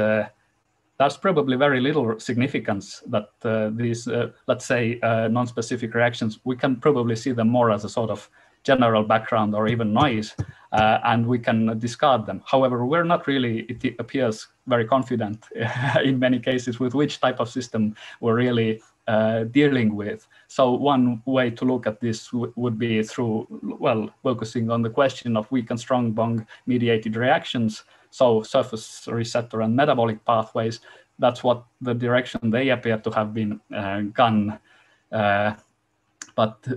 there's probably very little significance that these, let's say, non-specific reactions, we can probably see them more as a sort of general background or even noise, and we can discard them. However, we're not really, it appears, very confident in many cases with which type of system we're really dealing with. So one way to look at this would be through, well, focusing on the question of weak and strong bond mediated reactions. So surface receptor and metabolic pathways, that's what the direction they appear to have been gone. But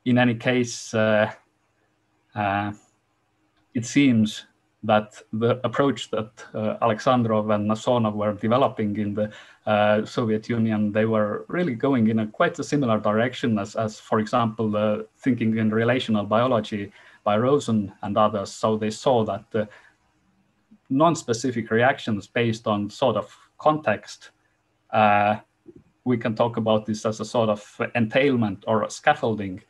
in any case, it seems that the approach that Alexandrov and Nasonov were developing in the Soviet Union, they were really going in quite a similar direction as for example, the thinking in relational biology by Rosen and others. So they saw that the non-specific reactions based on sort of context, we can talk about this as a sort of entailment or scaffolding,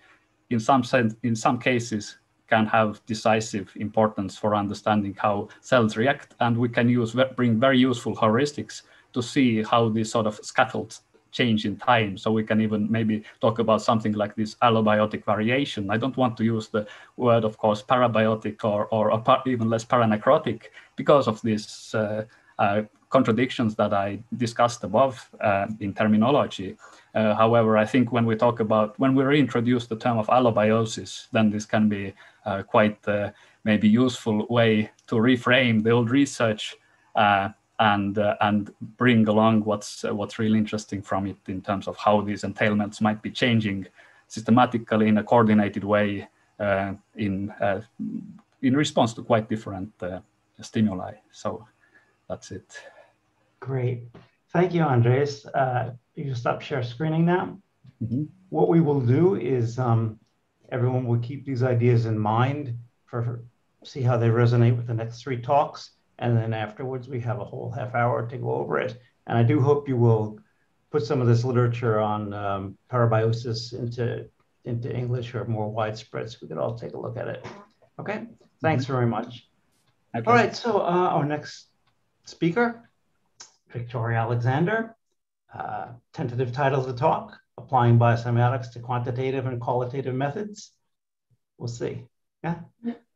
in some sense, in some cases, can have decisive importance for understanding how cells react, and we can bring very useful heuristics to see how these sort of scaffolds change in time. So we can even maybe talk about something like this allobiotic variation. I don't want to use the word, of course, parabiotic or even less paranecrotic because of these contradictions that I discussed above in terminology. However, I think when we talk about, when we reintroduce the term of allobiosis, then this can be quite maybe useful way to reframe the old research and bring along what's really interesting from it in terms of how these entailments might be changing systematically in a coordinated way in response to quite different stimuli. So that's it. Great. Thank you, Andres. You can stop share screening now. Mm-hmm. What we will do is everyone will keep these ideas in mind for see how they resonate with the next 3 talks. And then afterwards, we have a whole half hour to go over it. And I do hope you will put some of this literature on parabiosis into English or more widespread so we could all take a look at it. Okay, thanks very much. Okay. All right, so our next speaker, Victoria Alexander, tentative title of the talk, Applying Biosemiotics to Quantitative and Qualitative Methods. We'll see. Yeah.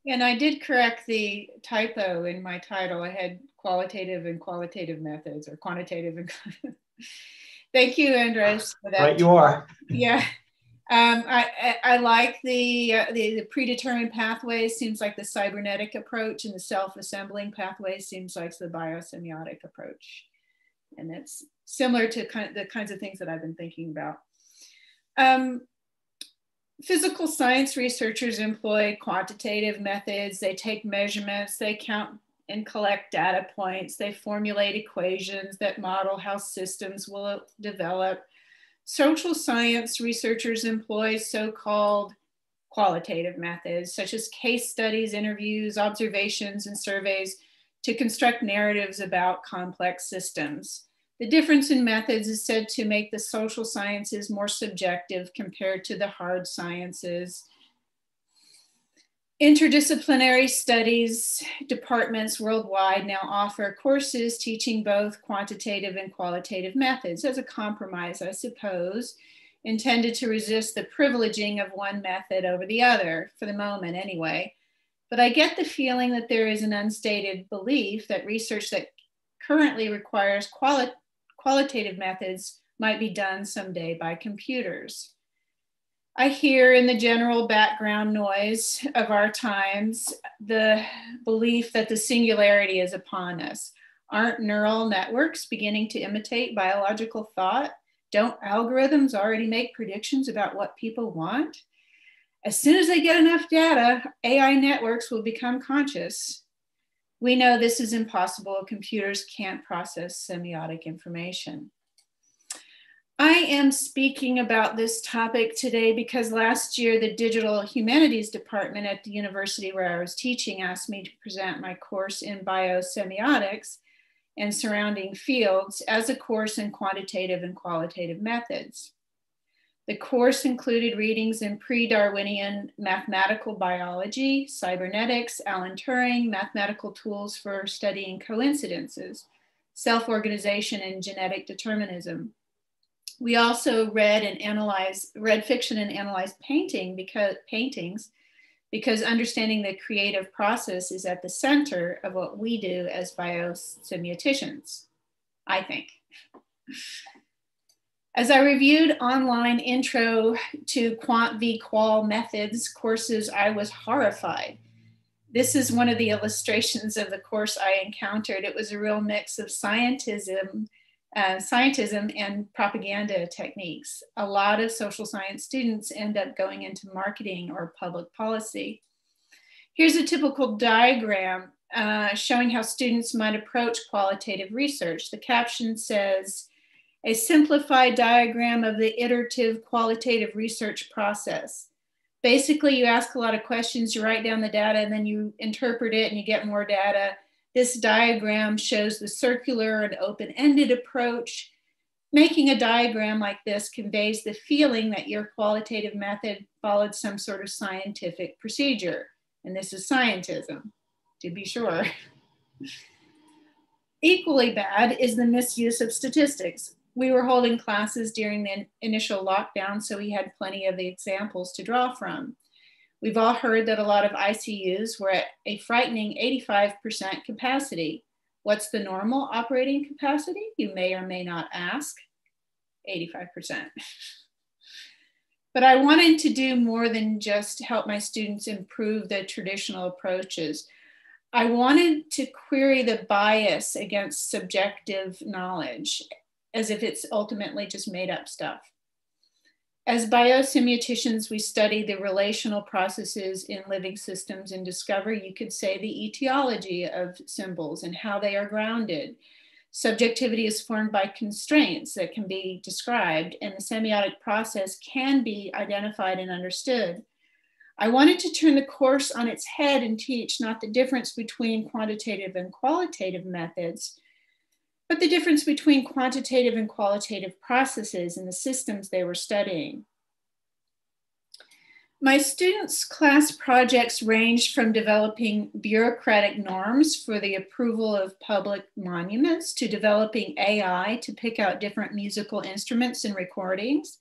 And I did correct the typo in my title. I had qualitative and qualitative methods, or quantitative and Thank you, Andres, for that. Right, you are. Yeah. I like the predetermined pathways, seems like the cybernetic approach, and the self-assembling pathways seems like the biosemiotic approach. And it's similar to the kinds of things that I've been thinking about. Physical science researchers employ quantitative methods. They take measurements, they count and collect data points, they formulate equations that model how systems will develop. Social science researchers employ so-called qualitative methods, such as case studies, interviews, observations, and surveys to construct narratives about complex systems. The difference in methods is said to make the social sciences more subjective compared to the hard sciences. Interdisciplinary studies departments worldwide now offer courses teaching both quantitative and qualitative methods as a compromise, I suppose, intended to resist the privileging of one method over the other, for the moment anyway. But I get the feeling that there is an unstated belief that research that currently requires qualitative methods might be done someday by computers. I hear in the general background noise of our times the belief that the singularity is upon us. Aren't neural networks beginning to imitate biological thought? Don't algorithms already make predictions about what people want? As soon as they get enough data, AI networks will become conscious. We know this is impossible. Computers can't process semiotic information. I am speaking about this topic today because last year the Digital Humanities Department at the university where I was teaching asked me to present my course in biosemiotics and surrounding fields as a course in quantitative and qualitative methods. The course included readings in pre-Darwinian mathematical biology, cybernetics, Alan Turing, mathematical tools for studying coincidences, self-organization, and genetic determinism. We also read fiction and analyzed paintings because understanding the creative process is at the center of what we do as biosemioticians, I think. As I reviewed online intro to quant v qual methods courses, I was horrified. This is one of the illustrations of the course I encountered. It was a real mix of scientism and propaganda techniques. A lot of social science students end up going into marketing or public policy. Here's a typical diagram showing how students might approach qualitative research. The caption says, a simplified diagram of the iterative qualitative research process. Basically, you ask a lot of questions, you write down the data, and then you interpret it and you get more data. This diagram shows the circular and open-ended approach. Making a diagram like this conveys the feeling that your qualitative method followed some sort of scientific procedure. And this is scientism, to be sure. Equally bad is the misuse of statistics. We were holding classes during the initial lockdown, so we had plenty of the examples to draw from. We've all heard that a lot of ICUs were at a frightening 85% capacity. What's the normal operating capacity? You may or may not ask. 85%. But I wanted to do more than just help my students improve the traditional approaches. I wanted to query the bias against subjective knowledge, as if it's ultimately just made up stuff. As biosemioticians, we study the relational processes in living systems and discover, you could say, the etiology of symbols and how they are grounded. Subjectivity is formed by constraints that can be described, and the semiotic process can be identified and understood. I wanted to turn the course on its head and teach not the difference between quantitative and qualitative methods, but the difference between quantitative and qualitative processes in the systems they were studying. My students' class projects ranged from developing bureaucratic norms for the approval of public monuments to developing AI to pick out different musical instruments and recordings,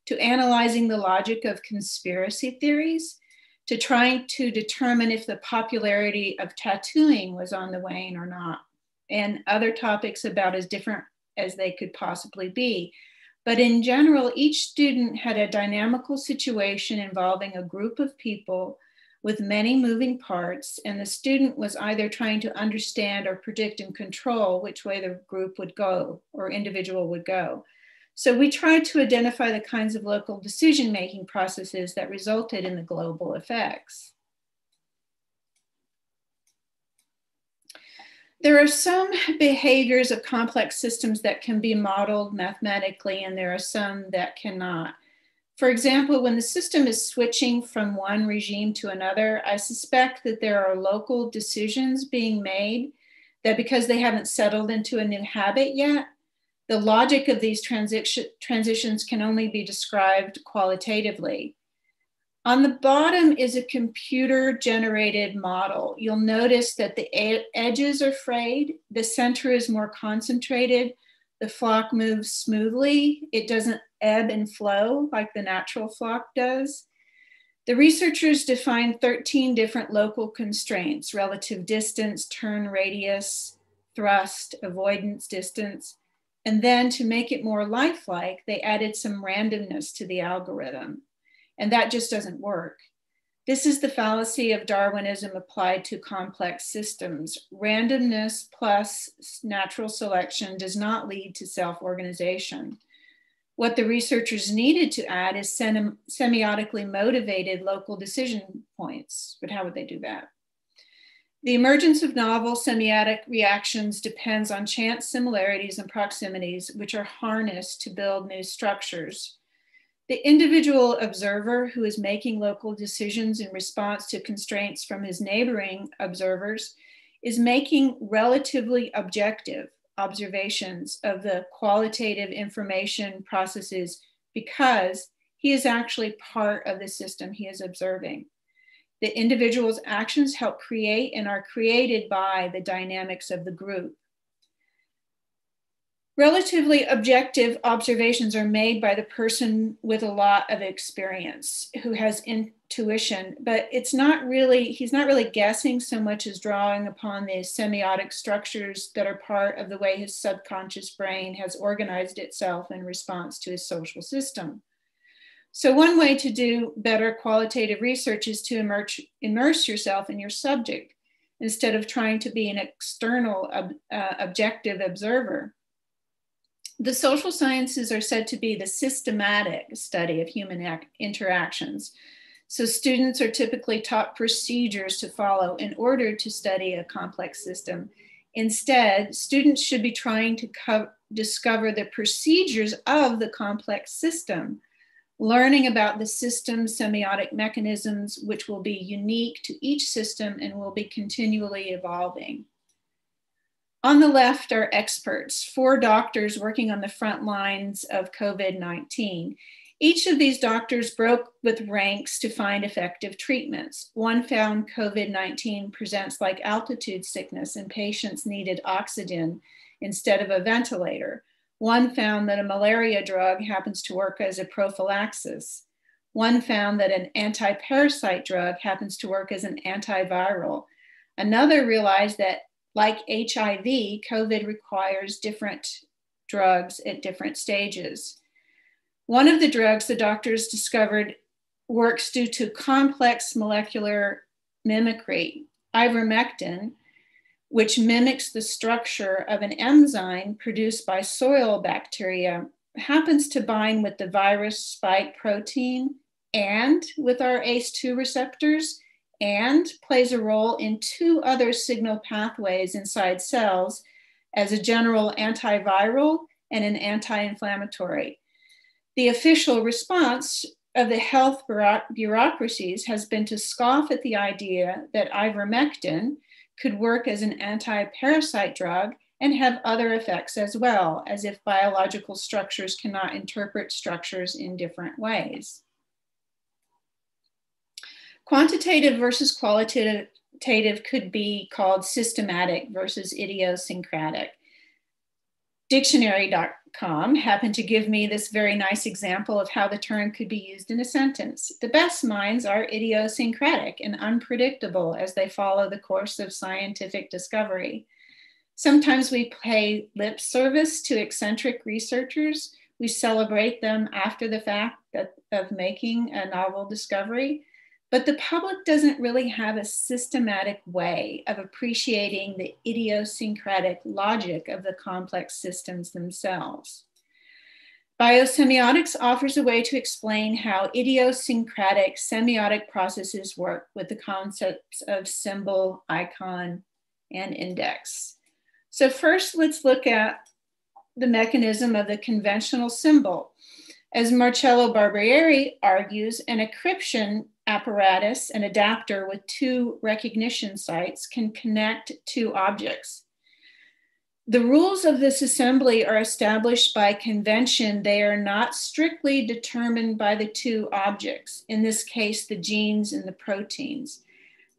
to analyzing the logic of conspiracy theories, to trying to determine if the popularity of tattooing was on the wane or not, and other topics about as different as they could possibly be. But in general, each student had a dynamical situation involving a group of people with many moving parts, and the student was either trying to understand or predict and control which way the group would go or individual would go. So we tried to identify the kinds of local decision-making processes that resulted in the global effects. There are some behaviors of complex systems that can be modeled mathematically, and there are some that cannot. For example, when the system is switching from one regime to another, I suspect that there are local decisions being made that, because they haven't settled into a new habit yet, the logic of these transitions can only be described qualitatively. On the bottom is a computer-generated model. You'll notice that the edges are frayed, the center is more concentrated, the flock moves smoothly, it doesn't ebb and flow like the natural flock does. The researchers defined 13 different local constraints: relative distance, turn radius, thrust, avoidance distance, and then to make it more lifelike, they added some randomness to the algorithm. And that just doesn't work. This is the fallacy of Darwinism applied to complex systems. Randomness plus natural selection does not lead to self-organization. What the researchers needed to add is semiotically motivated local decision points. But how would they do that? The emergence of novel semiotic reactions depends on chance similarities and proximities, which are harnessed to build new structures. The individual observer who is making local decisions in response to constraints from his neighboring observers is making relatively objective observations of the qualitative information processes because he is actually part of the system he is observing. The individual's actions help create and are created by the dynamics of the group. Relatively objective observations are made by the person with a lot of experience who has intuition, but he's not really guessing so much as drawing upon the semiotic structures that are part of the way his subconscious brain has organized itself in response to his social system. So one way to do better qualitative research is to immerse yourself in your subject instead of trying to be an external objective observer. The social sciences are said to be the systematic study of human interactions. So students are typically taught procedures to follow in order to study a complex system. Instead, students should be trying to discover the procedures of the complex system, learning about the system's semiotic mechanisms, which will be unique to each system and will be continually evolving. On the left are experts, 4 doctors working on the front lines of COVID-19. Each of these doctors broke with ranks to find effective treatments. One found COVID-19 presents like altitude sickness and patients needed oxygen instead of a ventilator. One found that a malaria drug happens to work as a prophylaxis. One found that an anti-parasite drug happens to work as an antiviral. Another realized that like HIV, COVID requires different drugs at different stages. One of the drugs the doctors discovered works due to complex molecular mimicry, ivermectin, which mimics the structure of an enzyme produced by soil bacteria, happens to bind with the virus spike protein and with our ACE2 receptors, and plays a role in 2 other signal pathways inside cells as a general antiviral and an anti-inflammatory. The official response of the health bureaucracies has been to scoff at the idea that ivermectin could work as an anti-parasite drug and have other effects as well, as if biological structures cannot interpret structures in different ways. Quantitative versus qualitative could be called systematic versus idiosyncratic. Dictionary.com happened to give me this very nice example of how the term could be used in a sentence. The best minds are idiosyncratic and unpredictable as they follow the course of scientific discovery. Sometimes we pay lip service to eccentric researchers. We celebrate them after the fact of making a novel discovery. But the public doesn't really have a systematic way of appreciating the idiosyncratic logic of the complex systems themselves. Biosemiotics offers a way to explain how idiosyncratic semiotic processes work with the concepts of symbol, icon, and index. So first, let's look at the mechanism of the conventional symbol. As Marcello Barbieri argues, an encryption apparatus, an adapter with 2 recognition sites, can connect 2 objects. The rules of this assembly are established by convention. They are not strictly determined by the 2 objects, in this case, the genes and the proteins.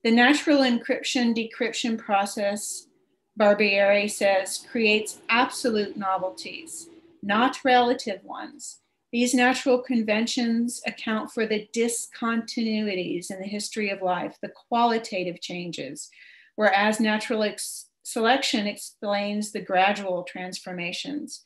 The natural encryption-decryption process, Barbieri says, creates absolute novelties, not relative ones. These natural conventions account for the discontinuities in the history of life, the qualitative changes, whereas natural selection explains the gradual transformations.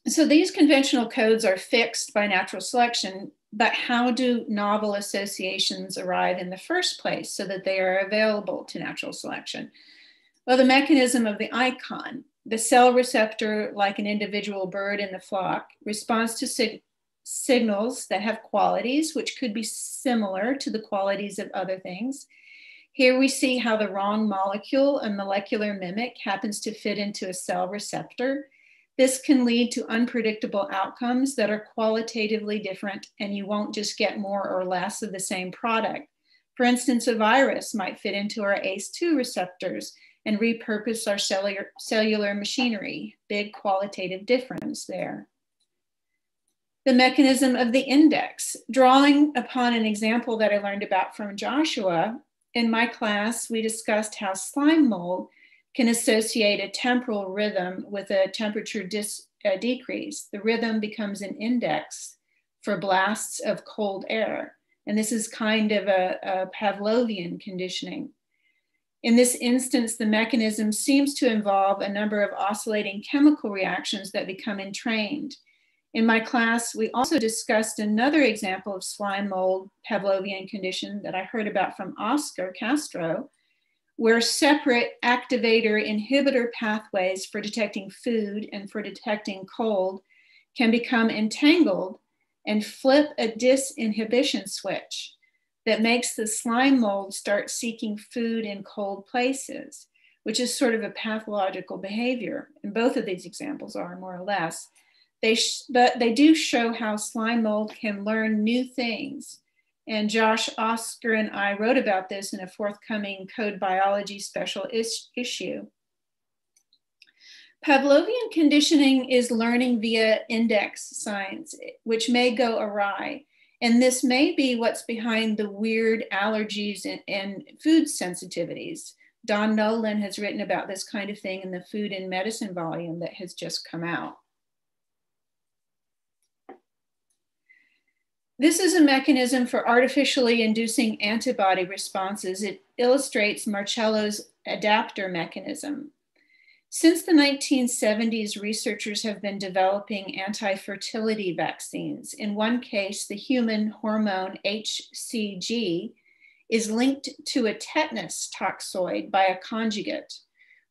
So these conventional codes are fixed by natural selection, but how do novel associations arrive in the first place so that they are available to natural selection? Well, the mechanism of the icon. The cell receptor, like an individual bird in the flock, responds to signals that have qualities which could be similar to the qualities of other things. Here we see how the wrong molecule, a molecular mimic, happens to fit into a cell receptor. This can lead to unpredictable outcomes that are qualitatively different, and you won't just get more or less of the same product. For instance, a virus might fit into our ACE2 receptors and repurpose our cellular machinery. Big qualitative difference there. The mechanism of the index. Drawing upon an example that I learned about from Joshua, in my class, we discussed how slime mold can associate a temporal rhythm with a temperature decrease. The rhythm becomes an index for blasts of cold air. And this is kind of a Pavlovian conditioning. In this instance, the mechanism seems to involve a number of oscillating chemical reactions that become entrained. In my class, we also discussed another example of slime mold Pavlovian condition that I heard about from Oscar Castro, where separate activator inhibitor pathways for detecting food and for detecting cold can become entangled and flip a disinhibition switch that makes the slime mold start seeking food in cold places, which is sort of a pathological behavior. And both of these examples are more or less. But they do show how slime mold can learn new things. And Josh, Oscar, and I wrote about this in a forthcoming Code Biology special issue. Pavlovian conditioning is learning via index signs, which may go awry. And this may be what's behind the weird allergies and food sensitivities. Don Nolan has written about this kind of thing in the Food and Medicine volume that has just come out. This is a mechanism for artificially inducing antibody responses. It illustrates Marcello's adapter mechanism. Since the 1970s, researchers have been developing anti-fertility vaccines. In one case, the human hormone HCG is linked to a tetanus toxoid by a conjugate.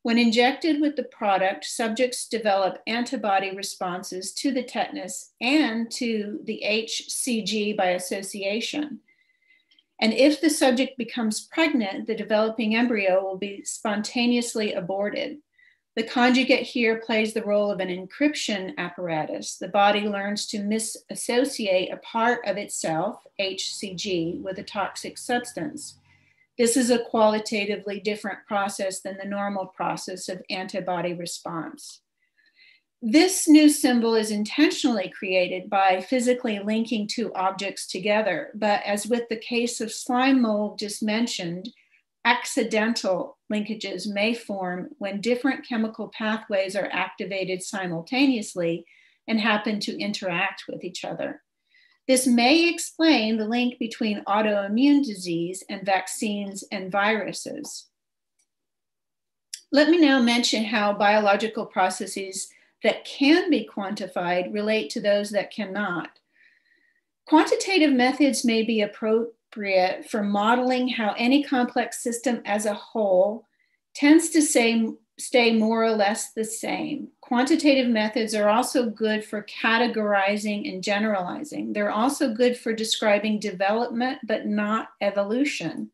When injected with the product, subjects develop antibody responses to the tetanus and to the HCG by association. And if the subject becomes pregnant, the developing embryo will be spontaneously aborted. The conjugate here plays the role of an encryption apparatus. The body learns to misassociate a part of itself, HCG, with a toxic substance. This is a qualitatively different process than the normal process of antibody response. This new symbol is intentionally created by physically linking two objects together, but as with the case of slime mold just mentioned, accidental linkages may form when different chemical pathways are activated simultaneously and happen to interact with each other. This may explain the link between autoimmune disease and vaccines and viruses. Let me now mention how biological processes that can be quantified relate to those that cannot. Quantitative methods may be appropriate for modeling how any complex system as a whole tends to stay more or less the same. Quantitative methods are also good for categorizing and generalizing. They're also good for describing development, but not evolution.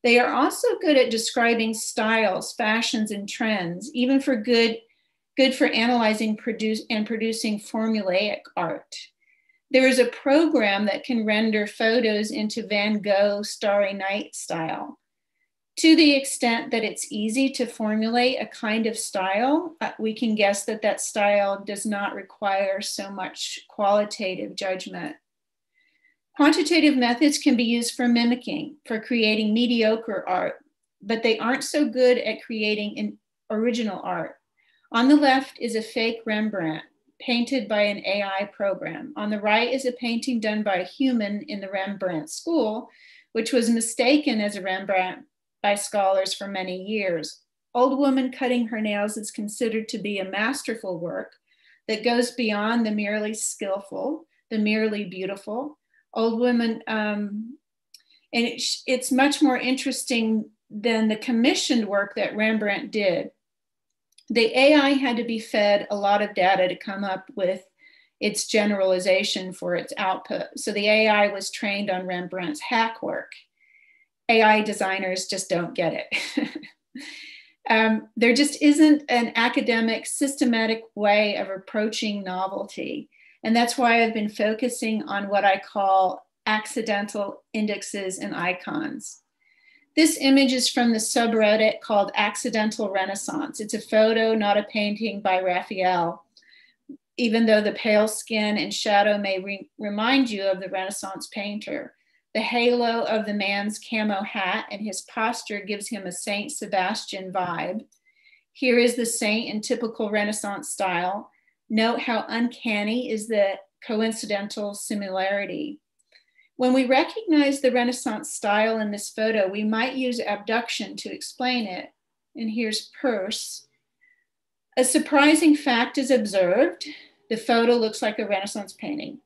They are also good at describing styles, fashions, and trends, even for good for analyzing and producing formulaic art. There is a program that can render photos into Van Gogh Starry Night style. To the extent that it's easy to formulate a kind of style, we can guess that that style does not require so much qualitative judgment. Quantitative methods can be used for mimicking, for creating mediocre art, but they aren't so good at creating an original art. On the left is a fake Rembrandt painted by an AI program. On the right is a painting done by a human in the Rembrandt school, which was mistaken as a Rembrandt by scholars for many years. Old Woman Cutting Her Nails is considered to be a masterful work that goes beyond the merely skillful, the merely beautiful. Old Woman, and it's much more interesting than the commissioned work that Rembrandt did. The AI had to be fed a lot of data to come up with its generalization for its output. So the AI was trained on Rembrandt's hack work. AI designers just don't get it. There just isn't an academic, systematic way of approaching novelty. And that's why I've been focusing on what I call accidental indexes and icons. This image is from the subreddit called Accidental Renaissance. It's a photo, not a painting by Raphael, even though the pale skin and shadow may remind you of the Renaissance painter. The halo of the man's camo hat and his posture gives him a Saint Sebastian vibe. Here is the saint in typical Renaissance style. Note how uncanny is the coincidental similarity. When we recognize the Renaissance style in this photo, we might use abduction to explain it. And here's Peirce. A surprising fact is observed. The photo looks like a Renaissance painting.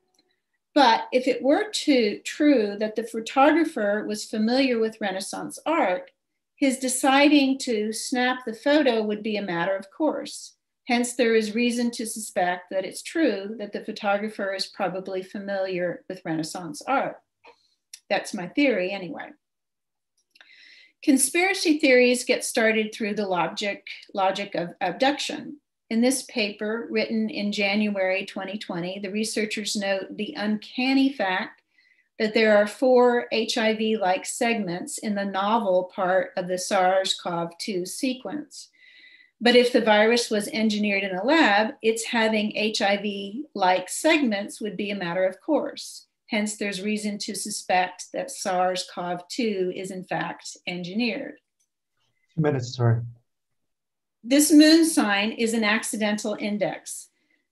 But if it were true that the photographer was familiar with Renaissance art, his deciding to snap the photo would be a matter of course. Hence, there is reason to suspect that it's true that the photographer is probably familiar with Renaissance art. That's my theory anyway. Conspiracy theories get started through the logic of abduction. In this paper, written in January 2020, the researchers note the uncanny fact that there are 4 HIV-like segments in the novel part of the SARS-CoV-2 sequence. But if the virus was engineered in a lab, its having HIV-like segments would be a matter of course. Hence, there's reason to suspect that SARS-CoV-2 is in fact engineered. 2 minutes, sorry. This moon sign is an accidental index.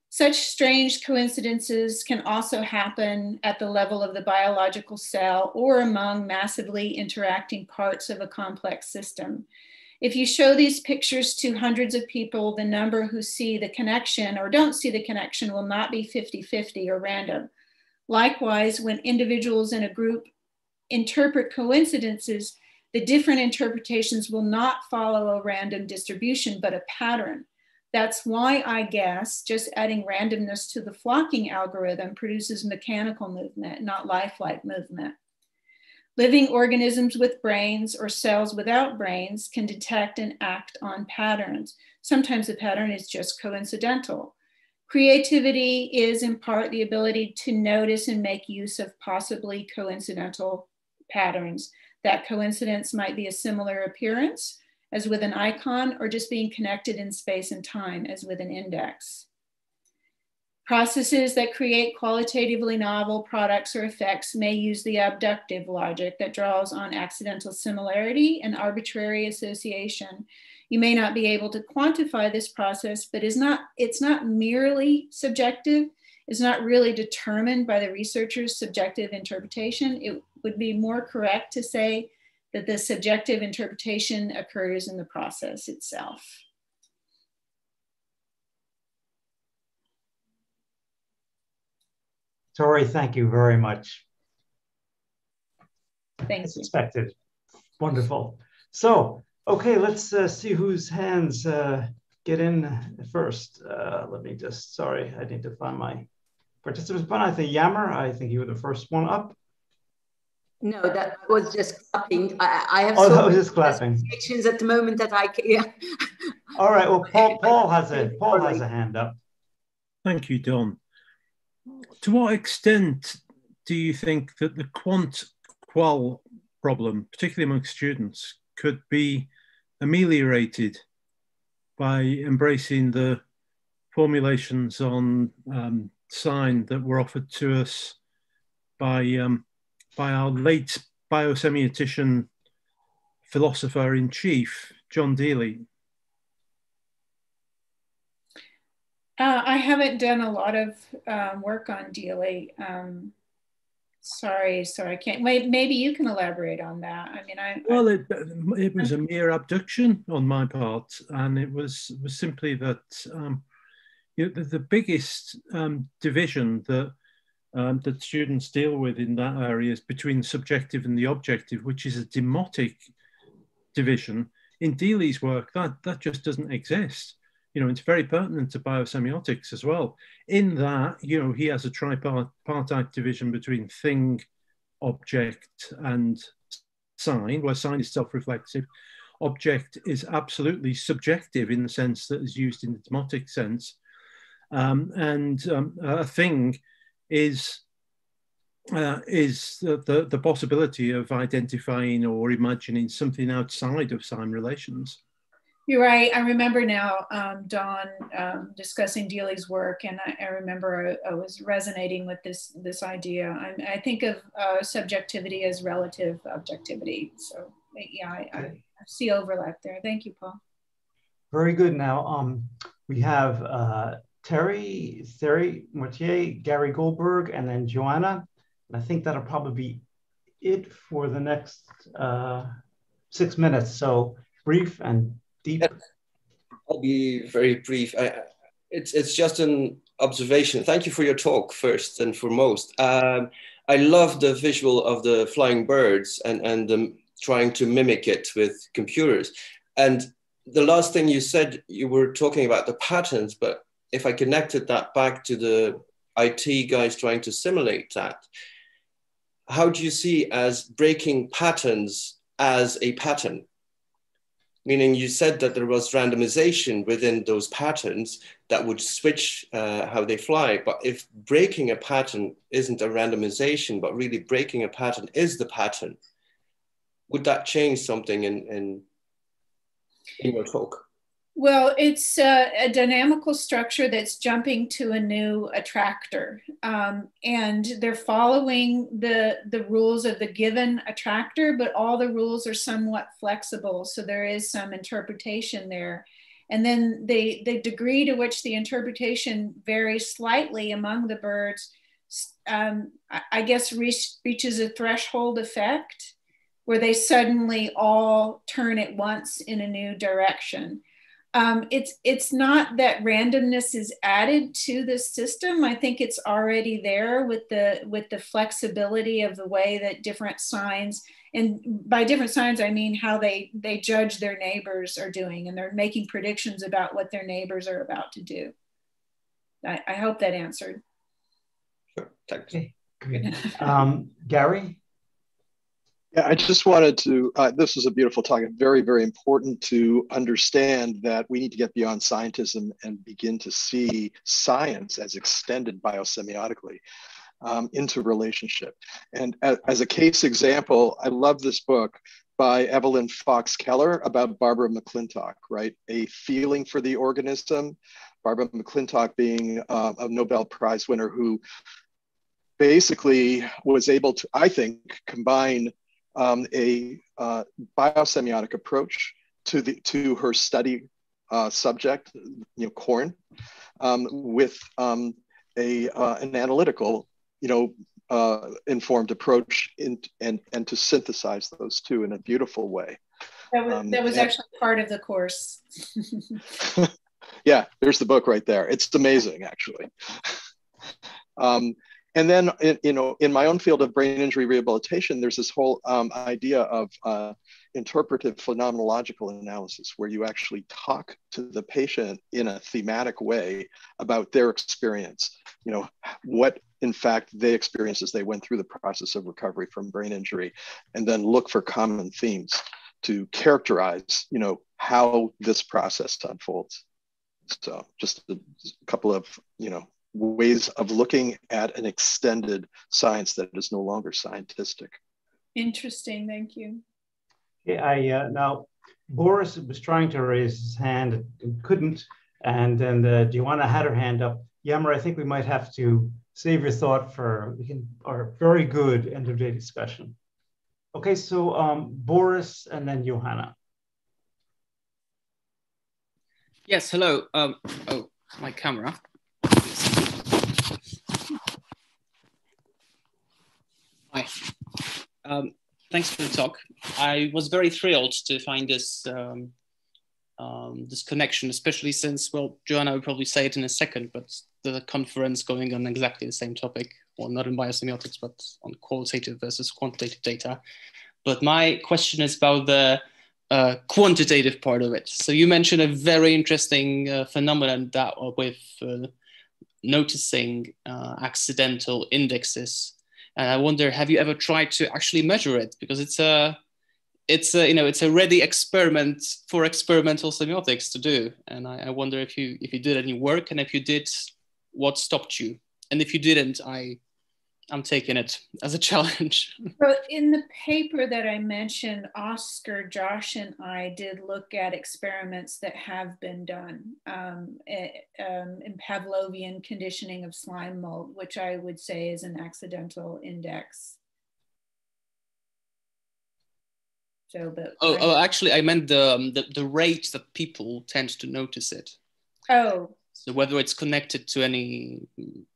Such strange coincidences can also happen at the level of the biological cell or among massively interacting parts of a complex system. If you show these pictures to hundreds of people, the number who see the connection or don't see the connection will not be 50-50 or random. Likewise, when individuals in a group interpret coincidences, the different interpretations will not follow a random distribution, but a pattern. That's why I guess just adding randomness to the flocking algorithm produces mechanical movement, not lifelike movement. Living organisms with brains or cells without brains can detect and act on patterns. Sometimes the pattern is just coincidental. Creativity is in part the ability to notice and make use of possibly coincidental patterns. That coincidence might be a similar appearance as with an icon or just being connected in space and time as with an index. Processes that create qualitatively novel products or effects may use the abductive logic that draws on accidental similarity and arbitrary association. You may not be able to quantify this process, but it's not merely subjective. It's not really determined by the researcher's subjective interpretation. It would be more correct to say that the subjective interpretation occurs in the process itself. Tori, thank you very much. Thanks. Expected. Wonderful. So, okay, let's see whose hands get in first. Let me just, sorry, I need to find my participants. But I think Yammer, I think you were the first one up. No, that was just clapping. I have so many just clapping at the moment that I can. Yeah. All right. Well, Paul has a hand up. Thank you, Don. To what extent do you think that the quant-qual problem, particularly among students, could be ameliorated by embracing the formulations on sign that were offered to us by our late biosemiotician philosopher-in-chief, John Deely? I haven't done a lot of work on Deely. Sorry, I can't. Maybe you can elaborate on that. I mean, well, it was a mere abduction on my part, and it was simply that the biggest division that students deal with in that area is between the subjective and the objective, which is a demotic division. In Deely's work, that just doesn't exist. It's very pertinent to biosemiotics as well. In that, he has a tripartite division between thing, object, and sign, where sign is self-reflexive, object is absolutely subjective in the sense that is used in the demotic sense. A thing is the possibility of identifying or imagining something outside of sign relations. You're right. I remember now, Dawn discussing Dealey's work, and I remember I was resonating with this idea. I think of subjectivity as relative objectivity. So yeah, I see overlap there. Thank you, Paul. Very good. Now we have Terry Mortier, Gary Goldberg, and then Joanna. And I think that'll probably be it for the next 6 minutes. So brief and deep. I'll be very brief. It's just an observation. Thank you for your talk first and foremost. I love the visual of the flying birds and them trying to mimic it with computers. And the last thing you said, you were talking about the patterns, but if I connected that back to the IT guys trying to simulate that, how do you see as breaking patterns as a pattern? Meaning you said that there was randomization within those patterns that would switch how they fly. But if breaking a pattern isn't a randomization, but really breaking a pattern is the pattern, would that change something in your talk? Well, it's a dynamical structure that's jumping to a new attractor. And they're following the rules of the given attractor, but all the rules are somewhat flexible. So there is some interpretation there. And then the degree to which the interpretation varies slightly among the birds, I guess reaches a threshold effect where they suddenly all turn at once in a new direction. It's not that randomness is added to the system. I think it's already there with the flexibility of the way that different signs, and by different signs, I mean how they judge their neighbors are doing, and they're making predictions about what their neighbors are about to do. I hope that answered. Sure, thanks. Okay, great. Gary? Yeah, I just wanted to, this was a beautiful talk. It's very, very important to understand that we need to get beyond scientism and begin to see science as extended biosemiotically into relationship. And as a case example, I love this book by Evelyn Fox Keller about Barbara McClintock, right? A feeling for the organism. Barbara McClintock being a Nobel Prize winner who basically was able to, I think, combine a biosemiotic approach to her study subject, corn, with an analytical, informed approach and to synthesize those two in a beautiful way. That was actually part of the course. Yeah, there's the book right there. It's amazing, actually. And then, in my own field of brain injury rehabilitation, there's this whole idea of interpretive phenomenological analysis, where you actually talk to the patient in a thematic way about their experience, what in fact they experienced as they went through the process of recovery from brain injury, and then look for common themes to characterize, how this process unfolds. So just a couple of, ways of looking at an extended science that is no longer scientific. Interesting, thank you. Yeah, now Boris was trying to raise his hand and couldn't, and then Joanna had her hand up. Yammer, I think we might have to save your thought for our very good end of day discussion. Okay, so Boris and then Johanna. Yes, hello. Oh, my camera. Hi. Thanks for the talk. I was very thrilled to find this this connection, especially since, well, Joanna will probably say it in a second, but the conference going on exactly the same topic, well, not in biosemiotics, but on qualitative versus quantitative data. But my question is about the quantitative part of it. So you mentioned a very interesting phenomenon that with noticing accidental indexes. And I wonder, have you ever tried to actually measure it? Because it's it's a, you know, it's a ready experiment for experimental semiotics to do. And I wonder if you did any work, and if you did, what stopped you? And if you didn't, I'm taking it as a challenge. So in the paper that I mentioned, Oscar, Josh, and I did look at experiments that have been done in Pavlovian conditioning of slime mold, which I would say is an accidental index. So, but actually, I meant the rate that people tend to notice it. Oh. So whether it's connected to any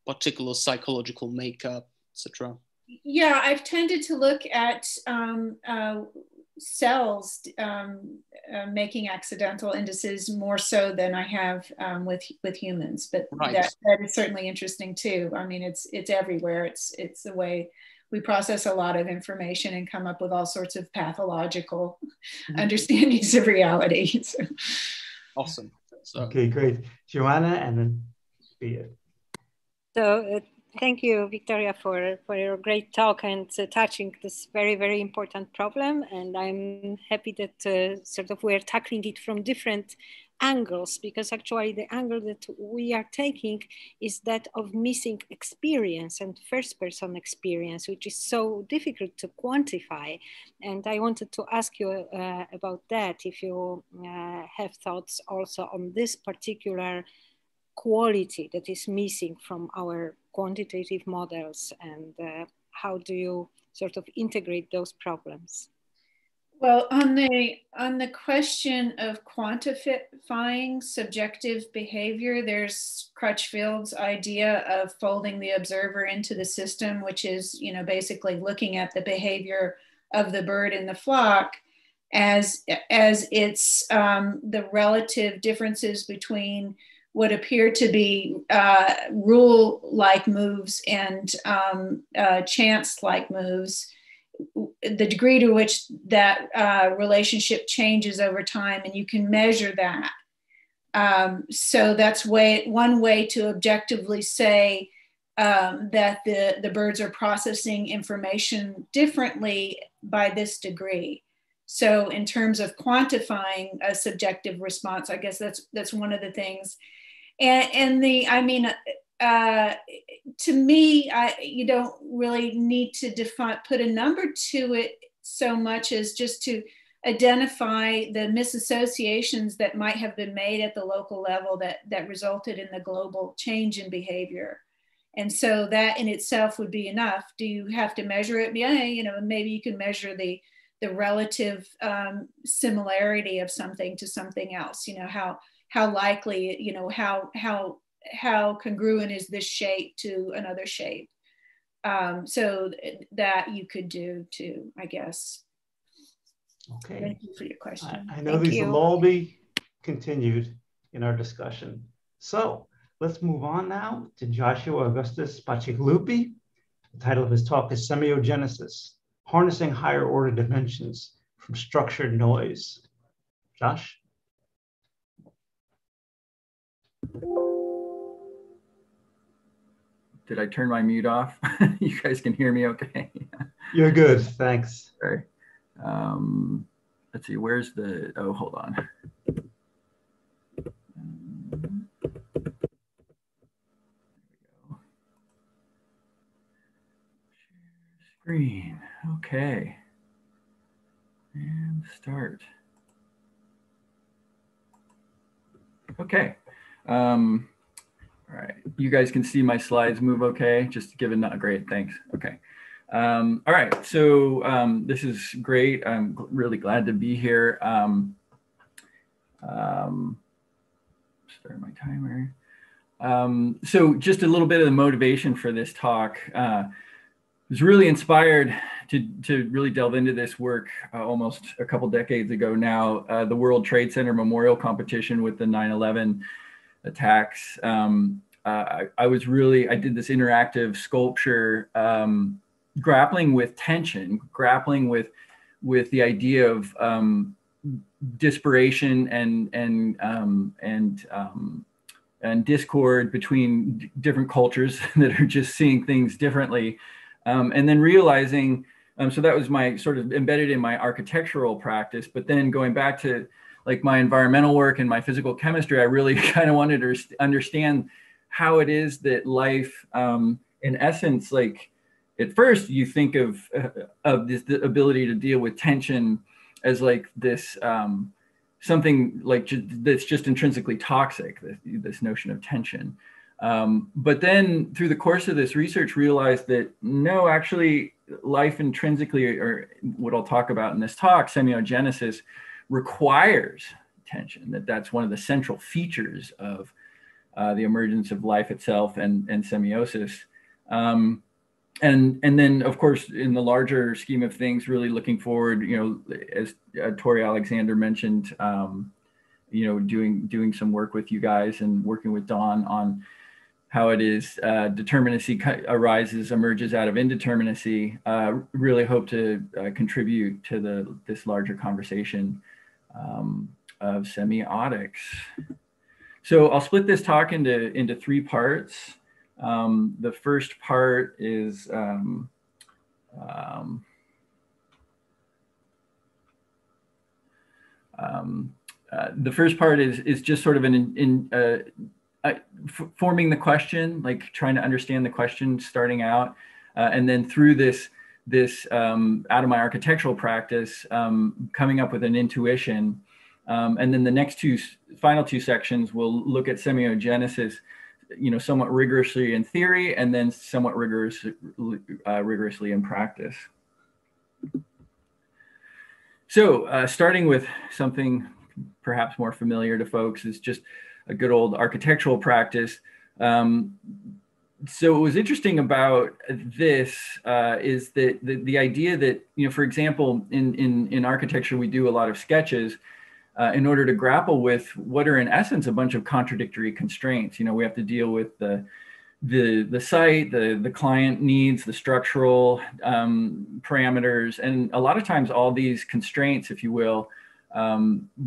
particular psychological makeup, etc. Yeah, I've tended to look at cells making accidental indices more so than I have with humans, but right. that is certainly interesting too. I mean, it's everywhere. It's the way we process a lot of information and come up with all sorts of pathological understandings of reality. So. Awesome. So. Okay, great. Joanna, and then Bea. So thank you, Victoria, for your great talk and touching this very, very important problem. And I'm happy that sort of we're tackling it from different angles, because actually the angle that we are taking is that of missing experience and first-person experience, which is so difficult to quantify. And I wanted to ask you about that, if you have thoughts also on this particular quality that is missing from our quantitative models, and how do you sort of integrate those problems? Well, on the question of quantifying subjective behavior, there's Crutchfield's idea of folding the observer into the system, which is, you know, basically looking at the behavior of the bird in the flock as it's the relative differences between what appear to be rule-like moves and chance-like moves, the degree to which that relationship changes over time, and you can measure that. So that's one way to objectively say that the birds are processing information differently by this degree. So in terms of quantifying a subjective response, I guess that's one of the things. And I mean, to me, you don't really need to put a number to it so much as just to identify the misassociations that might have been made at the local level that resulted in the global change in behavior. And so that in itself would be enough. Do you have to measure it? Yeah, you know, maybe you can measure the relative similarity of something to something else. You know, how likely, you know, how congruent is this shape to another shape? So that you could do too, I guess. Okay. Thank you for your question. I know these will all be continued in our discussion. So let's move on now to Joshua Augustus Pacigalupi. The title of his talk is Semiogenesis, Harnessing Higher Order Dimensions from Structured Noise. Josh? Did I turn my mute off? You guys can hear me okay? You're good, thanks. Sorry. Let's see, where's the, oh, hold on. Screen, okay. And start. Okay. All right, you guys can see my slides move okay? Just to give a great, thanks, okay. All right, so this is great. I'm really glad to be here. Start my timer. So just a little bit of the motivation for this talk. I was really inspired to really delve into this work almost a couple decades ago now, the World Trade Center Memorial Competition with the 9/11 attacks. I did this interactive sculpture grappling with tension, grappling with the idea of disparation and discord between different cultures that are just seeing things differently. And then realizing So that was my sort of embedded in my architectural practice. But then going back to like my environmental work and my physical chemistry, I really kind of wanted to understand how it is that life, in essence, like at first you think of this the ability to deal with tension as like this something like that's just intrinsically toxic, this notion of tension. But then through the course of this research, realized that no, actually life intrinsically, or what I'll talk about in this talk, semiogenesis, requires tension, that's one of the central features of the emergence of life itself and semiosis. And then, of course, in the larger scheme of things, really looking forward, as Tori Alexander mentioned, doing some work with you guys and working with Dawn on how it is determinacy emerges out of indeterminacy. Really hope to contribute to this larger conversation of semiotics. So I'll split this talk into 3 parts. The first part is just sort of forming the question, like trying to understand the question starting out, and then through this out of my architectural practice, coming up with an intuition. And then the next final two sections will look at semiogenesis, somewhat rigorously in theory, and then somewhat rigorously in practice. So starting with something perhaps more familiar to folks is just a good old architectural practice. So what was interesting about this is that the idea that, for example, in architecture, we do a lot of sketches in order to grapple with what are in essence a bunch of contradictory constraints. We have to deal with the site, the client needs, the structural parameters, and a lot of times all these constraints, if you will,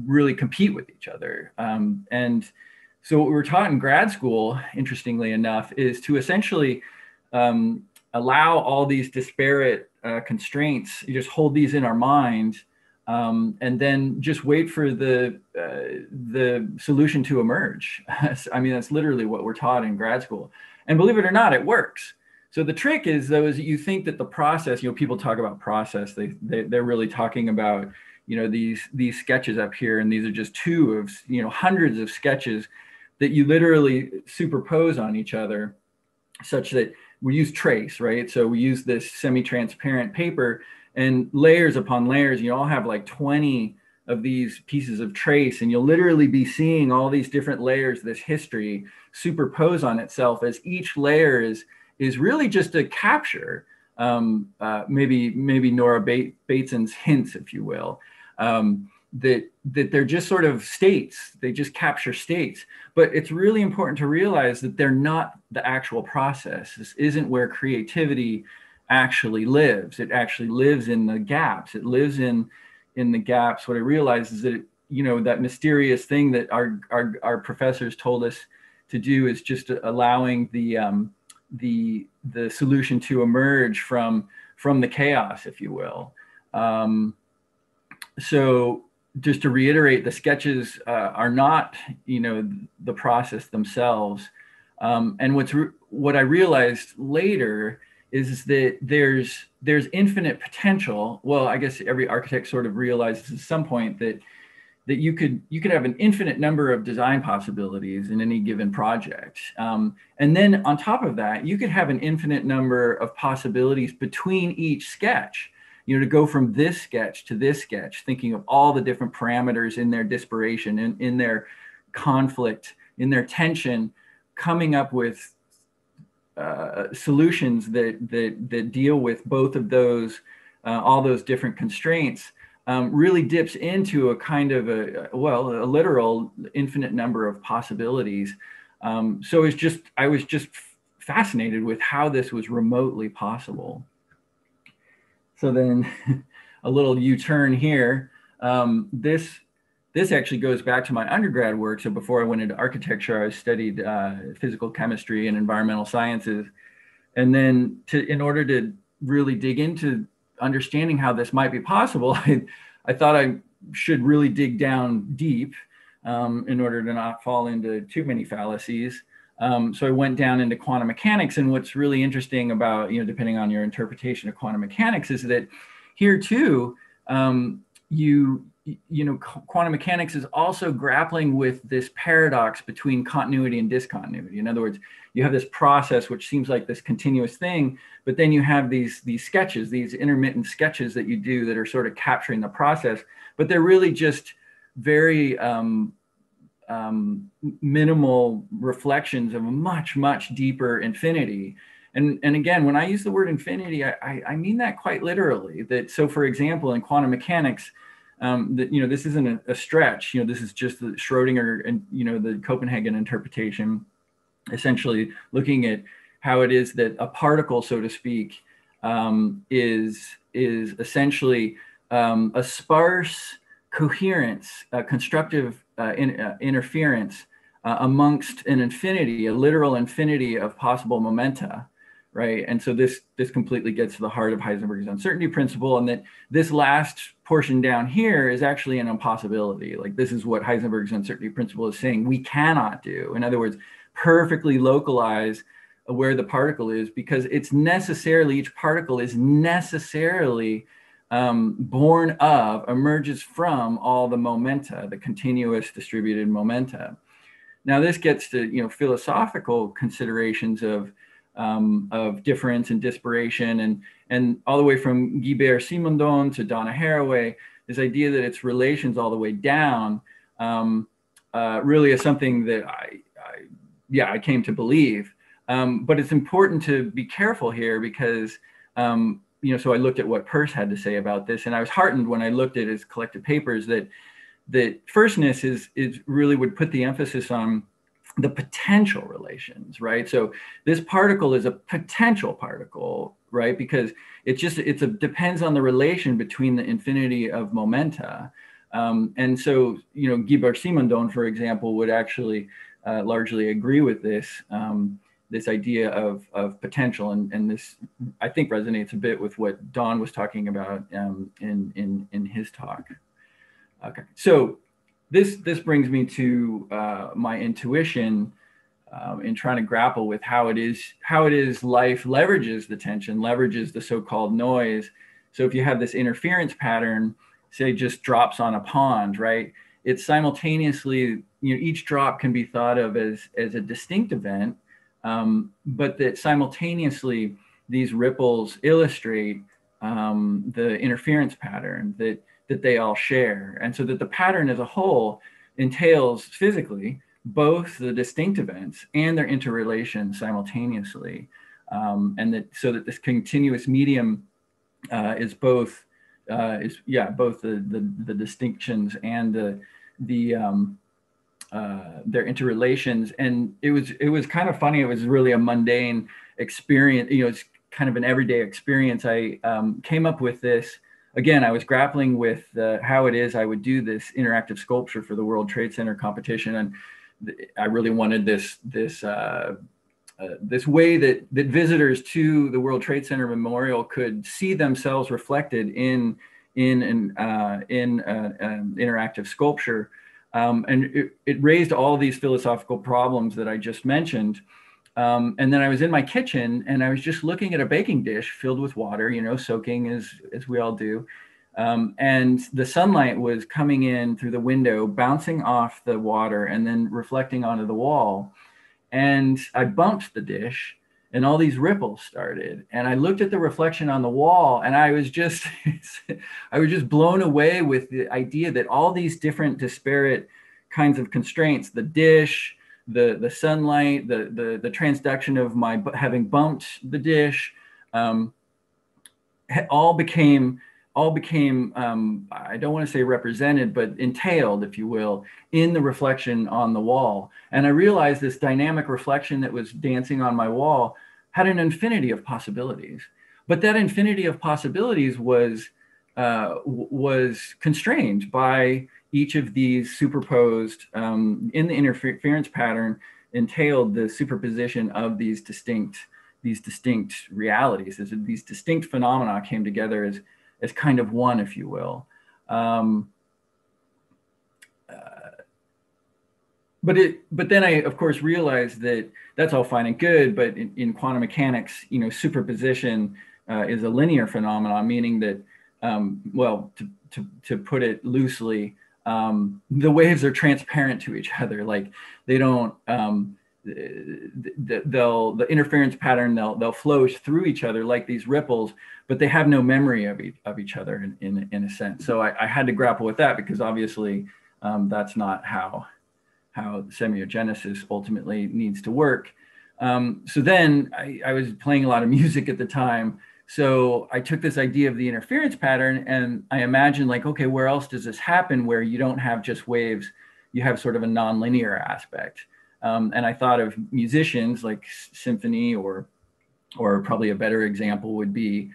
really compete with each other. And so what we were taught in grad school, interestingly enough, is to essentially allow all these disparate constraints, you just hold these in our mind, and then just wait for the solution to emerge. I mean, that's literally what we're taught in grad school. And believe it or not, it works. So the trick is, though, is you think that the process, people talk about process, they're really talking about, these sketches up here, and these are just 2 of, hundreds of sketches that you literally superpose on each other, such that we use trace, right? So we use this semi-transparent paper, and layers upon layers, you all have like 20 of these pieces of trace, and you'll literally be seeing all these different layers, this history superpose on itself, as each layer is really just a capture, maybe Nora Bateson's hints, if you will, that they're just sort of states, they just capture states. But it's really important to realize that they're not the actual process. This isn't where creativity actually lives. It actually lives in the gaps. It lives in the gaps. What I realized is that, that mysterious thing that our professors told us to do is just allowing the solution to emerge from the chaos, if you will. So just to reiterate, the sketches are not, the process themselves. And what I realized later is that there's infinite potential. Well, I guess every architect sort of realizes at some point that you could have an infinite number of design possibilities in any given project. And then on top of that, you could have an infinite number of possibilities between each sketch, to go from this sketch to this sketch, thinking of all the different parameters in their disparation, in their conflict, in their tension, coming up with solutions that deal with both of those, all those different constraints, really dips into a kind of a literal infinite number of possibilities. So I was just fascinated with how this was remotely possible. So then a little U-turn here. This actually goes back to my undergrad work. So before I went into architecture, I studied physical chemistry and environmental sciences. And then in order to really dig into understanding how this might be possible, I thought I should really dig down deep in order to not fall into too many fallacies. So I went down into quantum mechanics, and what's really interesting about, depending on your interpretation of quantum mechanics, is that here too, quantum mechanics is also grappling with this paradox between continuity and discontinuity. In other words, you have this process which seems like this continuous thing, but then you have these sketches, these intermittent sketches that you do that are sort of capturing the process, but they're really just very minimal reflections of a much, much deeper infinity. And again, when I use the word infinity, I mean that quite literally. So for example, in quantum mechanics, this isn't a stretch. This is just the Schrodinger and the Copenhagen interpretation, essentially looking at how it is that a particle, so to speak, is essentially a sparse coherence, constructive interference amongst an infinity, a literal infinity of possible momenta. Right. And so this completely gets to the heart of Heisenberg's uncertainty principle, and that this last portion down here is actually an impossibility. Like, this is what Heisenberg's uncertainty principle is saying we cannot do. In other words, perfectly localize where the particle is, because it's necessarily, each particle is necessarily born of, emerges from all the momenta, the continuous distributed momenta. Now this gets to philosophical considerations of difference and disparation, and all the way from Guibert Simondon to Donna Haraway, this idea that it's relations all the way down really is something that I came to believe. But it's important to be careful here because, so I looked at what Peirce had to say about this, and I was heartened when I looked at his collected papers that firstness is really would put the emphasis on the potential relations, right? So this particle is a potential particle, right? Because it depends on the relation between the infinity of momenta. And so, Guibert Simondon, for example, would actually largely agree with this, this idea of potential. And this, I think, resonates a bit with what Don was talking about in his talk. Okay, so this brings me to my intuition in trying to grapple with how it is life leverages the tension, leverages the so-called noise. So if you have this interference pattern, say just drops on a pond, right? It's simultaneously, each drop can be thought of as a distinct event, but that simultaneously these ripples illustrate the interference pattern that they all share. And so that the pattern as a whole entails physically both the distinct events and their interrelation simultaneously. And so that this continuous medium is both both the distinctions and their interrelations. And it was kind of funny. It was really a mundane experience. It's kind of an everyday experience. I came up with this. Again, I was grappling with how it is I would do this interactive sculpture for the World Trade Center competition, and I really wanted this way that visitors to the World Trade Center Memorial could see themselves reflected in interactive sculpture, and it raised all these philosophical problems that I just mentioned. And then I was in my kitchen and I was just looking at a baking dish filled with water, soaking as we all do. And the sunlight was coming in through the window, bouncing off the water and then reflecting onto the wall. And I bumped the dish and all these ripples started. And I looked at the reflection on the wall and I was just blown away with the idea that all these different disparate kinds of constraints, the dish, the sunlight, the transduction of my having bumped the dish, all became I don't want to say represented, but entailed, if you will, in the reflection on the wall. And I realized this dynamic reflection that was dancing on my wall had an infinity of possibilities. But that infinity of possibilities was constrained by each of these superposed, in the interference pattern, entailed the superposition of these distinct these distinct realities, as these distinct phenomena came together as kind of one, if you will. But then I, of course, realized that that's all fine and good, but in quantum mechanics, superposition is a linear phenomenon, meaning that, well, to put it loosely, the waves are transparent to each other. Like they don't, the interference pattern, they'll flow through each other like these ripples, but they have no memory of each other in a sense. So I had to grapple with that, because obviously that's not how semiogenesis ultimately needs to work. So then I was playing a lot of music at the time. So I took this idea of the interference pattern and I imagined, like, okay, where else does this happen where you don't have just waves, you have sort of a nonlinear aspect. And I thought of musicians like symphony, or probably a better example would be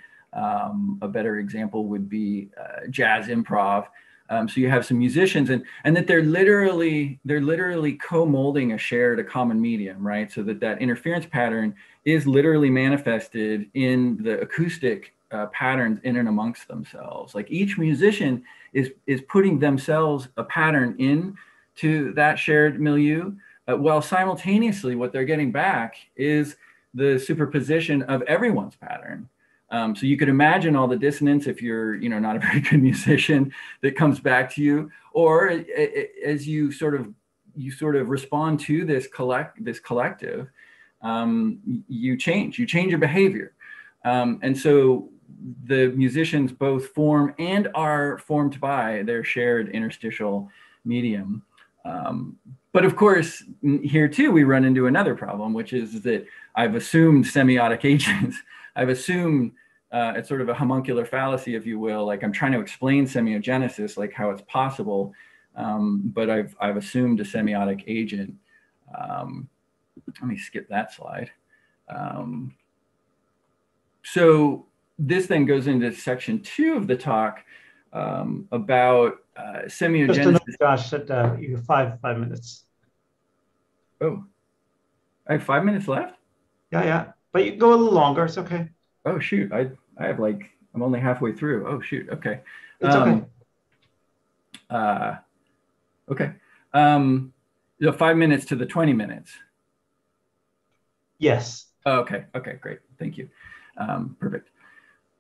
jazz improv. So you have some musicians and that they're literally co-molding a common medium, right? So that interference pattern is literally manifested in the acoustic patterns in and amongst themselves. Like each musician is putting themselves a pattern into that shared milieu, while simultaneously what they're getting back is the superposition of everyone's pattern. So you could imagine all the dissonance if you're, not a very good musician, that comes back to you, or as you sort of respond to this collective, you change your behavior. And so the musicians both form and are formed by their shared interstitial medium. But of course, here too, we run into another problem, which is that I've assumed semiotic agents. I've assumed it's sort of a homuncular fallacy, if you will. Like I'm trying to explain semiogenesis, like how it's possible, but I've assumed a semiotic agent. Let me skip that slide. So this then goes into section 2 of the talk about semiogenesis. Just a note, Josh, that you have five minutes. Oh, I have 5 minutes left? Yeah. But you can go a little longer. It's okay. Oh, shoot. I have I'm only halfway through. Oh, shoot. Okay. It's okay. Okay. 5 minutes to the 20 minutes. Yes. Oh, okay. Okay, great. Thank you. Perfect.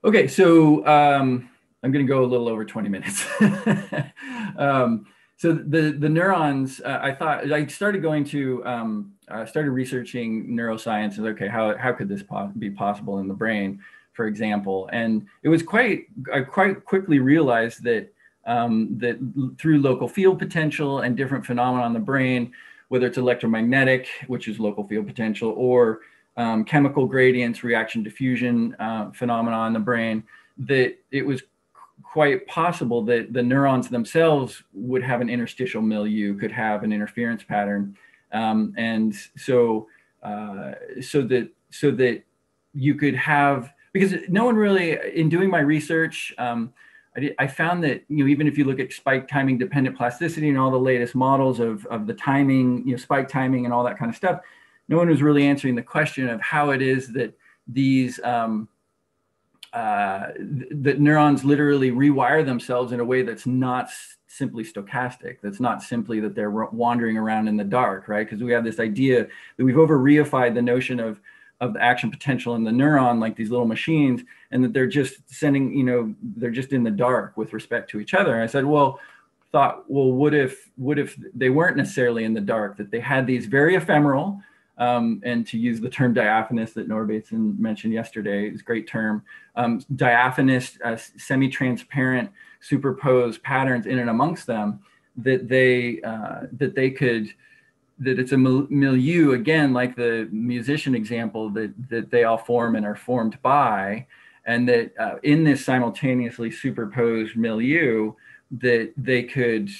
Okay, so I'm going to go a little over 20 minutes. So the neurons, I started going to, started researching neuroscience and okay, how could this be possible in the brain, for example? And it was I quite quickly realized that that through local field potential and different phenomena in the brain, whether it's electromagnetic, which is local field potential, or chemical gradients, reaction diffusion phenomena in the brain, that it was quite possible that the neurons themselves would have an interstitial milieu, could have an interference pattern, and so that you could have, because no one really, in doing my research, I found that even if you look at spike timing dependent plasticity and all the latest models of the timing, spike timing and all that kind of stuff, no one was really answering the question of how it is that these that neurons literally rewire themselves in a way that's not simply stochastic, that's not simply that they're wandering around in the dark, right? Because we have this idea that we've over-reified the notion of the action potential in the neuron, like these little machines, and that they're just sending, they're just in the dark with respect to each other. And I said, what if they weren't necessarily in the dark, that they had these very ephemeral, and to use the term diaphanous that Nora Bateson mentioned yesterday, is a great term, diaphanous, semi-transparent, superposed patterns in and amongst them, that it's a milieu, again, like the musician example, that they all form and are formed by, and that in this simultaneously superposed milieu, that they could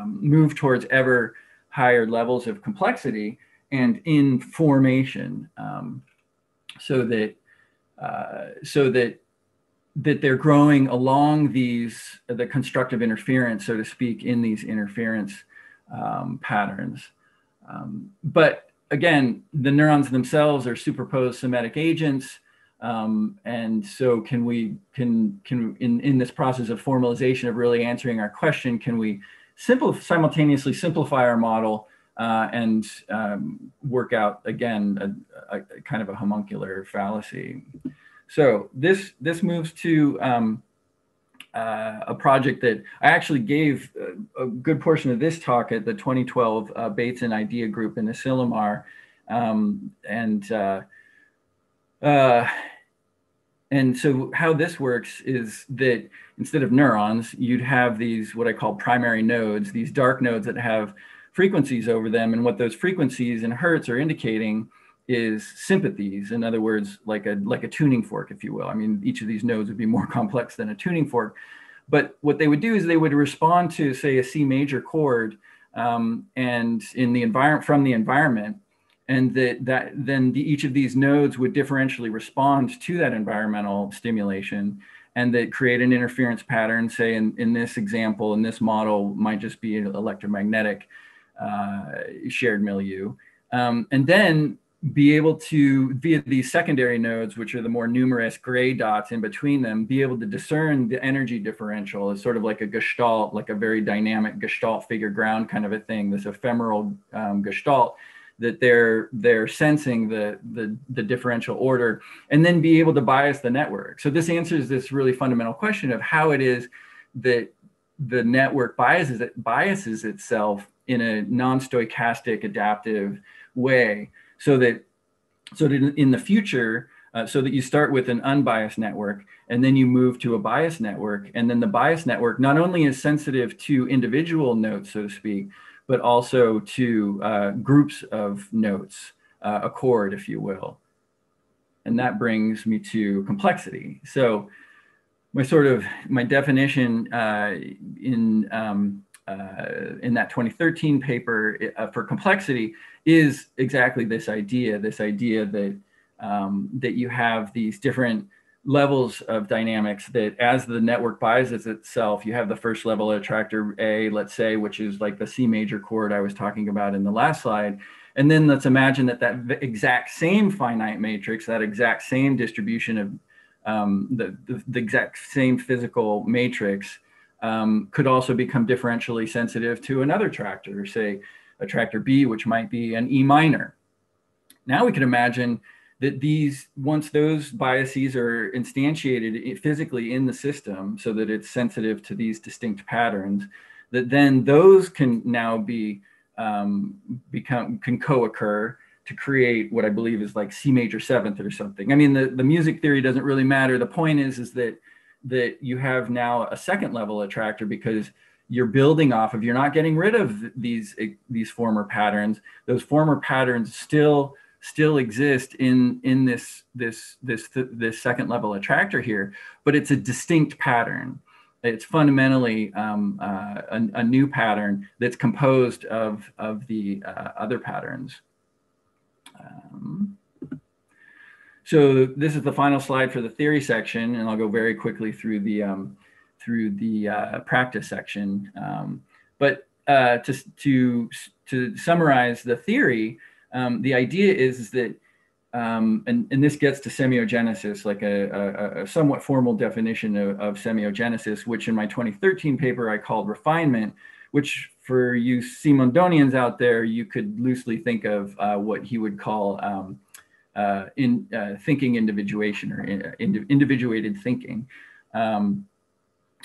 move towards ever higher levels of complexity and in formation, so that they're growing along the constructive interference, so to speak, in these interference patterns. But again, the neurons themselves are superposed somatic agents. And so can we, in this process of formalization of really answering our question, can we simultaneously simplify our model and work out, again, a kind of a homuncular fallacy? So this moves to a project that I actually gave a good portion of this talk at the 2012 Bates and Idea Group in Asilomar. And so how this works is that instead of neurons, you'd have these, what I call primary nodes, these dark nodes that have frequencies over them. And what those frequencies in hertz are indicating is sympathies. In other words, like a tuning fork, if you will. I mean, each of these nodes would be more complex than a tuning fork. But what they would do is they would respond to, say, a C major chord and in the environment, from the environment. And then each of these nodes would differentially respond to that environmental stimulation, and that create an interference pattern. Say in this example, in this model, might just be an electromagnetic shared milieu. And then be able to, via these secondary nodes, which are the more numerous gray dots in between them, be able to discern the energy differential as sort of like a gestalt, like a very dynamic gestalt figure ground kind of a thing, this ephemeral gestalt, that they're sensing the differential order, and then be able to bias the network. So this answers this really fundamental question of how it is that the network biases itself in a non-stochastic adaptive way, so that in the future, so that you start with an unbiased network, and then you move to a biased network, and then the biased network not only is sensitive to individual notes, so to speak, but also to groups of notes, a chord, if you will. And that brings me to complexity. So my definition in that 2013 paper for complexity is exactly this idea that that you have these different levels of dynamics, that as the network biases itself, you have the first level attractor A, let's say, which is like the C major chord I was talking about in the last slide. And then let's imagine that exact same finite matrix, that exact same distribution of the exact same physical matrix could also become differentially sensitive to another attractor, say attractor B, which might be an E minor. Now we can imagine that once those biases are instantiated physically in the system so that it's sensitive to these distinct patterns, that then those can now be, can co-occur to create what I believe is like C major seventh or something. I mean, the music theory doesn't really matter. The point is that you have now a second level attractor, because you're building off of, you're not getting rid of these former patterns. Those former patterns still exist in this second level attractor here, but it's a distinct pattern. It's fundamentally a new pattern that's composed of the other patterns. So this is the final slide for the theory section, and I'll go very quickly through the practice section. But to summarize the theory, the idea is that, and this gets to semiogenesis, like a somewhat formal definition of semiogenesis, which in my 2013 paper I called refinement, which for you Simondonians out there, you could loosely think of what he would call thinking individuation, or individuated thinking.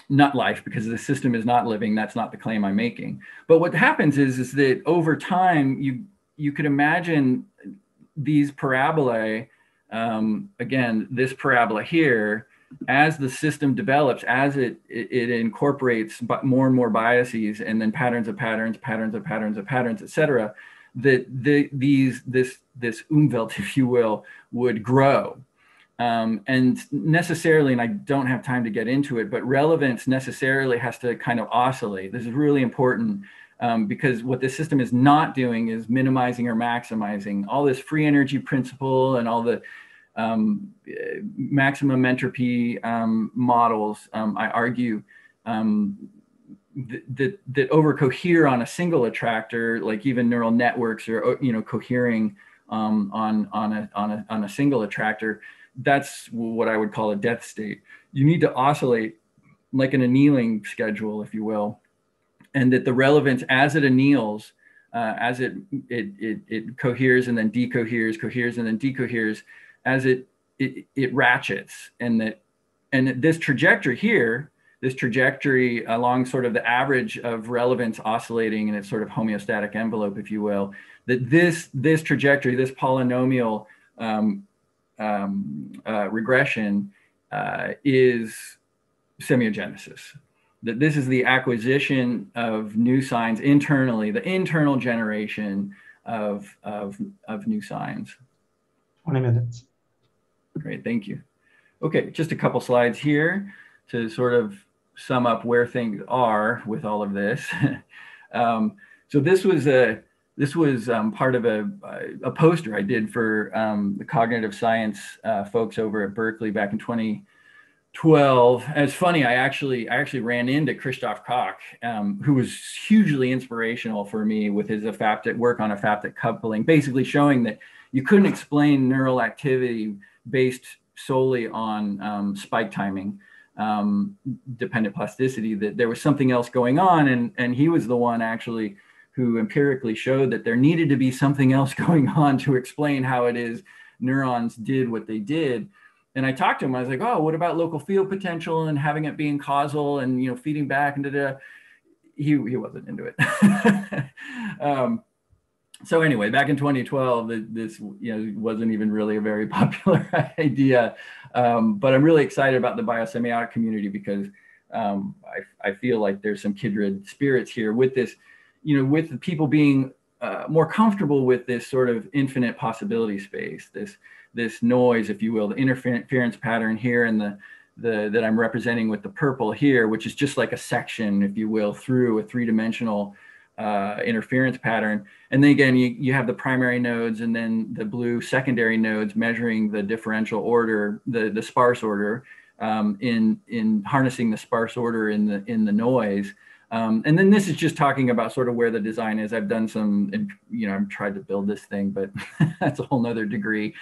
Not life, because the system is not living. That's not the claim I'm making. But what happens is that over time, you could imagine these parabolae, again, this parabola here, as the system develops, as it incorporates more and more biases, and then patterns of patterns, et cetera, that this Umwelt, if you will, would grow. And necessarily, and I don't have time to get into it, but relevance necessarily has to kind of oscillate. This is really important, because what this system is not doing is minimizing or maximizing. All this free energy principle and all the maximum entropy models, I argue, that over-cohere on a single attractor, like even neural networks are, cohering on a single attractor. That's what I would call a death state. You need to oscillate like an annealing schedule, if you will, and that the relevance as it anneals, as it coheres and then decoheres, coheres and then decoheres, as it ratchets, and this trajectory here, this trajectory along sort of the average of relevance oscillating in its sort of homeostatic envelope, if you will, that this trajectory, this polynomial regression is semiogenesis. That this is the acquisition of new signs internally, the internal generation of new signs. 20 minutes. Great, thank you. Okay, just a couple slides here to sort of sum up where things are with all of this. So this was part of a poster I did for the cognitive science folks over at Berkeley back in 2012. And it's funny, I actually ran into Christoph Koch, who was hugely inspirational for me with his work on aphaptic coupling, basically showing that you couldn't explain neural activity based solely on spike timing, dependent plasticity, that there was something else going on. And he was the one actually who empirically showed that there needed to be something else going on to explain how it is neurons did what they did. And I talked to him, I was like, oh, what about local field potential and having it being causal and, feeding back and da-da. He wasn't into it. So anyway, back in 2012, this wasn't even really a very popular idea. But I'm really excited about the biosemiotic community because I feel like there's some kindred spirits here with this, with the people being more comfortable with this sort of infinite possibility space, this noise, if you will, the interference pattern here and that I'm representing with the purple here, which is just like a section, if you will, through a three-dimensional interference pattern. And then again, you have the primary nodes and then the blue secondary nodes measuring the differential order, the sparse order, in harnessing the sparse order in the noise. And then this is just talking about sort of where the design is. I've done some, I've tried to build this thing, but that's a whole nother degree.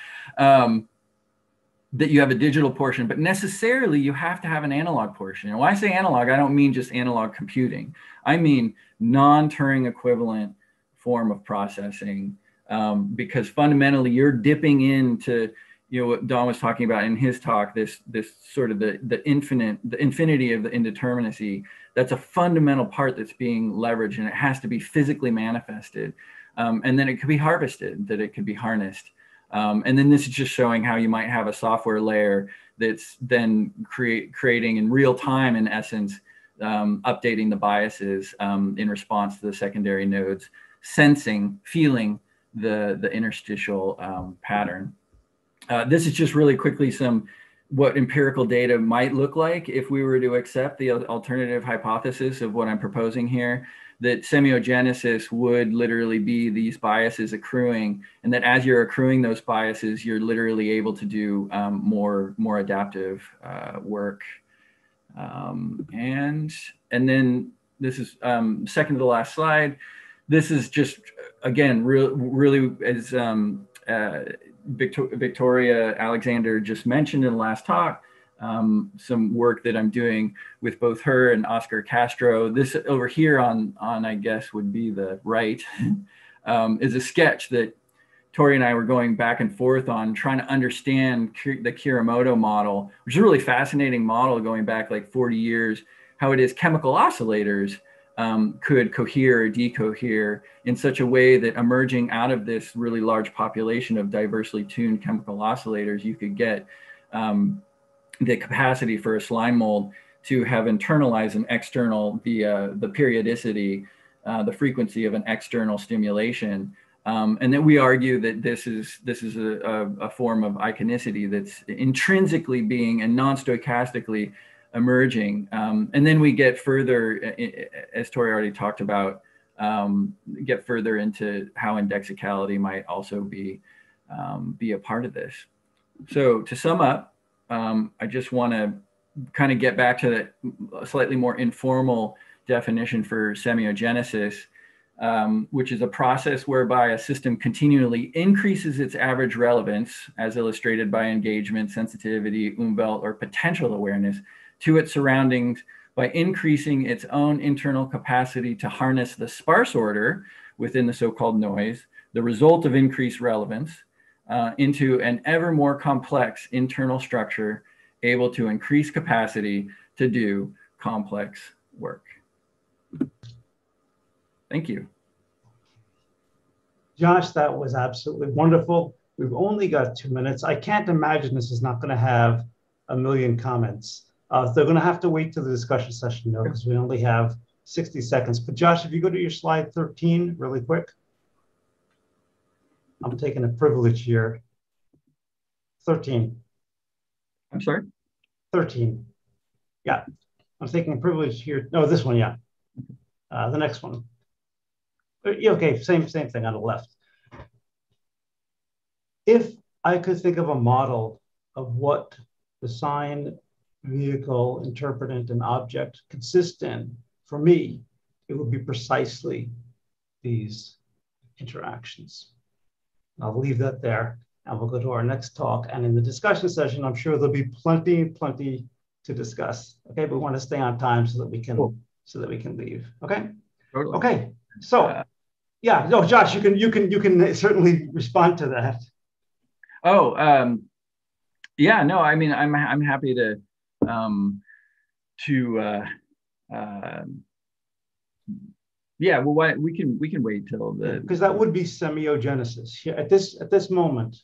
That you have a digital portion, but necessarily you have to have an analog portion. And when I say analog, I don't mean just analog computing. I mean non-Turing equivalent form of processing, because fundamentally you're dipping into, what Don was talking about in his talk, this sort of the infinity of the indeterminacy. That's a fundamental part that's being leveraged, and it has to be physically manifested. And then it could be harvested, that it could be harnessed. And then this is just showing how you might have a software layer that's then creating in real time, in essence, updating the biases in response to the secondary nodes, sensing, feeling the interstitial pattern. This is just really quickly what empirical data might look like if we were to accept the alternative hypothesis of what I'm proposing here, that semiogenesis would literally be these biases accruing, and that as you're accruing those biases, you're literally able to do more adaptive work. And then this is second to the last slide. This is just, again, really as Victoria Alexander just mentioned in the last talk, some work that I'm doing with both her and Oscar Castro. This over here on I guess would be the right, is a sketch that Tori and I were going back and forth on, trying to understand the Kiramoto model, which is a really fascinating model going back like 40 years, how it is chemical oscillators could cohere or decohere in such a way that emerging out of this really large population of diversely tuned chemical oscillators, you could get the capacity for a slime mold to have internalized an external, the periodicity, the frequency of an external stimulation. And then we argue that this is a form of iconicity that's intrinsically being and non-stochastically emerging. And then we get further, as Tori already talked about, get further into how indexicality might also be a part of this. So to sum up, I just want to kind of get back to that slightly more informal definition for semiogenesis, which is a process whereby a system continually increases its average relevance, as illustrated by engagement, sensitivity, Umwelt, or potential awareness, to its surroundings by increasing its own internal capacity to harness the sparse order within the so-called noise, the result of increased relevance, into an ever more complex internal structure able to increase capacity to do complex work. Thank you. Josh, that was absolutely wonderful. We've only got 2 minutes. I can't imagine this is not going to have a million comments. They're going to have to wait till the discussion session, though, because we only have 60 seconds. But Josh, if you go to your slide 13 really quick. I'm taking a privilege here. 13. I'm sorry? 13. Yeah, I'm taking a privilege here. No, this one, yeah. The next one. Okay, same thing on the left. If I could think of a model of what the sign, vehicle, interpretant, and object consist in, for me, it would be precisely these interactions. I'll leave that there, and we'll go to our next talk. And in the discussion session, I'm sure there'll be plenty to discuss. Okay, but we want to stay on time so that we can leave. Okay. Totally. Okay. So, yeah. No, Josh, you can certainly respond to that. Oh, yeah. No, I mean, I'm happy to yeah, well, we can wait till the, because that would be semiogenesis. At this moment,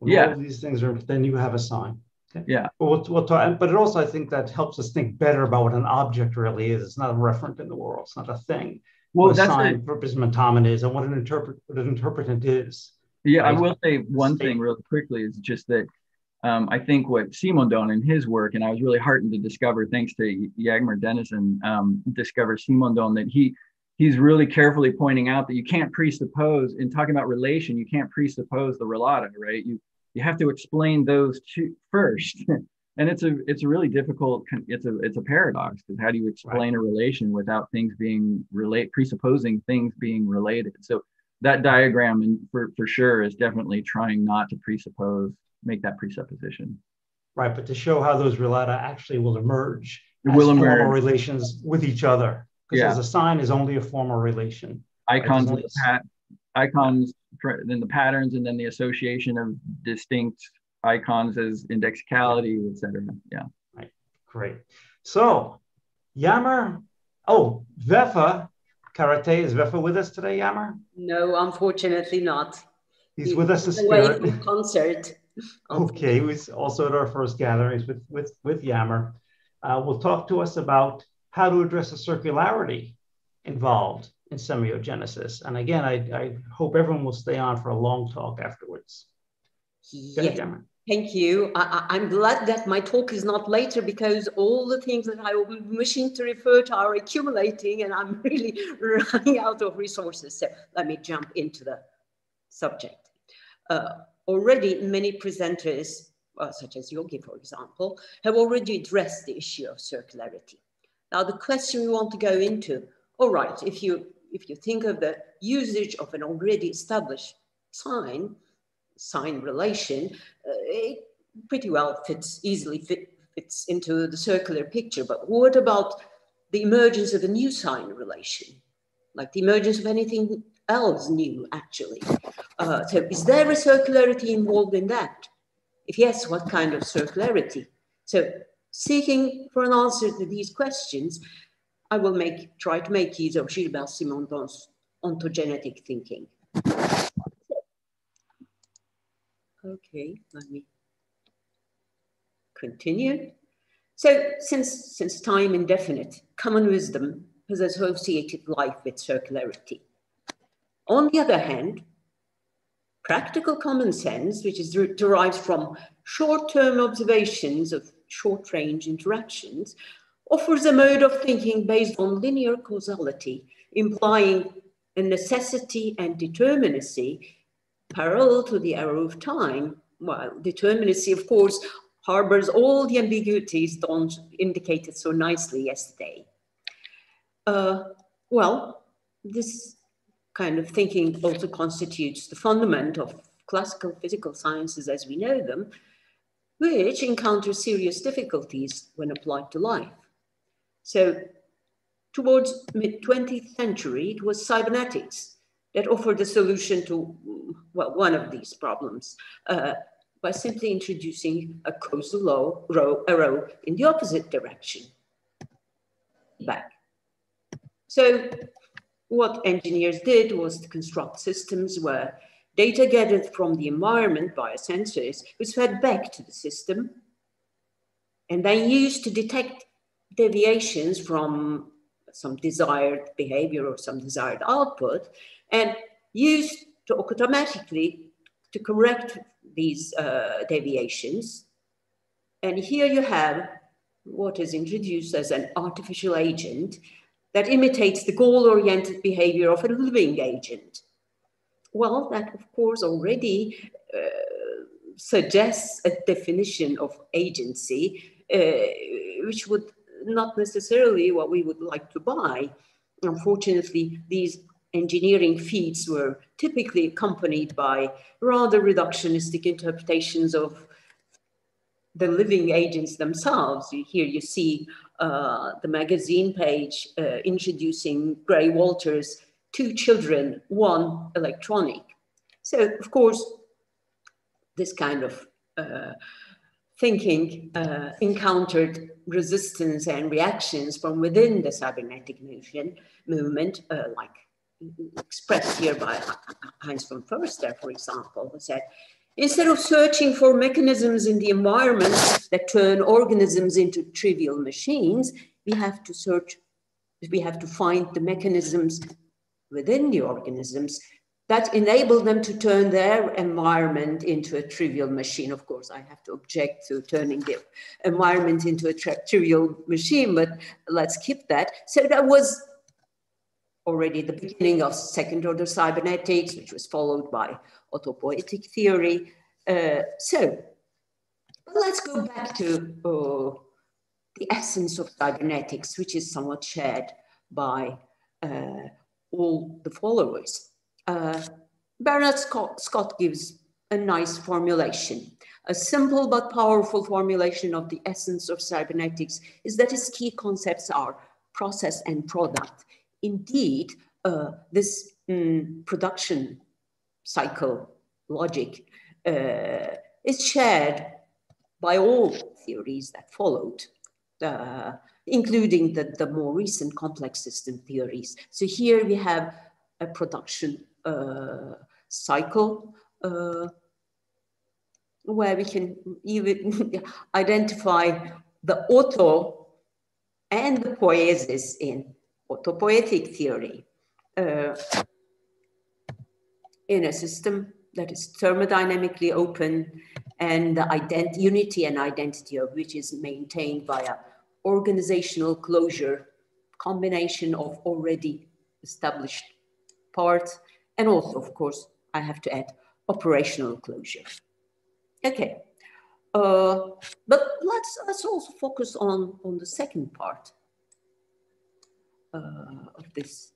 when all of these things are, then you have a sign. Okay? Yeah. But we'll talk. But it also, I think, that helps us think better about what an object really is. It's not a referent in the world. It's not a thing. Well, what a that's sign, purpose, mentomen is, and what an interpretant is. Yeah, right? I will say one thing really quickly is just that I think what Simondon in his work, and I was really heartened to discover, thanks to Jagmer Dennison, discover Simondon, that he's really carefully pointing out that you can't presuppose, in talking about relation, you can't presuppose the relata, right? You have to explain those two first. And it's a really difficult, it's a paradox, because how do you explain a relation without things being presupposing things being related? So that diagram for sure is definitely trying not to make that presupposition. Right, but to show how those relata actually will emerge as formal relations with each other. Because a sign is only a formal relation. Icons, icons, then the patterns, and then the association of distinct icons as indexicality, etc. Yeah. Right. Great. So, Yammer. Oh, Vefa Karate. Is Vefa with us today, Yammer? No, unfortunately not. He's with us in spirit. Away from concert. Okay, he was also at our first gatherings with Yammer. Will talk to us about how to address the circularity involved in semiogenesis. And again, I hope everyone will stay on for a long talk afterwards. Yes, thank you. I'm glad that my talk is not later, because all the things that I will be wishing to refer to are accumulating, and I'm really running out of resources. So let me jump into the subject. Already many presenters, such as Yogi, for example, have already addressed the issue of circularity. Now, the question we want to go into, all right, if you think of the usage of an already established sign relation, it pretty well easily fits into the circular picture. But what about the emergence of a new sign relation, like the emergence of anything else new, actually? So is there a circularity involved in that? If yes, what kind of circularity? So seeking for an answer to these questions, I will try to make use of Gilbert Simondon's ontogenetic thinking. Okay, let me continue. So since time indefinite, common wisdom has associated life with circularity. On the other hand, practical common sense, which is derived from short-term observations of short-range interactions, offers a mode of thinking based on linear causality, implying a necessity and determinacy parallel to the arrow of time. While determinacy, of course, harbors all the ambiguities Don indicated so nicely yesterday. Well, this kind of thinking also constitutes the fundament of classical physical sciences as we know them, which encounter serious difficulties when applied to life. So towards mid-20th century, it was cybernetics that offered a solution to, well, one of these problems by simply introducing a causal row in the opposite direction, back. So what engineers did was to construct systems where data gathered from the environment via sensors was fed back to the system and then used to detect deviations from some desired behavior or some desired output, and used to automatically to correct these deviations. And here you have what is introduced as an artificial agent that imitates the goal-oriented behavior of a living agent. Well, that of course already suggests a definition of agency, which would not necessarily what we would like to buy. Unfortunately, these engineering feats were typically accompanied by rather reductionistic interpretations of the living agents themselves. Here you see the magazine page introducing Gray Walter's 2 children, 1 electronic. So, of course, this kind of thinking encountered resistance and reactions from within the cybernetic movement, like expressed here by Heinz von Förster, for example, who said, instead of searching for mechanisms in the environment that turn organisms into trivial machines, we have to find the mechanisms within the organisms that enable them to turn their environment into a trivial machine. Of course, I have to object to turning the environment into a trivial machine, but let's keep that. So that was already the beginning of second-order cybernetics, which was followed by autopoietic theory. So let's go back to the essence of cybernetics, which is somewhat shared by all the followers. Bernard Scott gives a nice formulation. A simple but powerful formulation of the essence of cybernetics is that its key concepts are process and product. Indeed, this production cycle logic is shared by all theories that followed, including the more recent complex system theories. So here we have a production cycle where we can even identify the auto and the poiesis in autopoietic theory in a system that is thermodynamically open and the unity and identity of which is maintained via organizational closure, combination of already established parts, and also, of course, I have to add operational closure. Okay, but let's also focus on the second part of this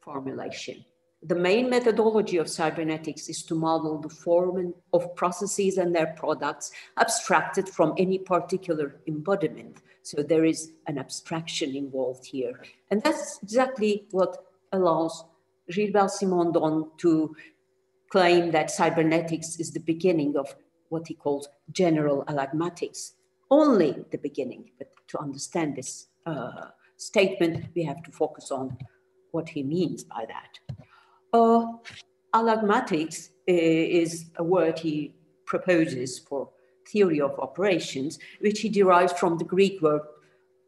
formulation. The main methodology of cybernetics is to model the form of processes and their products abstracted from any particular embodiment. So there is an abstraction involved here. And that's exactly what allows Gilbert Simondon to claim that cybernetics is the beginning of what he calls general alagmatics. Only the beginning, but to understand this statement, we have to focus on what he means by that. Alagmatics is a word he proposes for theory of operations, which he derives from the Greek word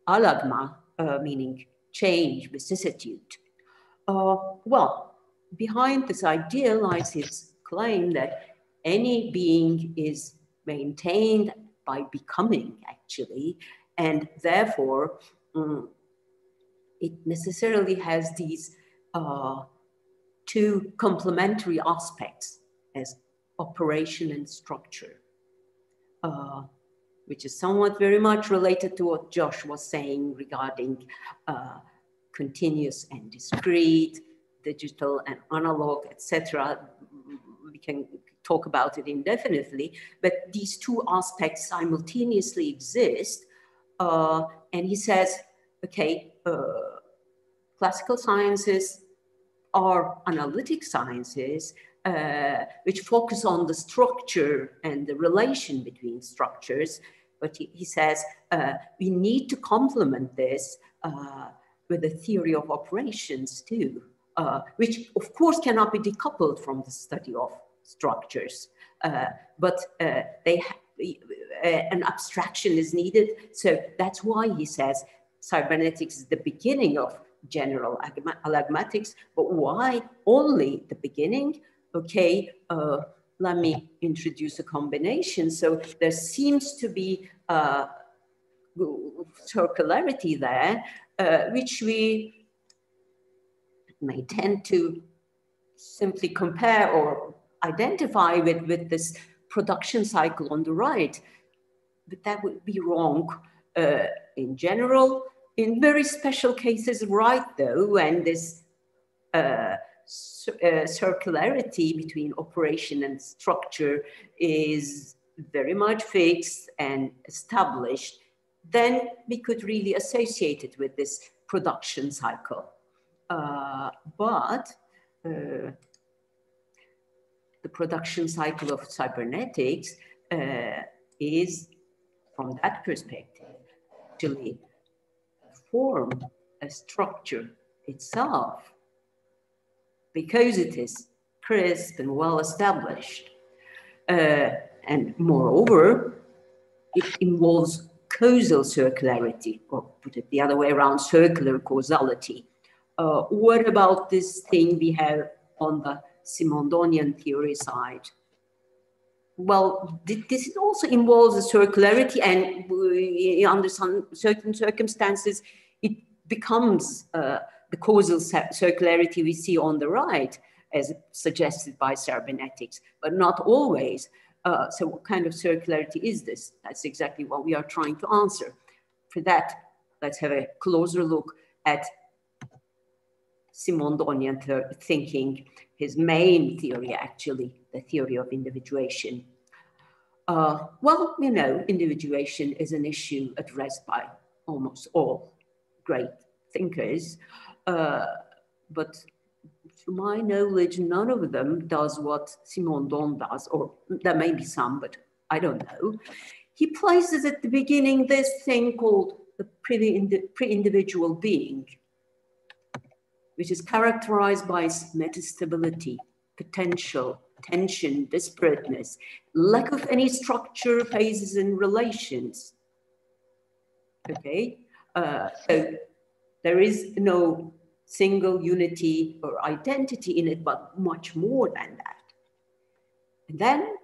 alagma, meaning change, vicissitude. Well, behind this idea lies his claim that any being is maintained by becoming, actually, and therefore it necessarily has these 2 complementary aspects as operation and structure. which is somewhat very much related to what Josh was saying regarding continuous and discrete, digital and analog, etc. We can talk about it indefinitely, but these two aspects simultaneously exist. And he says, okay, classical sciences are analytic sciences which focus on the structure and the relation between structures. But he says we need to complement this with a theory of operations too, which of course cannot be decoupled from the study of structures, but an abstraction is needed. So that's why he says cybernetics is the beginning of general alagmatics, but why only the beginning? Okay, let me introduce a combination. So there seems to be circularity there, which we may tend to simply compare or identify with this production cycle on the right, but that would be wrong in general. In very special cases, right though, and this circularity between operation and structure is very much fixed and established, then we could really associate it with this production cycle. But the production cycle of cybernetics is, from that perspective, actually form a structure itself, because it is crisp and well established. And moreover, it involves causal circularity, or put it the other way around, circular causality. What about this thing we have on the Simondonian theory side? Well, this also involves a circularity, and under some certain circumstances, it becomes the causal circularity we see on the right, as suggested by cybernetics, but not always. So what kind of circularity is this? That's exactly what we are trying to answer. For that, let's have a closer look at Simondonian thinking, his main theory actually, the theory of individuation. Well, you know, individuation is an issue addressed by almost all great thinkers, but to my knowledge, none of them does what Simondon does, or there may be some, but I don't know. He places at the beginning this thing called the pre-individual being, which is characterized by metastability, potential, tension, disparateness, lack of any structure, phases, and relations. Okay, so there is no single unity or identity in it, but much more than that. And then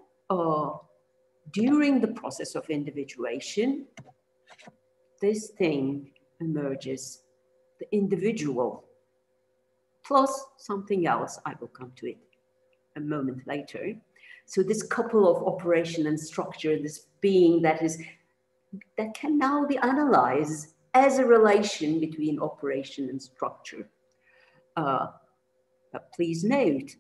during the process of individuation, this thing emerges, the individual, plus something else. I will come to it a moment later. So this couple of operation and structure, this being that can now be analyzed as a relation between operation and structure. But please note,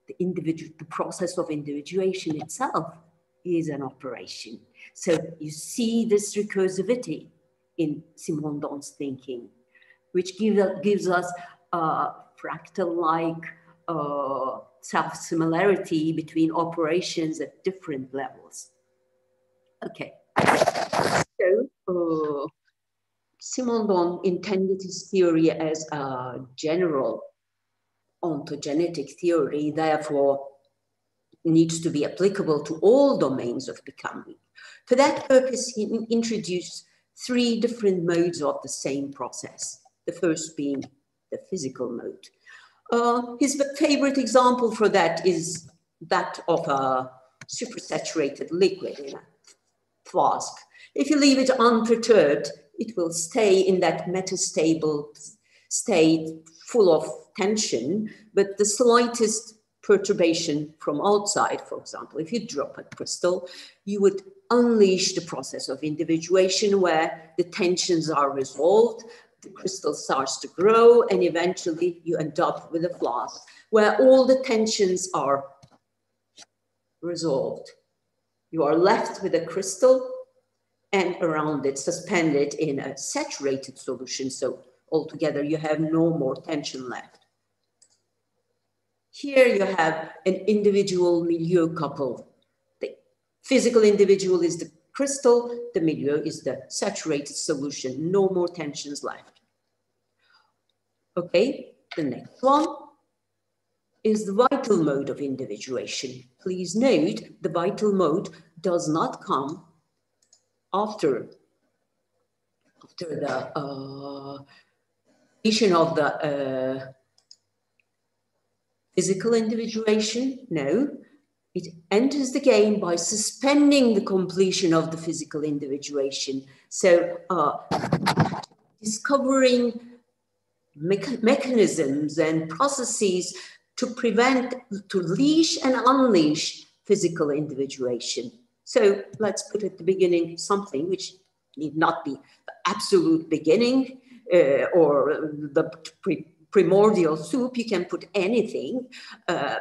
the process of individuation itself is an operation. So you see this recursivity in Simondon's thinking, which gives us fractal-like self-similarity between operations at different levels. Okay, so Simondon intended his theory as a general ontogenetic theory, therefore needs to be applicable to all domains of becoming. For that purpose, he introduced 3 different modes of the same process, the first being the physical mode. His favorite example for that is that of a supersaturated liquid in a flask. If you leave it unperturbed, it will stay in that metastable state full of tension, but the slightest perturbation from outside, for example, if you drop a crystal, you would unleash the process of individuation where the tensions are resolved, the crystal starts to grow, and eventually you end up with a flask where all the tensions are resolved. You are left with a crystal and around it suspended in a saturated solution. So altogether you have no more tension left. Here you have an individual milieu couple. The physical individual is the crystal, the milieu is the saturated solution, no more tensions left. Okay, the next one is the vital mode of individuation. Please note, the vital mode does not come after the completion of the physical individuation. No, it enters the game by suspending the completion of the physical individuation. So discovering mechanisms and processes to prevent, to leash and unleash physical individuation. So let's put at the beginning something which need not be the absolute beginning or the primordial soup. You can put anything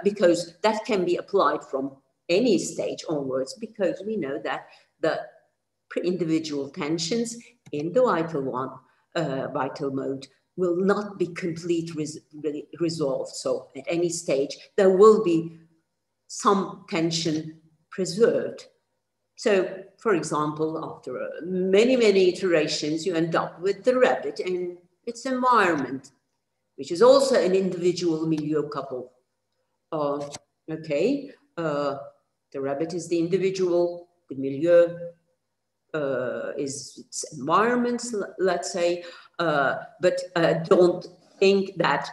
because that can be applied from any stage onwards, because we know that the pre-individual tensions in the vital mode will not be completely resolved. So at any stage, there will be some tension preserved. So, for example, after many, many iterations, you end up with the rabbit and its environment, which is also an individual milieu couple. Okay, the rabbit is the individual, the milieu is its environment, let's say, but don't think that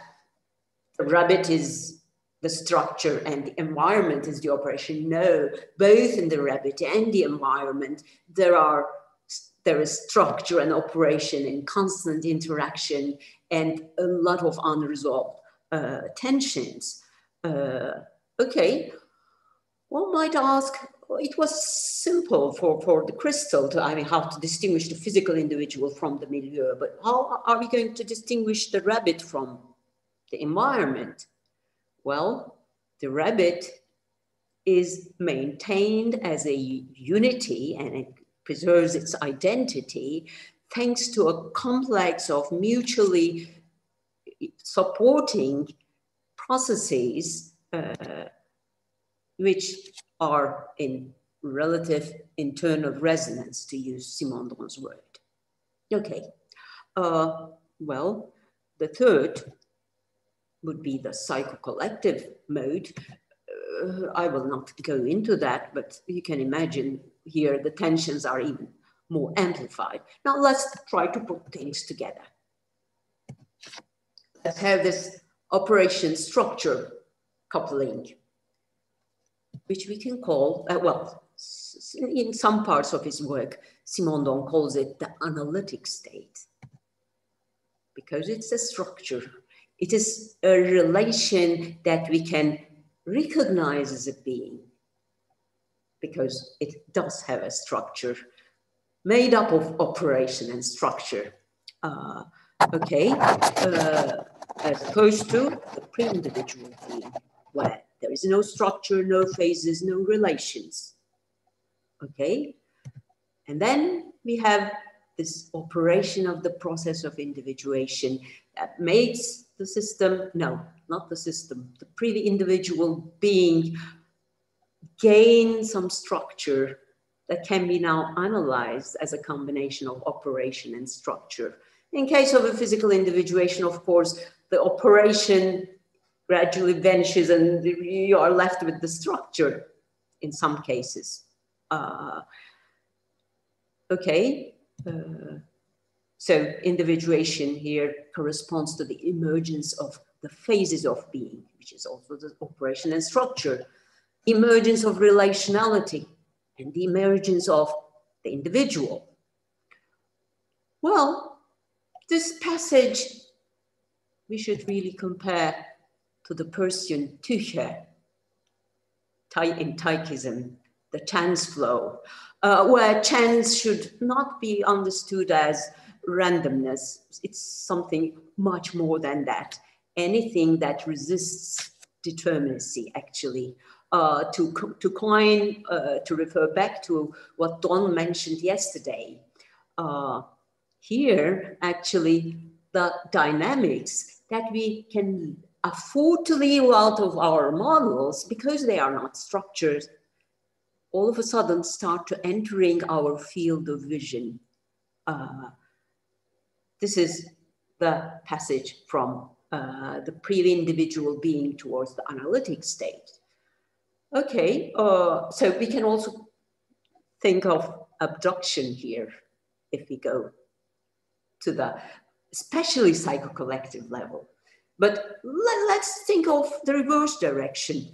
the rabbit is the structure and the environment is the operation. No, both in the rabbit and the environment, there is structure and operation and constant interaction and a lot of unresolved tensions. Okay, one might ask, it was simple for the crystal to, how to distinguish the physical individual from the milieu, but how are we going to distinguish the rabbit from the environment? Well, the rabbit is maintained as a unity and it preserves its identity thanks to a complex of mutually supporting processes which are in relative internal resonance, to use Simondon's word. Okay, well, the third would be the psychocollective mode. I will not go into that, but you can imagine here the tensions are even more amplified. Now let's try to put things together. Let's have this operation structure coupling, which we can call, well, in some parts of his work, Simondon calls it the analytic state, because it's a structure. It is a relation that we can recognize as a being, because it does have a structure made up of operation and structure. Okay, as opposed to the pre-individual being, where there is no structure, no phases, no relations. Okay, and then we have this operation of the process of individuation that makes the system, no, not the system, the pre-individual being gain some structure that can be now analyzed as a combination of operation and structure. In case of a physical individuation, of course, the operation gradually vanishes and you are left with the structure in some cases. Okay. So individuation here corresponds to the emergence of the phases of being, which is also the operation and structure, emergence of relationality, and the emergence of the individual. Well, this passage we should really compare to the Persian Tücher in Taikism, the chance flow, where chance should not be understood as randomness. It's something much more than that. Anything that resists determinacy, actually. To refer back to what Don mentioned yesterday, here, actually, the dynamics that we can afford to leave out of our models, because they are not structured, all of a sudden start to entering our field of vision. This is the passage from the pre-individual being towards the analytic state. Okay, so we can also think of abduction here if we go to the especially psychocollective level. But let's think of the reverse direction.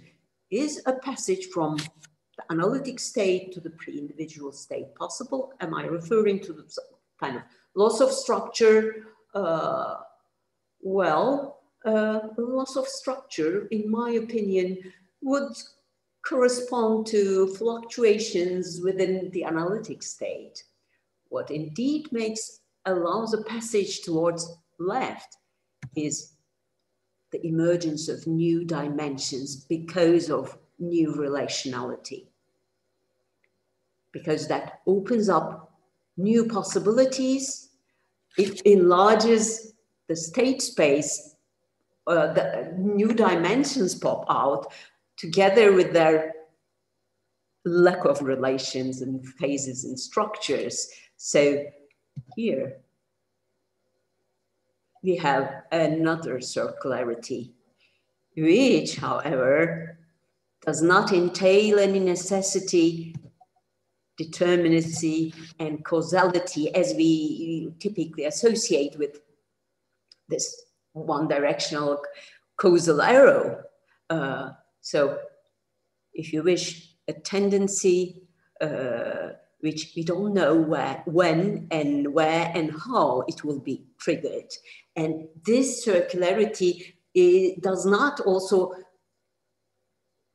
Is a passage from the analytic state to the pre-individual state possible? Am I referring to the kind of loss of structure? Loss of structure, in my opinion, would correspond to fluctuations within the analytic state. What indeed allows a passage towards left is the emergence of new dimensions because of new relationality. Because that opens up new possibilities, it enlarges the state space, the new dimensions pop out together with their lack of relations and phases and structures. So here we have another circularity, which, however, does not entail any necessity, determinacy, and causality as we typically associate with this one-directional causal arrow. So if you wish, a tendency which we don't know when and where and how it will be triggered. And this circularity does not also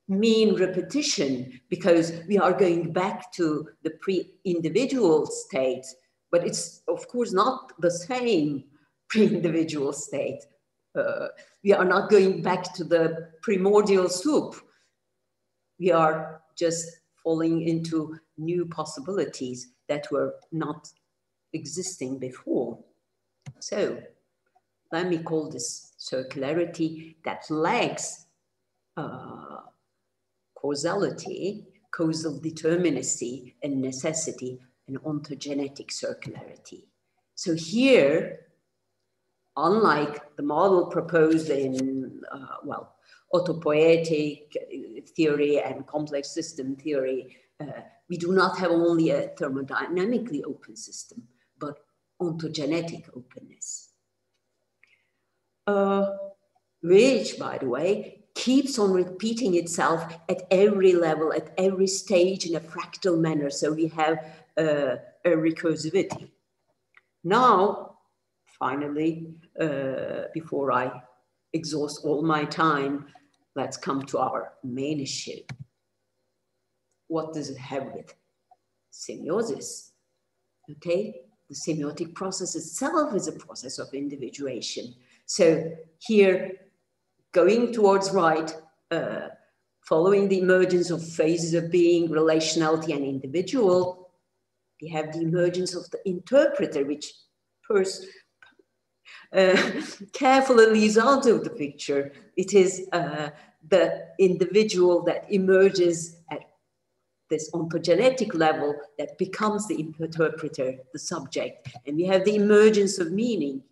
mean repetition, because we are going back to the pre-individual state, but it's of course not the same pre-individual state. We are not going back to the primordial soup. We are just falling into new possibilities that were not existing before. So let me call this circularity that lacks causality, causal determinacy, and necessity, and ontogenetic circularity. So here, unlike the model proposed in, autopoietic theory and complex system theory, we do not have only a thermodynamically open system, but ontogenetic openness. Which, by the way, keeps on repeating itself at every level, at every stage in a fractal manner. So we have a recursivity. Now, finally, before I exhaust all my time, let's come to our main issue. What does it have with semiosis? Okay, the semiotic process itself is a process of individuation. So here, going towards right, following the emergence of phases of being, relationality, and individual, we have the emergence of the interpreter, which carefully leaves out of the picture. It is the individual that emerges at this ontogenetic level that becomes the interpreter, the subject. And we have the emergence of meaning.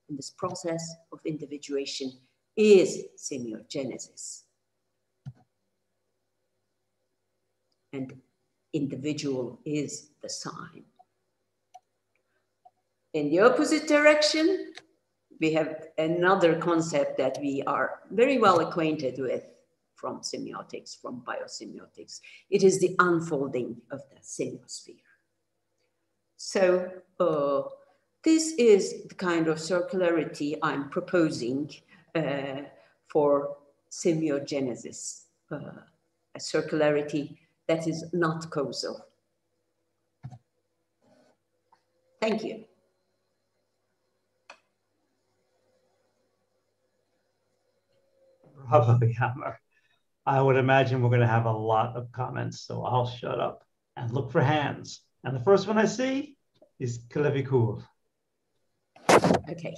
And this process of individuation is semiogenesis. And individual is the sign. In the opposite direction, we have another concept that we are very well acquainted with from semiotics, from biosemiotics. It is the unfolding of the semiosphere. So this is the kind of circularity I'm proposing for semiogenesis, a circularity that is not causal. Thank you. Bravo, Yammer. I would imagine we're going to have a lot of comments, so I'll shut up and look for hands. And the first one I see is Kalevikul. Okay.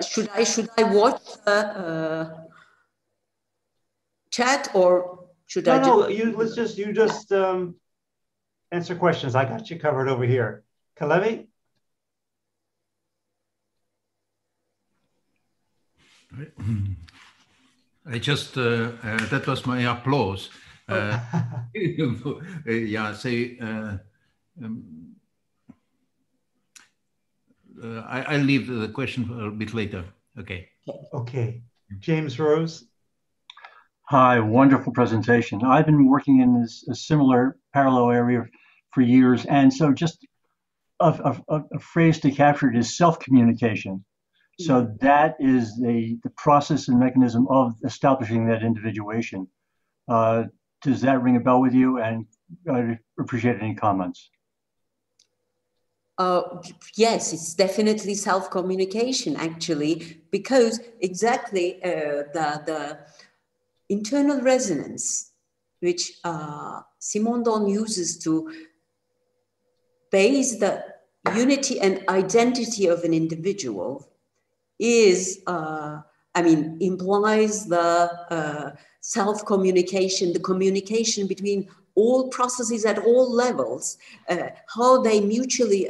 Should I watch chat, or should I? No, you just answer questions. I got you covered over here. Kalevi? I just, that was my applause. Yeah, say, I'll leave the question for a bit later. Okay. Okay. James Rose. Hi, wonderful presentation. I've been working in a similar parallel area for years. And so just a phrase to capture it is self-communication. So that is the process and mechanism of establishing that individuation. Does that ring a bell with you? And I'd appreciate any comments. Yes, it's definitely self-communication, actually, because exactly the internal resonance, which Simondon uses to base the unity and identity of an individual, is, implies the self-communication, the communication between all processes at all levels, how they mutually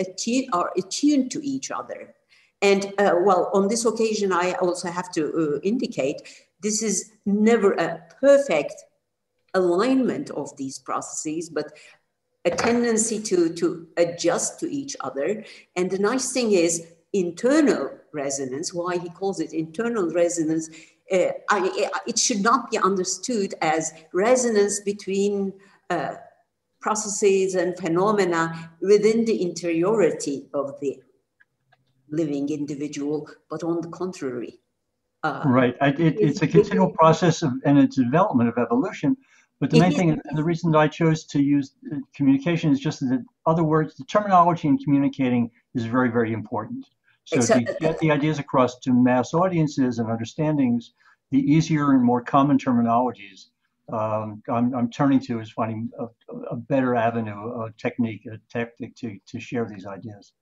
are attuned to each other. And well, on this occasion, I also have to indicate, this is never a perfect alignment of these processes, but a tendency to adjust to each other. And the nice thing is internal resonance, why he calls it internal resonance, it should not be understood as resonance between processes and phenomena within the interiority of the living individual, but on the contrary. Right, it's a continual process and it's a development of evolution. But the main thing, and the reason that I chose to use communication is just that, other words, the terminology in communicating is very, very important. So to get the ideas across to mass audiences and understandings, the easier and more common terminologies I'm turning to is finding a better avenue, a technique, a tactic to share these ideas.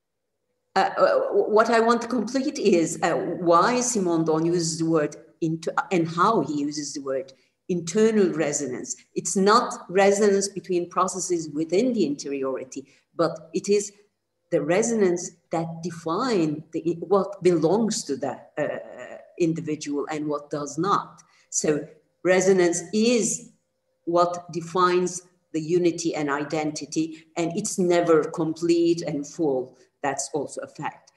What I want to complete is why Simondon uses the word and how he uses the word internal resonance. It's not resonance between processes within the interiority, but it is the resonance that defines what belongs to the individual and what does not. So resonance is what defines the unity and identity, and it's never complete and full. That's also a fact.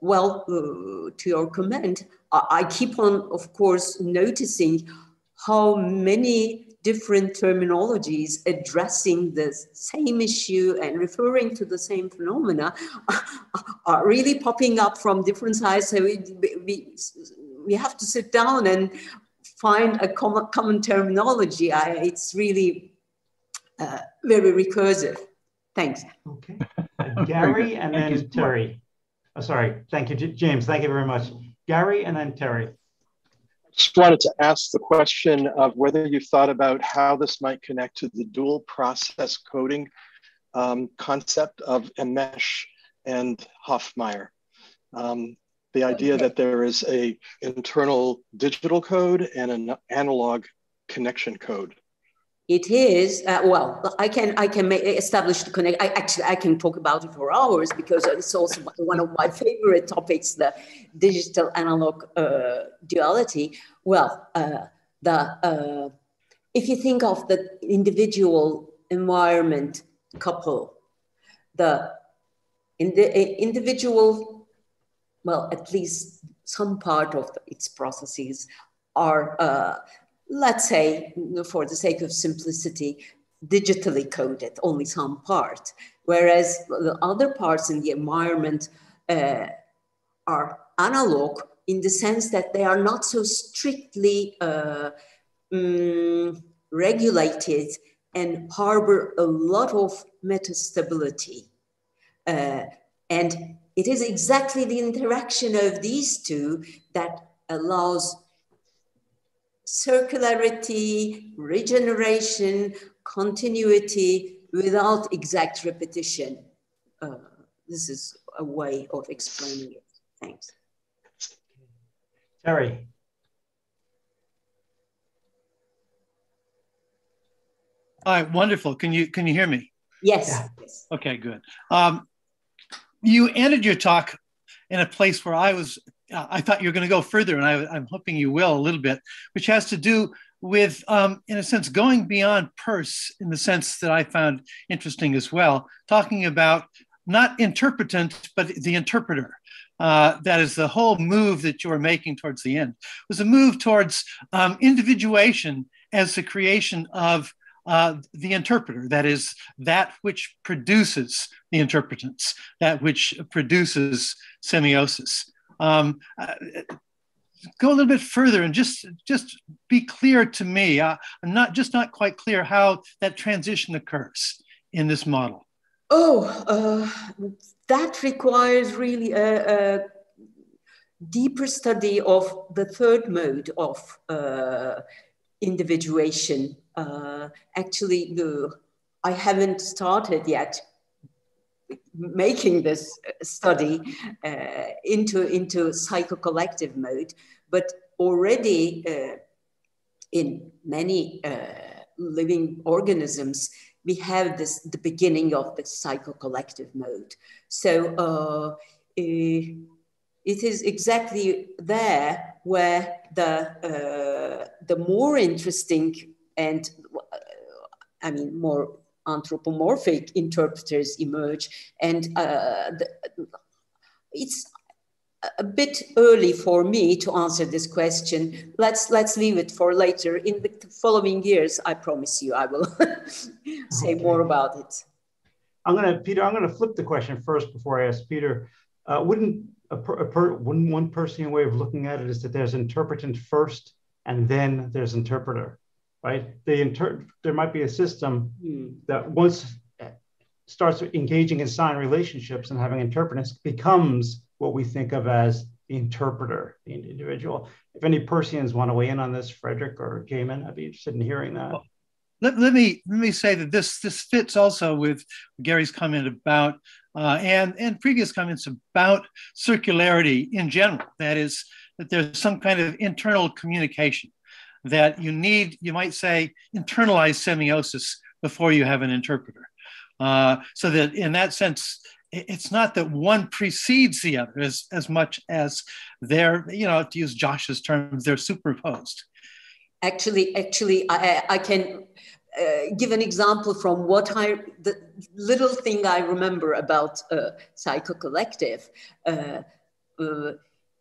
Well, to your comment, I keep on, of course, noticing how many different terminologies addressing the same issue and referring to the same phenomena are really popping up from different sides. So we have to sit down and find a common terminology. It's really very recursive. Thanks. Okay. Gary and then Terry. Oh, sorry. Thank you, James. Thank you very much. Gary and then Terry. Just wanted to ask the question of whether you thought about how this might connect to the dual process coding concept of Emesh and Hofmeyr. The idea that there is an internal digital code and an analog connection code. It is, well, I can establish the connection. I can talk about it for hours because it's also one of my favorite topics, the digital analog duality. Well, if you think of the individual environment couple, the individual, well, at least some part of its processes are, let's say, for the sake of simplicity, digitally coded, only some part, whereas the other parts in the environment are analog in the sense that they are not so strictly regulated and harbor a lot of metastability. And it is exactly the interaction of these two that allows circularity, regeneration, continuity without exact repetition. This is a way of explaining it. Thanks. Terry. All right, wonderful. Can you hear me? Yes. Yeah. Okay, good. You ended your talk in a place where I thought you were going to go further, and I'm hoping you will a little bit, which has to do with, in a sense, going beyond Peirce in the sense that I found interesting as well, talking about not interpretant, but the interpreter. That is the whole move that you were making towards the end. It was a move towards individuation as the creation of the interpreter, that is, that which produces the interpretance, that which produces semiosis. Go a little bit further and just be clear to me. I'm not quite clear how that transition occurs in this model. That requires really a deeper study of the third mode of individuation. Actually, I haven't started yet making this study into psychocollective mode, but already in many living organisms, we have the beginning of the psychocollective mode. So it is exactly there where the more interesting and more anthropomorphic interpreters emerge, and it's a bit early for me to answer this question. Let's leave it for later. In the following years, I promise you, I will say more about it. Peter, I'm gonna flip the question first before I ask Peter. Wouldn't one Peircean way of looking at it is that there's interpretant first and then there's interpreter, right? There might be a system that once starts engaging in sign relationships and having interpretants becomes what we think of as the interpreter, the individual. If any Peirceans want to weigh in on this, Frederick or Jamin, I'd be interested in hearing that. Let me say that this fits also with Gary's comment about and previous comments about circularity in general. That is, that there's some kind of internal communication that you need, you might say, internalized semiosis before you have an interpreter. So that in that sense, it's not that one precedes the other as much as they're, to use Josh's terms, they're superimposed. Actually, I can give an example from the little thing I remember about psychocollective.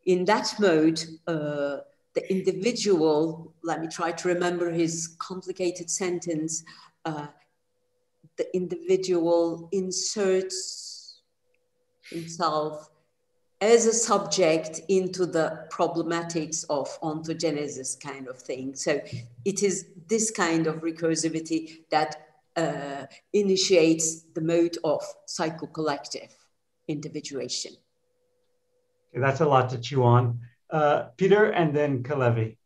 In that mode, the individual, let me try to remember his complicated sentence, the individual inserts himself as a subject into the problematics of ontogenesis kind of thing. So it is this kind of recursivity that initiates the mode of psychocollective individuation. Okay, that's a lot to chew on. Peter and then Kalevi.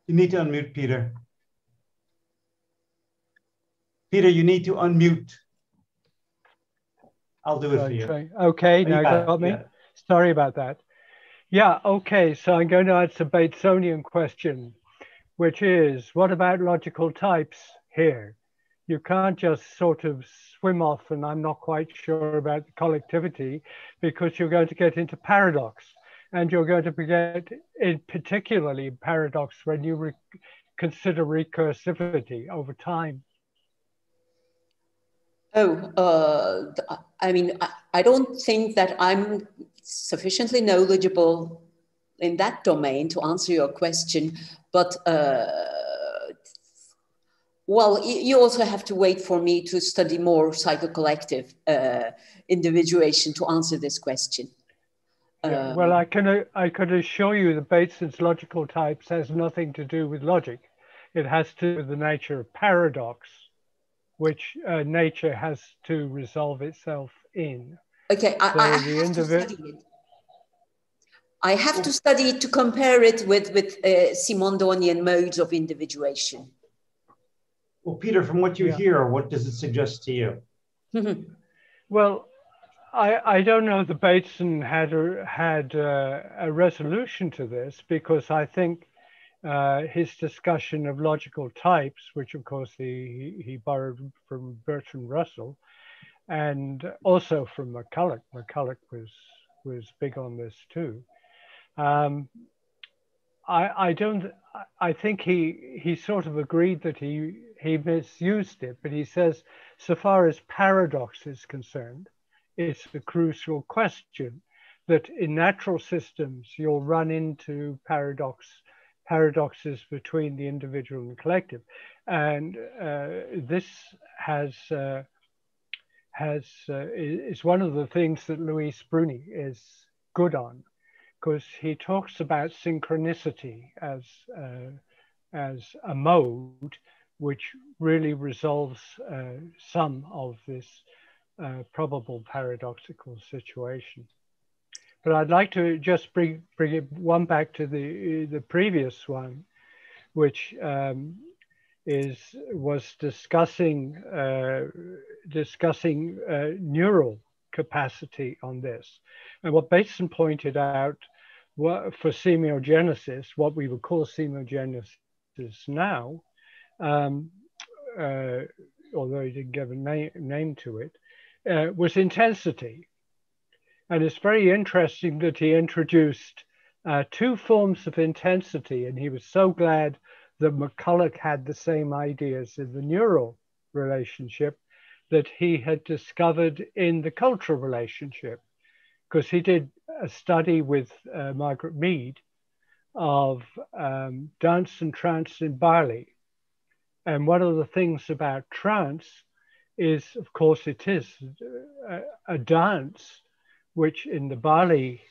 You need to unmute, Peter. Peter, you need to unmute. I'll do it for you. Okay, now you got me. Yeah. Sorry about that. Yeah, okay, so I'm going to answer Batesonian question, which is, what about logical types here? You can't just sort of swim off, and I'm not quite sure about the collectivity, because you're going to get into paradox, and you're going to get particularly paradox when you consider recursivity over time. I mean, I don't think that I'm sufficiently knowledgeable in that domain to answer your question, but Well, you also have to wait for me to study more psychocollective individuation to answer this question. Yeah, well, I could assure you that Bateson's logical types has nothing to do with logic. It has to do with the nature of paradox, which nature has to resolve itself in. Okay, I have to study it. I have to study it to compare it with Simondonian modes of individuation. Well, Peter, from what you hear, what does it suggest to you? Well, I don't know that Bateson had a resolution to this, because I think his discussion of logical types, which of course he borrowed from Bertrand Russell, and also from McCulloch. McCulloch was big on this too. I think he sort of agreed that he misused it, but he says, so far as paradox is concerned, it's the crucial question that in natural systems, you'll run into paradoxes between the individual and collective. And this is one of the things that Luis Bruni is good on, because he talks about synchronicity as a mode which really resolves some of this probable paradoxical situation. But I'd like to just bring it one back to the previous one, which was discussing neural capacity on this. And what Bateson pointed out for semiogenesis, what we would call semiogenesis now, although he didn't give a name to it, was intensity. And it's very interesting that he introduced two forms of intensity, and he was so glad that McCulloch had the same ideas in the neural relationship that he had discovered in the cultural relationship, because he did a study with Margaret Mead of dance and trance in Bali. And one of the things about trance is, of course, it is a dance, which in the Bali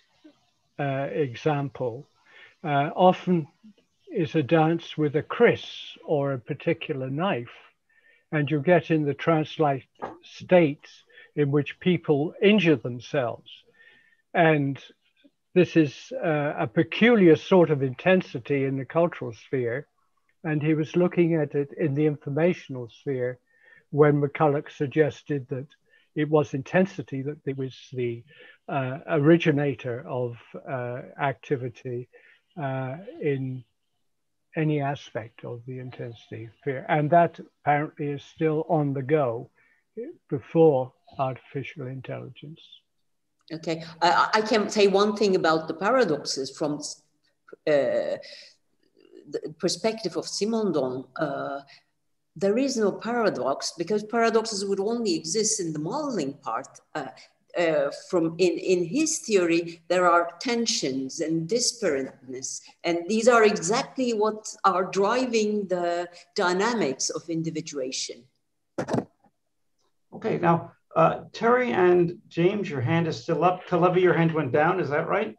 example, often is a dance with a kris or a particular knife. And you get in the trance-like states in which people injure themselves. And this is a peculiar sort of intensity in the cultural sphere. And he was looking at it in the informational sphere when McCulloch suggested that it was intensity, that it was the originator of activity in any aspect of the intensity sphere. And that apparently is still on the go before artificial intelligence. Okay, I can say one thing about the paradoxes from the perspective of Simondon. There is no paradox, because paradoxes would only exist in the modeling part. In his theory, there are tensions and disparateness, and these are exactly what are driving the dynamics of individuation. Okay, now Terry and James, your hand is still up. Kalevi, your hand went down, is that right?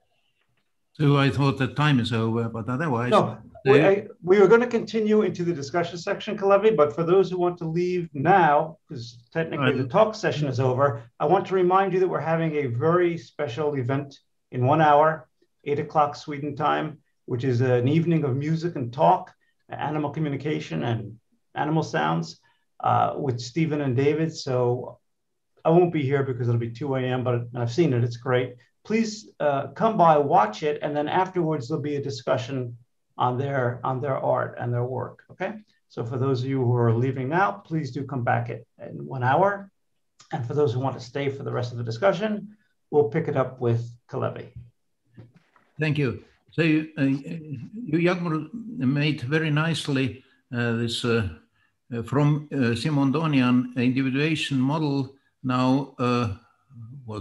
So I thought the time is over, but otherwise... No, we were going to continue into the discussion section, Kalevi, but for those who want to leave now, because technically the talk session is over, I want to remind you that we're having a very special event in 1 hour, 8 o'clock Sweden time, which is an evening of music and talk, animal communication and animal sounds with Stephen and David. So I won't be here because it'll be 2 a.m., but I've seen it, it's great. Please come by, watch it, and then afterwards there'll be a discussion on their art and their work, okay? So for those of you who are leaving now, please do come back in 1 hour. And for those who want to stay for the rest of the discussion, we'll pick it up with Kalevi. Thank you. So you Jagmur, made very nicely this from Simondonian individuation model now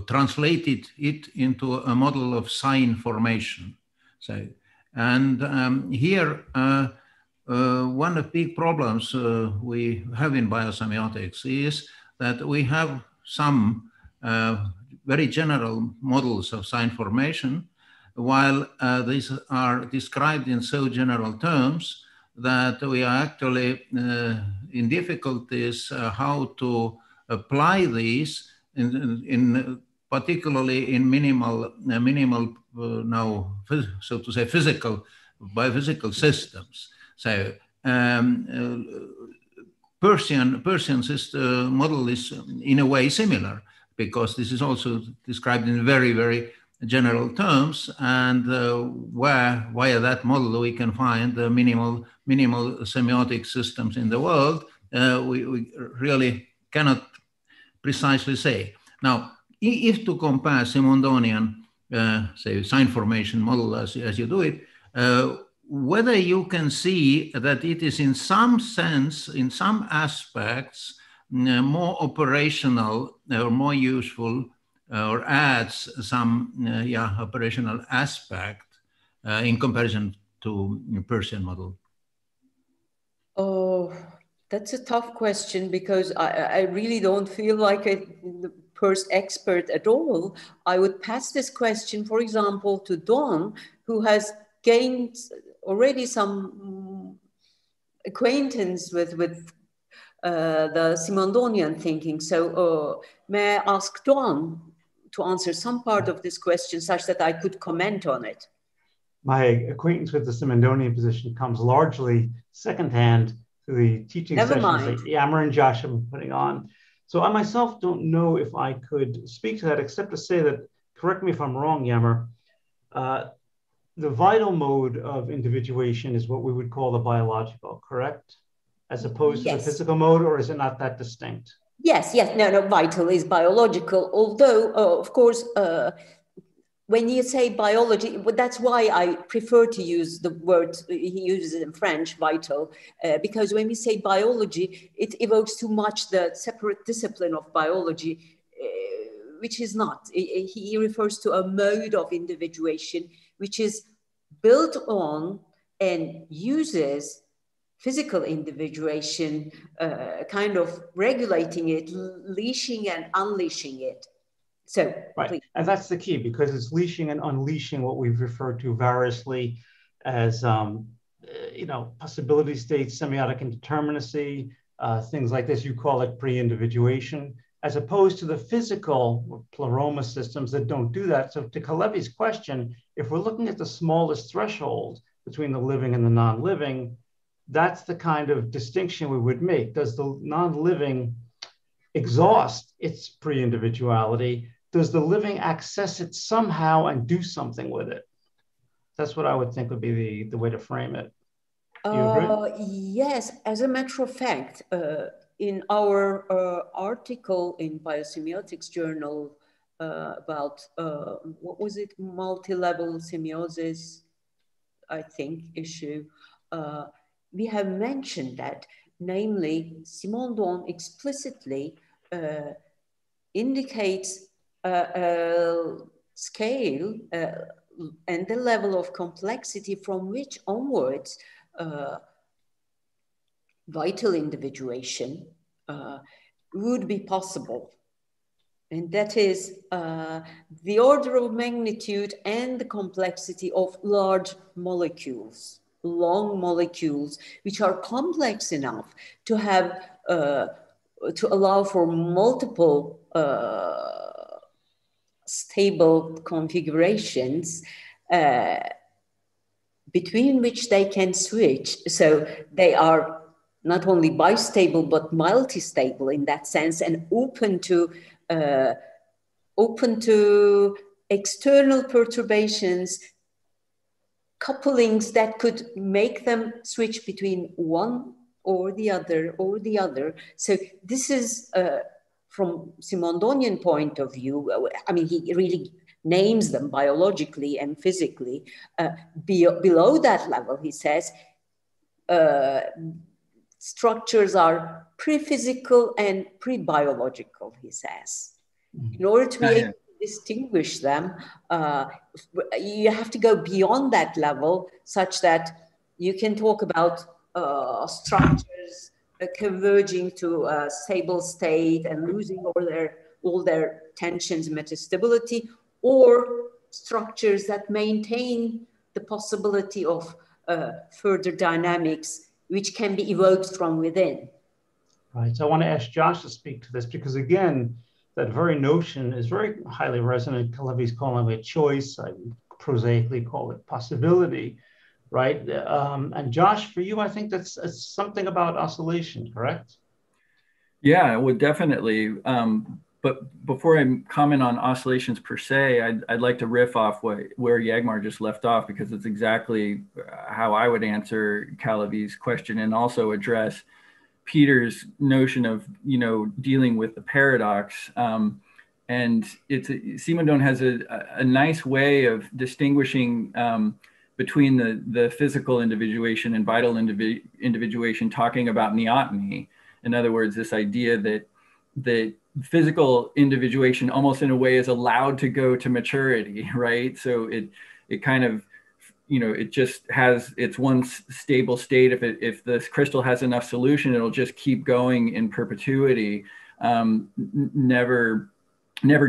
translated it into a model of sign formation. So, and here one of the big problems we have in biosemiotics is that we have some very general models of sign formation, while these are described in so general terms that we are actually in difficulties how to apply these in particularly in minimal now, so to say, biophysical systems. So Persian system model is in a way similar, because this is also described in very, very general terms, and where via that model we can find the minimal semiotic systems in the world, we really cannot precisely say. Now, if to compare Simondonian, say, sign formation model as you do it, whether you can see that it is in some sense, in some aspects, more operational or more useful, or adds some operational aspect in comparison to Persian model? Oh, that's a tough question, because I really don't feel like a PERS expert at all. I would pass this question, for example, to Dawn, who has gained already some acquaintance with the Simondonian thinking. So may I ask Dawn to answer some part of this question such that I could comment on it? My acquaintance with the Simondonian position comes largely secondhand through the teaching sessions that Yammer and Josh have been putting on. So I myself don't know if I could speak to that, except to say that, correct me if I'm wrong, Yammer, the vital mode of individuation is what we would call the biological, correct? As opposed to the physical mode, or is it not that distinct? Yes, no, vital is biological, although, of course, when you say biology, that's why I prefer to use the word he uses in French, vital, because when we say biology, it evokes too much the separate discipline of biology, which is not. He refers to a mode of individuation, which is built on and uses physical individuation, kind of regulating it, leashing and unleashing it. So, right, please. And that's the key, because it's leashing and unleashing what we've referred to variously as, possibility states, semiotic indeterminacy, things like this. You call it pre-individuation, as opposed to the physical pleroma systems that don't do that. So to Kalevi's question, if we're looking at the smallest threshold between the living and the non-living, that's the kind of distinction we would make. Does the non-living exhaust its pre-individuality? Does the living access it somehow and do something with it? That's what I would think would be the way to frame it. Do you agree? Yes, as a matter of fact, in our article in Biosemiotics Journal about, what was it, multi-level semiosis, I think, issue, we have mentioned that, namely, Simondon explicitly indicates a scale and the level of complexity from which onwards vital individuation would be possible. And that is the order of magnitude and the complexity of large molecules, long molecules, which are complex enough to have, to allow for multiple stable configurations between which they can switch. So they are not only bistable, but multi-stable in that sense, and open to external perturbations, couplings that could make them switch between one or the other. So this is, from Simondonian point of view, I mean, he really names them biologically and physically. Below that level, he says, structures are pre-physical and pre-biological, he says. In order to be able to distinguish them, you have to go beyond that level, such that you can talk about structures converging to a stable state and losing all their tensions and metastability, or structures that maintain the possibility of further dynamics which can be evoked from within. Right. So I want to ask Josh to speak to this because, again, that very notion is very highly resonant. Levy's calling it choice. I prosaically call it possibility, right? And Josh, for you, I think that's something about oscillation, correct? Yeah, well, definitely. But before I comment on oscillations per se, I'd like to riff off where Jagmar just left off, because it's exactly how I would answer Calavi's question, and also address Peter's notion of, dealing with the paradox. And Simondon has a nice way of distinguishing between the physical individuation and vital individuation, talking about neoteny. In other words, this idea that physical individuation almost in a way is allowed to go to maturity, right? So it kind of, it just has its one stable state. If this crystal has enough solution, it'll just keep going in perpetuity, never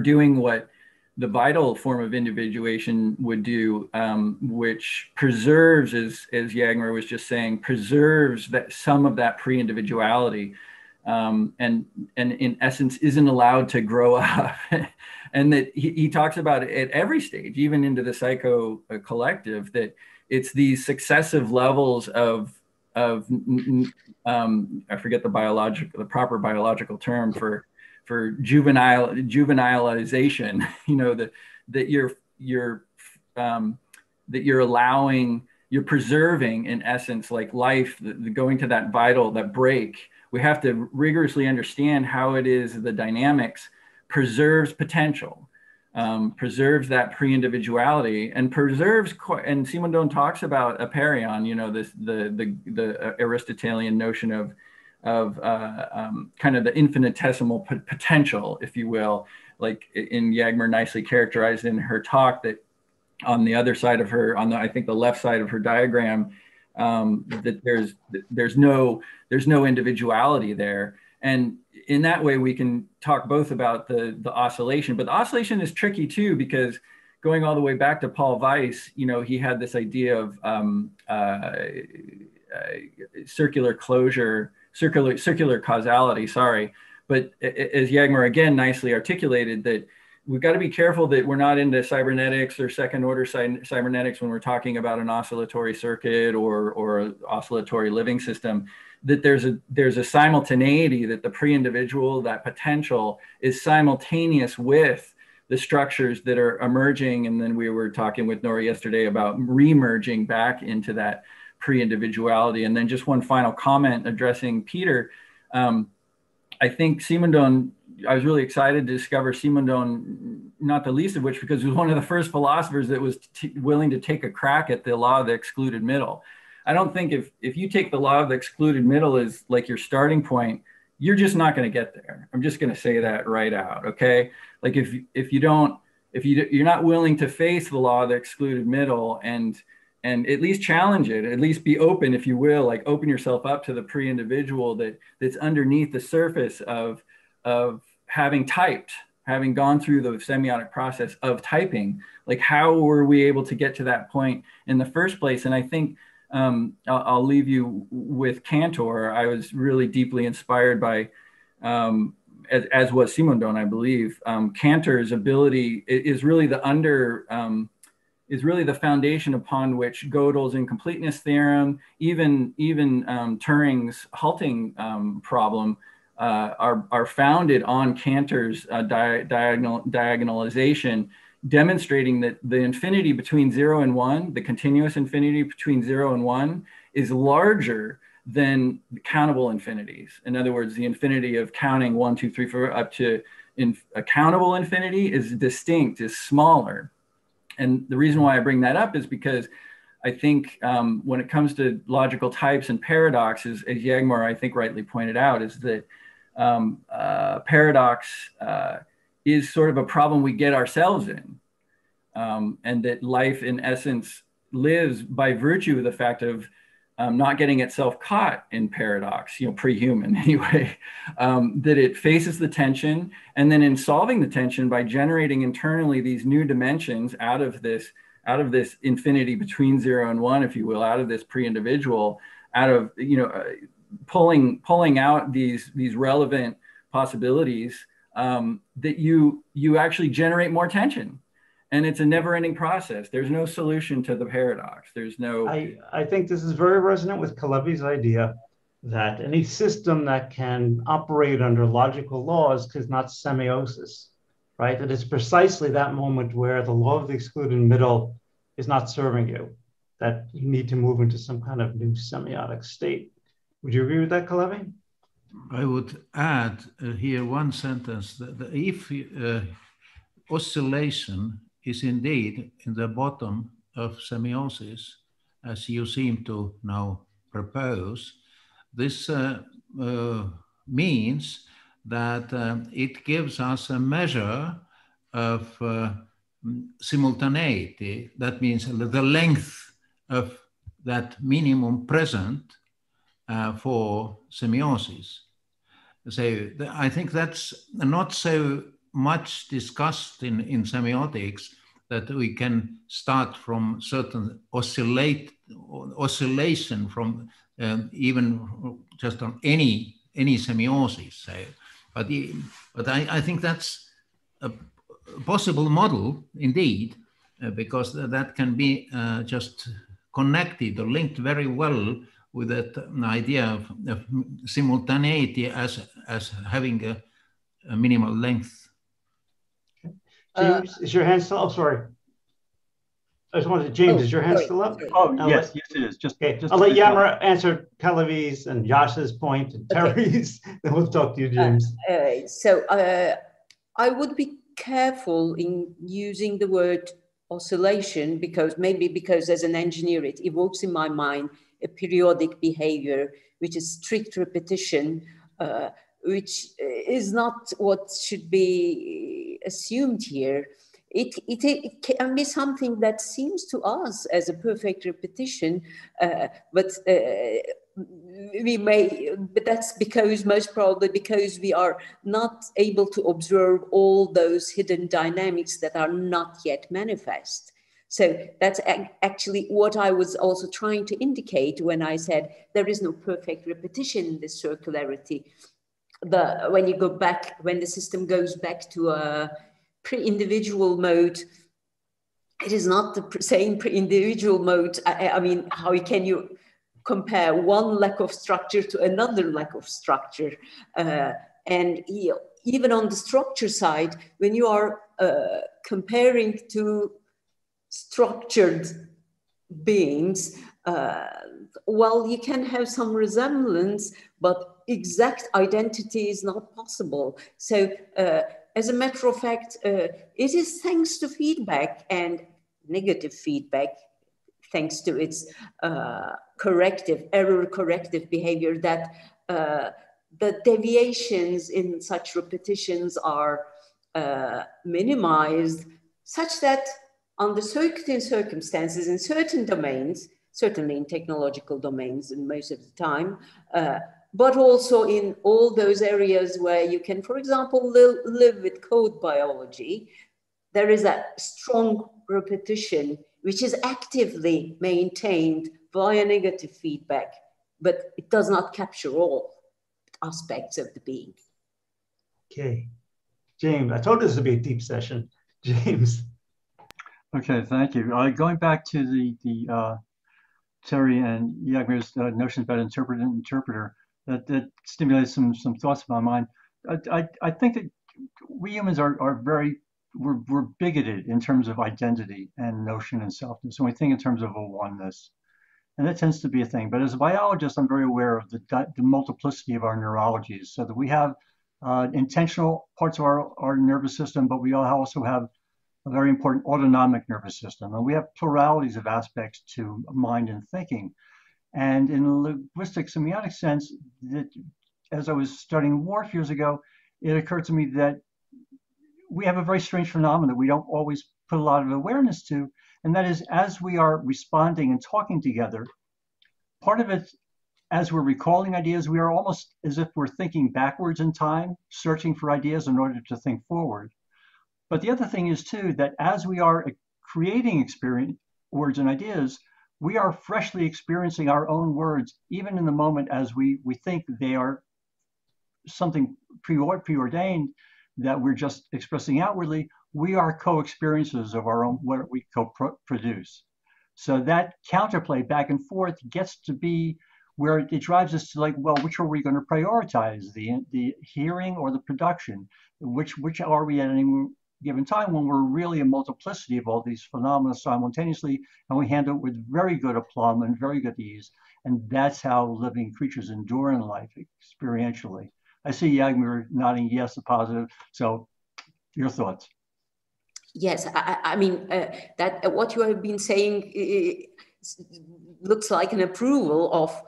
doing what the vital form of individuation would do, which preserves, as Jagmer was just saying, preserves that some of that pre-individuality, and in essence isn't allowed to grow up. And that he talks about it at every stage, even into the psycho collective, that it's these successive levels of I forget the proper biological term for juvenilization, that you're allowing, you're preserving, in essence, like life, going to that vital, that break. We have to rigorously understand how it is the dynamics preserves potential, preserves that pre-individuality, and preserves, and Simondon talks about aperion, the Aristotelian notion of kind of the infinitesimal potential, if you will, like in Jagmer nicely characterized in her talk, that on the other side of her, I think the left side of her diagram, that there's no individuality there. And in that way, we can talk both about the oscillation, but the oscillation is tricky too, because going all the way back to Paul Weiss, he had this idea of circular causality, sorry. But as Jagmer again nicely articulated, that we've got to be careful that we're not into cybernetics or second order cybernetics when we're talking about an oscillatory circuit or an oscillatory living system, that there's a simultaneity, that the pre-individual, that potential, is simultaneous with the structures that are emerging. And then we were talking with Nora yesterday about re-merging back into that pre-individuality. And then just one final comment addressing Peter. I think Simondon, I was really excited to discover Simondon, not the least of which because he was one of the first philosophers that was willing to take a crack at the law of the excluded middle. I don't think if you take the law of the excluded middle as like your starting point, you're just not going to get there. I'm just going to say that right out. Okay. Like if you're not willing to face the law of the excluded middle and at least challenge it, at least be open, if you will, like open yourself up to the pre-individual that's underneath the surface of having typed, having gone through the semiotic process of typing. Like, how were we able to get to that point in the first place? And I think I'll leave you with Cantor. I was really deeply inspired by, as was Simondon, I believe. Cantor's ability is really the foundation upon which Gödel's incompleteness theorem, even Turing's halting problem, are founded on Cantor's diagonalization, demonstrating that the infinity between 0 and 1, the continuous infinity between 0 and 1, is larger than countable infinities. In other words, the infinity of counting 1, 2, 3, 4 up to a countable infinity is distinct, is smaller. And the reason why I bring that up is because I think when it comes to logical types and paradoxes, as Jagmer, I think, rightly pointed out, is that paradox is sort of a problem we get ourselves in. And that life, in essence, lives by virtue of the fact of not getting itself caught in paradox, pre-human anyway, that it faces the tension, and then in solving the tension by generating internally these new dimensions out of this infinity between 0 and 1, if you will, out of this pre-individual, out of pulling out these relevant possibilities, that you actually generate more tension. And it's a never-ending process. There's no solution to the paradox. There's no... I think this is very resonant with Calevi's idea that any system that can operate under logical laws is not semiosis, right? That it's precisely that moment where the law of the excluded middle is not serving you, that you need to move into some kind of new semiotic state. Would you agree with that, Calevi? I would add here one sentence that if oscillation is indeed in the bottom of semiosis, as you seem to now propose, this means that it gives us a measure of simultaneity. That means the length of that minimum present for semiosis. So I think that's not so much discussed in semiotics, that we can start from certain oscillation from even just on any semiosis. So, but I think that's a possible model indeed, because that can be just connected or linked very well with that idea of simultaneity as having a minimal length. James, is your hand still? Oh, sorry. I just wanted to, James, is your hand still up? Oh, yes, it is. Just I'll let Yammer answer Calevi's and Josh's point and Terry's, then we'll talk to you, James. I would be careful in using the word oscillation, because as an engineer, it evokes in my mind a periodic behavior, which is strict repetition, which is not what should be assumed here. It can be something that seems to us as a perfect repetition, but that's most probably because we are not able to observe all those hidden dynamics that are not yet manifest. So that's actually what I was also trying to indicate when I said there is no perfect repetition in this circularity. When the system goes back to a pre-individual mode, it is not the same pre-individual mode. I mean, how can you compare one lack of structure to another lack of structure? And even on the structure side, when you are comparing to structured beings, well, you can have some resemblance, but exact identity is not possible. So as a matter of fact, it is thanks to feedback and negative feedback, thanks to its error corrective behavior, that the deviations in such repetitions are minimized, such that under certain circumstances, in certain domains, certainly in technological domains and most of the time, but also in all those areas where you can, for example, live with code biology, there is a strong repetition which is actively maintained via negative feedback, but it does not capture all aspects of the being. Okay, James, I told this would be a deep session. James. Okay, thank you. Going back to the Terry and Jagmer's notions about interpreter and interpreter, that stimulated some thoughts in my mind. I think that we humans we're bigoted in terms of identity and notion and selfness. And we think in terms of a oneness. And that tends to be a thing. But as a biologist, I'm very aware of the multiplicity of our neurologies, so that we have intentional parts of our nervous system, but we also have a very important autonomic nervous system. And we have pluralities of aspects to mind and thinking. And in a linguistic semiotic sense, that as I was studying Whorf years ago, it occurred to me that we have a very strange phenomenon that we don't always put a lot of awareness to. And that is, as we are responding and talking together, part of it, as we're recalling ideas, we are almost as if we're thinking backwards in time, searching for ideas in order to think forward. But the other thing is too, that as we are creating experience, words and ideas, we are freshly experiencing our own words, even in the moment as we think they are something preordained that we're just expressing outwardly. We are co-experiencers of our own, what we co-produce. So that counterplay back and forth gets to be where it drives us to like, well, which are we going to prioritize, the hearing or the production? Which are we at any given time when we're really a multiplicity of all these phenomena simultaneously, and we handle it with very good aplomb and very good ease. And that's how living creatures endure in life experientially. I see Yagmir nodding yes, a positive. So your thoughts? Yes, I mean, that what you have been saying looks like an approval of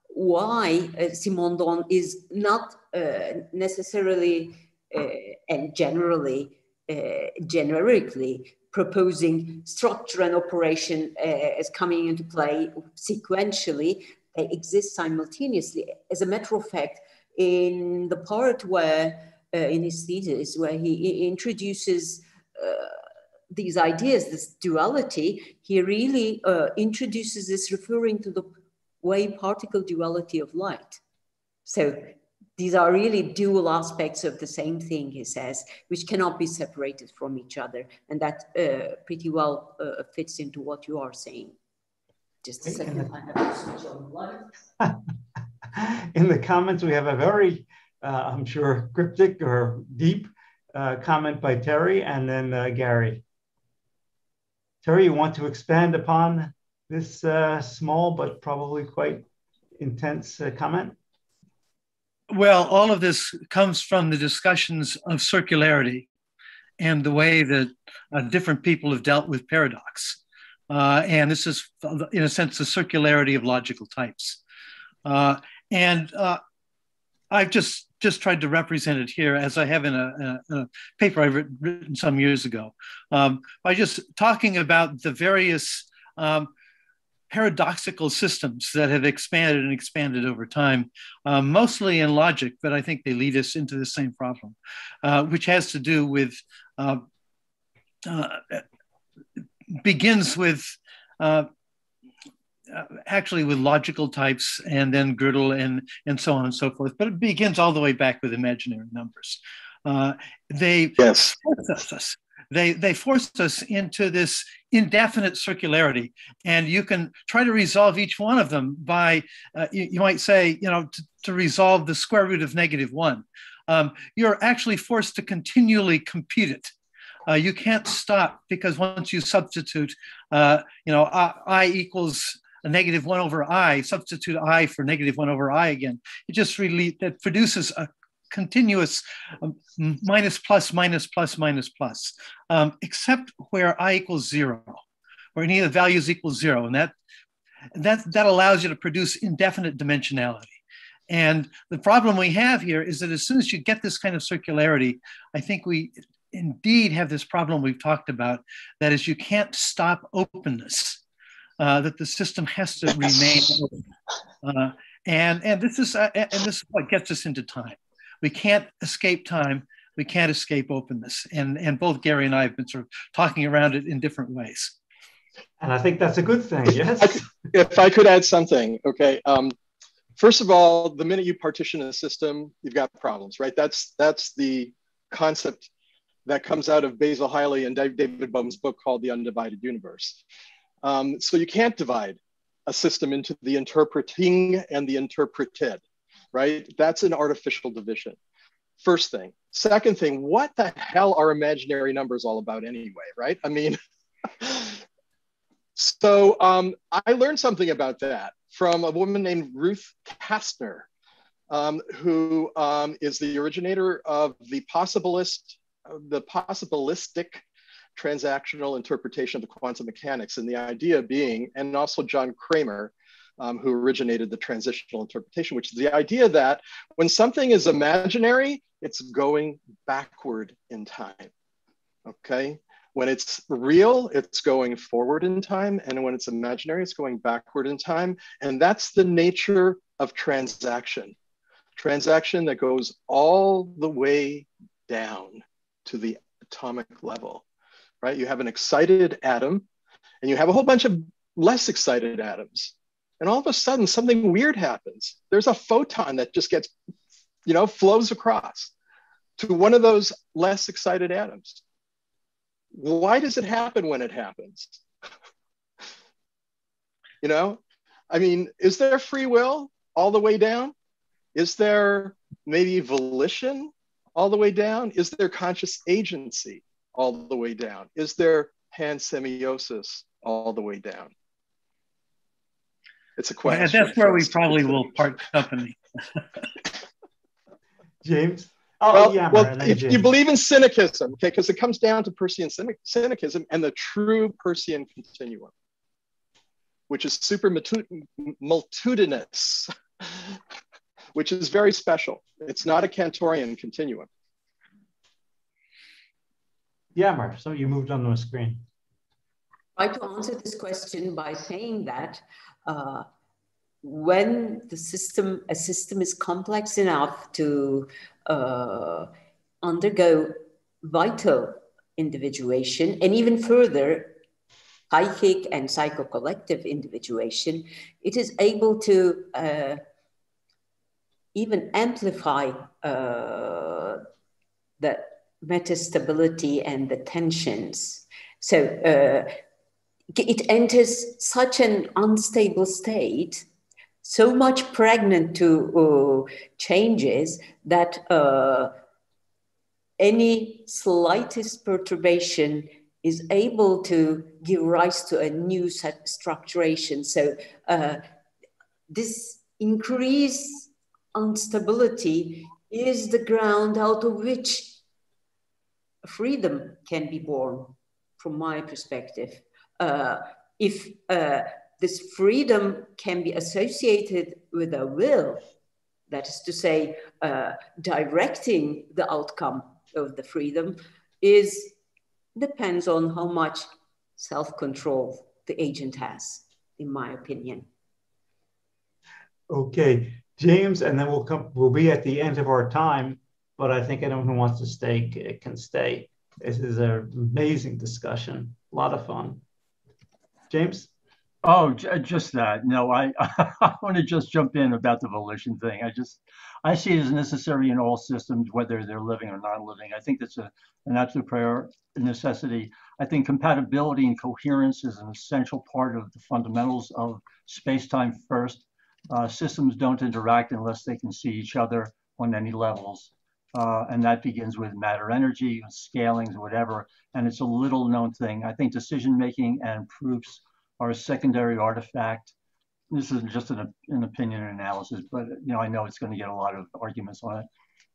why Simondon is not necessarily and generally, generically proposing structure and operation as coming into play sequentially. They exist simultaneously. As a matter of fact, in the part where, in his thesis, where he introduces these ideas, this duality, he really introduces this referring to the wave-particle duality of light. So these are really dual aspects of the same thing, he says, which cannot be separated from each other. And that pretty well fits into what you are saying. Just a second, I have to switch on light. In the comments, we have a very, I'm sure, cryptic or deep comment by Terry, and then Gary. Terry, you want to expand upon this small but probably quite intense comment? Well, all of this comes from the discussions of circularity and the way that different people have dealt with paradox. And this is, in a sense, the circularity of logical types. And I've just tried to represent it here, as I have in a paper I've written some years ago, by just talking about the various paradoxical systems that have expanded and expanded over time, mostly in logic, but I think they lead us into the same problem, which has to do with, begins with, actually with logical types and then Gödel and so on and so forth, but it begins all the way back with imaginary numbers. They forced us into this indefinite circularity, and you can try to resolve each one of them by, you might say, to resolve the square root of -1. You're actually forced to continually compute it. You can't stop, because once you substitute, I equals a -1 over I, substitute I for -1 over I again. It just really, that produces a continuous minus plus minus plus minus plus, except where I equals 0, where any of the values equals 0, and that allows you to produce indefinite dimensionality. And the problem we have here is that as soon as you get this kind of circularity, I think we indeed have this problem we've talked about, that is, you can't stop openness, that the system has to remain open. And this is what gets us into time. We can't escape time. We can't escape openness. And both Gary and I have been sort of talking around it in different ways. And I think that's a good thing, yes? If I could add something, okay. First of all, the minute you partition a system, you've got problems, right? That's the concept that comes out of Basil Hiley and David Bohm's book called The Undivided Universe. So you can't divide a system into the interpreting and the interpreted, right? That's an artificial division. First thing. Second thing, what the hell are imaginary numbers all about anyway, right? I mean, so I learned something about that from a woman named Ruth Kastner, who is the originator of the possibilistic transactional interpretation of the quantum mechanics, and the idea being, and also John Kramer, who originated the transitional interpretation, which is the idea that when something is imaginary, it's going backward in time, okay? When it's real, it's going forward in time. And when it's imaginary, it's going backward in time. And that's the nature of transaction. Transaction that goes all the way down to the atomic level, right? You have an excited atom and you have a whole bunch of less excited atoms. And all of a sudden, something weird happens. There's a photon that just gets, flows across to one of those less excited atoms. Why does it happen when it happens? Is there free will all the way down? Is there maybe volition all the way down? Is there conscious agency all the way down? Is there pansemiosis all the way down? It's a question. And that's where we probably will part company. James? If you believe in cynicism, okay, because it comes down to Peircean cynicism and the true Peircean continuum, which is super multitudinous, which is very special. It's not a Cantorian continuum. Yammer, so you moved on to a screen. I try to answer this question by saying that when a system is complex enough to undergo vital individuation, and even further, psychic and psychocollective individuation, it is able to even amplify the metastability and the tensions. So it enters such an unstable state, so much pregnant to changes, that any slightest perturbation is able to give rise to a new structuration. So this increased instability is the ground out of which freedom can be born, from my perspective. If this freedom can be associated with a will, that is to say, directing the outcome of the freedom, depends on how much self-control the agent has, in my opinion. Okay, James, and then we'll be at the end of our time, but I think anyone who wants to stay can stay. This is an amazing discussion, a lot of fun. James? Oh, just that. No, I want to just jump in about the volition thing. I see it as necessary in all systems, whether they're living or non-living. I think that's an absolute prior necessity. I think compatibility and coherence is an essential part of the fundamentals of space-time first. Systems don't interact unless they can see each other on any levels. And that begins with matter energy, scalings, whatever. And it's a little known thing. I think decision-making and proofs are a secondary artifact. This is just an opinion and analysis, but I know it's going to get a lot of arguments on it.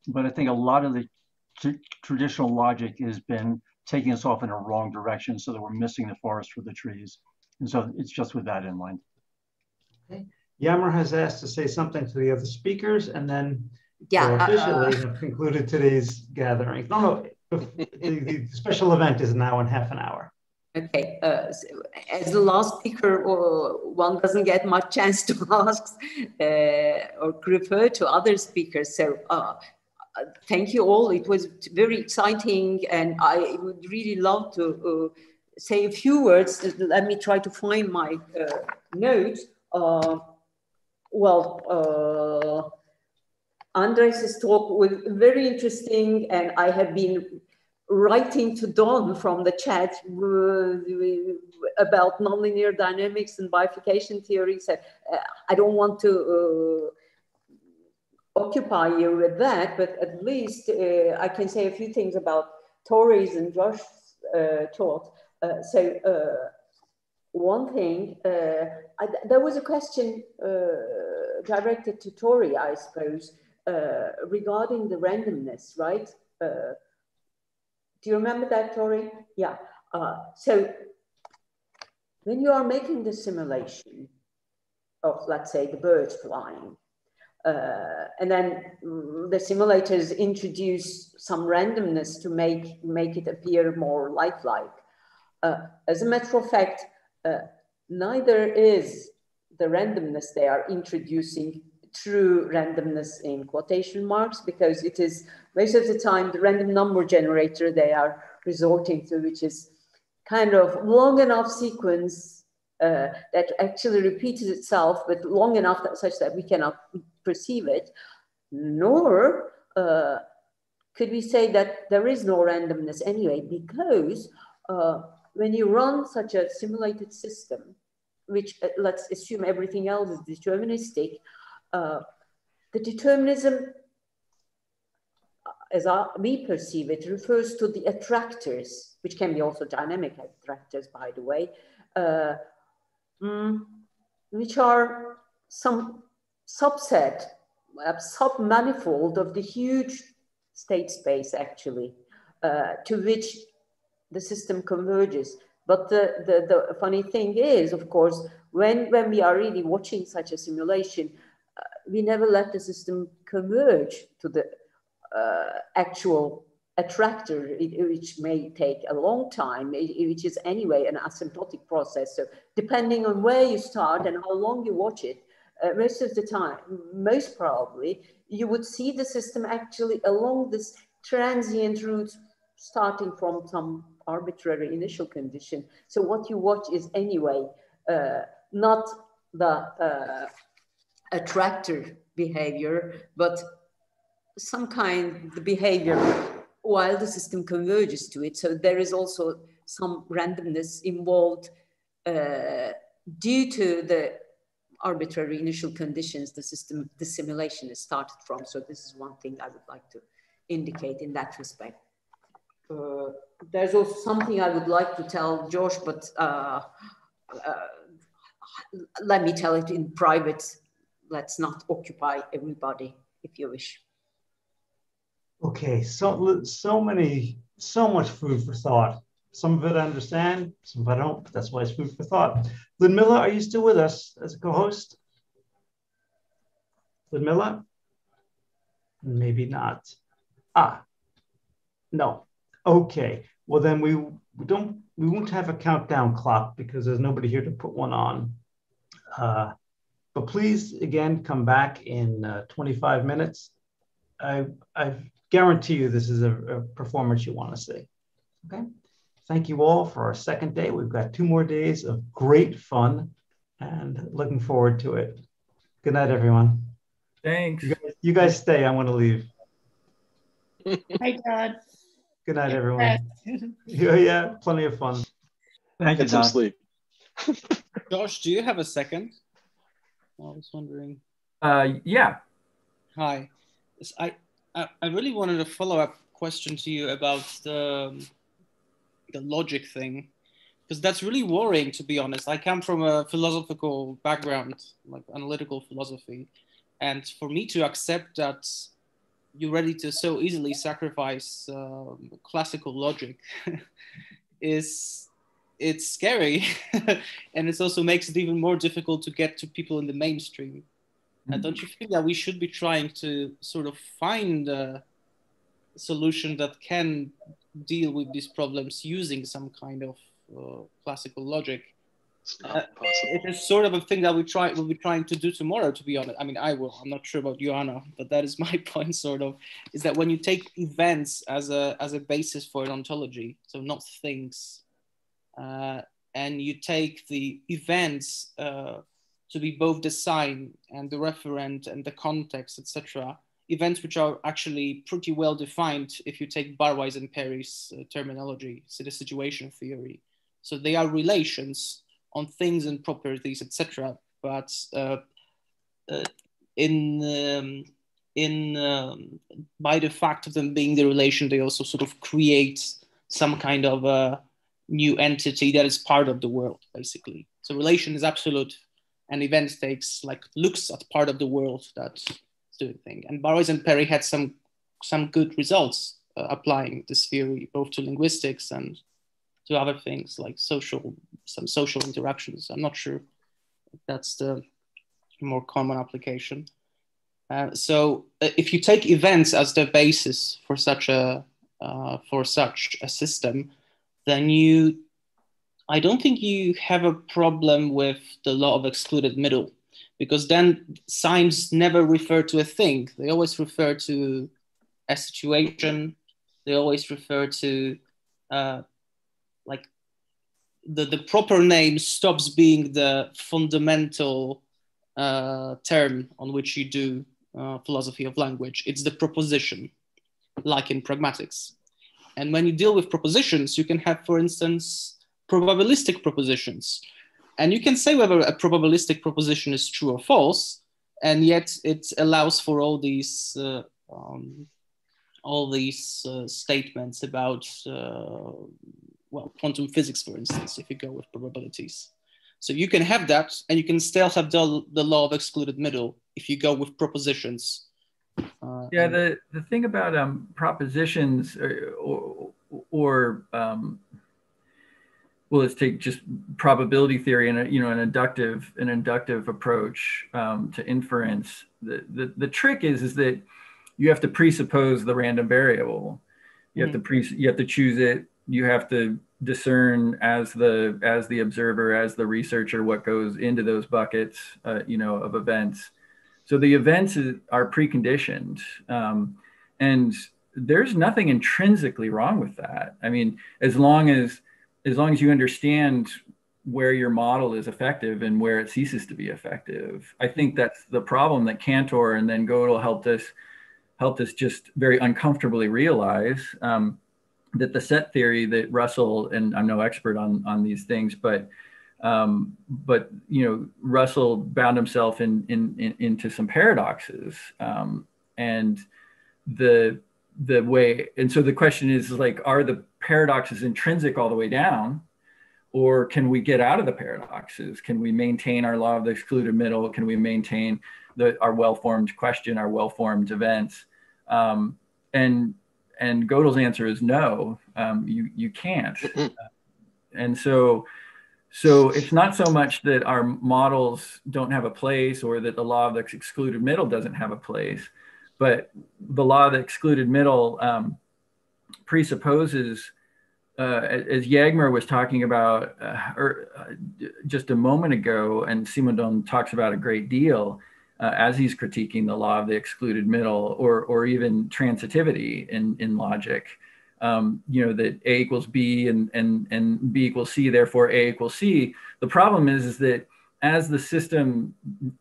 But I think a lot of the traditional logic has been taking us off in a wrong direction, so that we're missing the forest for the trees. And so it's just with that in mind. Okay. Yammer has asked to say something to the other speakers, and then officially have concluded today's gathering. No, the special event is now in half an hour. Okay, as the last speaker, one doesn't get much chance to ask or refer to other speakers. So thank you all. It was very exciting, and I would really love to say a few words. Let me try to find my notes. Andres' talk was very interesting, and I have been writing to Don from the chat about nonlinear dynamics and bifurcation theory. So I don't want to occupy you with that, but at least I can say a few things about Tori's and Josh's talk. One thing, there was a question directed to Tori, I suppose, regarding the randomness, right? Do you remember that, Tori? Yeah. So when you are making the simulation of, let's say, the birds flying, and then the simulators introduce some randomness to make it appear more lifelike. As a matter of fact, neither is the randomness they are introducing true randomness in quotation marks, because it is most of the time the random number generator they are resorting to, which is kind of long enough sequence that actually repeats itself, but long enough such that we cannot perceive it, nor could we say that there is no randomness anyway, because when you run such a simulated system, which let's assume everything else is deterministic, the determinism, as we perceive it, refers to the attractors, which can be also dynamic attractors, by the way, which are some subset, a sub-manifold of the huge state space, actually, to which the system converges. But the funny thing is, of course, when we are really watching such a simulation, we never let the system converge to the actual attractor, which may take a long time, which is anyway an asymptotic process. So depending on where you start and how long you watch it, most of the time, most probably, you would see the system actually along this transient route, starting from some arbitrary initial condition. So what you watch is anyway not the attractor behavior, but some kind of behavior while the system converges to it. So there is also some randomness involved due to the arbitrary initial conditions the simulation is started from. So this is one thing I would like to indicate in that respect. There's also something I would like to tell Josh, but let me tell it in private. Let's not occupy everybody, if you wish. Okay, so much food for thought. Some of it I understand, some of it I don't, but that's why it's food for thought. Ludmila, are you still with us as a co-host? Ludmila? Maybe not. No. Okay. Well, then we won't have a countdown clock because there's nobody here to put one on. But please, again, come back in 25 minutes. I guarantee you this is a performance you want to see. Okay. Thank you all for our second day. We've got 2 more days of great fun and looking forward to it. Good night, everyone. Thanks. You guys stay. I want to leave. Hi, God. Good night, everyone. Yeah, plenty of fun. Thank you, Get some Don. sleep. Josh, do you have a second? I was wondering. Yeah. Hi. I really wanted a follow-up question to you about the logic thing, because that's really worrying, to be honest. I come from a philosophical background, like analytical philosophy, and for me to accept that you're ready to so easily sacrifice classical logic it's scary. And it also makes it even more difficult to get to people in the mainstream. Don't you think that we should be trying to sort of find a solution that can deal with these problems using some kind of classical logic? It is sort of a thing that we'll be trying to do tomorrow, to be honest. I mean, I will. I'm not sure about Joanna, but that is my point, sort of, is that when you take events as a basis for an ontology, so not things, and you take the events to be both the sign and the referent and the context, etc., events which are actually pretty well defined if you take Barwise and Perry's terminology, so the situation theory. So they are relations on things and properties, etc. But by the fact of them being the relation, they also sort of create some kind of a new entity that is part of the world, basically. So relation is absolute, and event looks at part of the world that's doing thing. And Barwise and Perry had some good results applying this theory both to linguistics and to other things like some social interactions. I'm not sure if that's the more common application. So if you take events as the basis for such a system, then you I don't think you have a problem with the law of excluded middle, because then signs never refer to a thing. They always refer to a situation. They always refer to like the proper name stops being the fundamental term on which you do philosophy of language. It's the proposition, like in pragmatics. And when you deal with propositions, you can have, for instance, probabilistic propositions. And you can say whether a probabilistic proposition is true or false, and yet it allows for all these statements about, well, quantum physics, for instance, if you go with probabilities. So you can have that, and you can still have the law of excluded middle if you go with propositions. Yeah, the thing about propositions or well, let's take just probability theory and an inductive approach to inference. The trick is that you have to presuppose the random variable. You have to choose it. You have to discern as the observer, as the researcher, what goes into those buckets, of events. So the events are preconditioned, and there's nothing intrinsically wrong with that. I mean, as long as you understand where your model is effective and where it ceases to be effective. I think that's the problem that Cantor and then Gödel helped us just very uncomfortably realize, that the set theory that Russell, and I'm no expert on these things, but Russell bound himself into some paradoxes, and the way, and so the question is like, are the paradoxes intrinsic all the way down, or can we get out of the paradoxes? Can we maintain our law of the excluded middle? Can we maintain our well-formed question, our well-formed events? And Gödel's answer is no, you can't. And so it's not so much that our models don't have a place or that the law of the excluded middle doesn't have a place, but the law of the excluded middle presupposes, as Jagmer was talking about just a moment ago, and Simondon talks about a great deal, as he's critiquing the law of the excluded middle, or even transitivity in logic, that A equals B and B equals C, therefore A equals C. The problem is that as the system,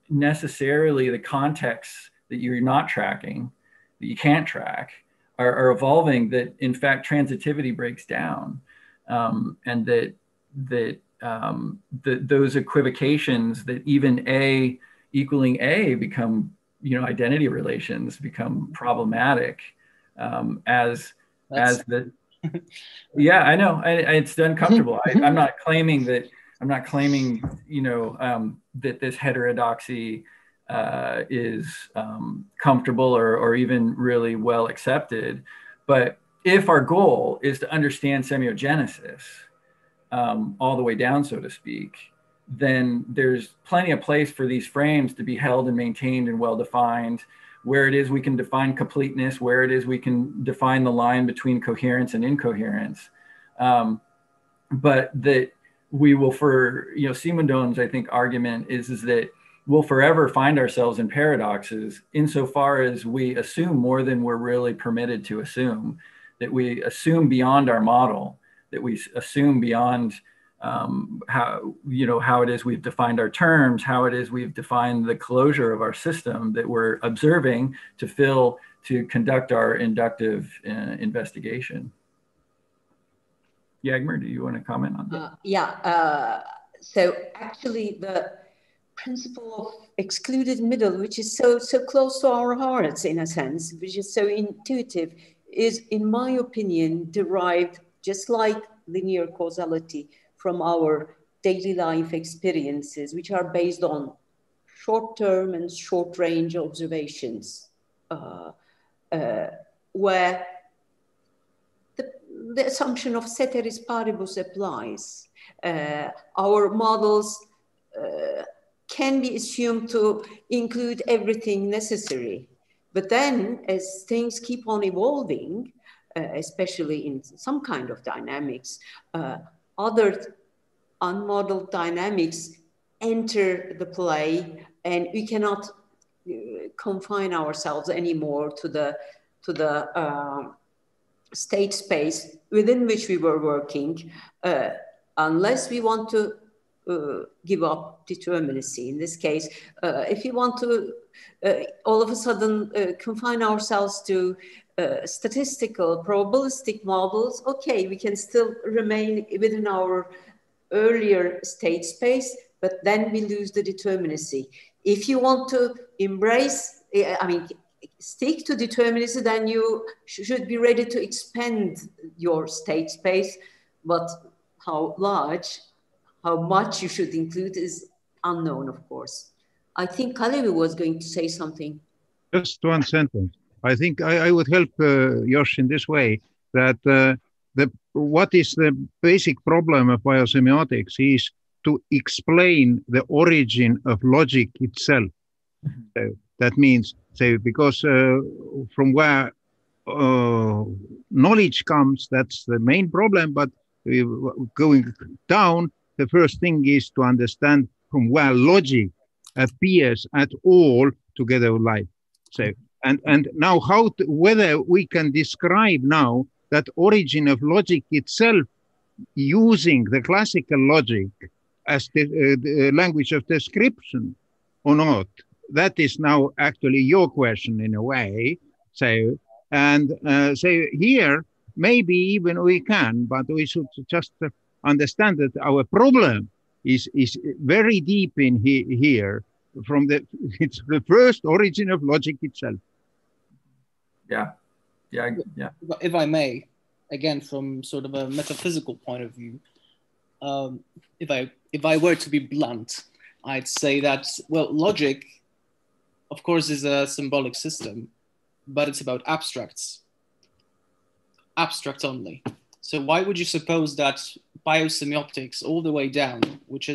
necessarily the contexts that you're not tracking, that you can't track, are evolving, that in fact transitivity breaks down, and that those equivocations, that even A equaling A become, identity relations become problematic, yeah, I know, it's uncomfortable. I'm not claiming that this heterodoxy is comfortable or even really well accepted. But if our goal is to understand semiogenesis all the way down, so to speak, then there's plenty of place for these frames to be held and maintained and well-defined, where it is we can define completeness, where it is we can define the line between coherence and incoherence. But that we will, Simondon's, I think, argument is that we'll forever find ourselves in paradoxes insofar as we assume more than we're really permitted to assume, that we assume beyond our model, that we assume beyond how it is we've defined our terms, how it is we've defined the closure of our system that we're observing to conduct our inductive investigation. Jagmer, do you want to comment on that? So actually the principle of excluded middle, which is so close to our hearts in a sense, which is so intuitive, is in my opinion derived, just like linear causality, from our daily life experiences, which are based on short-term and short-range observations, where the assumption of ceteris paribus applies. Our models can be assumed to include everything necessary. But then as things keep on evolving, especially in some kind of dynamics, other unmodeled dynamics enter the play, and we cannot confine ourselves anymore to the state space within which we were working, unless we want to give up determinacy. In this case, if we want to all of a sudden confine ourselves to statistical, probabilistic models, okay, we can still remain within our earlier state space, but then we lose the determinacy. If you want to embrace, I mean, stick to determinacy, then you should be ready to expand your state space, but how large, how much you should include is unknown, of course. I think Kalevi was going to say something. Just one sentence. I think I would help Josh in this way, that what is the basic problem of biosemiotics is to explain the origin of logic itself. That means, say, because from where knowledge comes, that's the main problem, but going down, the first thing is to understand from where logic appears at all together with life. So, and now whether we can describe now that origin of logic itself using the classical logic as the language of description or not, that is now actually your question in a way. So, and so here, maybe even we can, but we should just understand that our problem is very deep in here. From it's the first origin of logic itself. Yeah. If I may, again, from sort of a metaphysical point of view, if I were to be blunt, I'd say that, well, logic, of course, is a symbolic system, but it's about abstracts only. So why would you suppose that biosemiotics all the way down, which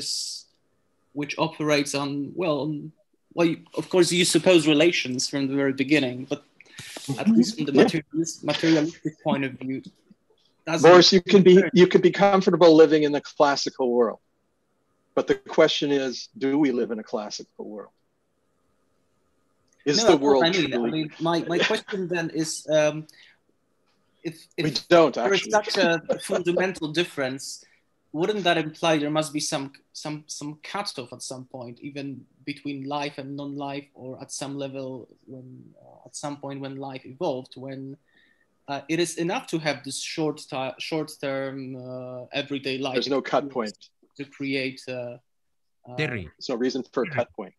operates on, well, of course, you suppose relations from the very beginning, but at least from the materialistic point of view. Boris, you can be comfortable living in the classical world, but the question is, do we live in a classical world? Is the world truly? I mean, my question then is, if we don't there is such a fundamental difference, wouldn't that imply there must be some cutoff at some point, even between life and non-life, or at some level when at some point when life evolved, when it is enough to have this short-term everyday life. There's no cut point to create. There's no reason for a cut point.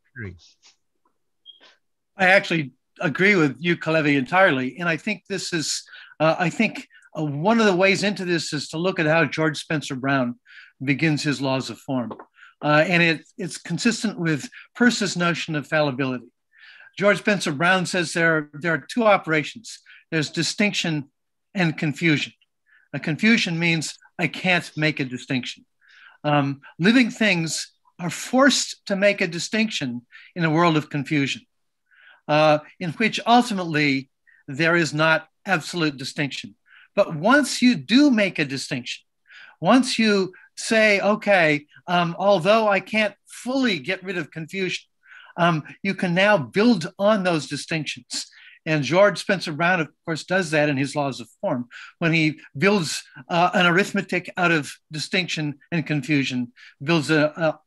I actually agree with you, Kalevi, entirely, and I think this is. I think one of the ways into this is to look at how George Spencer Brown begins his laws of form. And it's consistent with Peirce's notion of fallibility. George Spencer Brown says there are two operations. There's distinction and confusion. A confusion means I can't make a distinction. Living things are forced to make a distinction in a world of confusion, in which ultimately there is not absolute distinction. But once you do make a distinction, once you say, okay, although I can't fully get rid of confusion, you can now build on those distinctions. And George Spencer Brown, of course, does that in his laws of form, when he builds an arithmetic out of distinction and confusion, builds an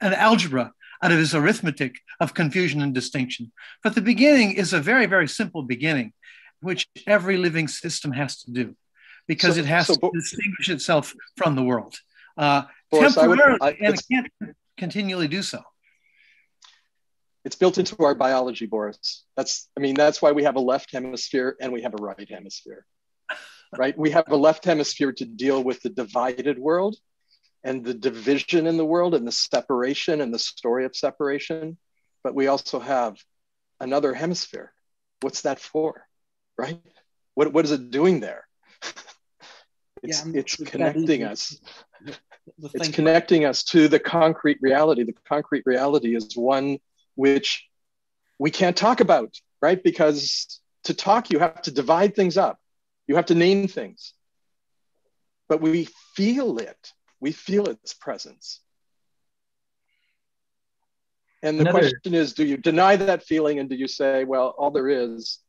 algebra out of his arithmetic of confusion and distinction. But the beginning is a very, very simple beginning, which every living system has to do, because it has to distinguish itself from the world. Boris, temporarily, and it can't continually do so. It's built into our biology, Boris. That's why we have a left hemisphere and we have a right hemisphere, right? We have a left hemisphere to deal with the divided world and the division in the world and the separation and the story of separation. But we also have another hemisphere. What's that for, right? What is it doing there? It's connecting us. It's connecting us to the concrete reality. The concrete reality is one which we can't talk about, right? Because to talk, you have to divide things up. You have to name things. But we feel it. We feel its presence. And the question is, do you deny that feeling, and do you say, well, all there is,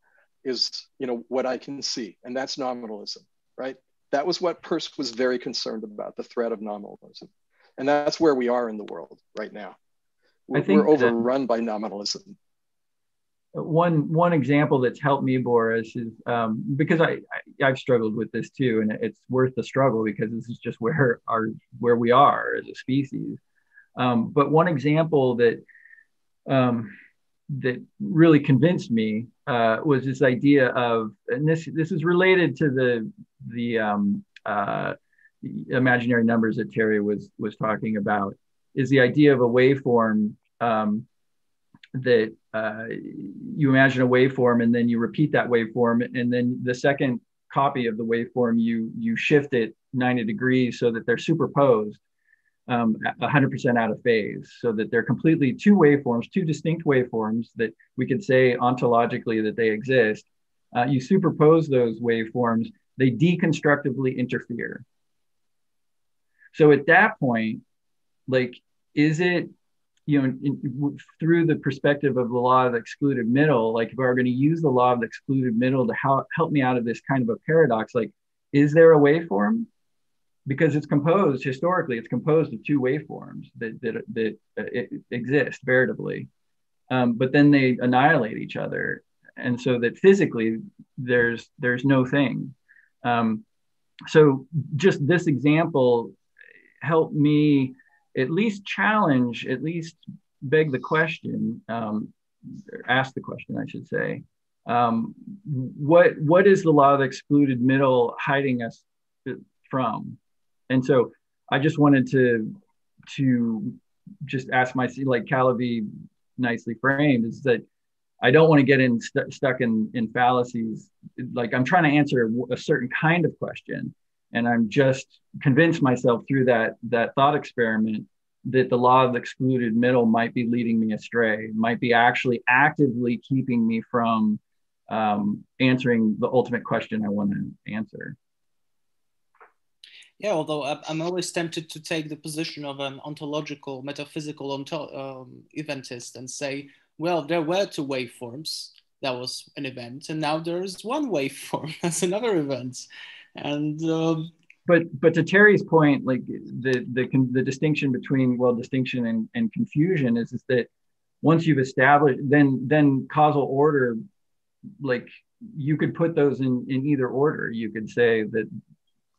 what I can see, and that's nominalism, right? That was what Peirce was very concerned about, the threat of nominalism. And that's where we are in the world right now. We're overrun by nominalism. One example that's helped me, Boris, is because I've struggled with this too, and it's worth the struggle because this is just where we are as a species. But one example that really convinced me was this idea of, and this is related to the imaginary numbers that Terry was talking about, is the idea of a waveform that you imagine a waveform and then you repeat that waveform, and then the second copy of the waveform you shift it 90 degrees so that they're superposed 100% out of phase, so that they're completely two distinct waveforms that we could say ontologically that they exist. You superpose those waveforms, they deconstructively interfere. So at that point, like, is it, through the perspective of the law of the excluded middle, like if we're going to use the law of the excluded middle to help me out of this kind of a paradox, like, is there a waveform? Because historically, it's composed of two waveforms that exist veritably, but then they annihilate each other. And so that physically, there's no thing. So just this example helped me at least challenge, at least beg the question, ask the question, I should say. What is the law of the excluded middle hiding us from? And so I just wanted to just ask myself, like Calavi nicely framed, is that I don't want to get stuck in fallacies. Like, I'm trying to answer a certain kind of question, and I'm just convinced myself through that thought experiment that the law of the excluded middle might be leading me astray, might be actually actively keeping me from answering the ultimate question I want to answer. Yeah, although I'm always tempted to take the position of an ontological, metaphysical eventist and say, well, there were two waveforms. That was an event, and now there is one waveform. That's another event. And but to Terry's point, like the distinction between distinction and confusion is that once you've established, then causal order, like you could put those in either order. You could say that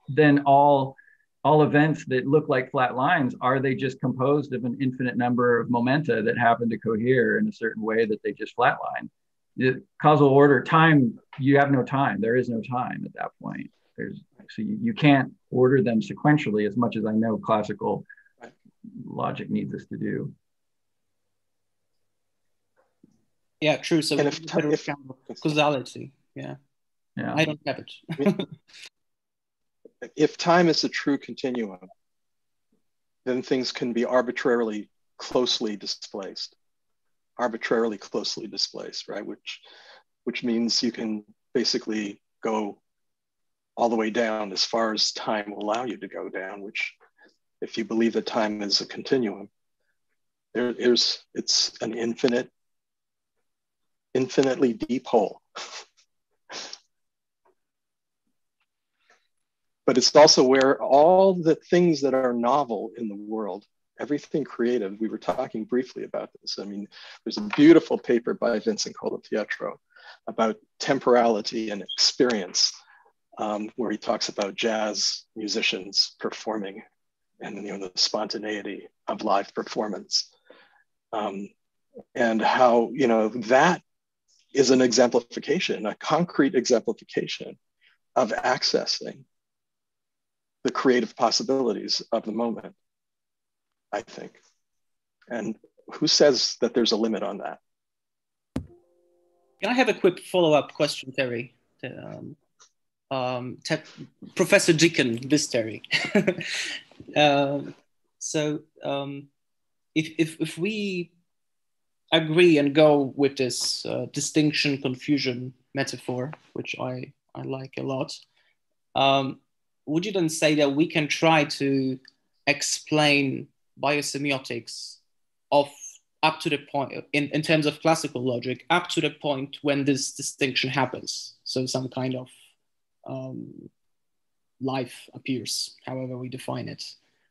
then all events that look like flat lines, are they just composed of an infinite number of momenta that happen to cohere in a certain way that they just flatline? The causal order, time, you have no time. There is no time at that point. So you can't order them sequentially, as much as I know classical logic needs us to do. Yeah, true. So if causality, yeah, I don't have it. If time is a true continuum, then things can be arbitrarily closely displaced, right? Which means you can basically go all the way down as far as time will allow you to go down, which, if you believe that time is a continuum, it's an infinitely deep hole. But it's also where all the things that are novel in the world, everything creative, we were talking briefly about this. I mean, there's a beautiful paper by Vincent Colapietro about temporality and experience, where he talks about jazz musicians performing and the spontaneity of live performance, and how that is an exemplification, a concrete exemplification of accessing the creative possibilities of the moment, I think. And who says that there's a limit on that? Can I have a quick follow-up question, Terry? Professor Deacon, this Terry. So if we agree and go with this distinction confusion metaphor, which I like a lot, would you then say that we can try to explain biosemiotics of up to the point, in terms of classical logic, up to the point when this distinction happens. So some kind of life appears, however we define it.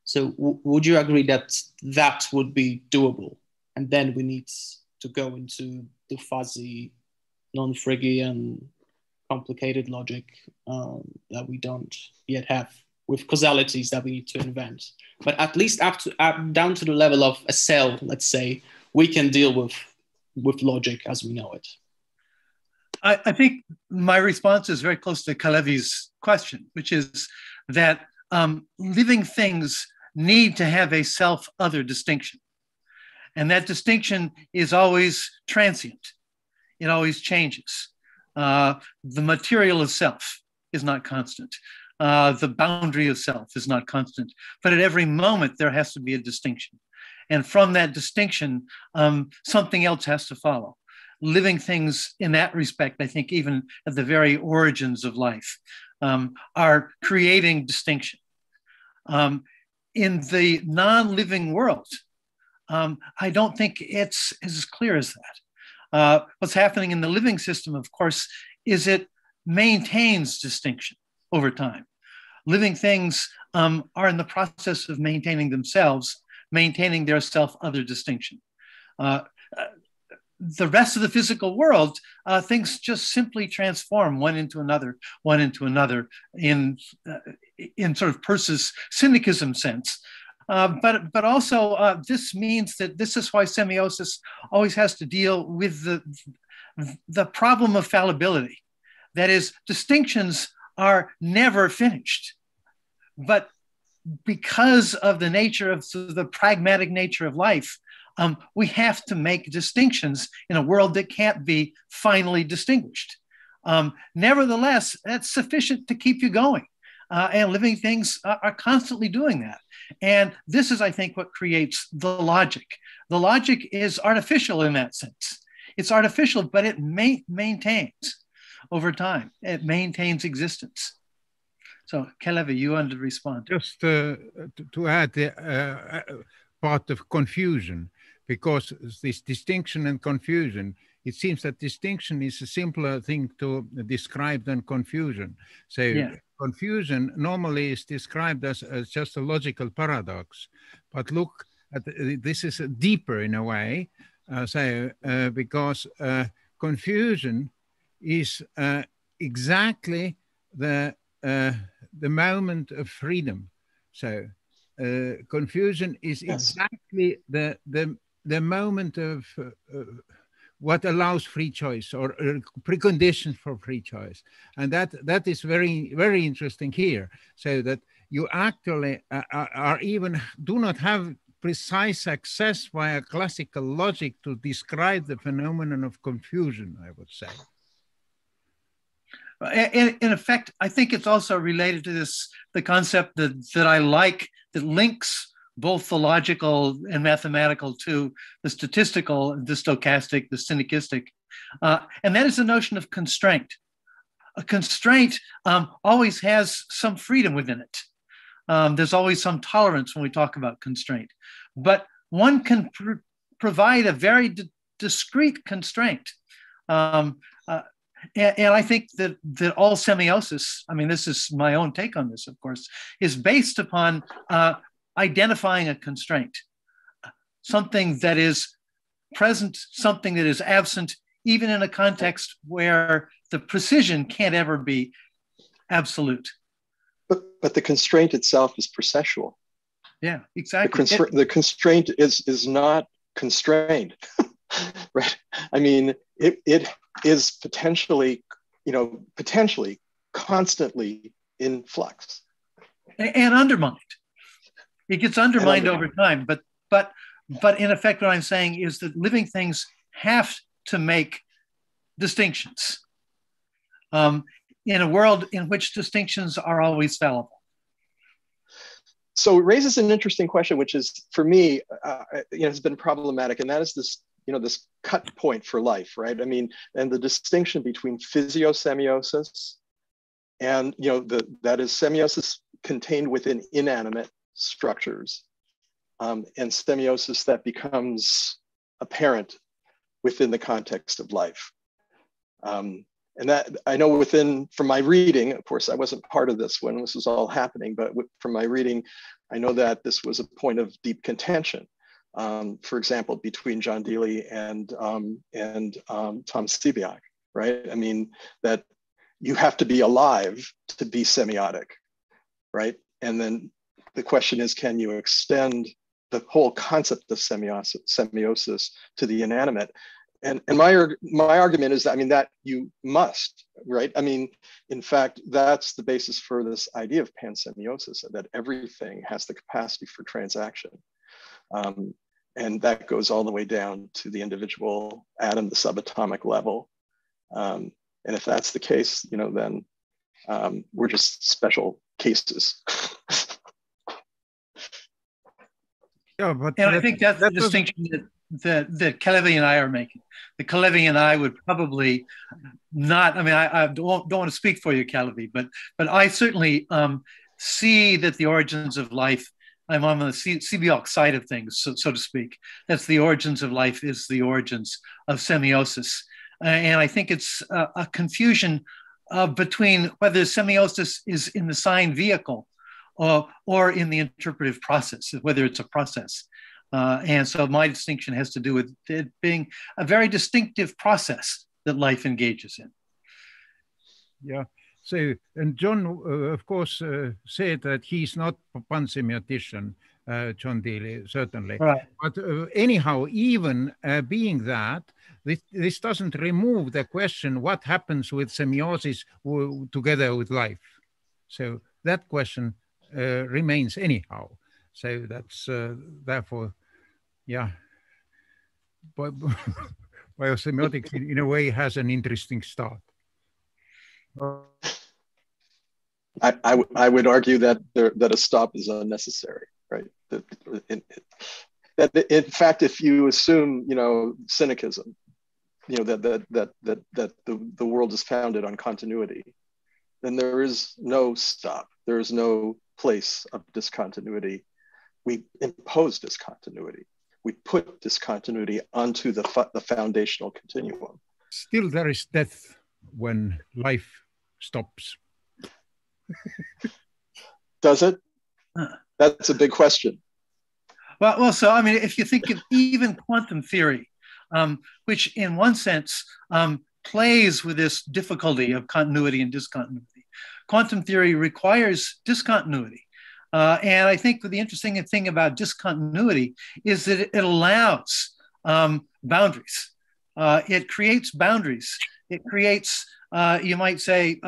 So would you agree that that would be doable? And then we need to go into the fuzzy, non-Phrygian, complicated logic that we don't yet have, with causalities that we need to invent. But at least down to the level of a cell, let's say, we can deal with logic as we know it. I think my response is very close to Kalevi's question, which is that living things need to have a self-other distinction. And that distinction is always transient. It always changes. The material of self is not constant. The boundary of self is not constant. But at every moment, there has to be a distinction. And from that distinction, something else has to follow. Living things in that respect, I think, even at the very origins of life, are creating distinction. In the non-living world, I don't think it's as clear as that. What's happening in the living system, of course, is it maintains distinction over time. Living things are in the process of maintaining themselves, maintaining their self-other distinction. The rest of the physical world, things just simply transform one into another in sort of Peirce's syncretism sense. But also this means that this is why semiosis always has to deal with the problem of fallibility. That is, distinctions are never finished, but because of the nature of the pragmatic nature of life, we have to make distinctions in a world that can't be finally distinguished. Nevertheless, that's sufficient to keep you going. And living things are constantly doing that. And this is, I think, what creates the logic. The logic is artificial in that sense. It's artificial, but it maintains over time. It maintains existence. So, Kalevi, you want to respond? Just to add the part of confusion, because this distinction and confusion, it seems that distinction is a simpler thing to describe than confusion. So yeah. Confusion normally is described as just a logical paradox, but look at this is deeper in a way. Because confusion is exactly the moment of freedom. So confusion is exactly the moment of what allows free choice or preconditions for free choice. And that is very, very interesting here. So that you actually do not have precise access via classical logic to describe the phenomenon of confusion, I would say. In effect, I think it's also related to the concept that I like, that links both the logical and mathematical to the statistical, the stochastic, the syncretistic. And that is the notion of constraint. A constraint always has some freedom within it. There's always some tolerance when we talk about constraint. But one can provide a very discrete constraint. And I think that all semiosis, I mean, this is my own take on this, of course, is based upon identifying a constraint, something that is present, something that is absent, even in a context where the precision can't ever be absolute. But the constraint itself is processual. Yeah, exactly. The constraint is not constrained, right? I mean, it is potentially constantly in flux. And undermined. It gets undermined over time, but in effect, what I'm saying is that living things have to make distinctions in a world in which distinctions are always fallible. So it raises an interesting question, which is, for me, has been problematic, and that is this cut point for life, right? I mean, and the distinction between physiosemiosis and that is semiosis contained within inanimate, structures and semiosis that becomes apparent within the context of life. And that I know from my reading, of course, I wasn't part of this when this was all happening, but from my reading, I know that this was a point of deep contention. For example, between John Deely and Tom Stiebiak, right? I mean, that you have to be alive to be semiotic, right? And then the question is, can you extend the whole concept of semiosis to the inanimate? And my argument is that, I mean, that you must, right? I mean, in fact, that's the basis for this idea of pansemiosis, that everything has the capacity for transaction. And that goes all the way down to the individual atom, the subatomic level. And if that's the case, you know, then we're just special cases. Yeah, but and I think that's the distinction that Kalevi and I are making. The Kalevi and I would probably not. I mean, I don't want to speak for you, Kalevi, but I certainly see that the origins of life. I'm on the Stiebiak side of things, so to speak. That's the origins of life is the origins of semiosis, and I think it's a confusion between whether semiosis is in the sign vehicle or in the interpretive process, whether it's a process. And so my distinction has to do with it being a very distinctive process that life engages in. Yeah. So, and John, of course, said that he's not a pansemiotician, John Deely, certainly. Right. But anyhow, even being that, this doesn't remove the question, what happens with semiosis together with life? So that question remains anyhow. So that's therefore, yeah. But biosemiotics in a way has an interesting start. I would argue that that a stop is unnecessary, right? That in fact, if you assume, you know, cynicism, you know, that the world is founded on continuity, then there is no stop. There is no place of discontinuity. We impose discontinuity. We put discontinuity onto the foundational continuum. Still, there is death when life stops. Does it? That's a big question. Well, so I mean, if you think of even quantum theory, which in one sense plays with this difficulty of continuity and discontinuity, quantum theory requires discontinuity. And I think the interesting thing about discontinuity is that it allows boundaries. It creates boundaries. It creates, you might say,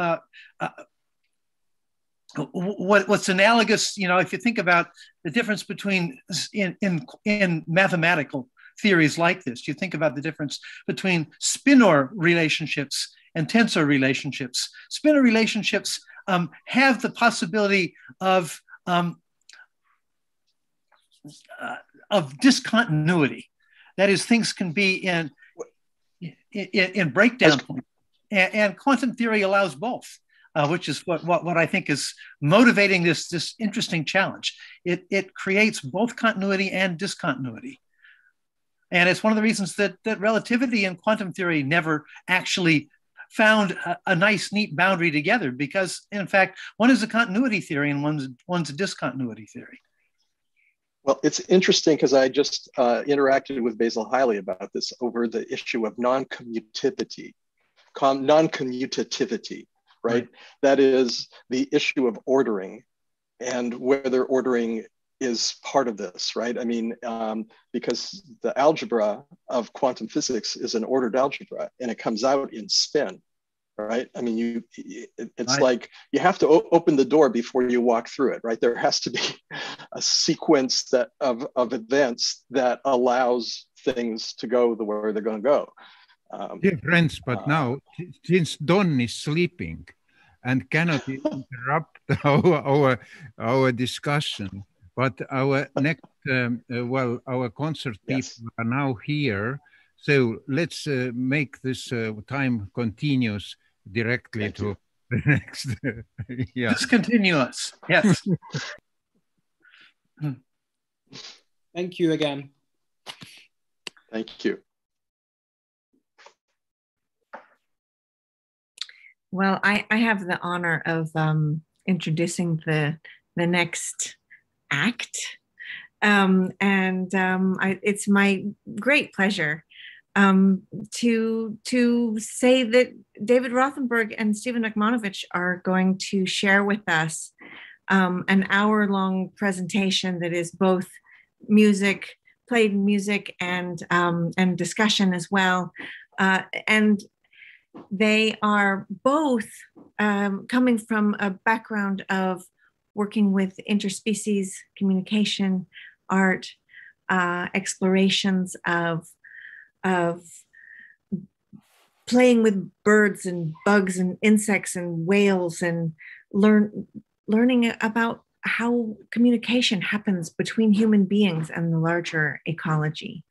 what's analogous, you know, if you think about the difference between in mathematical theories like this, you think about the difference between spinor relationships and tensor relationships. Spinor relationships have the possibility of discontinuity. That is, things can be in breakdown points, and quantum theory allows both. Which is what I think is motivating this interesting challenge. It creates both continuity and discontinuity. And it's one of the reasons that relativity and quantum theory never actually found a nice, neat boundary together, because in fact, one is a continuity theory and one's a discontinuity theory. Well, it's interesting because I just interacted with Basil Hiley about this over the issue of non-commutativity. Right? That is the issue of ordering and whether ordering is part of this, right? I mean, because the algebra of quantum physics is an ordered algebra and it comes out in spin, right? I mean, it's like you have to open the door before you walk through it, right? There has to be a sequence of events that allows things to go the way they're going to go. Dear friends, but now, since Don is sleeping and cannot interrupt our discussion, but our next, our concert people are now here. So let's make this time continuous directly to the next. Discontinuous, yes. Thank you again. Thank you. Well, I have the honor of introducing the next act. It's my great pleasure to say that David Rothenberg and Stephen Akmanovich are going to share with us an hour-long presentation that is both music, played music, and discussion as well. And they are both coming from a background of working with interspecies communication, art, explorations of playing with birds and bugs and insects and whales, and learning about how communication happens between human beings and the larger ecology.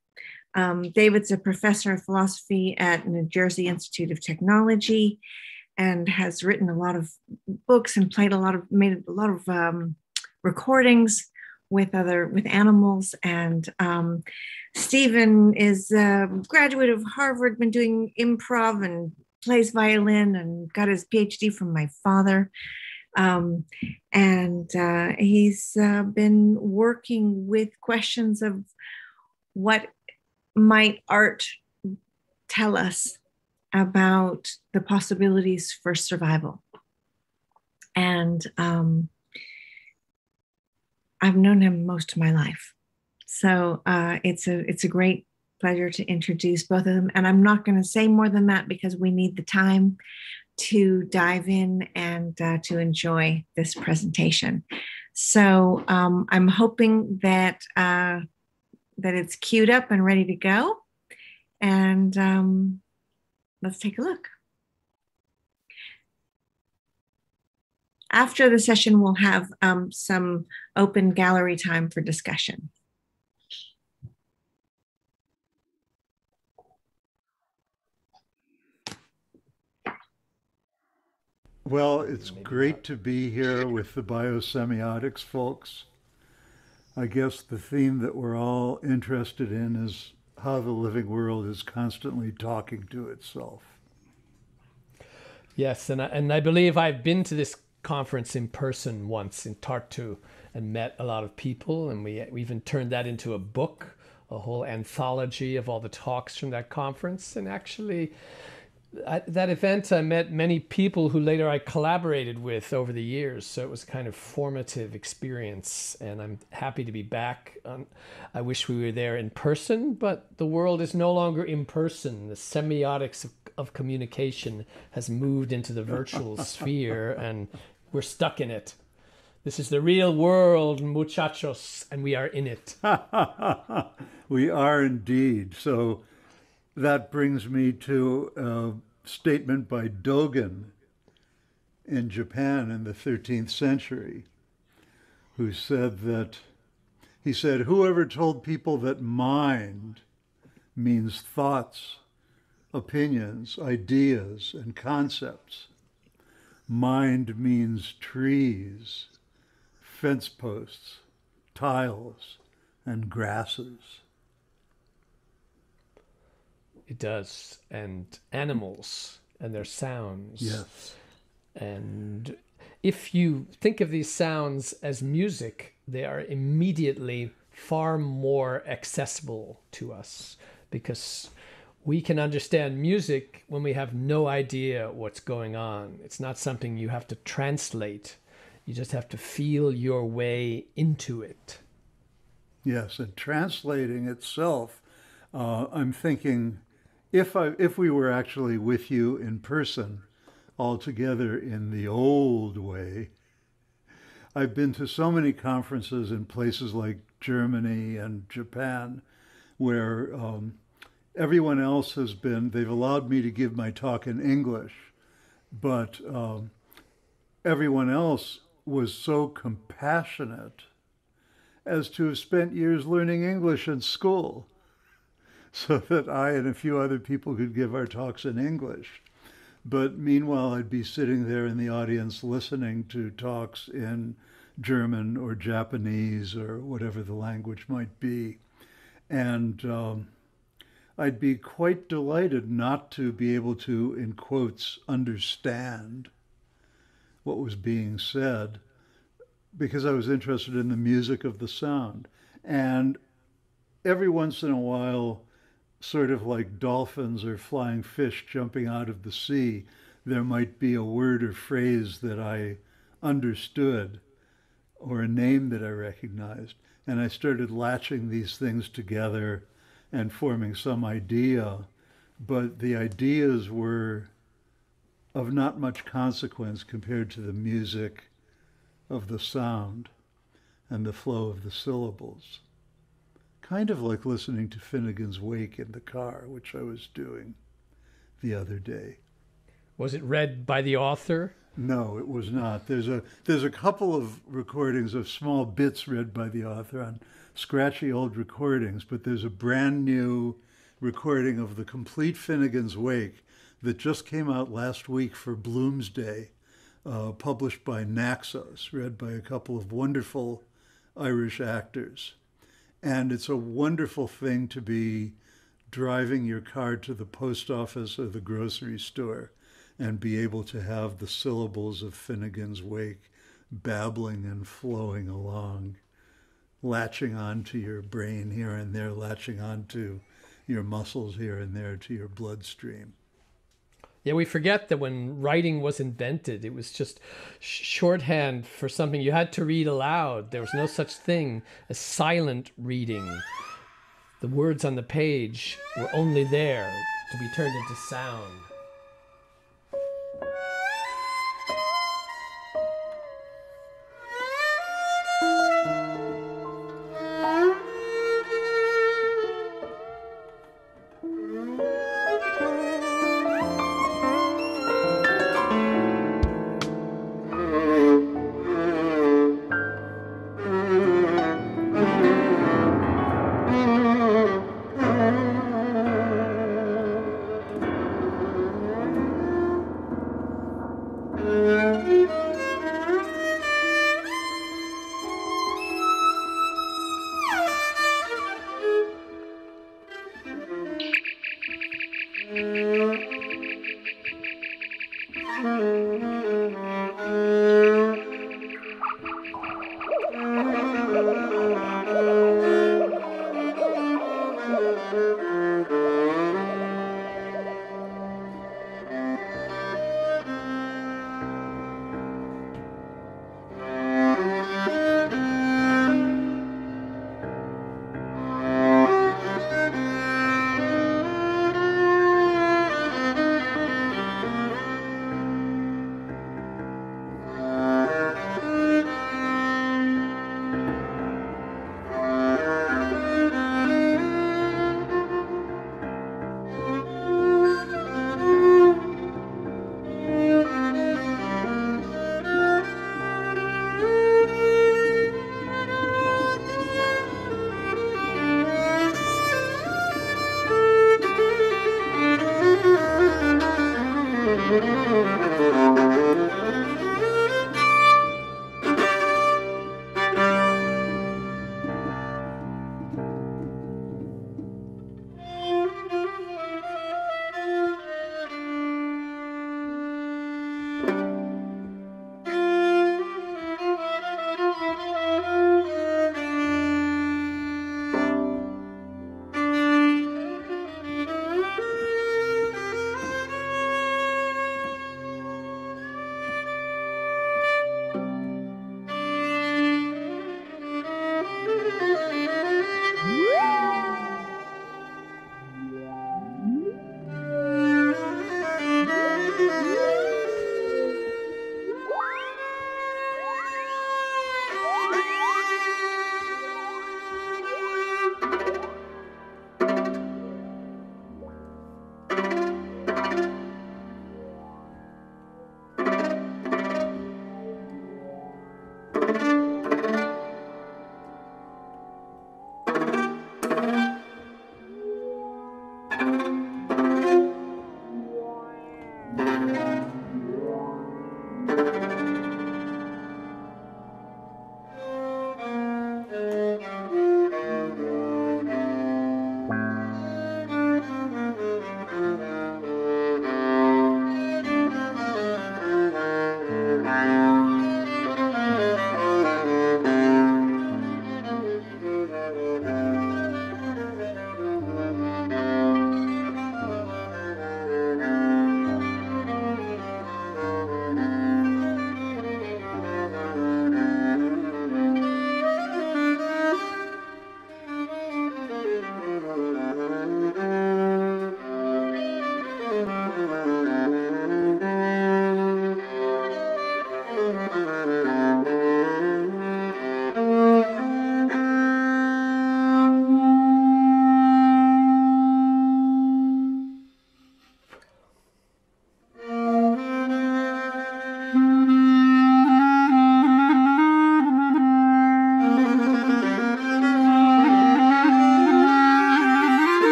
David's a professor of philosophy at New Jersey Institute of Technology and has written a lot of books and made a lot of recordings with animals. And Stephen is a graduate of Harvard, been doing improv and plays violin and got his PhD from my father. He's been working with questions of what might art tell us about the possibilities for survival. And I've known him most of my life. So it's a great pleasure to introduce both of them. And I'm not going to say more than that because we need the time to dive in and to enjoy this presentation. So I'm hoping that it's queued up and ready to go. And let's take a look. After the session, we'll have some open gallery time for discussion. Well, it's great to be here with the biosemiotics folks. I guess the theme that we're all interested in is how the living world is constantly talking to itself. Yes, and I believe I've been to this conference in person once in Tartu and met a lot of people, and we even turned that into a book, a whole anthology of all the talks from that conference. And actually, at that event, I met many people who later I collaborated with over the years. So it was a kind of formative experience, and I'm happy to be back. I wish we were there in person, but the world is no longer in person. The semiotics of communication has moved into the virtual sphere, and we're stuck in it. This is the real world, muchachos, and we are in it. We are indeed. So that brings me to a statement by Dogen in Japan in the 13th century, who said that, he said, whoever told people that mind means thoughts, opinions, ideas, and concepts. Mind means trees, fence posts, tiles, and grasses. It does, and animals and their sounds. Yes. And if you think of these sounds as music, they are immediately far more accessible to us because we can understand music when we have no idea what's going on. It's not something you have to translate. You just have to feel your way into it. Yes, and translating itself, I'm thinking, if we were actually with you in person, all together in the old way, I've been to so many conferences in places like Germany and Japan where everyone else has been, they've allowed me to give my talk in English, but everyone else was so compassionate as to have spent years learning English in school, so that I and a few other people could give our talks in English. But meanwhile, I'd be sitting there in the audience listening to talks in German or Japanese or whatever the language might be. And I'd be quite delighted not to be able to, in quotes, understand what was being said, because I was interested in the music of the sound. And every once in a while, sort of like dolphins or flying fish jumping out of the sea, there might be a word or phrase that I understood or a name that I recognized. And I started latching these things together and forming some idea. But the ideas were of not much consequence compared to the music of the sound and the flow of the syllables. Kind of like listening to Finnegan's Wake in the car, which I was doing the other day. Was it read by the author? No, it was not. There's a couple of recordings of small bits read by the author on scratchy old recordings, but there's a brand new recording of the complete Finnegan's Wake that just came out last week for Bloomsday, published by Naxos, read by a couple of wonderful Irish actors. And it's a wonderful thing to be driving your car to the post office or the grocery store and be able to have the syllables of Finnegan's Wake babbling and flowing along, latching onto your brain here and there, latching onto your muscles here and there, to your bloodstream. Yeah, we forget that when writing was invented, it was just shorthand for something you had to read aloud. There was no such thing as silent reading. The words on the page were only there to be turned into sound.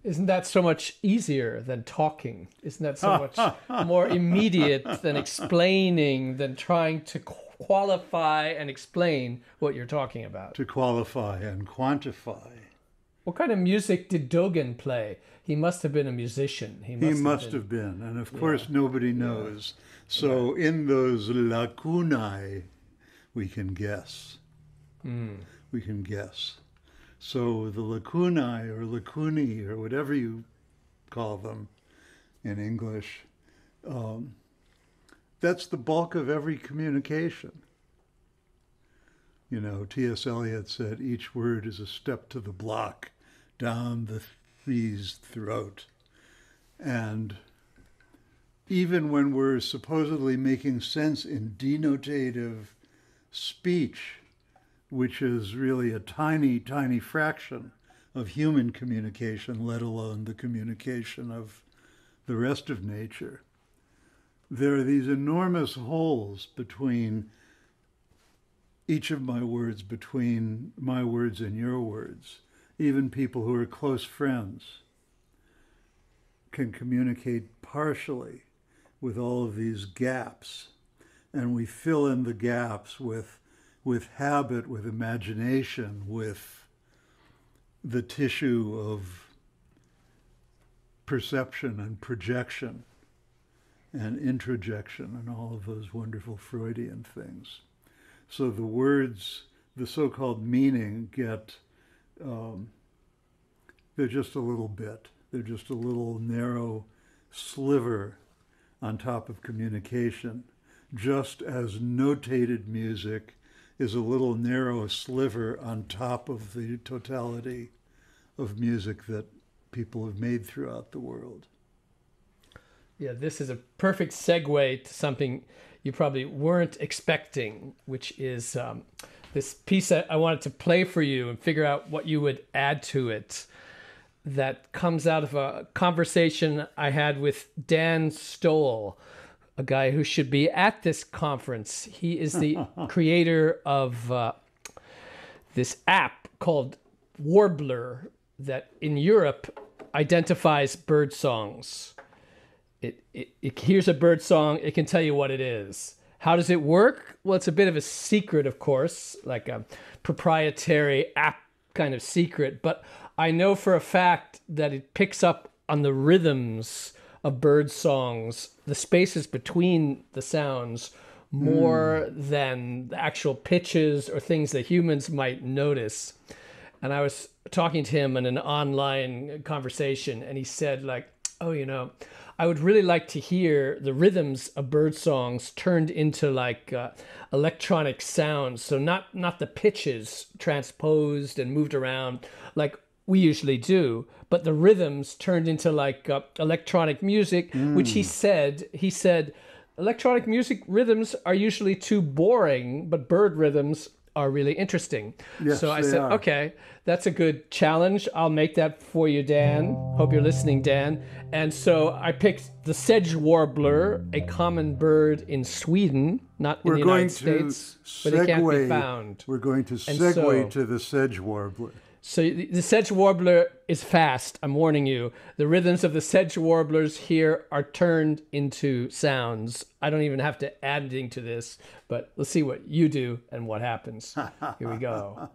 Isn't that so much easier than talking? Isn't that so much more immediate than explaining, than trying to qualify and explain what you're talking about? To qualify and quantify. What kind of music did Dogen play? He must have been a musician. He must have been. And of course, nobody knows. So in those lacunae, we can guess. We can guess. So the lacunae or lacunae or whatever you call them in English, that's the bulk of every communication. You know, T.S. Eliot said, each word is a step to the block down the tree's throat. And even when we're supposedly making sense in denotative speech, which is really a tiny, tiny fraction of human communication, let alone the communication of the rest of nature. There are these enormous holes between each of my words, between my words and your words. Even people who are close friends can communicate partially with all of these gaps. And we fill in the gaps with habit, with imagination, with the tissue of perception and projection and introjection and all of those wonderful Freudian things. So the words, the so-called meaning get, they're just a little bit. They're just a little narrow sliver on top of communication, just as notated music is a little narrow sliver on top of the totality of music that people have made throughout the world. Yeah, this is a perfect segue to something you probably weren't expecting, which is this piece I wanted to play for you and figure out what you would add to it. That comes out of a conversation I had with Dan Stoll, a guy who should be at this conference. He is the creator of this app called Warbler that in Europe identifies bird songs. it hears a bird song, it can tell you what it is. How does it work? Well, it's a bit of a secret, of course, like a proprietary app kind of secret, but I know for a fact that it picks up on the rhythms of bird songs, the spaces between the sounds, more than the actual pitches or things that humans might notice. And I was talking to him in an online conversation, and he said, like, oh, you know, I would really like to hear the rhythms of bird songs turned into like electronic sounds. So not the pitches transposed and moved around like we usually do, but the rhythms turned into like electronic music, which he said, electronic music rhythms are usually too boring, but bird rhythms are really interesting. Yes, so I said, okay, that's a good challenge. I'll make that for you, Dan. Hope you're listening, Dan. And so I picked the sedge warbler, a common bird in Sweden, not in the United States, but it can't be found. We're going to segue to the sedge warbler. So the sedge warbler is fast, I'm warning you. The rhythms of the sedge warblers here are turned into sounds. I don't even have to add anything to this, but let's see what you do and what happens. Here we go.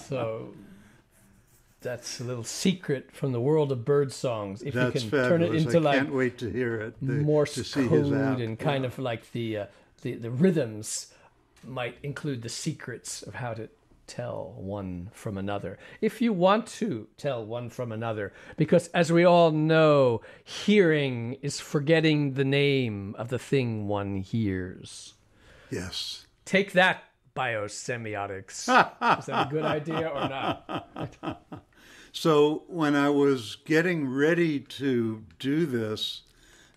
So that's a little secret from the world of bird songs. If that's you can fabulous. Turn it into I like can't wait to hear it. Morse to see code his app. and kind of like the rhythms might include the secrets of how to tell one from another. If you want to tell one from another, because as we all know, hearing is forgetting the name of the thing one hears. Yes. Take that, biosemiotics. Is that a good idea or not? So when I was getting ready to do this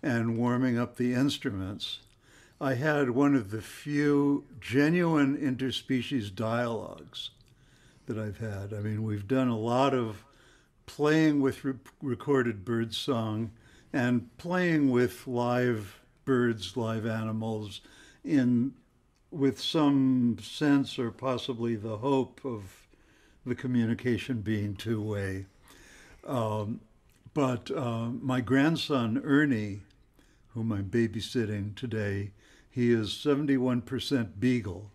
and warming up the instruments, I had one of the few genuine interspecies dialogues that I've had. I mean, we've done a lot of playing with recorded bird song and playing with live birds, live animals, with some sense or possibly the hope of the communication being two-way. But my grandson, Ernie, whom I'm babysitting today, he is 71% Beagle.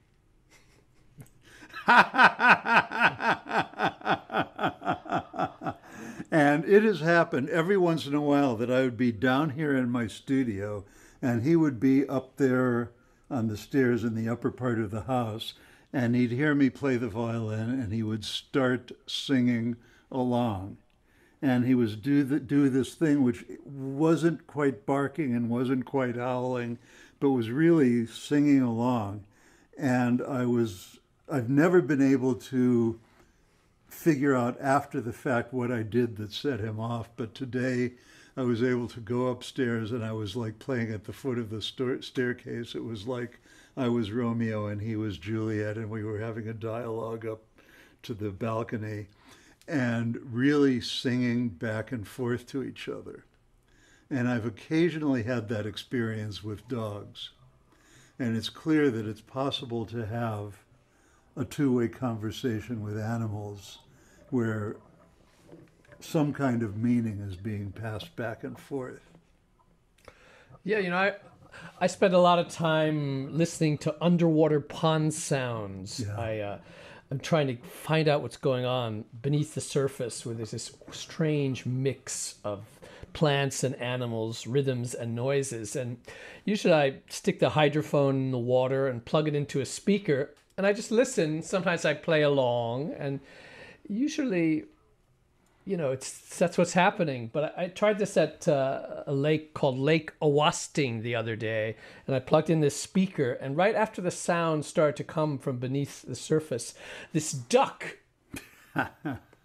And it has happened every once in a while that I would be down here in my studio and he would be up there on the stairs in the upper part of the house, and he'd hear me play the violin and he would start singing along. And he was do this thing which wasn't quite barking and wasn't quite howling, but was really singing along. And I've never been able to figure out after the fact what I did that set him off. But today I was able to go upstairs and I was like playing at the foot of the staircase. It was like I was Romeo and he was Juliet, and we were having a dialogue up to the balcony and really singing back and forth to each other. And I've occasionally had that experience with dogs. And it's clear that it's possible to have a two-way conversation with animals where some kind of meaning is being passed back and forth. Yeah, you know, I spend a lot of time listening to underwater pond sounds. Yeah. I'm trying to find out what's going on beneath the surface, where there's this strange mix of plants and animals, rhythms and noises. And usually I stick the hydrophone in the water and plug it into a speaker, and I just listen. Sometimes I play along, and usually, you know, that's what's happening. But I tried this at a lake called Lake Owasting the other day, and I plugged in this speaker, and right after the sound started to come from beneath the surface, this duck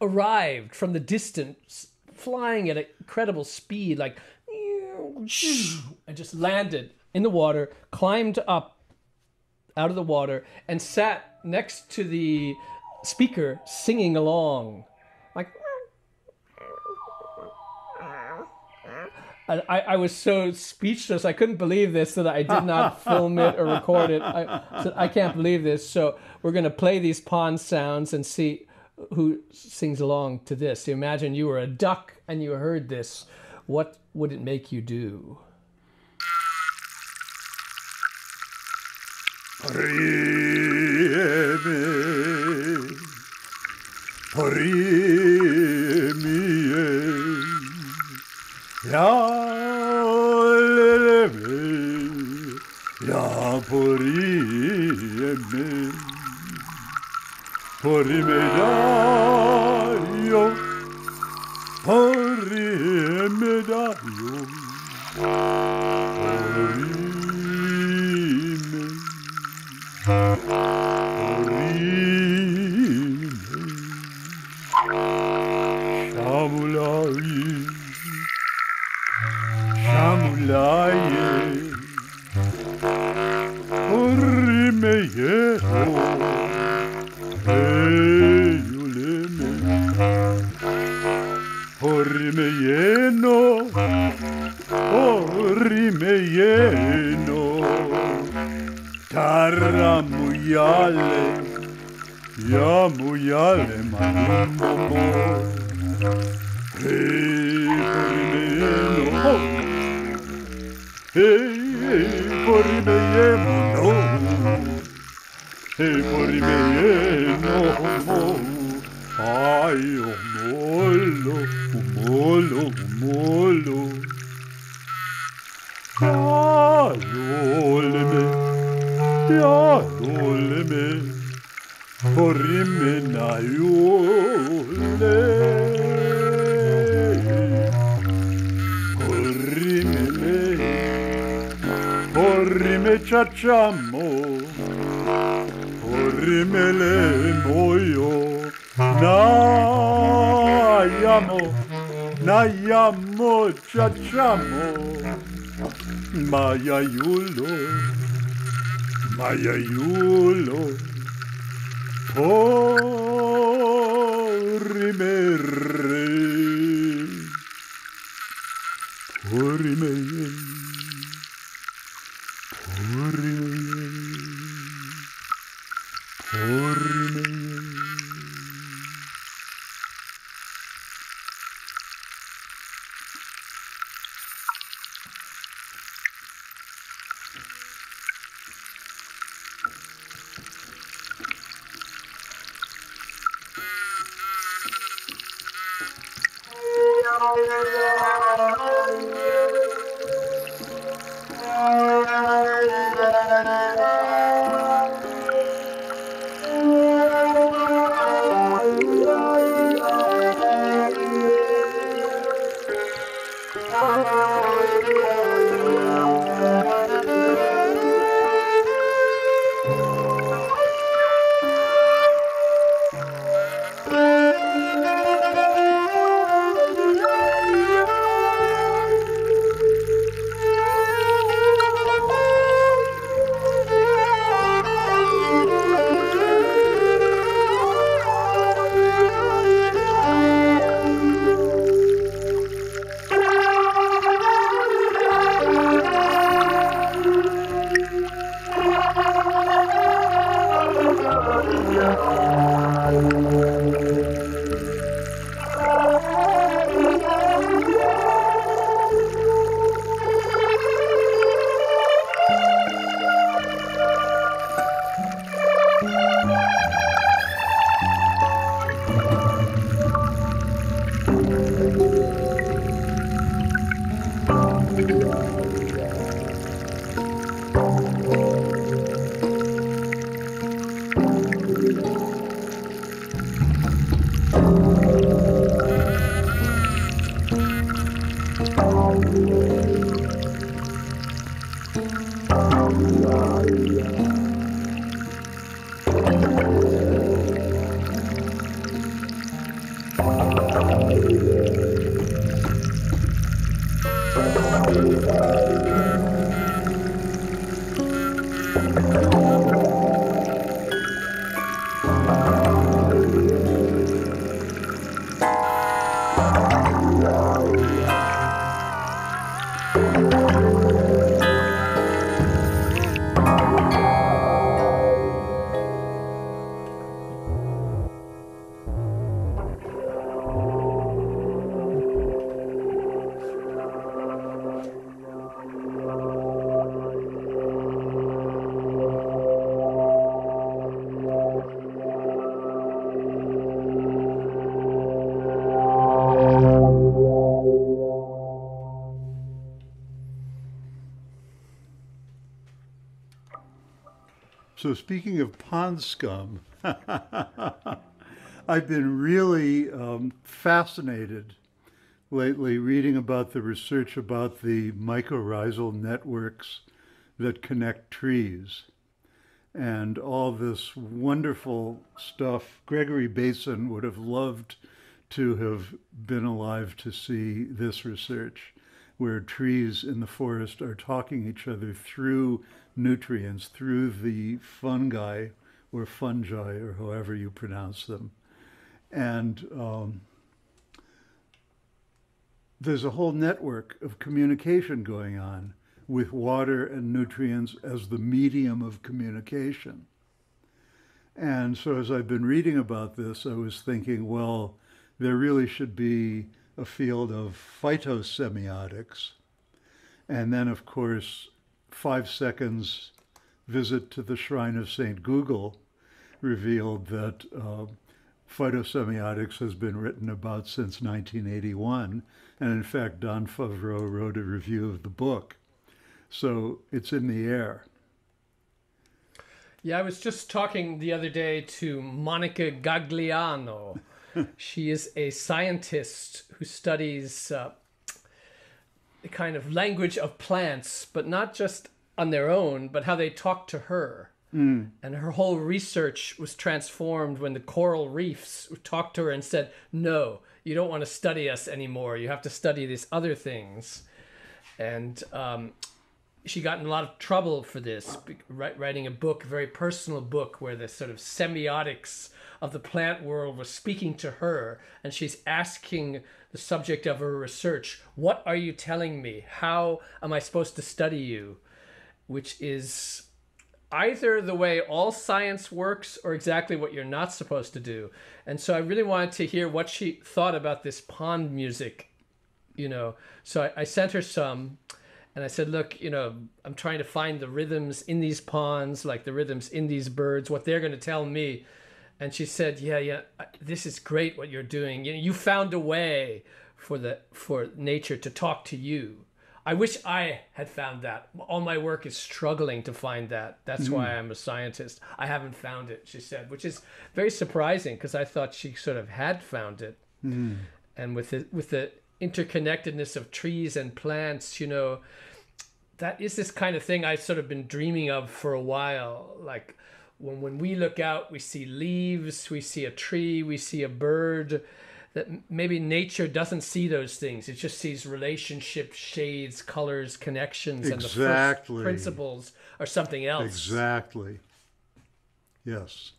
arrived from the distance, flying at an incredible speed, like, and just landed in the water, climbed up out of the water, and sat next to the speaker singing along. Like, I was so speechless. I couldn't believe this, that I did not film it or record it. I said, I can't believe this. So we're going to play these pond sounds and see who sings along to this. So imagine you were a duck and you heard this. What would it make you do? So speaking of pond scum, I've been really fascinated lately reading about the research about the mycorrhizal networks that connect trees and all this wonderful stuff. Gregory Basin would have loved to have been alive to see this research, where trees in the forest are talking each other through nutrients, through the fungi or fungi or however you pronounce them. And there's a whole network of communication going on with water and nutrients as the medium of communication. And so as I've been reading about this, I was thinking, well, there really should be a field of phytosemiotics. And then, of course, 5 seconds visit to the Shrine of St. Google revealed that phytosemiotics has been written about since 1981. And in fact, Don Favreau wrote a review of the book. So it's in the air. Yeah, I was just talking the other day to Monica Gagliano. She is a scientist who studies the kind of language of plants, but not just on their own, but how they talk to her. And her whole research was transformed when the coral reefs talked to her and said, no, you don't want to study us anymore. You have to study these other things. And she got in a lot of trouble for this, writing a book, a very personal book, where the sort of semiotics of the plant world was speaking to her. And she's asking the subject of her research, what are you telling me? How am I supposed to study you? Which is either the way all science works or exactly what you're not supposed to do. And so I really wanted to hear what she thought about this pond music, you know. So I sent her some, and I said, look, you know, I'm trying to find the rhythms in these ponds, like the rhythms in these birds, what they're going to tell me. And she said, yeah, this is great what you're doing. You know, you found a way for nature to talk to you. I wish I had found that. All my work is struggling to find that. That's why I'm a scientist. I haven't found it, she said, which is very surprising because I thought she sort of had found it. And with the interconnectedness of trees and plants, you know, that is this kind of thing I've sort of been dreaming of for a while. Like when we look out, we see leaves, we see a tree, we see a bird. That maybe nature doesn't see those things. It just sees relationships, shades, colors, connections, and the first principles are something else. Exactly. Yes.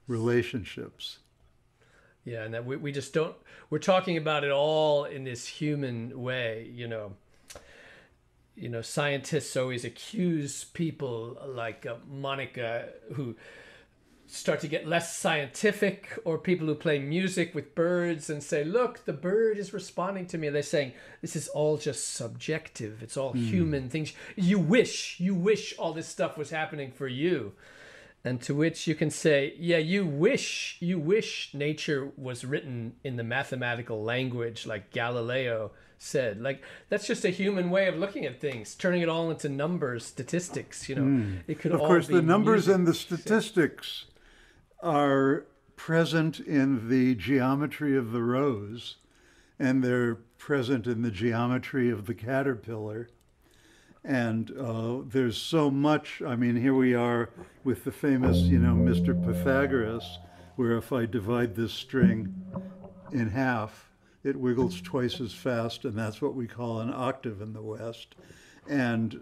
Relationships. Yeah, and that we just don't, we're talking about it all in this human way, you know. You know, scientists always accuse people like Monica who start to get less scientific, or people who play music with birds and say, look, the bird is responding to me. And they're saying, this is all just subjective. It's all human things. You wish all this stuff was happening for you. And to which you can say, yeah, you wish nature was written in the mathematical language like Galileo said. Like, that's just a human way of looking at things, turning it all into numbers, statistics, you know. It could of all course, be the numbers music. and the statistics are present in the geometry of the rose, and they're present in the geometry of the caterpillar. And there's so much. I mean, here we are with the famous, you know, Mr. Pythagoras, where if I divide this string in half, it wiggles twice as fast, and that's what we call an octave in the West. And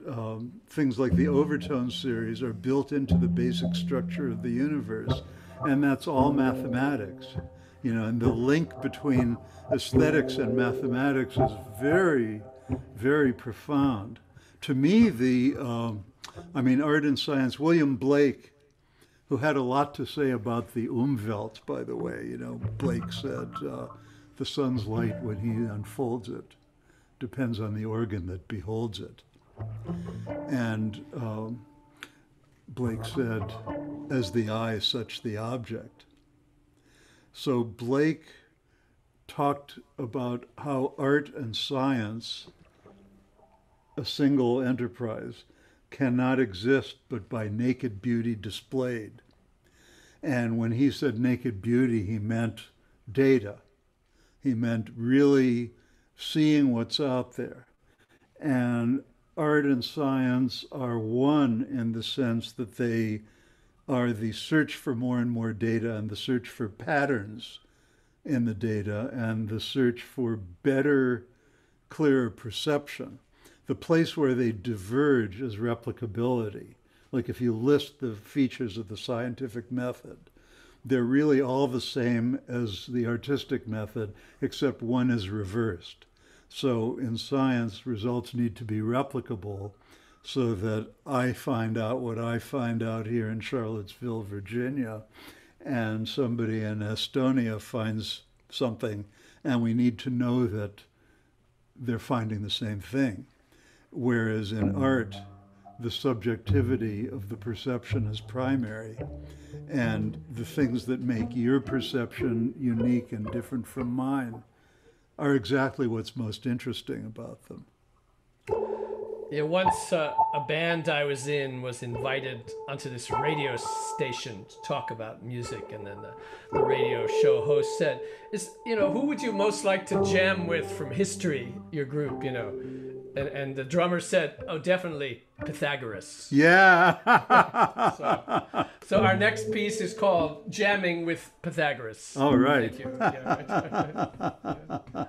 things like the overtone series are built into the basic structure of the universe, and that's all mathematics. You know, and the link between aesthetics and mathematics is very, very profound. To me, art and science, William Blake, who had a lot to say about the Umwelt, by the way. You know, Blake said, the sun's light when he unfolds it depends on the organ that beholds it. And Blake said, as the eye, such the object. So Blake talked about how art and science, a single enterprise, cannot exist but by naked beauty displayed. And when he said naked beauty, he meant data. He meant really seeing what's out there. And art and science are one in the sense that they are the search for more and more data and the search for patterns in the data and the search for better, clearer perception. The place where they diverge is replicability. Like if you list the features of the scientific method, they're really all the same as the artistic method, except one is reversed. So in science, results need to be replicable so that I find out what I find out here in Charlottesville, Virginia, and somebody in Estonia finds something, and we need to know that they're finding the same thing. Whereas in art, the subjectivity of the perception is primary, and the things that make your perception unique and different from mine are exactly what's most interesting about them. Yeah, once a band I was in was invited onto this radio station to talk about music, and then the radio show host said, who would you most like to jam with from history, your group, And the drummer said, oh, definitely Pythagoras. Yeah. So our next piece is called Jamming with Pythagoras. All right. Thank you. Yeah,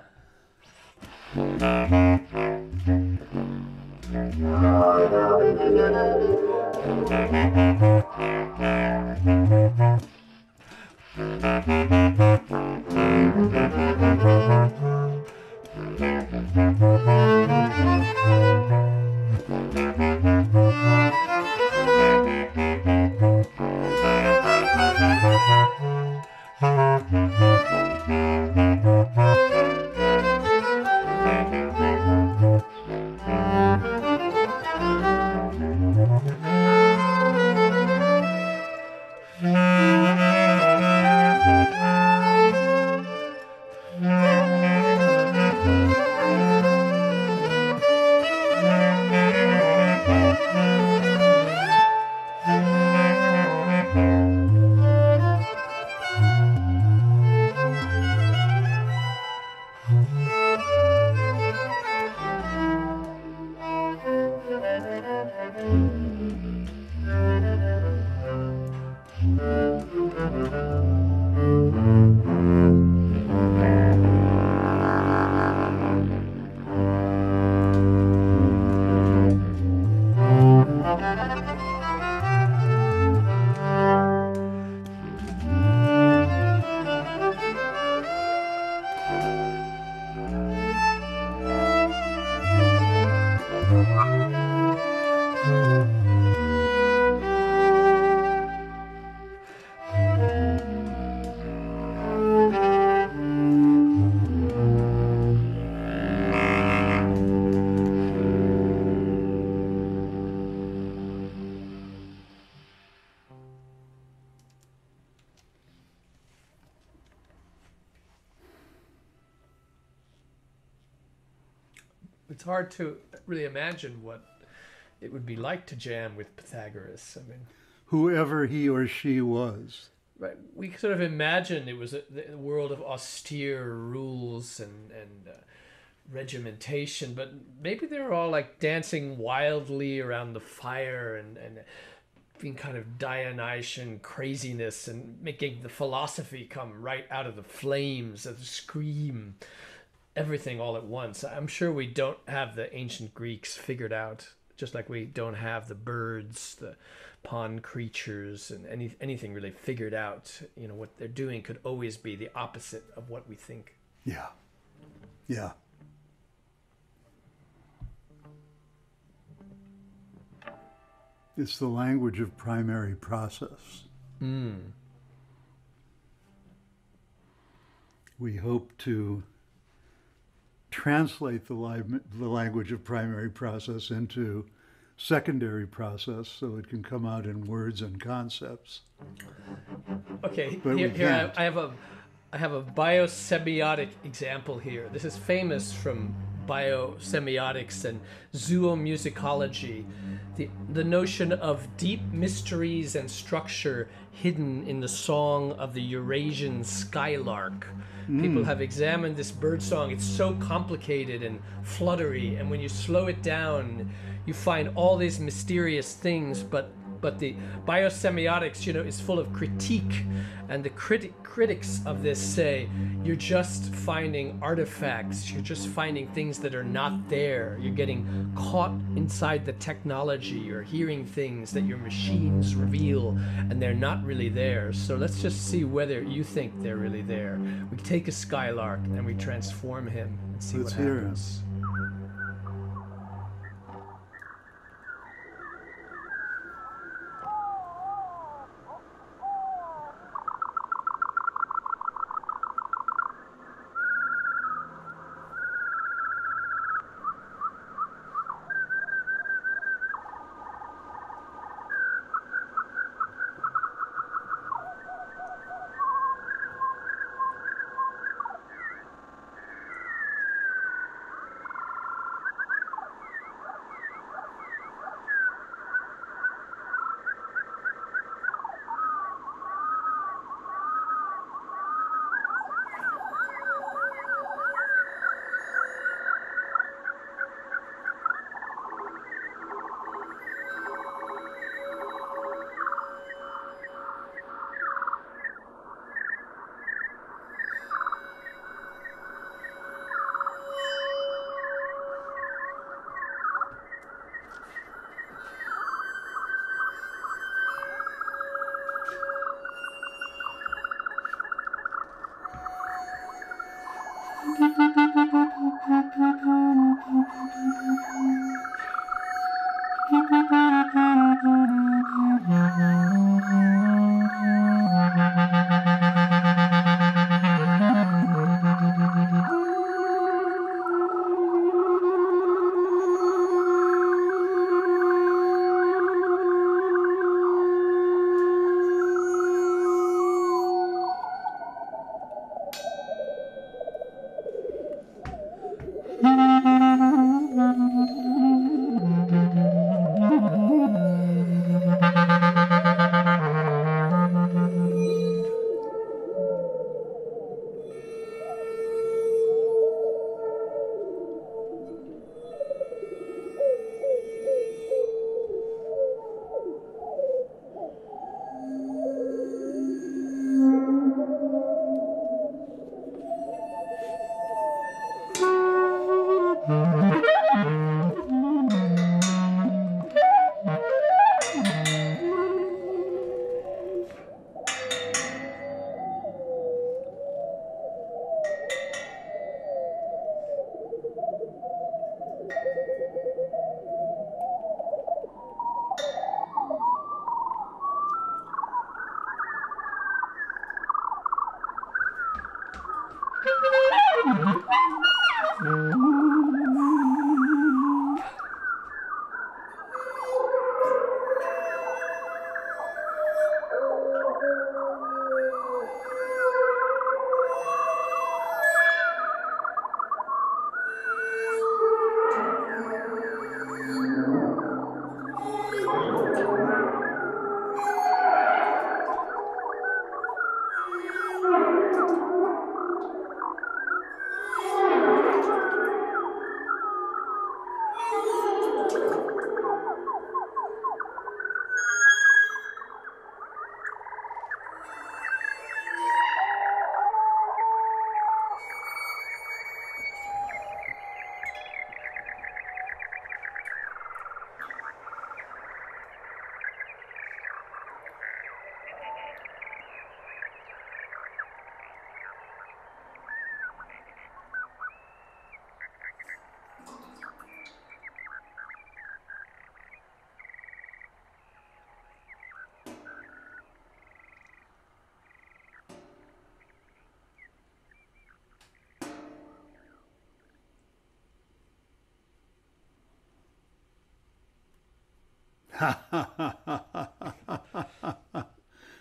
It's hard to really imagine what it would be like to jam with Pythagoras. I mean, whoever he or she was. Right. We sort of imagine it was a world of austere rules and regimentation, but maybe they were all like dancing wildly around the fire and being kind of Dionysian craziness and making the philosophy come right out of the flames of the scream, everything all at once. I'm sure we don't have the ancient Greeks figured out, just like we don't have the birds, the pond creatures, and anything really figured out. You know, what they're doing could always be the opposite of what we think. Yeah. Yeah. It's the language of primary process. We hope to translate the language of primary process into secondary process so it can come out in words and concepts. Okay, But here I have a biosemiotic example here. This is famous from biosemiotics and zoomusicology. The notion of deep mysteries and structure hidden in the song of the Eurasian skylark. People have examined this bird song. It's so complicated and fluttery, and when you slow it down, you find all these mysterious things, but the biosemiotics, you know, is full of critique, and the critics of this say you're just finding artifacts, you're just finding things that are not there, you're getting caught inside the technology, you're hearing things that your machines reveal and they're not really there. So let's just see whether you think they're really there. We take a skylark and we transform him and see what happens.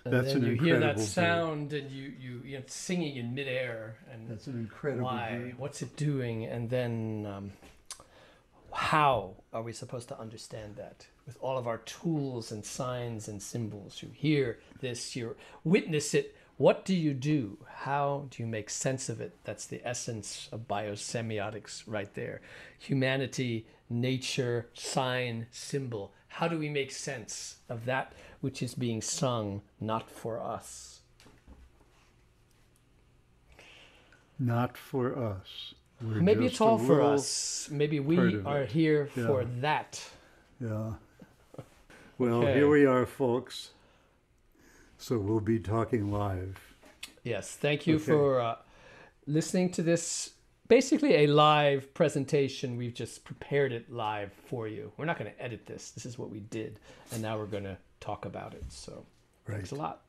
And That's then an you hear that incredible sound, and you're singing in midair, and that's an incredible why? bird. What's it doing? And then how are we supposed to understand that with all of our tools and signs and symbols? You hear this, you witness it. What do you do? How do you make sense of it? That's the essence of biosemiotics right there. Humanity, nature, sign, symbol. How do we make sense of that which is being sung, not for us? Not for us. We're Maybe just it's all a for little us. Maybe we part of are it. here Yeah. for that. Yeah. Well, Okay. here we are, folks. So we'll be talking live. Yes, thank you Okay. for listening to this. Basically a live presentation. We've just prepared it live for you. We're not going to edit this. This is what we did. And now we're going to talk about it. So thanks a lot.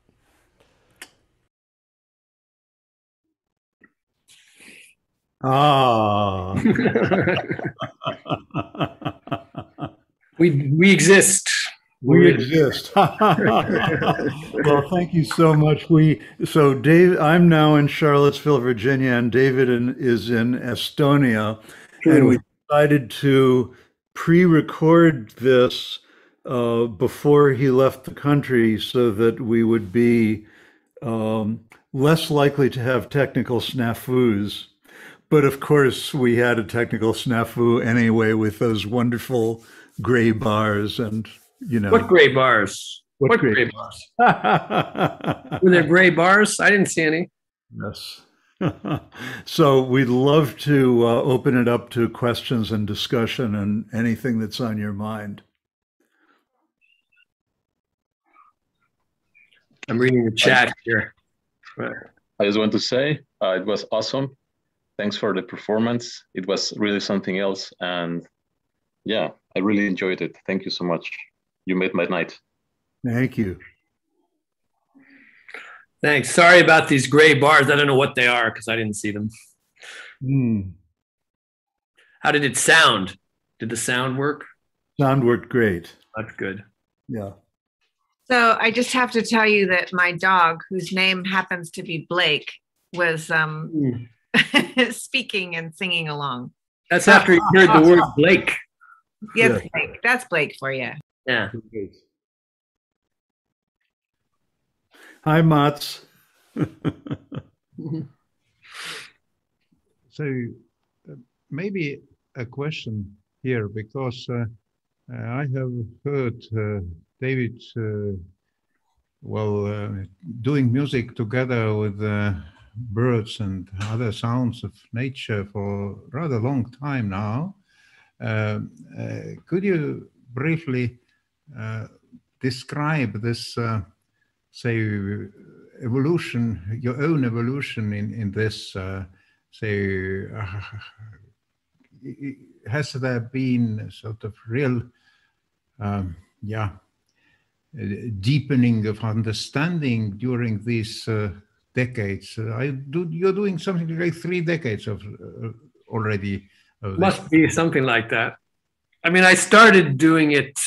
Ah. we exist. We exist. Well, thank you so much. So Dave, I'm now in Charlottesville, Virginia, and David is in Estonia. True. And we decided to pre-record this before he left the country so that we would be less likely to have technical snafus. But of course, we had a technical snafu anyway with those wonderful gray bars and, you know. What gray bars? What gray bars? Were there gray bars? I didn't see any. Yes. So we'd love to open it up to questions and discussion and anything that's on your mind. I'm reading the chat here. I just want to say it was awesome. Thanks for the performance. It was really something else. And yeah, I really enjoyed it. Thank you so much. You made my night. Thank you. Thanks. Sorry about these gray bars. I don't know what they are because I didn't see them. How did it sound? Did the sound work? Sound worked great. That's good. Yeah. So I just have to tell you that my dog, whose name happens to be Blake, was speaking and singing along. That's after you heard the word Blake. Yes, Blake. That's Blake for you. Yeah. Hi, Mats. So maybe a question here, because I have heard David, doing music together with birds and other sounds of nature for a rather long time now. Could you briefly describe this, say, evolution, your own evolution in this, has there been sort of real, deepening of understanding during these decades? You're doing something like 3 decades of already. Must be something like that. I mean, I started doing it.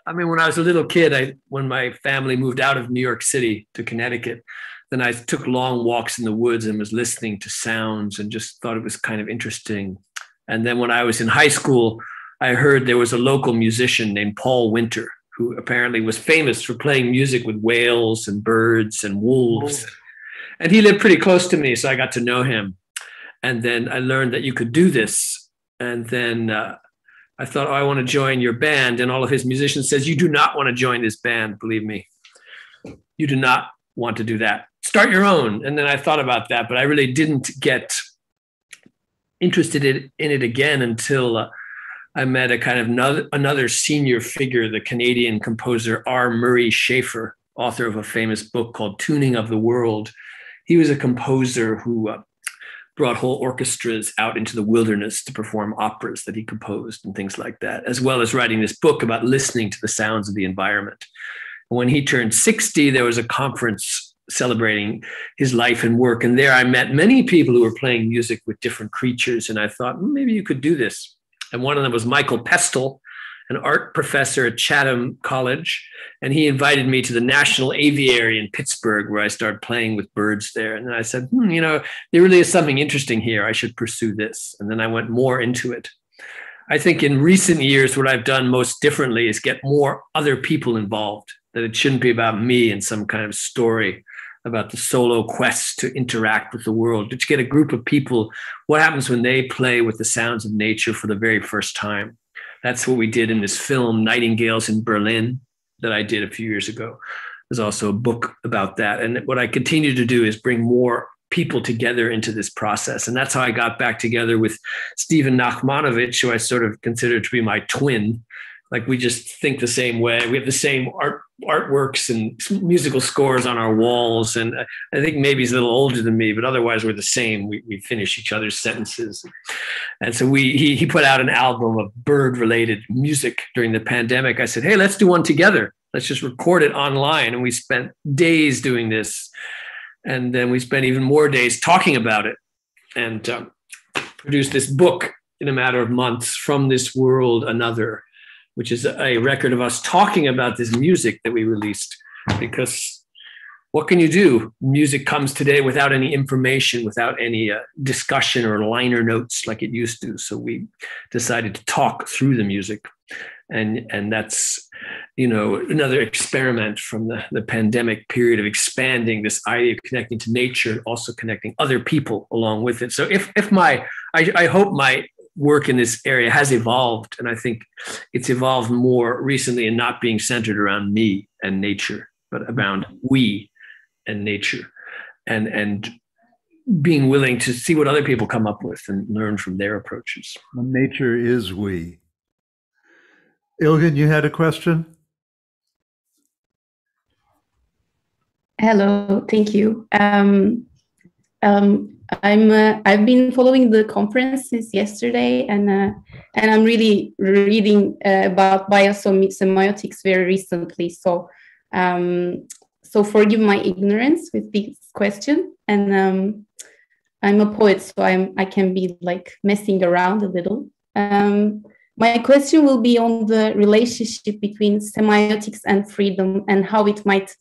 I mean, when I was a little kid, when my family moved out of New York City to Connecticut, then I took long walks in the woods and was listening to sounds and just thought it was kind of interesting. And then when I was in high school, I heard there was a local musician named Paul Winter, who apparently was famous for playing music with whales and birds and wolves. And he lived pretty close to me, so I got to know him. And then I learned that you could do this. And then I thought, I want to join your band. And all of his musicians says, you do not want to join this band, believe me. You do not want to do that. Start your own. And then I thought about that, but I really didn't get interested in it again until I met a kind of another senior figure, the Canadian composer R. Murray Schafer, author of a famous book called Tuning of the World. He was a composer who brought whole orchestras out into the wilderness to perform operas that he composed and things like that, as well as writing this book about listening to the sounds of the environment. When he turned 60, there was a conference celebrating his life and work. And there I met many people who were playing music with different creatures. And I thought, maybe you could do this. And one of them was Michael Pestle. an art professor at Chatham College, and he invited me to the National Aviary in Pittsburgh, where I started playing with birds there. And then I said, you know, there really is something interesting here. I should pursue this. And then I went more into it. I think in recent years, what I've done most differently is get more other people involved, that it shouldn't be about me and some kind of story about the solo quest to interact with the world, but you get a group of people. What happens when they play with the sounds of nature for the very first time? That's what we did in this film, Nightingales in Berlin, that I did a few years ago. There's also a book about that. And what I continue to do is bring more people together into this process. And that's how I got back together with Stephen Nachmanovich, who I sort of consider to be my twin. Like, we just think the same way. We have the same artworks and musical scores on our walls. And I think maybe he's a little older than me, but otherwise we're the same. We finish each other's sentences. And so he put out an album of bird-related music during the pandemic. I said, hey, let's do one together. Let's just record it online. And we spent days doing this. And then we spent even more days talking about it, and produced this book in a matter of months, From This World Another, which is a record of us talking about this music that we released. Because what can you do? Music comes today without any information, without any discussion or liner notes like it used to. So we decided to talk through the music. And that's, you know, another experiment from the pandemic period of expanding this idea of connecting to nature, also connecting other people along with it. So I hope my work in this area has evolved, and I think it's evolved more recently in not being centered around me and nature, but around we and nature, and being willing to see what other people come up with and learn from their approaches. Well, nature is we. Ilgen, you had a question? Hello, thank you. I've been following the conference since yesterday, and I'm really reading about biosemiotics very recently. So forgive my ignorance with this question. And I'm a poet, so I can be like messing around a little. My question will be on the relationship between semiotics and freedom, and how it might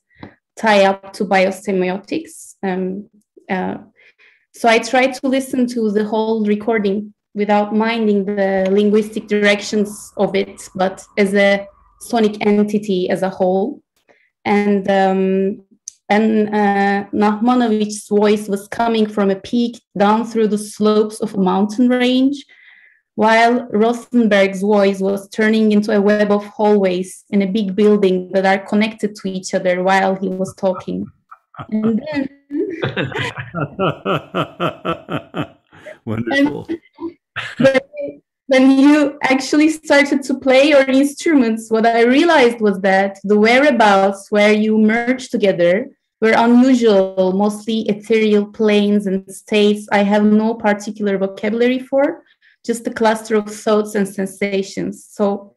tie up to biosemiotics. So I tried to listen to the whole recording without minding the linguistic directions of it, but as a sonic entity as a whole. And Nachmanovich's voice was coming from a peak down through the slopes of a mountain range, while Rosenberg's voice was turning into a web of hallways in a big building that are connected to each other while he was talking. And then wonderful. But when you actually started to play your instruments, what I realized was that the whereabouts where you merged together were unusual, mostly ethereal planes and states I have no particular vocabulary for, just a cluster of thoughts and sensations. So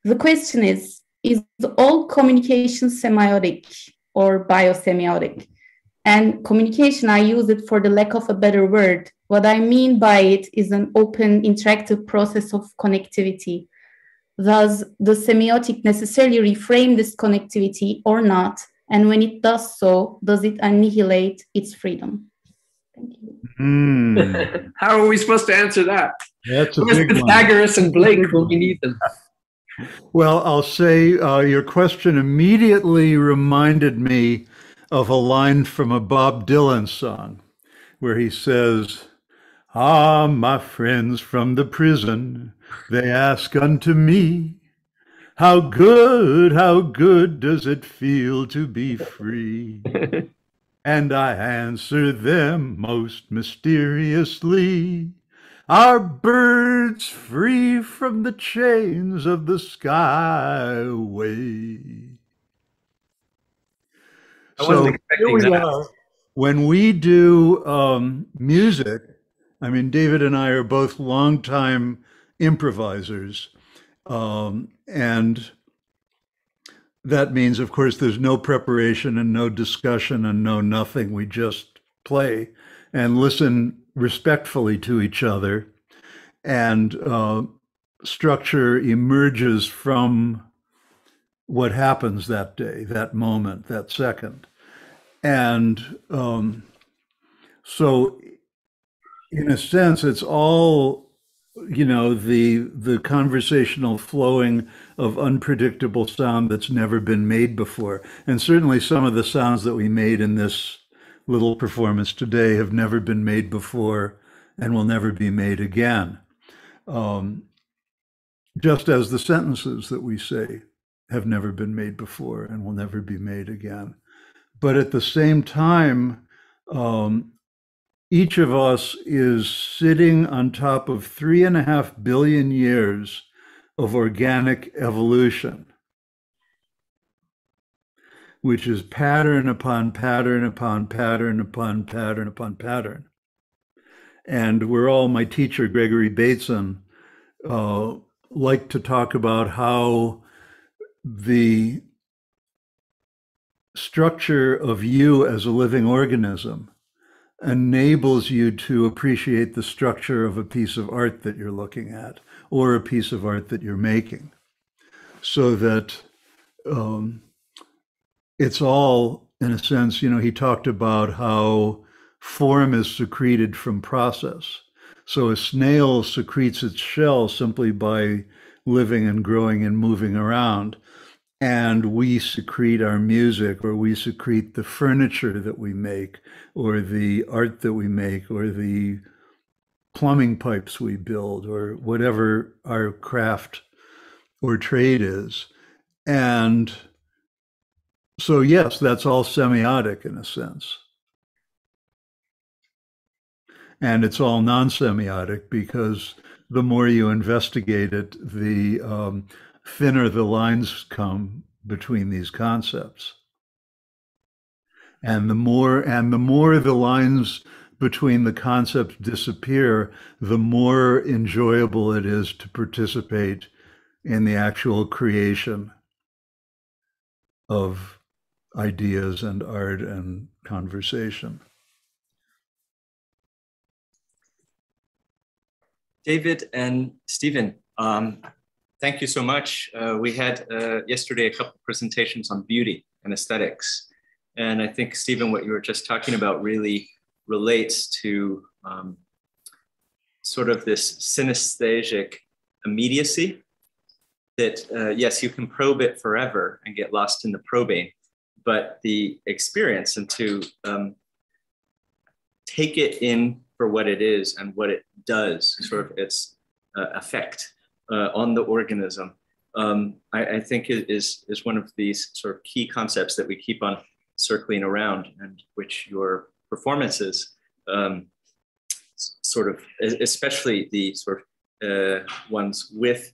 the question is all communication semiotic or biosemiotic? And communication, I use it for the lack of a better word. What I mean by it is an open, interactive process of connectivity. Does the semiotic necessarily reframe this connectivity or not? And when it does so, does it annihilate its freedom? Thank you. How are we supposed to answer that? That's a Where's big one. Pythagoras and Blake when we need them? Well, I'll say your question immediately reminded me of a line from a Bob Dylan song where he says, "Ah, my friends from the prison, they ask unto me, how good does it feel to be free? And I answer them most mysteriously, our birds free from the chains of the skyway." So here we are. When we do music, I mean, David and I are both longtime improvisers. And that means, of course, there's no preparation and no discussion and no nothing. We just play and listen respectfully to each other. And structure emerges from what happens that day, that moment, that second. And so in a sense, it's all, you know, the conversational flowing of unpredictable sound that's never been made before. And certainly some of the sounds that we made in this little performance today have never been made before and will never be made again. Just as the sentences that we say have never been made before and will never be made again. But at the same time, each of us is sitting on top of 3.5 billion years of organic evolution, which is pattern upon pattern upon pattern upon pattern upon pattern. And we're all, my teacher, Gregory Bateson, liked to talk about how the structure of you as a living organism enables you to appreciate the structure of a piece of art that you're looking at or a piece of art that you're making. So that it's all, in a sense, you know, he talked about how form is secreted from process. So a snail secretes its shell simply by living and growing and moving around. And we secrete our music, or we secrete the furniture that we make, or the art that we make, or the plumbing pipes we build, or whatever our craft or trade is. And so, yes, that's all semiotic in a sense. And it's all non-semiotic because the more you investigate it, the thinner the lines come between these concepts. And the more the lines between the concepts disappear, the more enjoyable it is to participate in the actual creation of ideas and art and conversation. David and Stephen, thank you so much. We had yesterday a couple of presentations on beauty and aesthetics. And I think, Stephen, what you were just talking about really relates to sort of this synesthetic immediacy that, yes, you can probe it forever and get lost in the probing, but the experience and to take it in for what it is and what it does, sort of its effect on the organism, I think is one of these sort of key concepts that we keep on circling around, and which your performances sort of, especially the sort of ones with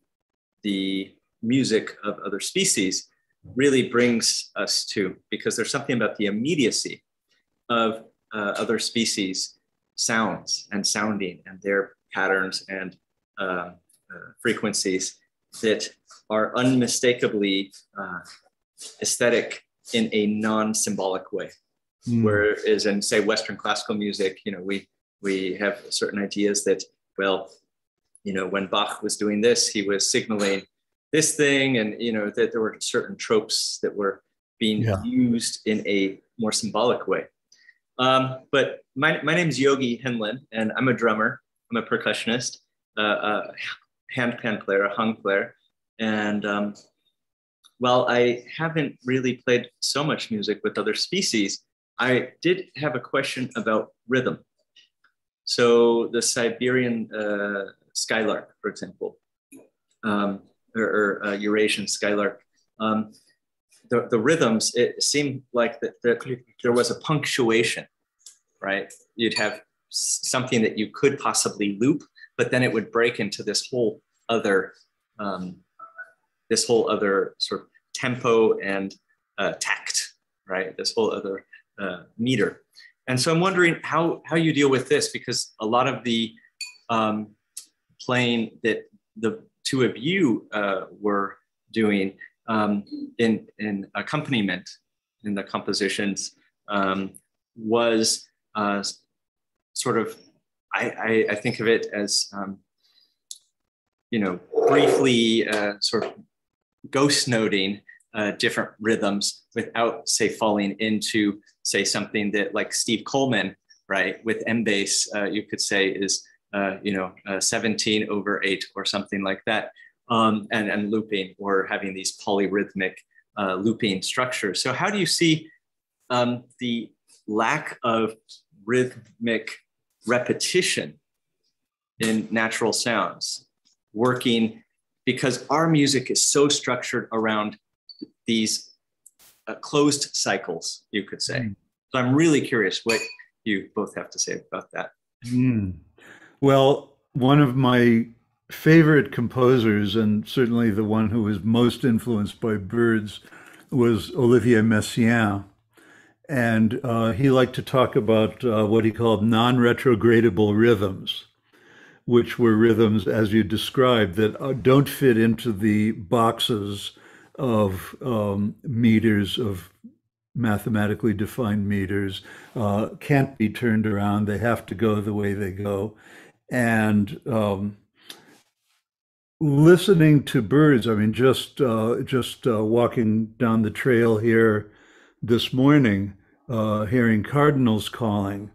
the music of other species, really brings us to, because there's something about the immediacy of other species sounds and sounding and their patterns and frequencies that are unmistakably aesthetic in a non-symbolic way. Whereas in, say, Western classical music, you know, we have certain ideas that, well, you know, when Bach was doing this, he was signaling this thing, and, you know, that there were certain tropes that were being used in a more symbolic way. But my name is Yogi Henlin, and I'm a drummer. I'm a percussionist, a handpan player, a hung player. And while I haven't really played so much music with other species, I did have a question about rhythm. So the Siberian skylark, for example, or Eurasian skylark, the rhythms, it seemed like that there was a punctuation, right? You'd have something that you could possibly loop, but then it would break into this whole other sort of tempo and tact, right? This whole other meter. And so I'm wondering how you deal with this, because a lot of the playing that the two of you were doing in accompaniment in the compositions was sort of, I think of it as briefly sort of ghost noting different rhythms without, say, falling into, say, something that like Steve Coleman, right, with M-bass, you could say is, 17/8 or something like that, and looping, or having these polyrhythmic looping structures. So how do you see the lack of rhythmic repetition in natural sounds working, because our music is so structured around these closed cycles, you could say. So I'm really curious what you both have to say about that. Well, one of my favorite composers, and certainly the one who was most influenced by birds, was Olivier Messiaen. And he liked to talk about what he called non-retrogradable rhythms, which were rhythms, as you described, that don't fit into the boxes of meters, of mathematically defined meters, can't be turned around. They have to go the way they go. And listening to birds, I mean, just walking down the trail here this morning, hearing cardinals calling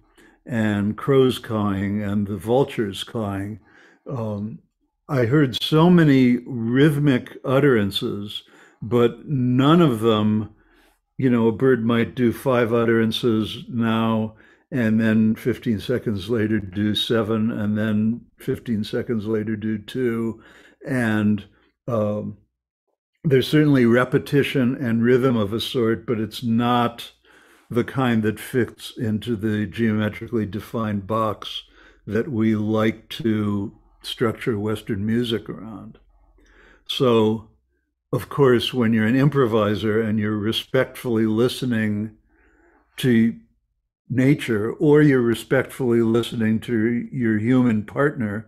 and crows cawing and the vultures cawing, I heard so many rhythmic utterances, but none of them, a bird might do 5 utterances now, and then 15 seconds later do 7, and then 15 seconds later do 2. And there's certainly repetition and rhythm of a sort, but it's not the kind that fits into the geometrically defined box that we like to structure Western music around. So, of course, when you're an improviser and you're respectfully listening to nature, or you're respectfully listening to your human partner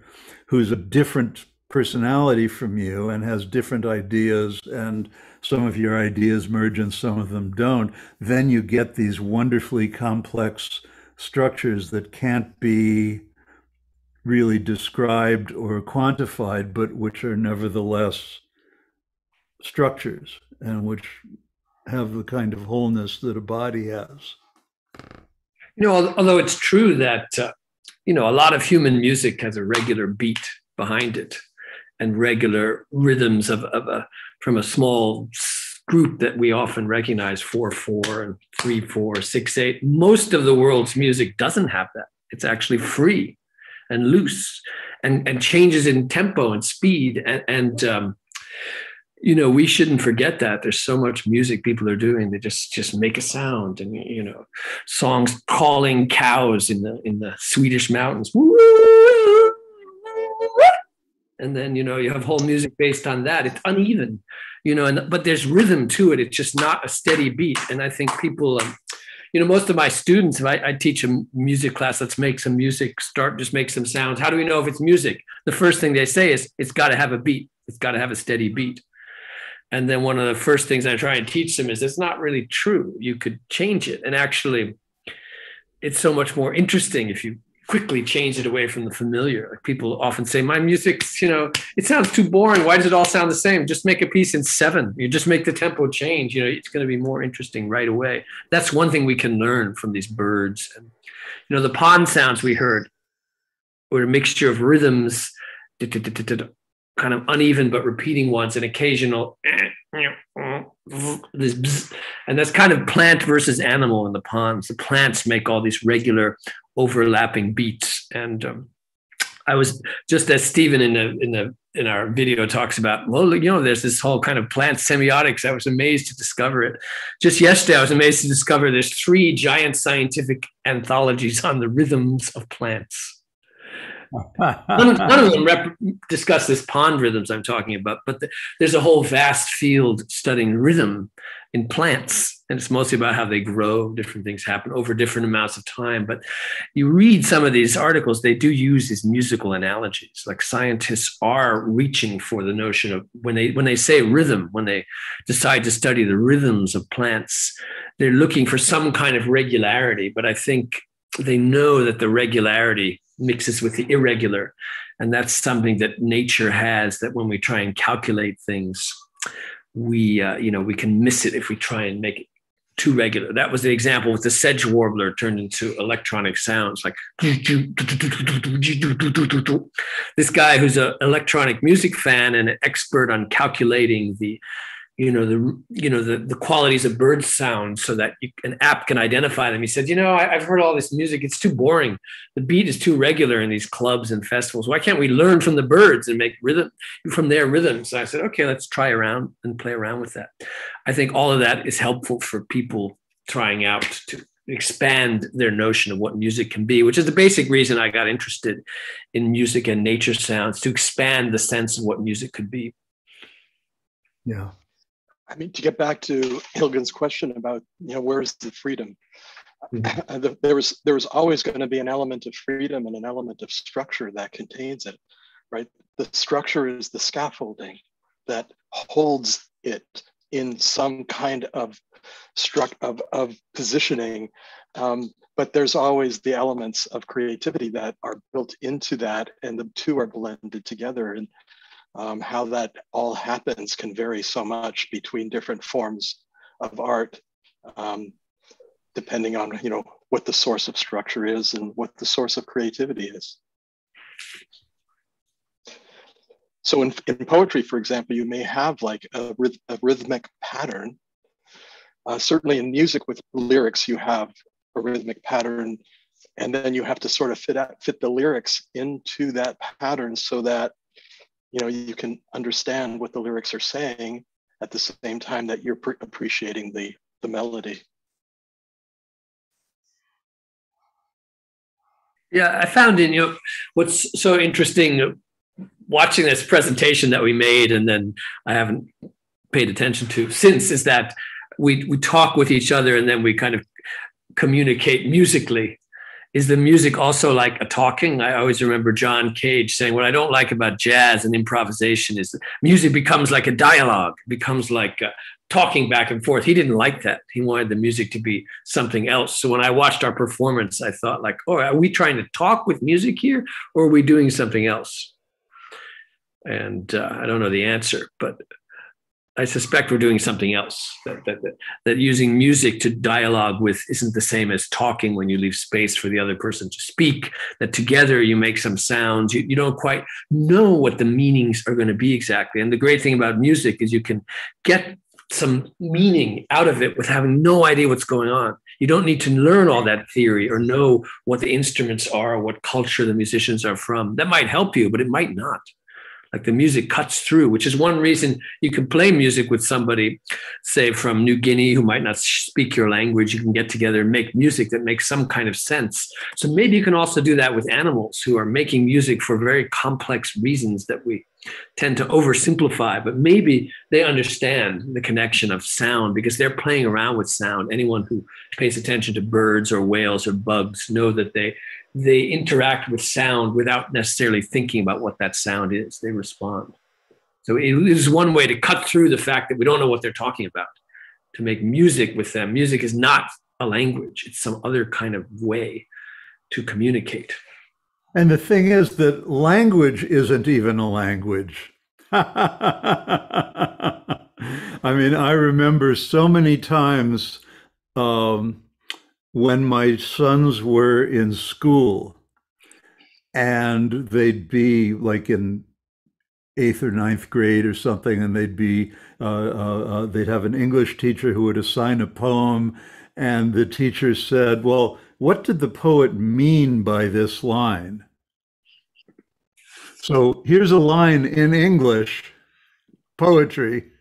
who's a different personality from you and has different ideas, and some of your ideas merge and some of them don't, then you get these wonderfully complex structures that can't be really described or quantified, but which are nevertheless structures and which have the kind of wholeness that a body has. Although it's true that, a lot of human music has a regular beat behind it and regular rhythms from a small group that we often recognize, 4/4 and 3/4, 6/8. Most of the world's music doesn't have that. It's actually free and loose and changes in tempo and speed. We shouldn't forget that. There's so much music people are doing. They just make a sound, and songs calling cows in the Swedish mountains. And then you have whole music based on that. It's uneven, but there's rhythm to it. It's just not a steady beat. And I think people, most of my students, if I teach a music class, let's make some music, just make some sounds. How do we know if it's music? The first thing they say is it's got to have a beat. It's got to have a steady beat. And then one of the first things I try and teach them is it's not really true. You could change it. And actually, it's so much more interesting if you quickly change it away from the familiar. Like people often say, my music's, it sounds too boring. Why does it all sound the same? Just make a piece in 7. You just make the tempo change. It's going to be more interesting right away. That's one thing we can learn from these birds. And, the pond sounds we heard were a mixture of rhythms, kind of uneven but repeating ones, and occasional this bzz. And that's kind of plant versus animal in the ponds. The plants make all these regular overlapping beats. And I was just, as Stephen in our video talks about, there's this whole kind of plant semiotics. I was amazed to discover it. Just yesterday, I was amazed to discover there's 3 giant scientific anthologies on the rhythms of plants. None of them discuss this pond rhythms I'm talking about, but there's a whole vast field studying rhythm in plants, and it's mostly about how they grow. Different things happen over different amounts of time. But you read some of these articles, they do use these musical analogies. Like scientists are reaching for the notion of when they say rhythm, when they decide to study the rhythms of plants, they're looking for some kind of regularity. But I think they know that the regularity mixes with the irregular. And that's something that nature has, that when we try and calculate things, we can miss it if we try and make it too regular. That was the example with the sedge warbler turned into electronic sounds like this guy who's an electronic music fan and an expert on calculating the qualities of bird sound so that an app can identify them. He said, I've heard all this music. It's too boring. The beat is too regular in these clubs and festivals. Why can't we learn from the birds and make rhythm from their rhythms? So I said, okay, let's try around and play around with that. I think all of that is helpful for people trying out to expand their notion of what music can be, which is the basic reason I got interested in music and nature sounds, to expand the sense of what music could be. Yeah. I mean, to get back to Hilgen's question about, where is the freedom? Mm-hmm. There was always going to be an element of freedom and an element of structure that contains it, right? The structure is the scaffolding that holds it in some kind of positioning. But there's always the elements of creativity that are built into that, and the two are blended together. And how that all happens can vary so much between different forms of art, depending on what the source of structure is and what the source of creativity is. So in poetry, for example, you may have like a rhythmic pattern. Certainly in music with lyrics, you have a rhythmic pattern, and then you have to sort of fit the lyrics into that pattern so that you can understand what the lyrics are saying at the same time that you're appreciating the melody. Yeah, I found what's so interesting watching this presentation that we made, and then I haven't paid attention to since, is that we talk with each other and then we kind of communicate musically. Is the music also like a talking? I always remember John Cage saying, what I don't like about jazz and improvisation is that music becomes like a dialogue, becomes like talking back and forth. He didn't like that. He wanted the music to be something else. So when I watched our performance, I thought like, are we trying to talk with music here, or are we doing something else? And I don't know the answer, but I suspect we're doing something else, that using music to dialogue with isn't the same as talking when you leave space for the other person to speak, that together you make some sounds. You don't quite know what the meanings are going to be exactly. And the great thing about music is you can get some meaning out of it with having no idea what's going on. You don't need to learn all that theory or know what the instruments are or what culture the musicians are from. That might help you, but it might not. Like the music cuts through, which is one reason you can play music with somebody, say from New Guinea, who might not speak your language. You can get together and make music that makes some kind of sense. So maybe you can also do that with animals who are making music for very complex reasons that we tend to oversimplify, but maybe they understand the connection of sound because they're playing around with sound. Anyone who pays attention to birds or whales or bugs know that they interact with sound without necessarily thinking about what that sound is. They respond. So it is one way to cut through the fact that we don't know what they're talking about, to make music with them. Music is not a language. It's some other kind of way to communicate. And the thing is that language isn't even a language. I mean, I remember so many times when my sons were in school and they'd be like in 8th or 9th grade or something, and they'd have an English teacher who would assign a poem, and the teacher said, well, what did the poet mean by this line? So here's a line in English poetry,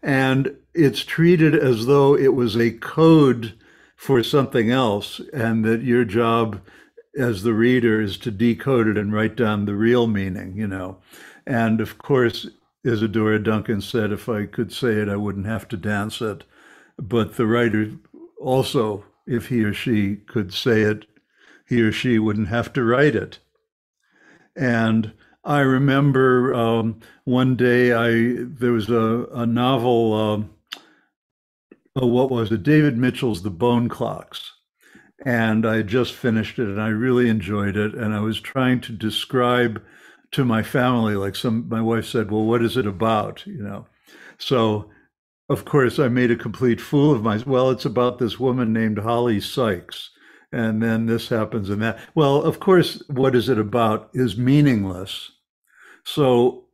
and it's treated as though it was a code for something else, and that your job as the reader is to decode it and write down the real meaning, And of course, Isadora Duncan said, if I could say it, I wouldn't have to dance it. But the writer also, if he or she could say it, he or she wouldn't have to write it. And I remember one day there was a novel, what was it? David Mitchell's The Bone Clocks. and I just finished it, and I really enjoyed it. And I was trying to describe to my family, like my wife said, "Well, what is it about?" You know, so of course I made a complete fool of myself. Well, it's about this woman named Holly Sykes, and then this happens and that. Well, of course, what is it about is meaningless. So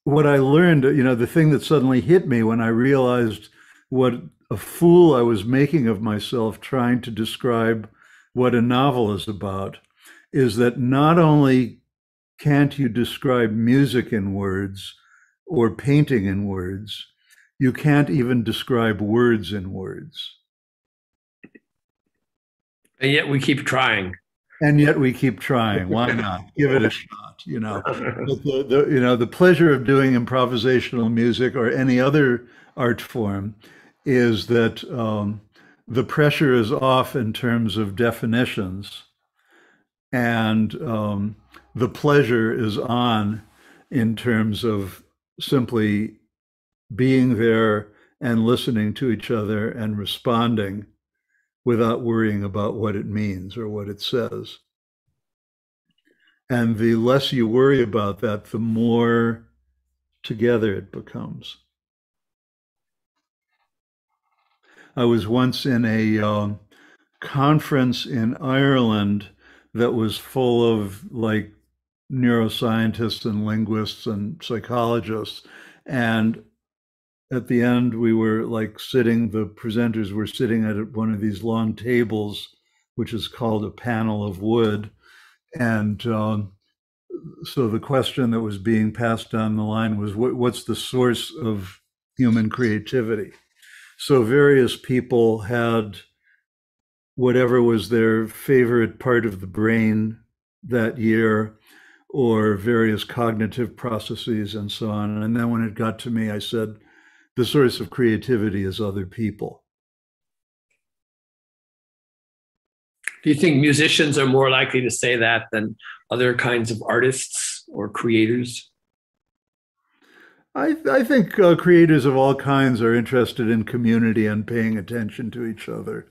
what I learned, you know, the thing that suddenly hit me when I realized what a fool I was making of myself trying to describe what a novel is about, is that not only can't you describe music in words or painting in words, you can't even describe words in words. And yet we keep trying. And yet we keep trying. Why not? Give it a shot, you know. But you know, the pleasure of doing improvisational music or any other art form is that the pressure is off in terms of definitions, and the pleasure is on in terms of simply being there and listening to each other and responding without worrying about what it means or what it says. And the less you worry about that, the more together it becomes. I was once in a conference in Ireland that was full of like neuroscientists and linguists and psychologists. And at the end, we were like sitting, the presenters were sitting at one of these long tables, which is called a panel of wood. And so the question that was being passed down the line was, what's the source of human creativity? So various people had whatever was their favorite part of the brain that year, or various cognitive processes and so on. And then when it got to me, I said, the source of creativity is other people. Do you think musicians are more likely to say that than other kinds of artists or creators? I think creators of all kinds are interested in community and paying attention to each other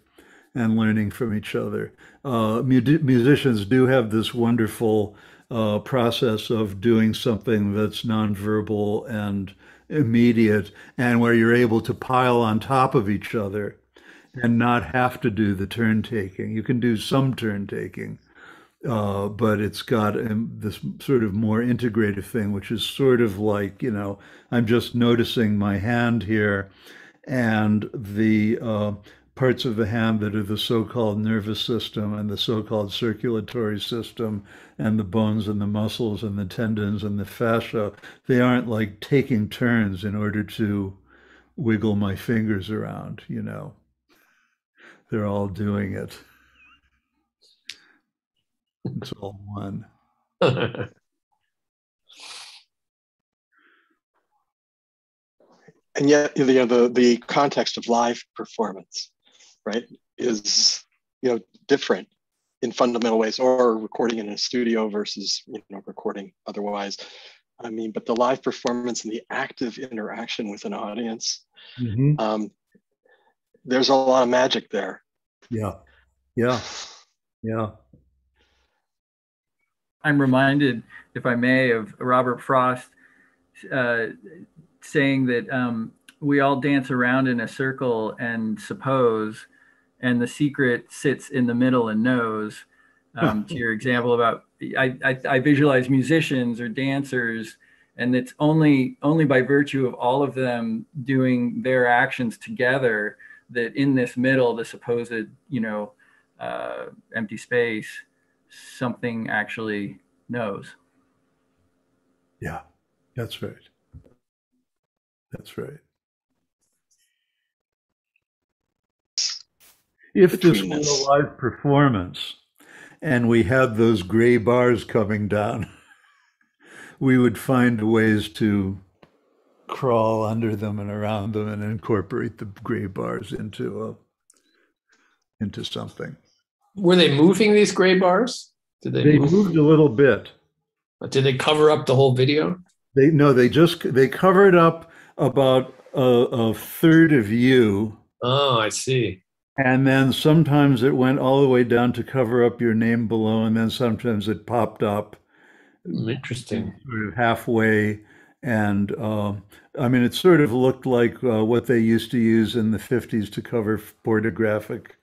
and learning from each other. Musicians do have this wonderful process of doing something that's nonverbal and immediate, and where you're able to pile on top of each other and not have to do the turn taking. You can do some turn taking, but it's got this sort of more integrative thing, which is sort of like, you know, I'm just noticing my hand here, and the parts of the hand that are the so-called nervous system and the so-called circulatory system and the bones and the muscles and the tendons and the fascia, they aren't like taking turns in order to wiggle my fingers around, you know. They're all doing it. It's all one. And yet, you know, the context of live performance, right, is, you know, different in fundamental ways, or recording in a studio versus, you know, recording otherwise. I mean, but the live performance and the active interaction with an audience, there's a lot of magic there. Yeah, yeah, yeah. I'm reminded, if I may, of Robert Frost saying that we all dance around in a circle and suppose, and the secret sits in the middle and knows. To your example about, I visualize musicians or dancers, and it's only by virtue of all of them doing their actions together that in this middle, the supposed, you know, empty space, something actually knows. Yeah, that's right. That's right. If this were a live performance and we had those gray bars coming down, we would find ways to crawl under them and around them and incorporate the gray bars into something. Were they moving these gray bars? Did they moved a little bit. But did they cover up the whole video? They covered up about a third of you. Oh, I see. And then sometimes it went all the way down to cover up your name below, and then sometimes it popped up Interesting. sort of halfway. And I mean, it sort of looked like what they used to use in the 50s to cover pornographic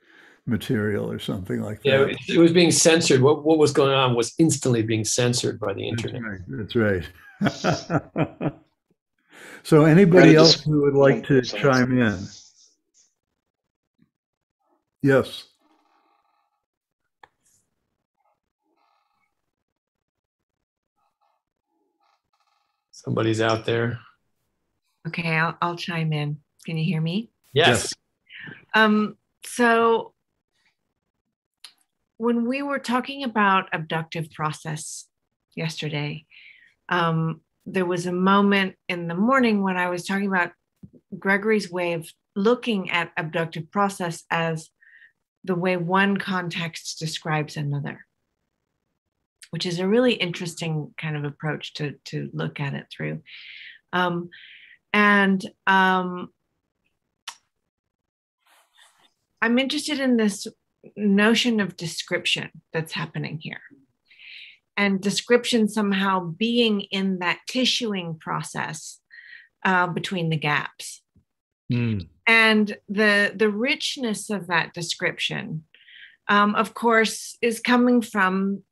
material or something like Yeah, that. it was being censored. What was going on was instantly being censored by the internet. That's right. That's right. So anybody else who would like to chime in? Yes. Somebody's out there. Okay, I'll chime in. Can you hear me? Yes. So when we were talking about abductive process yesterday, there was a moment in the morning when I was talking about Gregory's way of looking at abductive process as the way one context describes another, which is a really interesting kind of approach to look at it through. I'm interested in this notion of description that's happening here. And description somehow being in that tissuing process between the gaps. And the richness of that description, of course, is coming from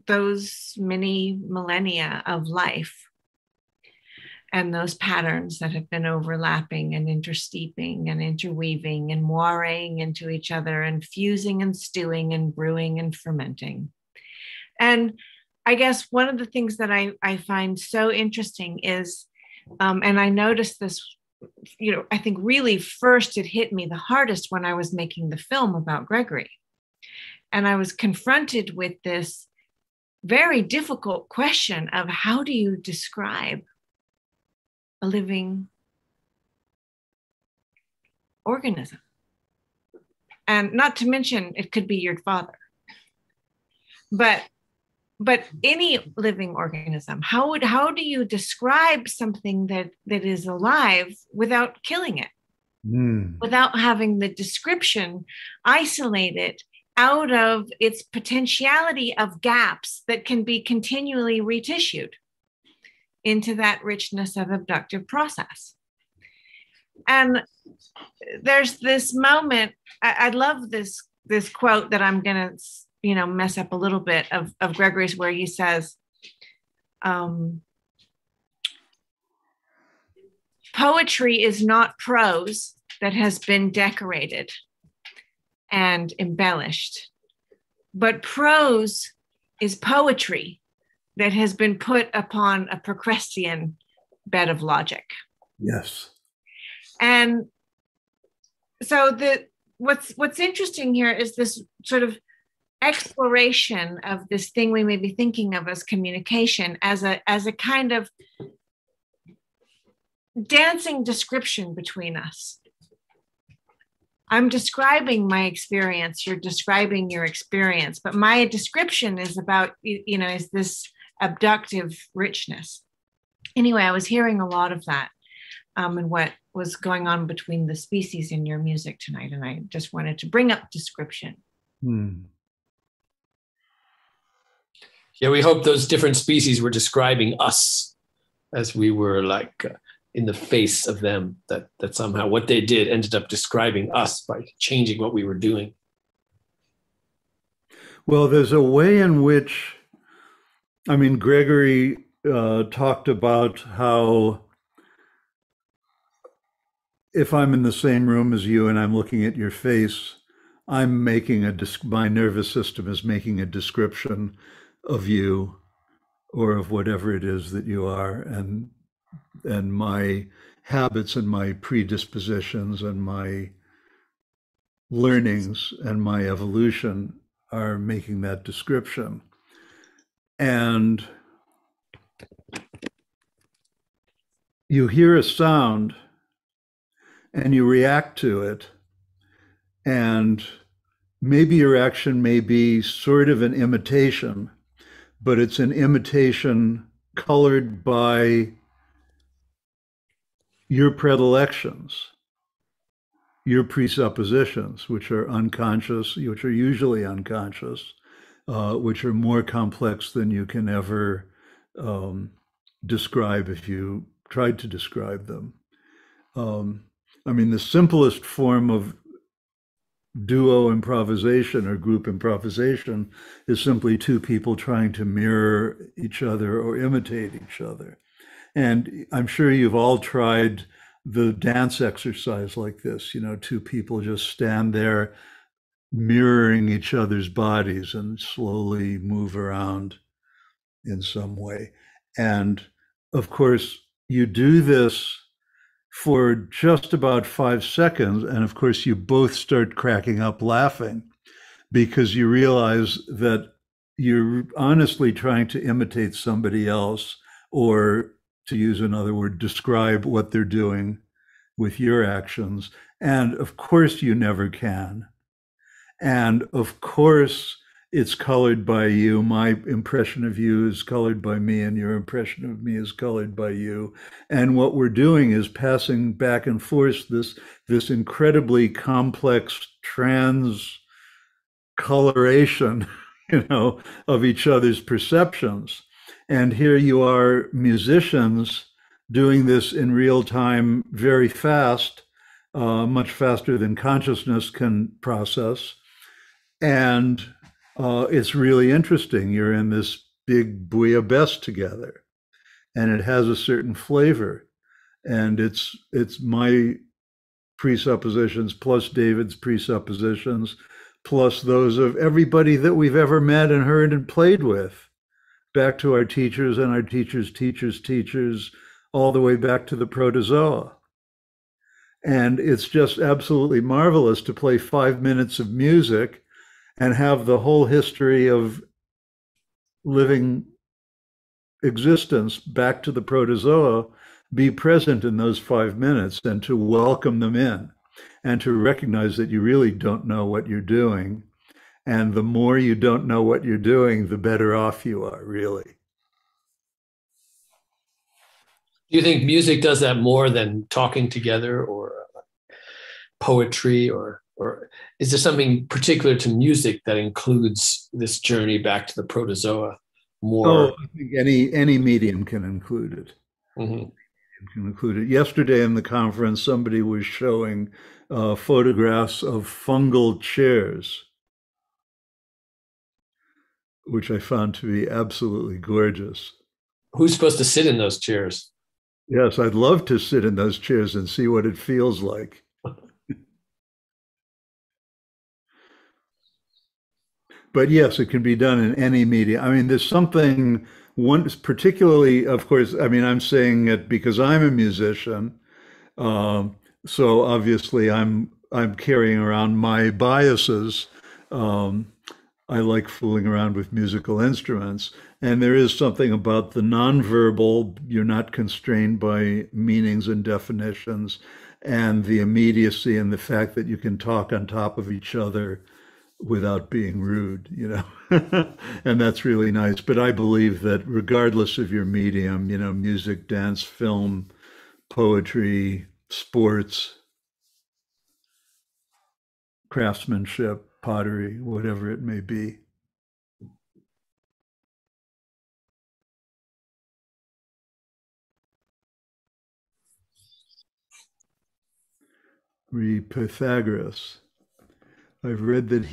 those many millennia of life and those patterns that have been overlapping and intersteeping and interweaving and moiraying into each other and fusing and stewing and brewing and fermenting. And I guess one of the things that I find so interesting is, and I noticed this, I think really first it hit me the hardest when I was making the film about Gregory. And I was confronted with this very difficult question of how do you describe a living organism? And not to mention, it could be your father. But any living organism, how do you describe something that is alive without killing it? Without having the description isolated out of its potentiality of gaps that can be continually retissued into that richness of abductive process. And there's this moment, I love this quote that I'm gonna mess up a little bit of Gregory's, where he says, poetry is not prose that has been decorated and embellished, but prose is poetry that has been put upon a Procrustean bed of logic. Yes. And so what's interesting here is this sort of exploration of this thing we may be thinking of as communication as a kind of dancing description between us. I'm describing my experience, you're describing your experience, but my description is about, is this abductive richness. Anyway, I was hearing a lot of that and what was going on between the species in your music tonight, and I just wanted to bring up description. Yeah, we hope those different species were describing us as we were like in the face of them, that somehow what they did ended up describing us by changing what we were doing. Well, there's a way in which, Gregory talked about how if I'm in the same room as you and I'm looking at your face, I'm making my nervous system is making a description of you or of whatever it is that you are, and my habits and my predispositions and my learnings and my evolution are making that description. And you hear a sound and you react to it, and maybe your action may be sort of an imitation, but it's an imitation colored by your predilections, your presuppositions, which are unconscious, which are usually unconscious, which are more complex than you can ever describe if you tried to describe them. I mean, the simplest form of duo improvisation or group improvisation is simply two people trying to mirror each other or imitate each other. And I'm sure you've all tried the dance exercise like this, you know, two people just stand there mirroring each other's bodies and slowly move around in some way. And of course, you do this for just about 5 seconds. And of course, you both start cracking up laughing because you realize that you're honestly trying to imitate somebody else, or to use another word, describe what they're doing with your actions. And of course, you never can. And of course, it's colored by you. My impression of you is colored by me, and your impression of me is colored by you. And what we're doing is passing back and forth this incredibly complex transcoloration, you know, of each other's perceptions. And here you are, musicians, doing this in real time, very fast, much faster than consciousness can process. And it's really interesting. You're in this big bouillabaisse together, and it has a certain flavor. And it's my presuppositions plus David's presuppositions plus those of everybody that we've ever met and heard and played with, back to our teachers and our teachers' teachers' teachers, all the way back to the protozoa. And it's just absolutely marvelous to play 5 minutes of music and have the whole history of living existence back to the protozoa be present in those 5 minutes, and to welcome them in and to recognize that you really don't know what you're doing. And the more you don't know what you're doing, the better off you are, really. Do you think music does that more than talking together, or poetry, or is there something particular to music that includes this journey back to the protozoa more? Oh, I think any medium can include it. Mm-hmm. Can include it. Yesterday in the conference, somebody was showing photographs of fungal chairs, which I found to be absolutely gorgeous. Who's supposed to sit in those chairs? Yes, I'd love to sit in those chairs and see what it feels like. But yes, it can be done in any media. I mean, there's something, one particularly, of course, I mean, I'm saying it because I'm a musician. So obviously I'm carrying around my biases. I like fooling around with musical instruments. And there is something about the nonverbal, you're not constrained by meanings and definitions, and the immediacy and the fact that you can talk on top of each other without being rude, you know, and that's really nice. But I believe that regardless of your medium, you know, music, dance, film, poetry, sports, craftsmanship, pottery, whatever it may be. Read Pythagoras. I've read that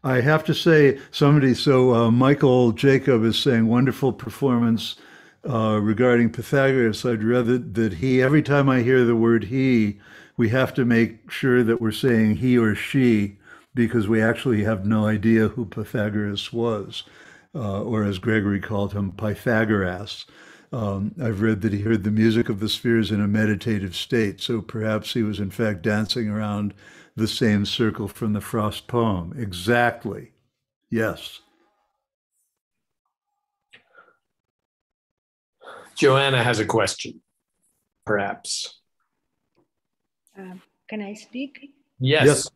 I have to say, Michael Jacob is saying wonderful performance regarding Pythagoras. I'd rather that every time I hear the word he, we have to make sure that we're saying he or she, because we actually have no idea who Pythagoras was, or as Gregory called him, Pythagoras. I've read that he heard the music of the spheres in a meditative state, so perhaps he was in fact dancing around the same circle from the Frost poem. Exactly. Yes. Joanna has a question, perhaps. Can I speak? Yes.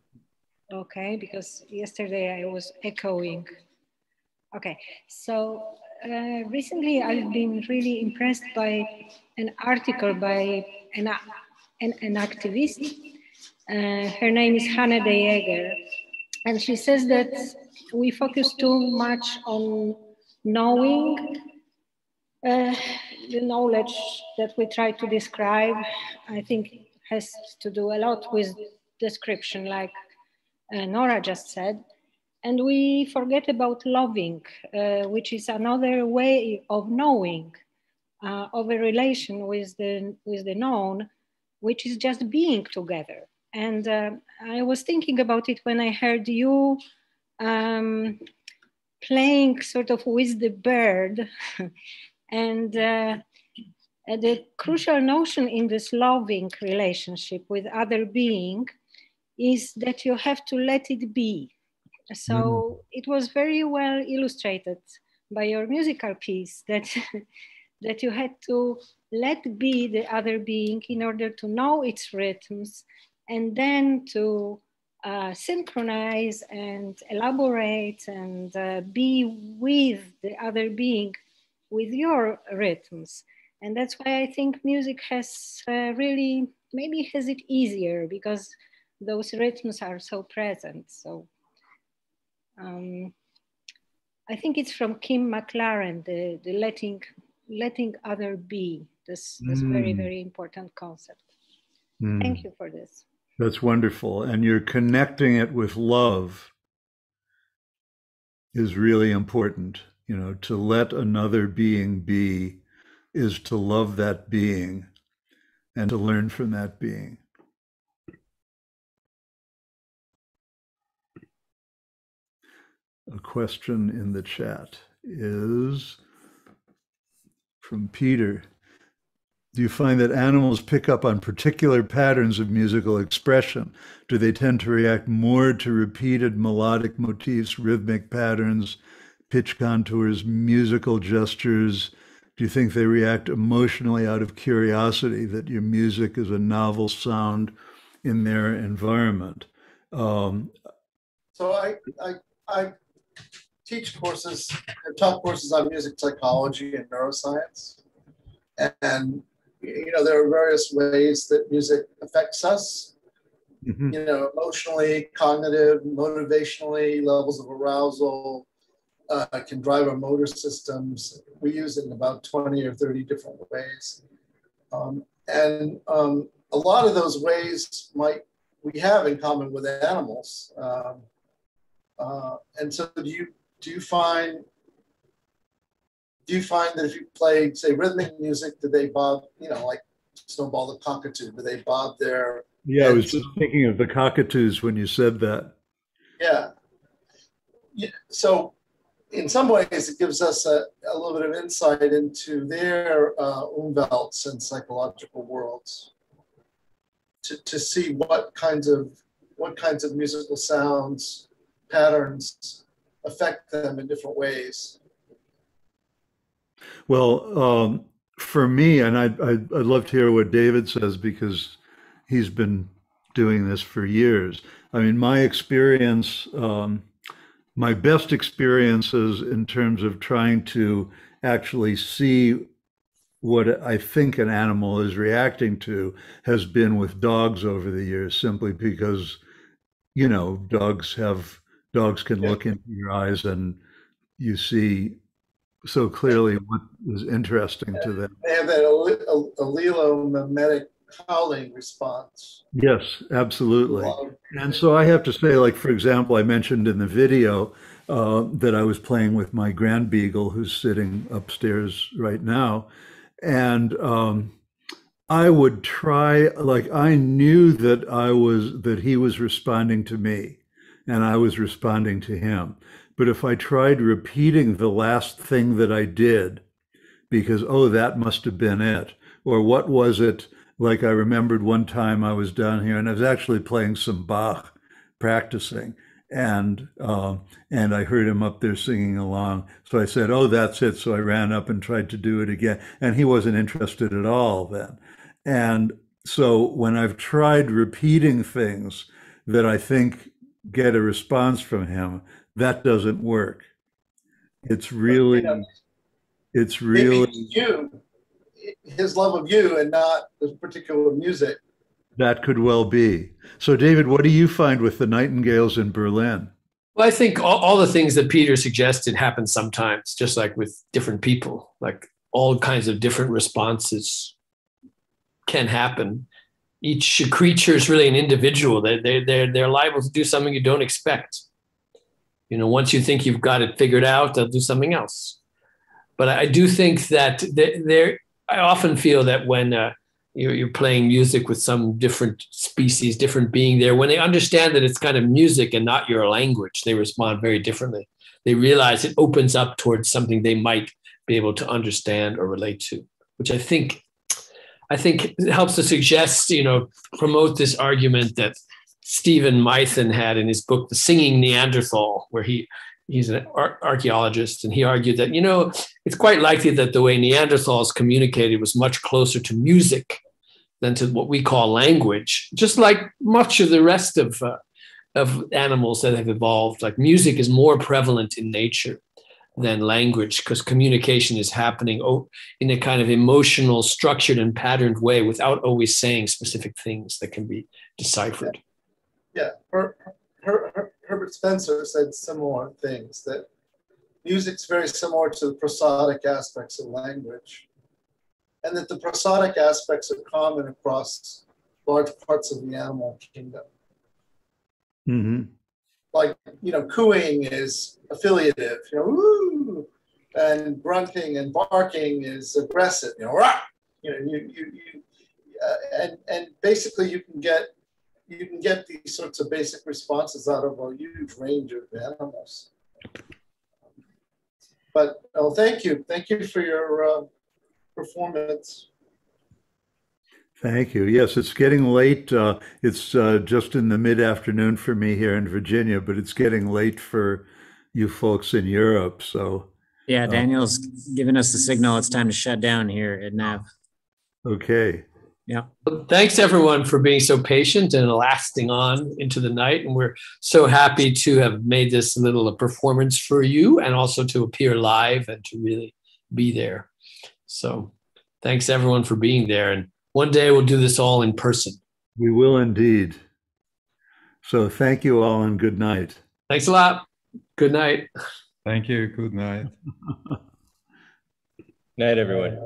Okay, because yesterday I was echoing. Okay, so recently I've been really impressed by an article by an activist Her name is Hannah de Jager. And she says that we focus too much on knowing. The knowledge that we try to describe, I think, has to do a lot with description, like Nora just said. And we forget about loving, which is another way of knowing, of a relation with the known, which is just being together. And I was thinking about it when I heard you playing sort of with the bird. And the crucial notion in this loving relationship with other being is that you have to let it be. So it was very well illustrated by your musical piece that, that you had to let be the other being in order to know its rhythms and then to synchronize and elaborate and be with the other being with your rhythms. And that's why I think music has really, maybe has it easier because those rhythms are so present. So I think it's from Kim McLaren, the letting other be, this very, very important concept. Thank you for this. That's wonderful. And you're connecting it with love is really important. You know, to let another being be is to love that being and to learn from that being. A question in the chat is from Peter. Do you find that animals pick up on particular patterns of musical expression? Do they tend to react more to repeated melodic motifs, rhythmic patterns, pitch contours, musical gestures? Do you think they react emotionally out of curiosity that your music is a novel sound in their environment? So I teach courses, taught courses on music psychology and neuroscience. And, you know, there are various ways that music affects us, you know, emotionally, cognitive, motivationally, levels of arousal, can drive our motor systems. We use it in about 20 or 30 different ways. A lot of those ways we have in common with animals. And so do you find that if you play, say, rhythmic music, do they bob, you know, like Snowball the Cockatoo, do they bob their Yeah, I was just thinking of the cockatoos when you said that. Yeah. So in some ways, it gives us a little bit of insight into their umwelts and psychological worlds to see what kinds of musical sounds, patterns affect them in different ways. Well, for me, and I'd love to hear what David says because he's been doing this for years. I mean, my experience, my best experiences in terms of trying to actually see what I think an animal is reacting to has been with dogs over the years, simply because, you know, dogs can look into your eyes and you see so clearly what is interesting to them. They have that allelomimetic howling response. Yes, absolutely. And so I have to say, like, for example, I mentioned in the video that I was playing with my Grand Beagle, who's sitting upstairs right now. And I would try, like, I knew that he was responding to me and I was responding to him. But if I tried repeating the last thing that I did, because, oh, that must have been it, or what was it? Like, I remembered one time I was down here and I was actually playing some Bach, practicing, and I heard him up there singing along. So I said, oh, that's it. So I ran up and tried to do it again, and he wasn't interested at all then. And so when I've tried repeating things that I think get a response from him, that doesn't work. It's really, it's really maybe you, his love of you and not the particular music that could well be. So, David, what do you find with the nightingales in Berlin? Well, I think all the things that Peter suggested happen sometimes, just like with different people, like all kinds of different responses can happen. Each creature is really an individual. They're liable to do something you don't expect. You know, once you think you've got it figured out, they'll do something else. But I do think that I often feel that when you're playing music with some different species, different being there, when they understand that it's kind of music and not your language, they respond very differently. They realize it opens up towards something they might be able to understand or relate to, which I think helps to suggest, promote this argument that Stephen Mythen had in his book, The Singing Neanderthal, where he's an archaeologist, and he argued that, it's quite likely that the way Neanderthals communicated was much closer to music than to what we call language, just like much of the rest of animals that have evolved. Like music is more prevalent in nature than language, because communication is happening in a kind of emotional, structured, and patterned way without always saying specific things that can be deciphered. Yeah, Herbert Spencer said similar things, that music's very similar to the prosodic aspects of language, and that the prosodic aspects are common across large parts of the animal kingdom. Mm-hmm. Like, cooing is affiliative, woo, and grunting and barking is aggressive, rah! And basically you can get these sorts of basic responses out of a huge range of animals. But thank you for your performance. Thank you. Yes, it's getting late. It's just in the mid-afternoon for me here in Virginia, but it's getting late for you folks in Europe. So yeah, Daniel's giving us the signal. It's time to shut down here at NAV. Okay. Yeah. Well, thanks everyone for being so patient and lasting on into the night. And we're so happy to have made this little performance for you, and also to appear live and to really be there. So thanks everyone for being there. And one day we'll do this all in person. We will indeed. So thank you all, and good night. Thanks a lot. Good night. Thank you. Good night. Night, everyone.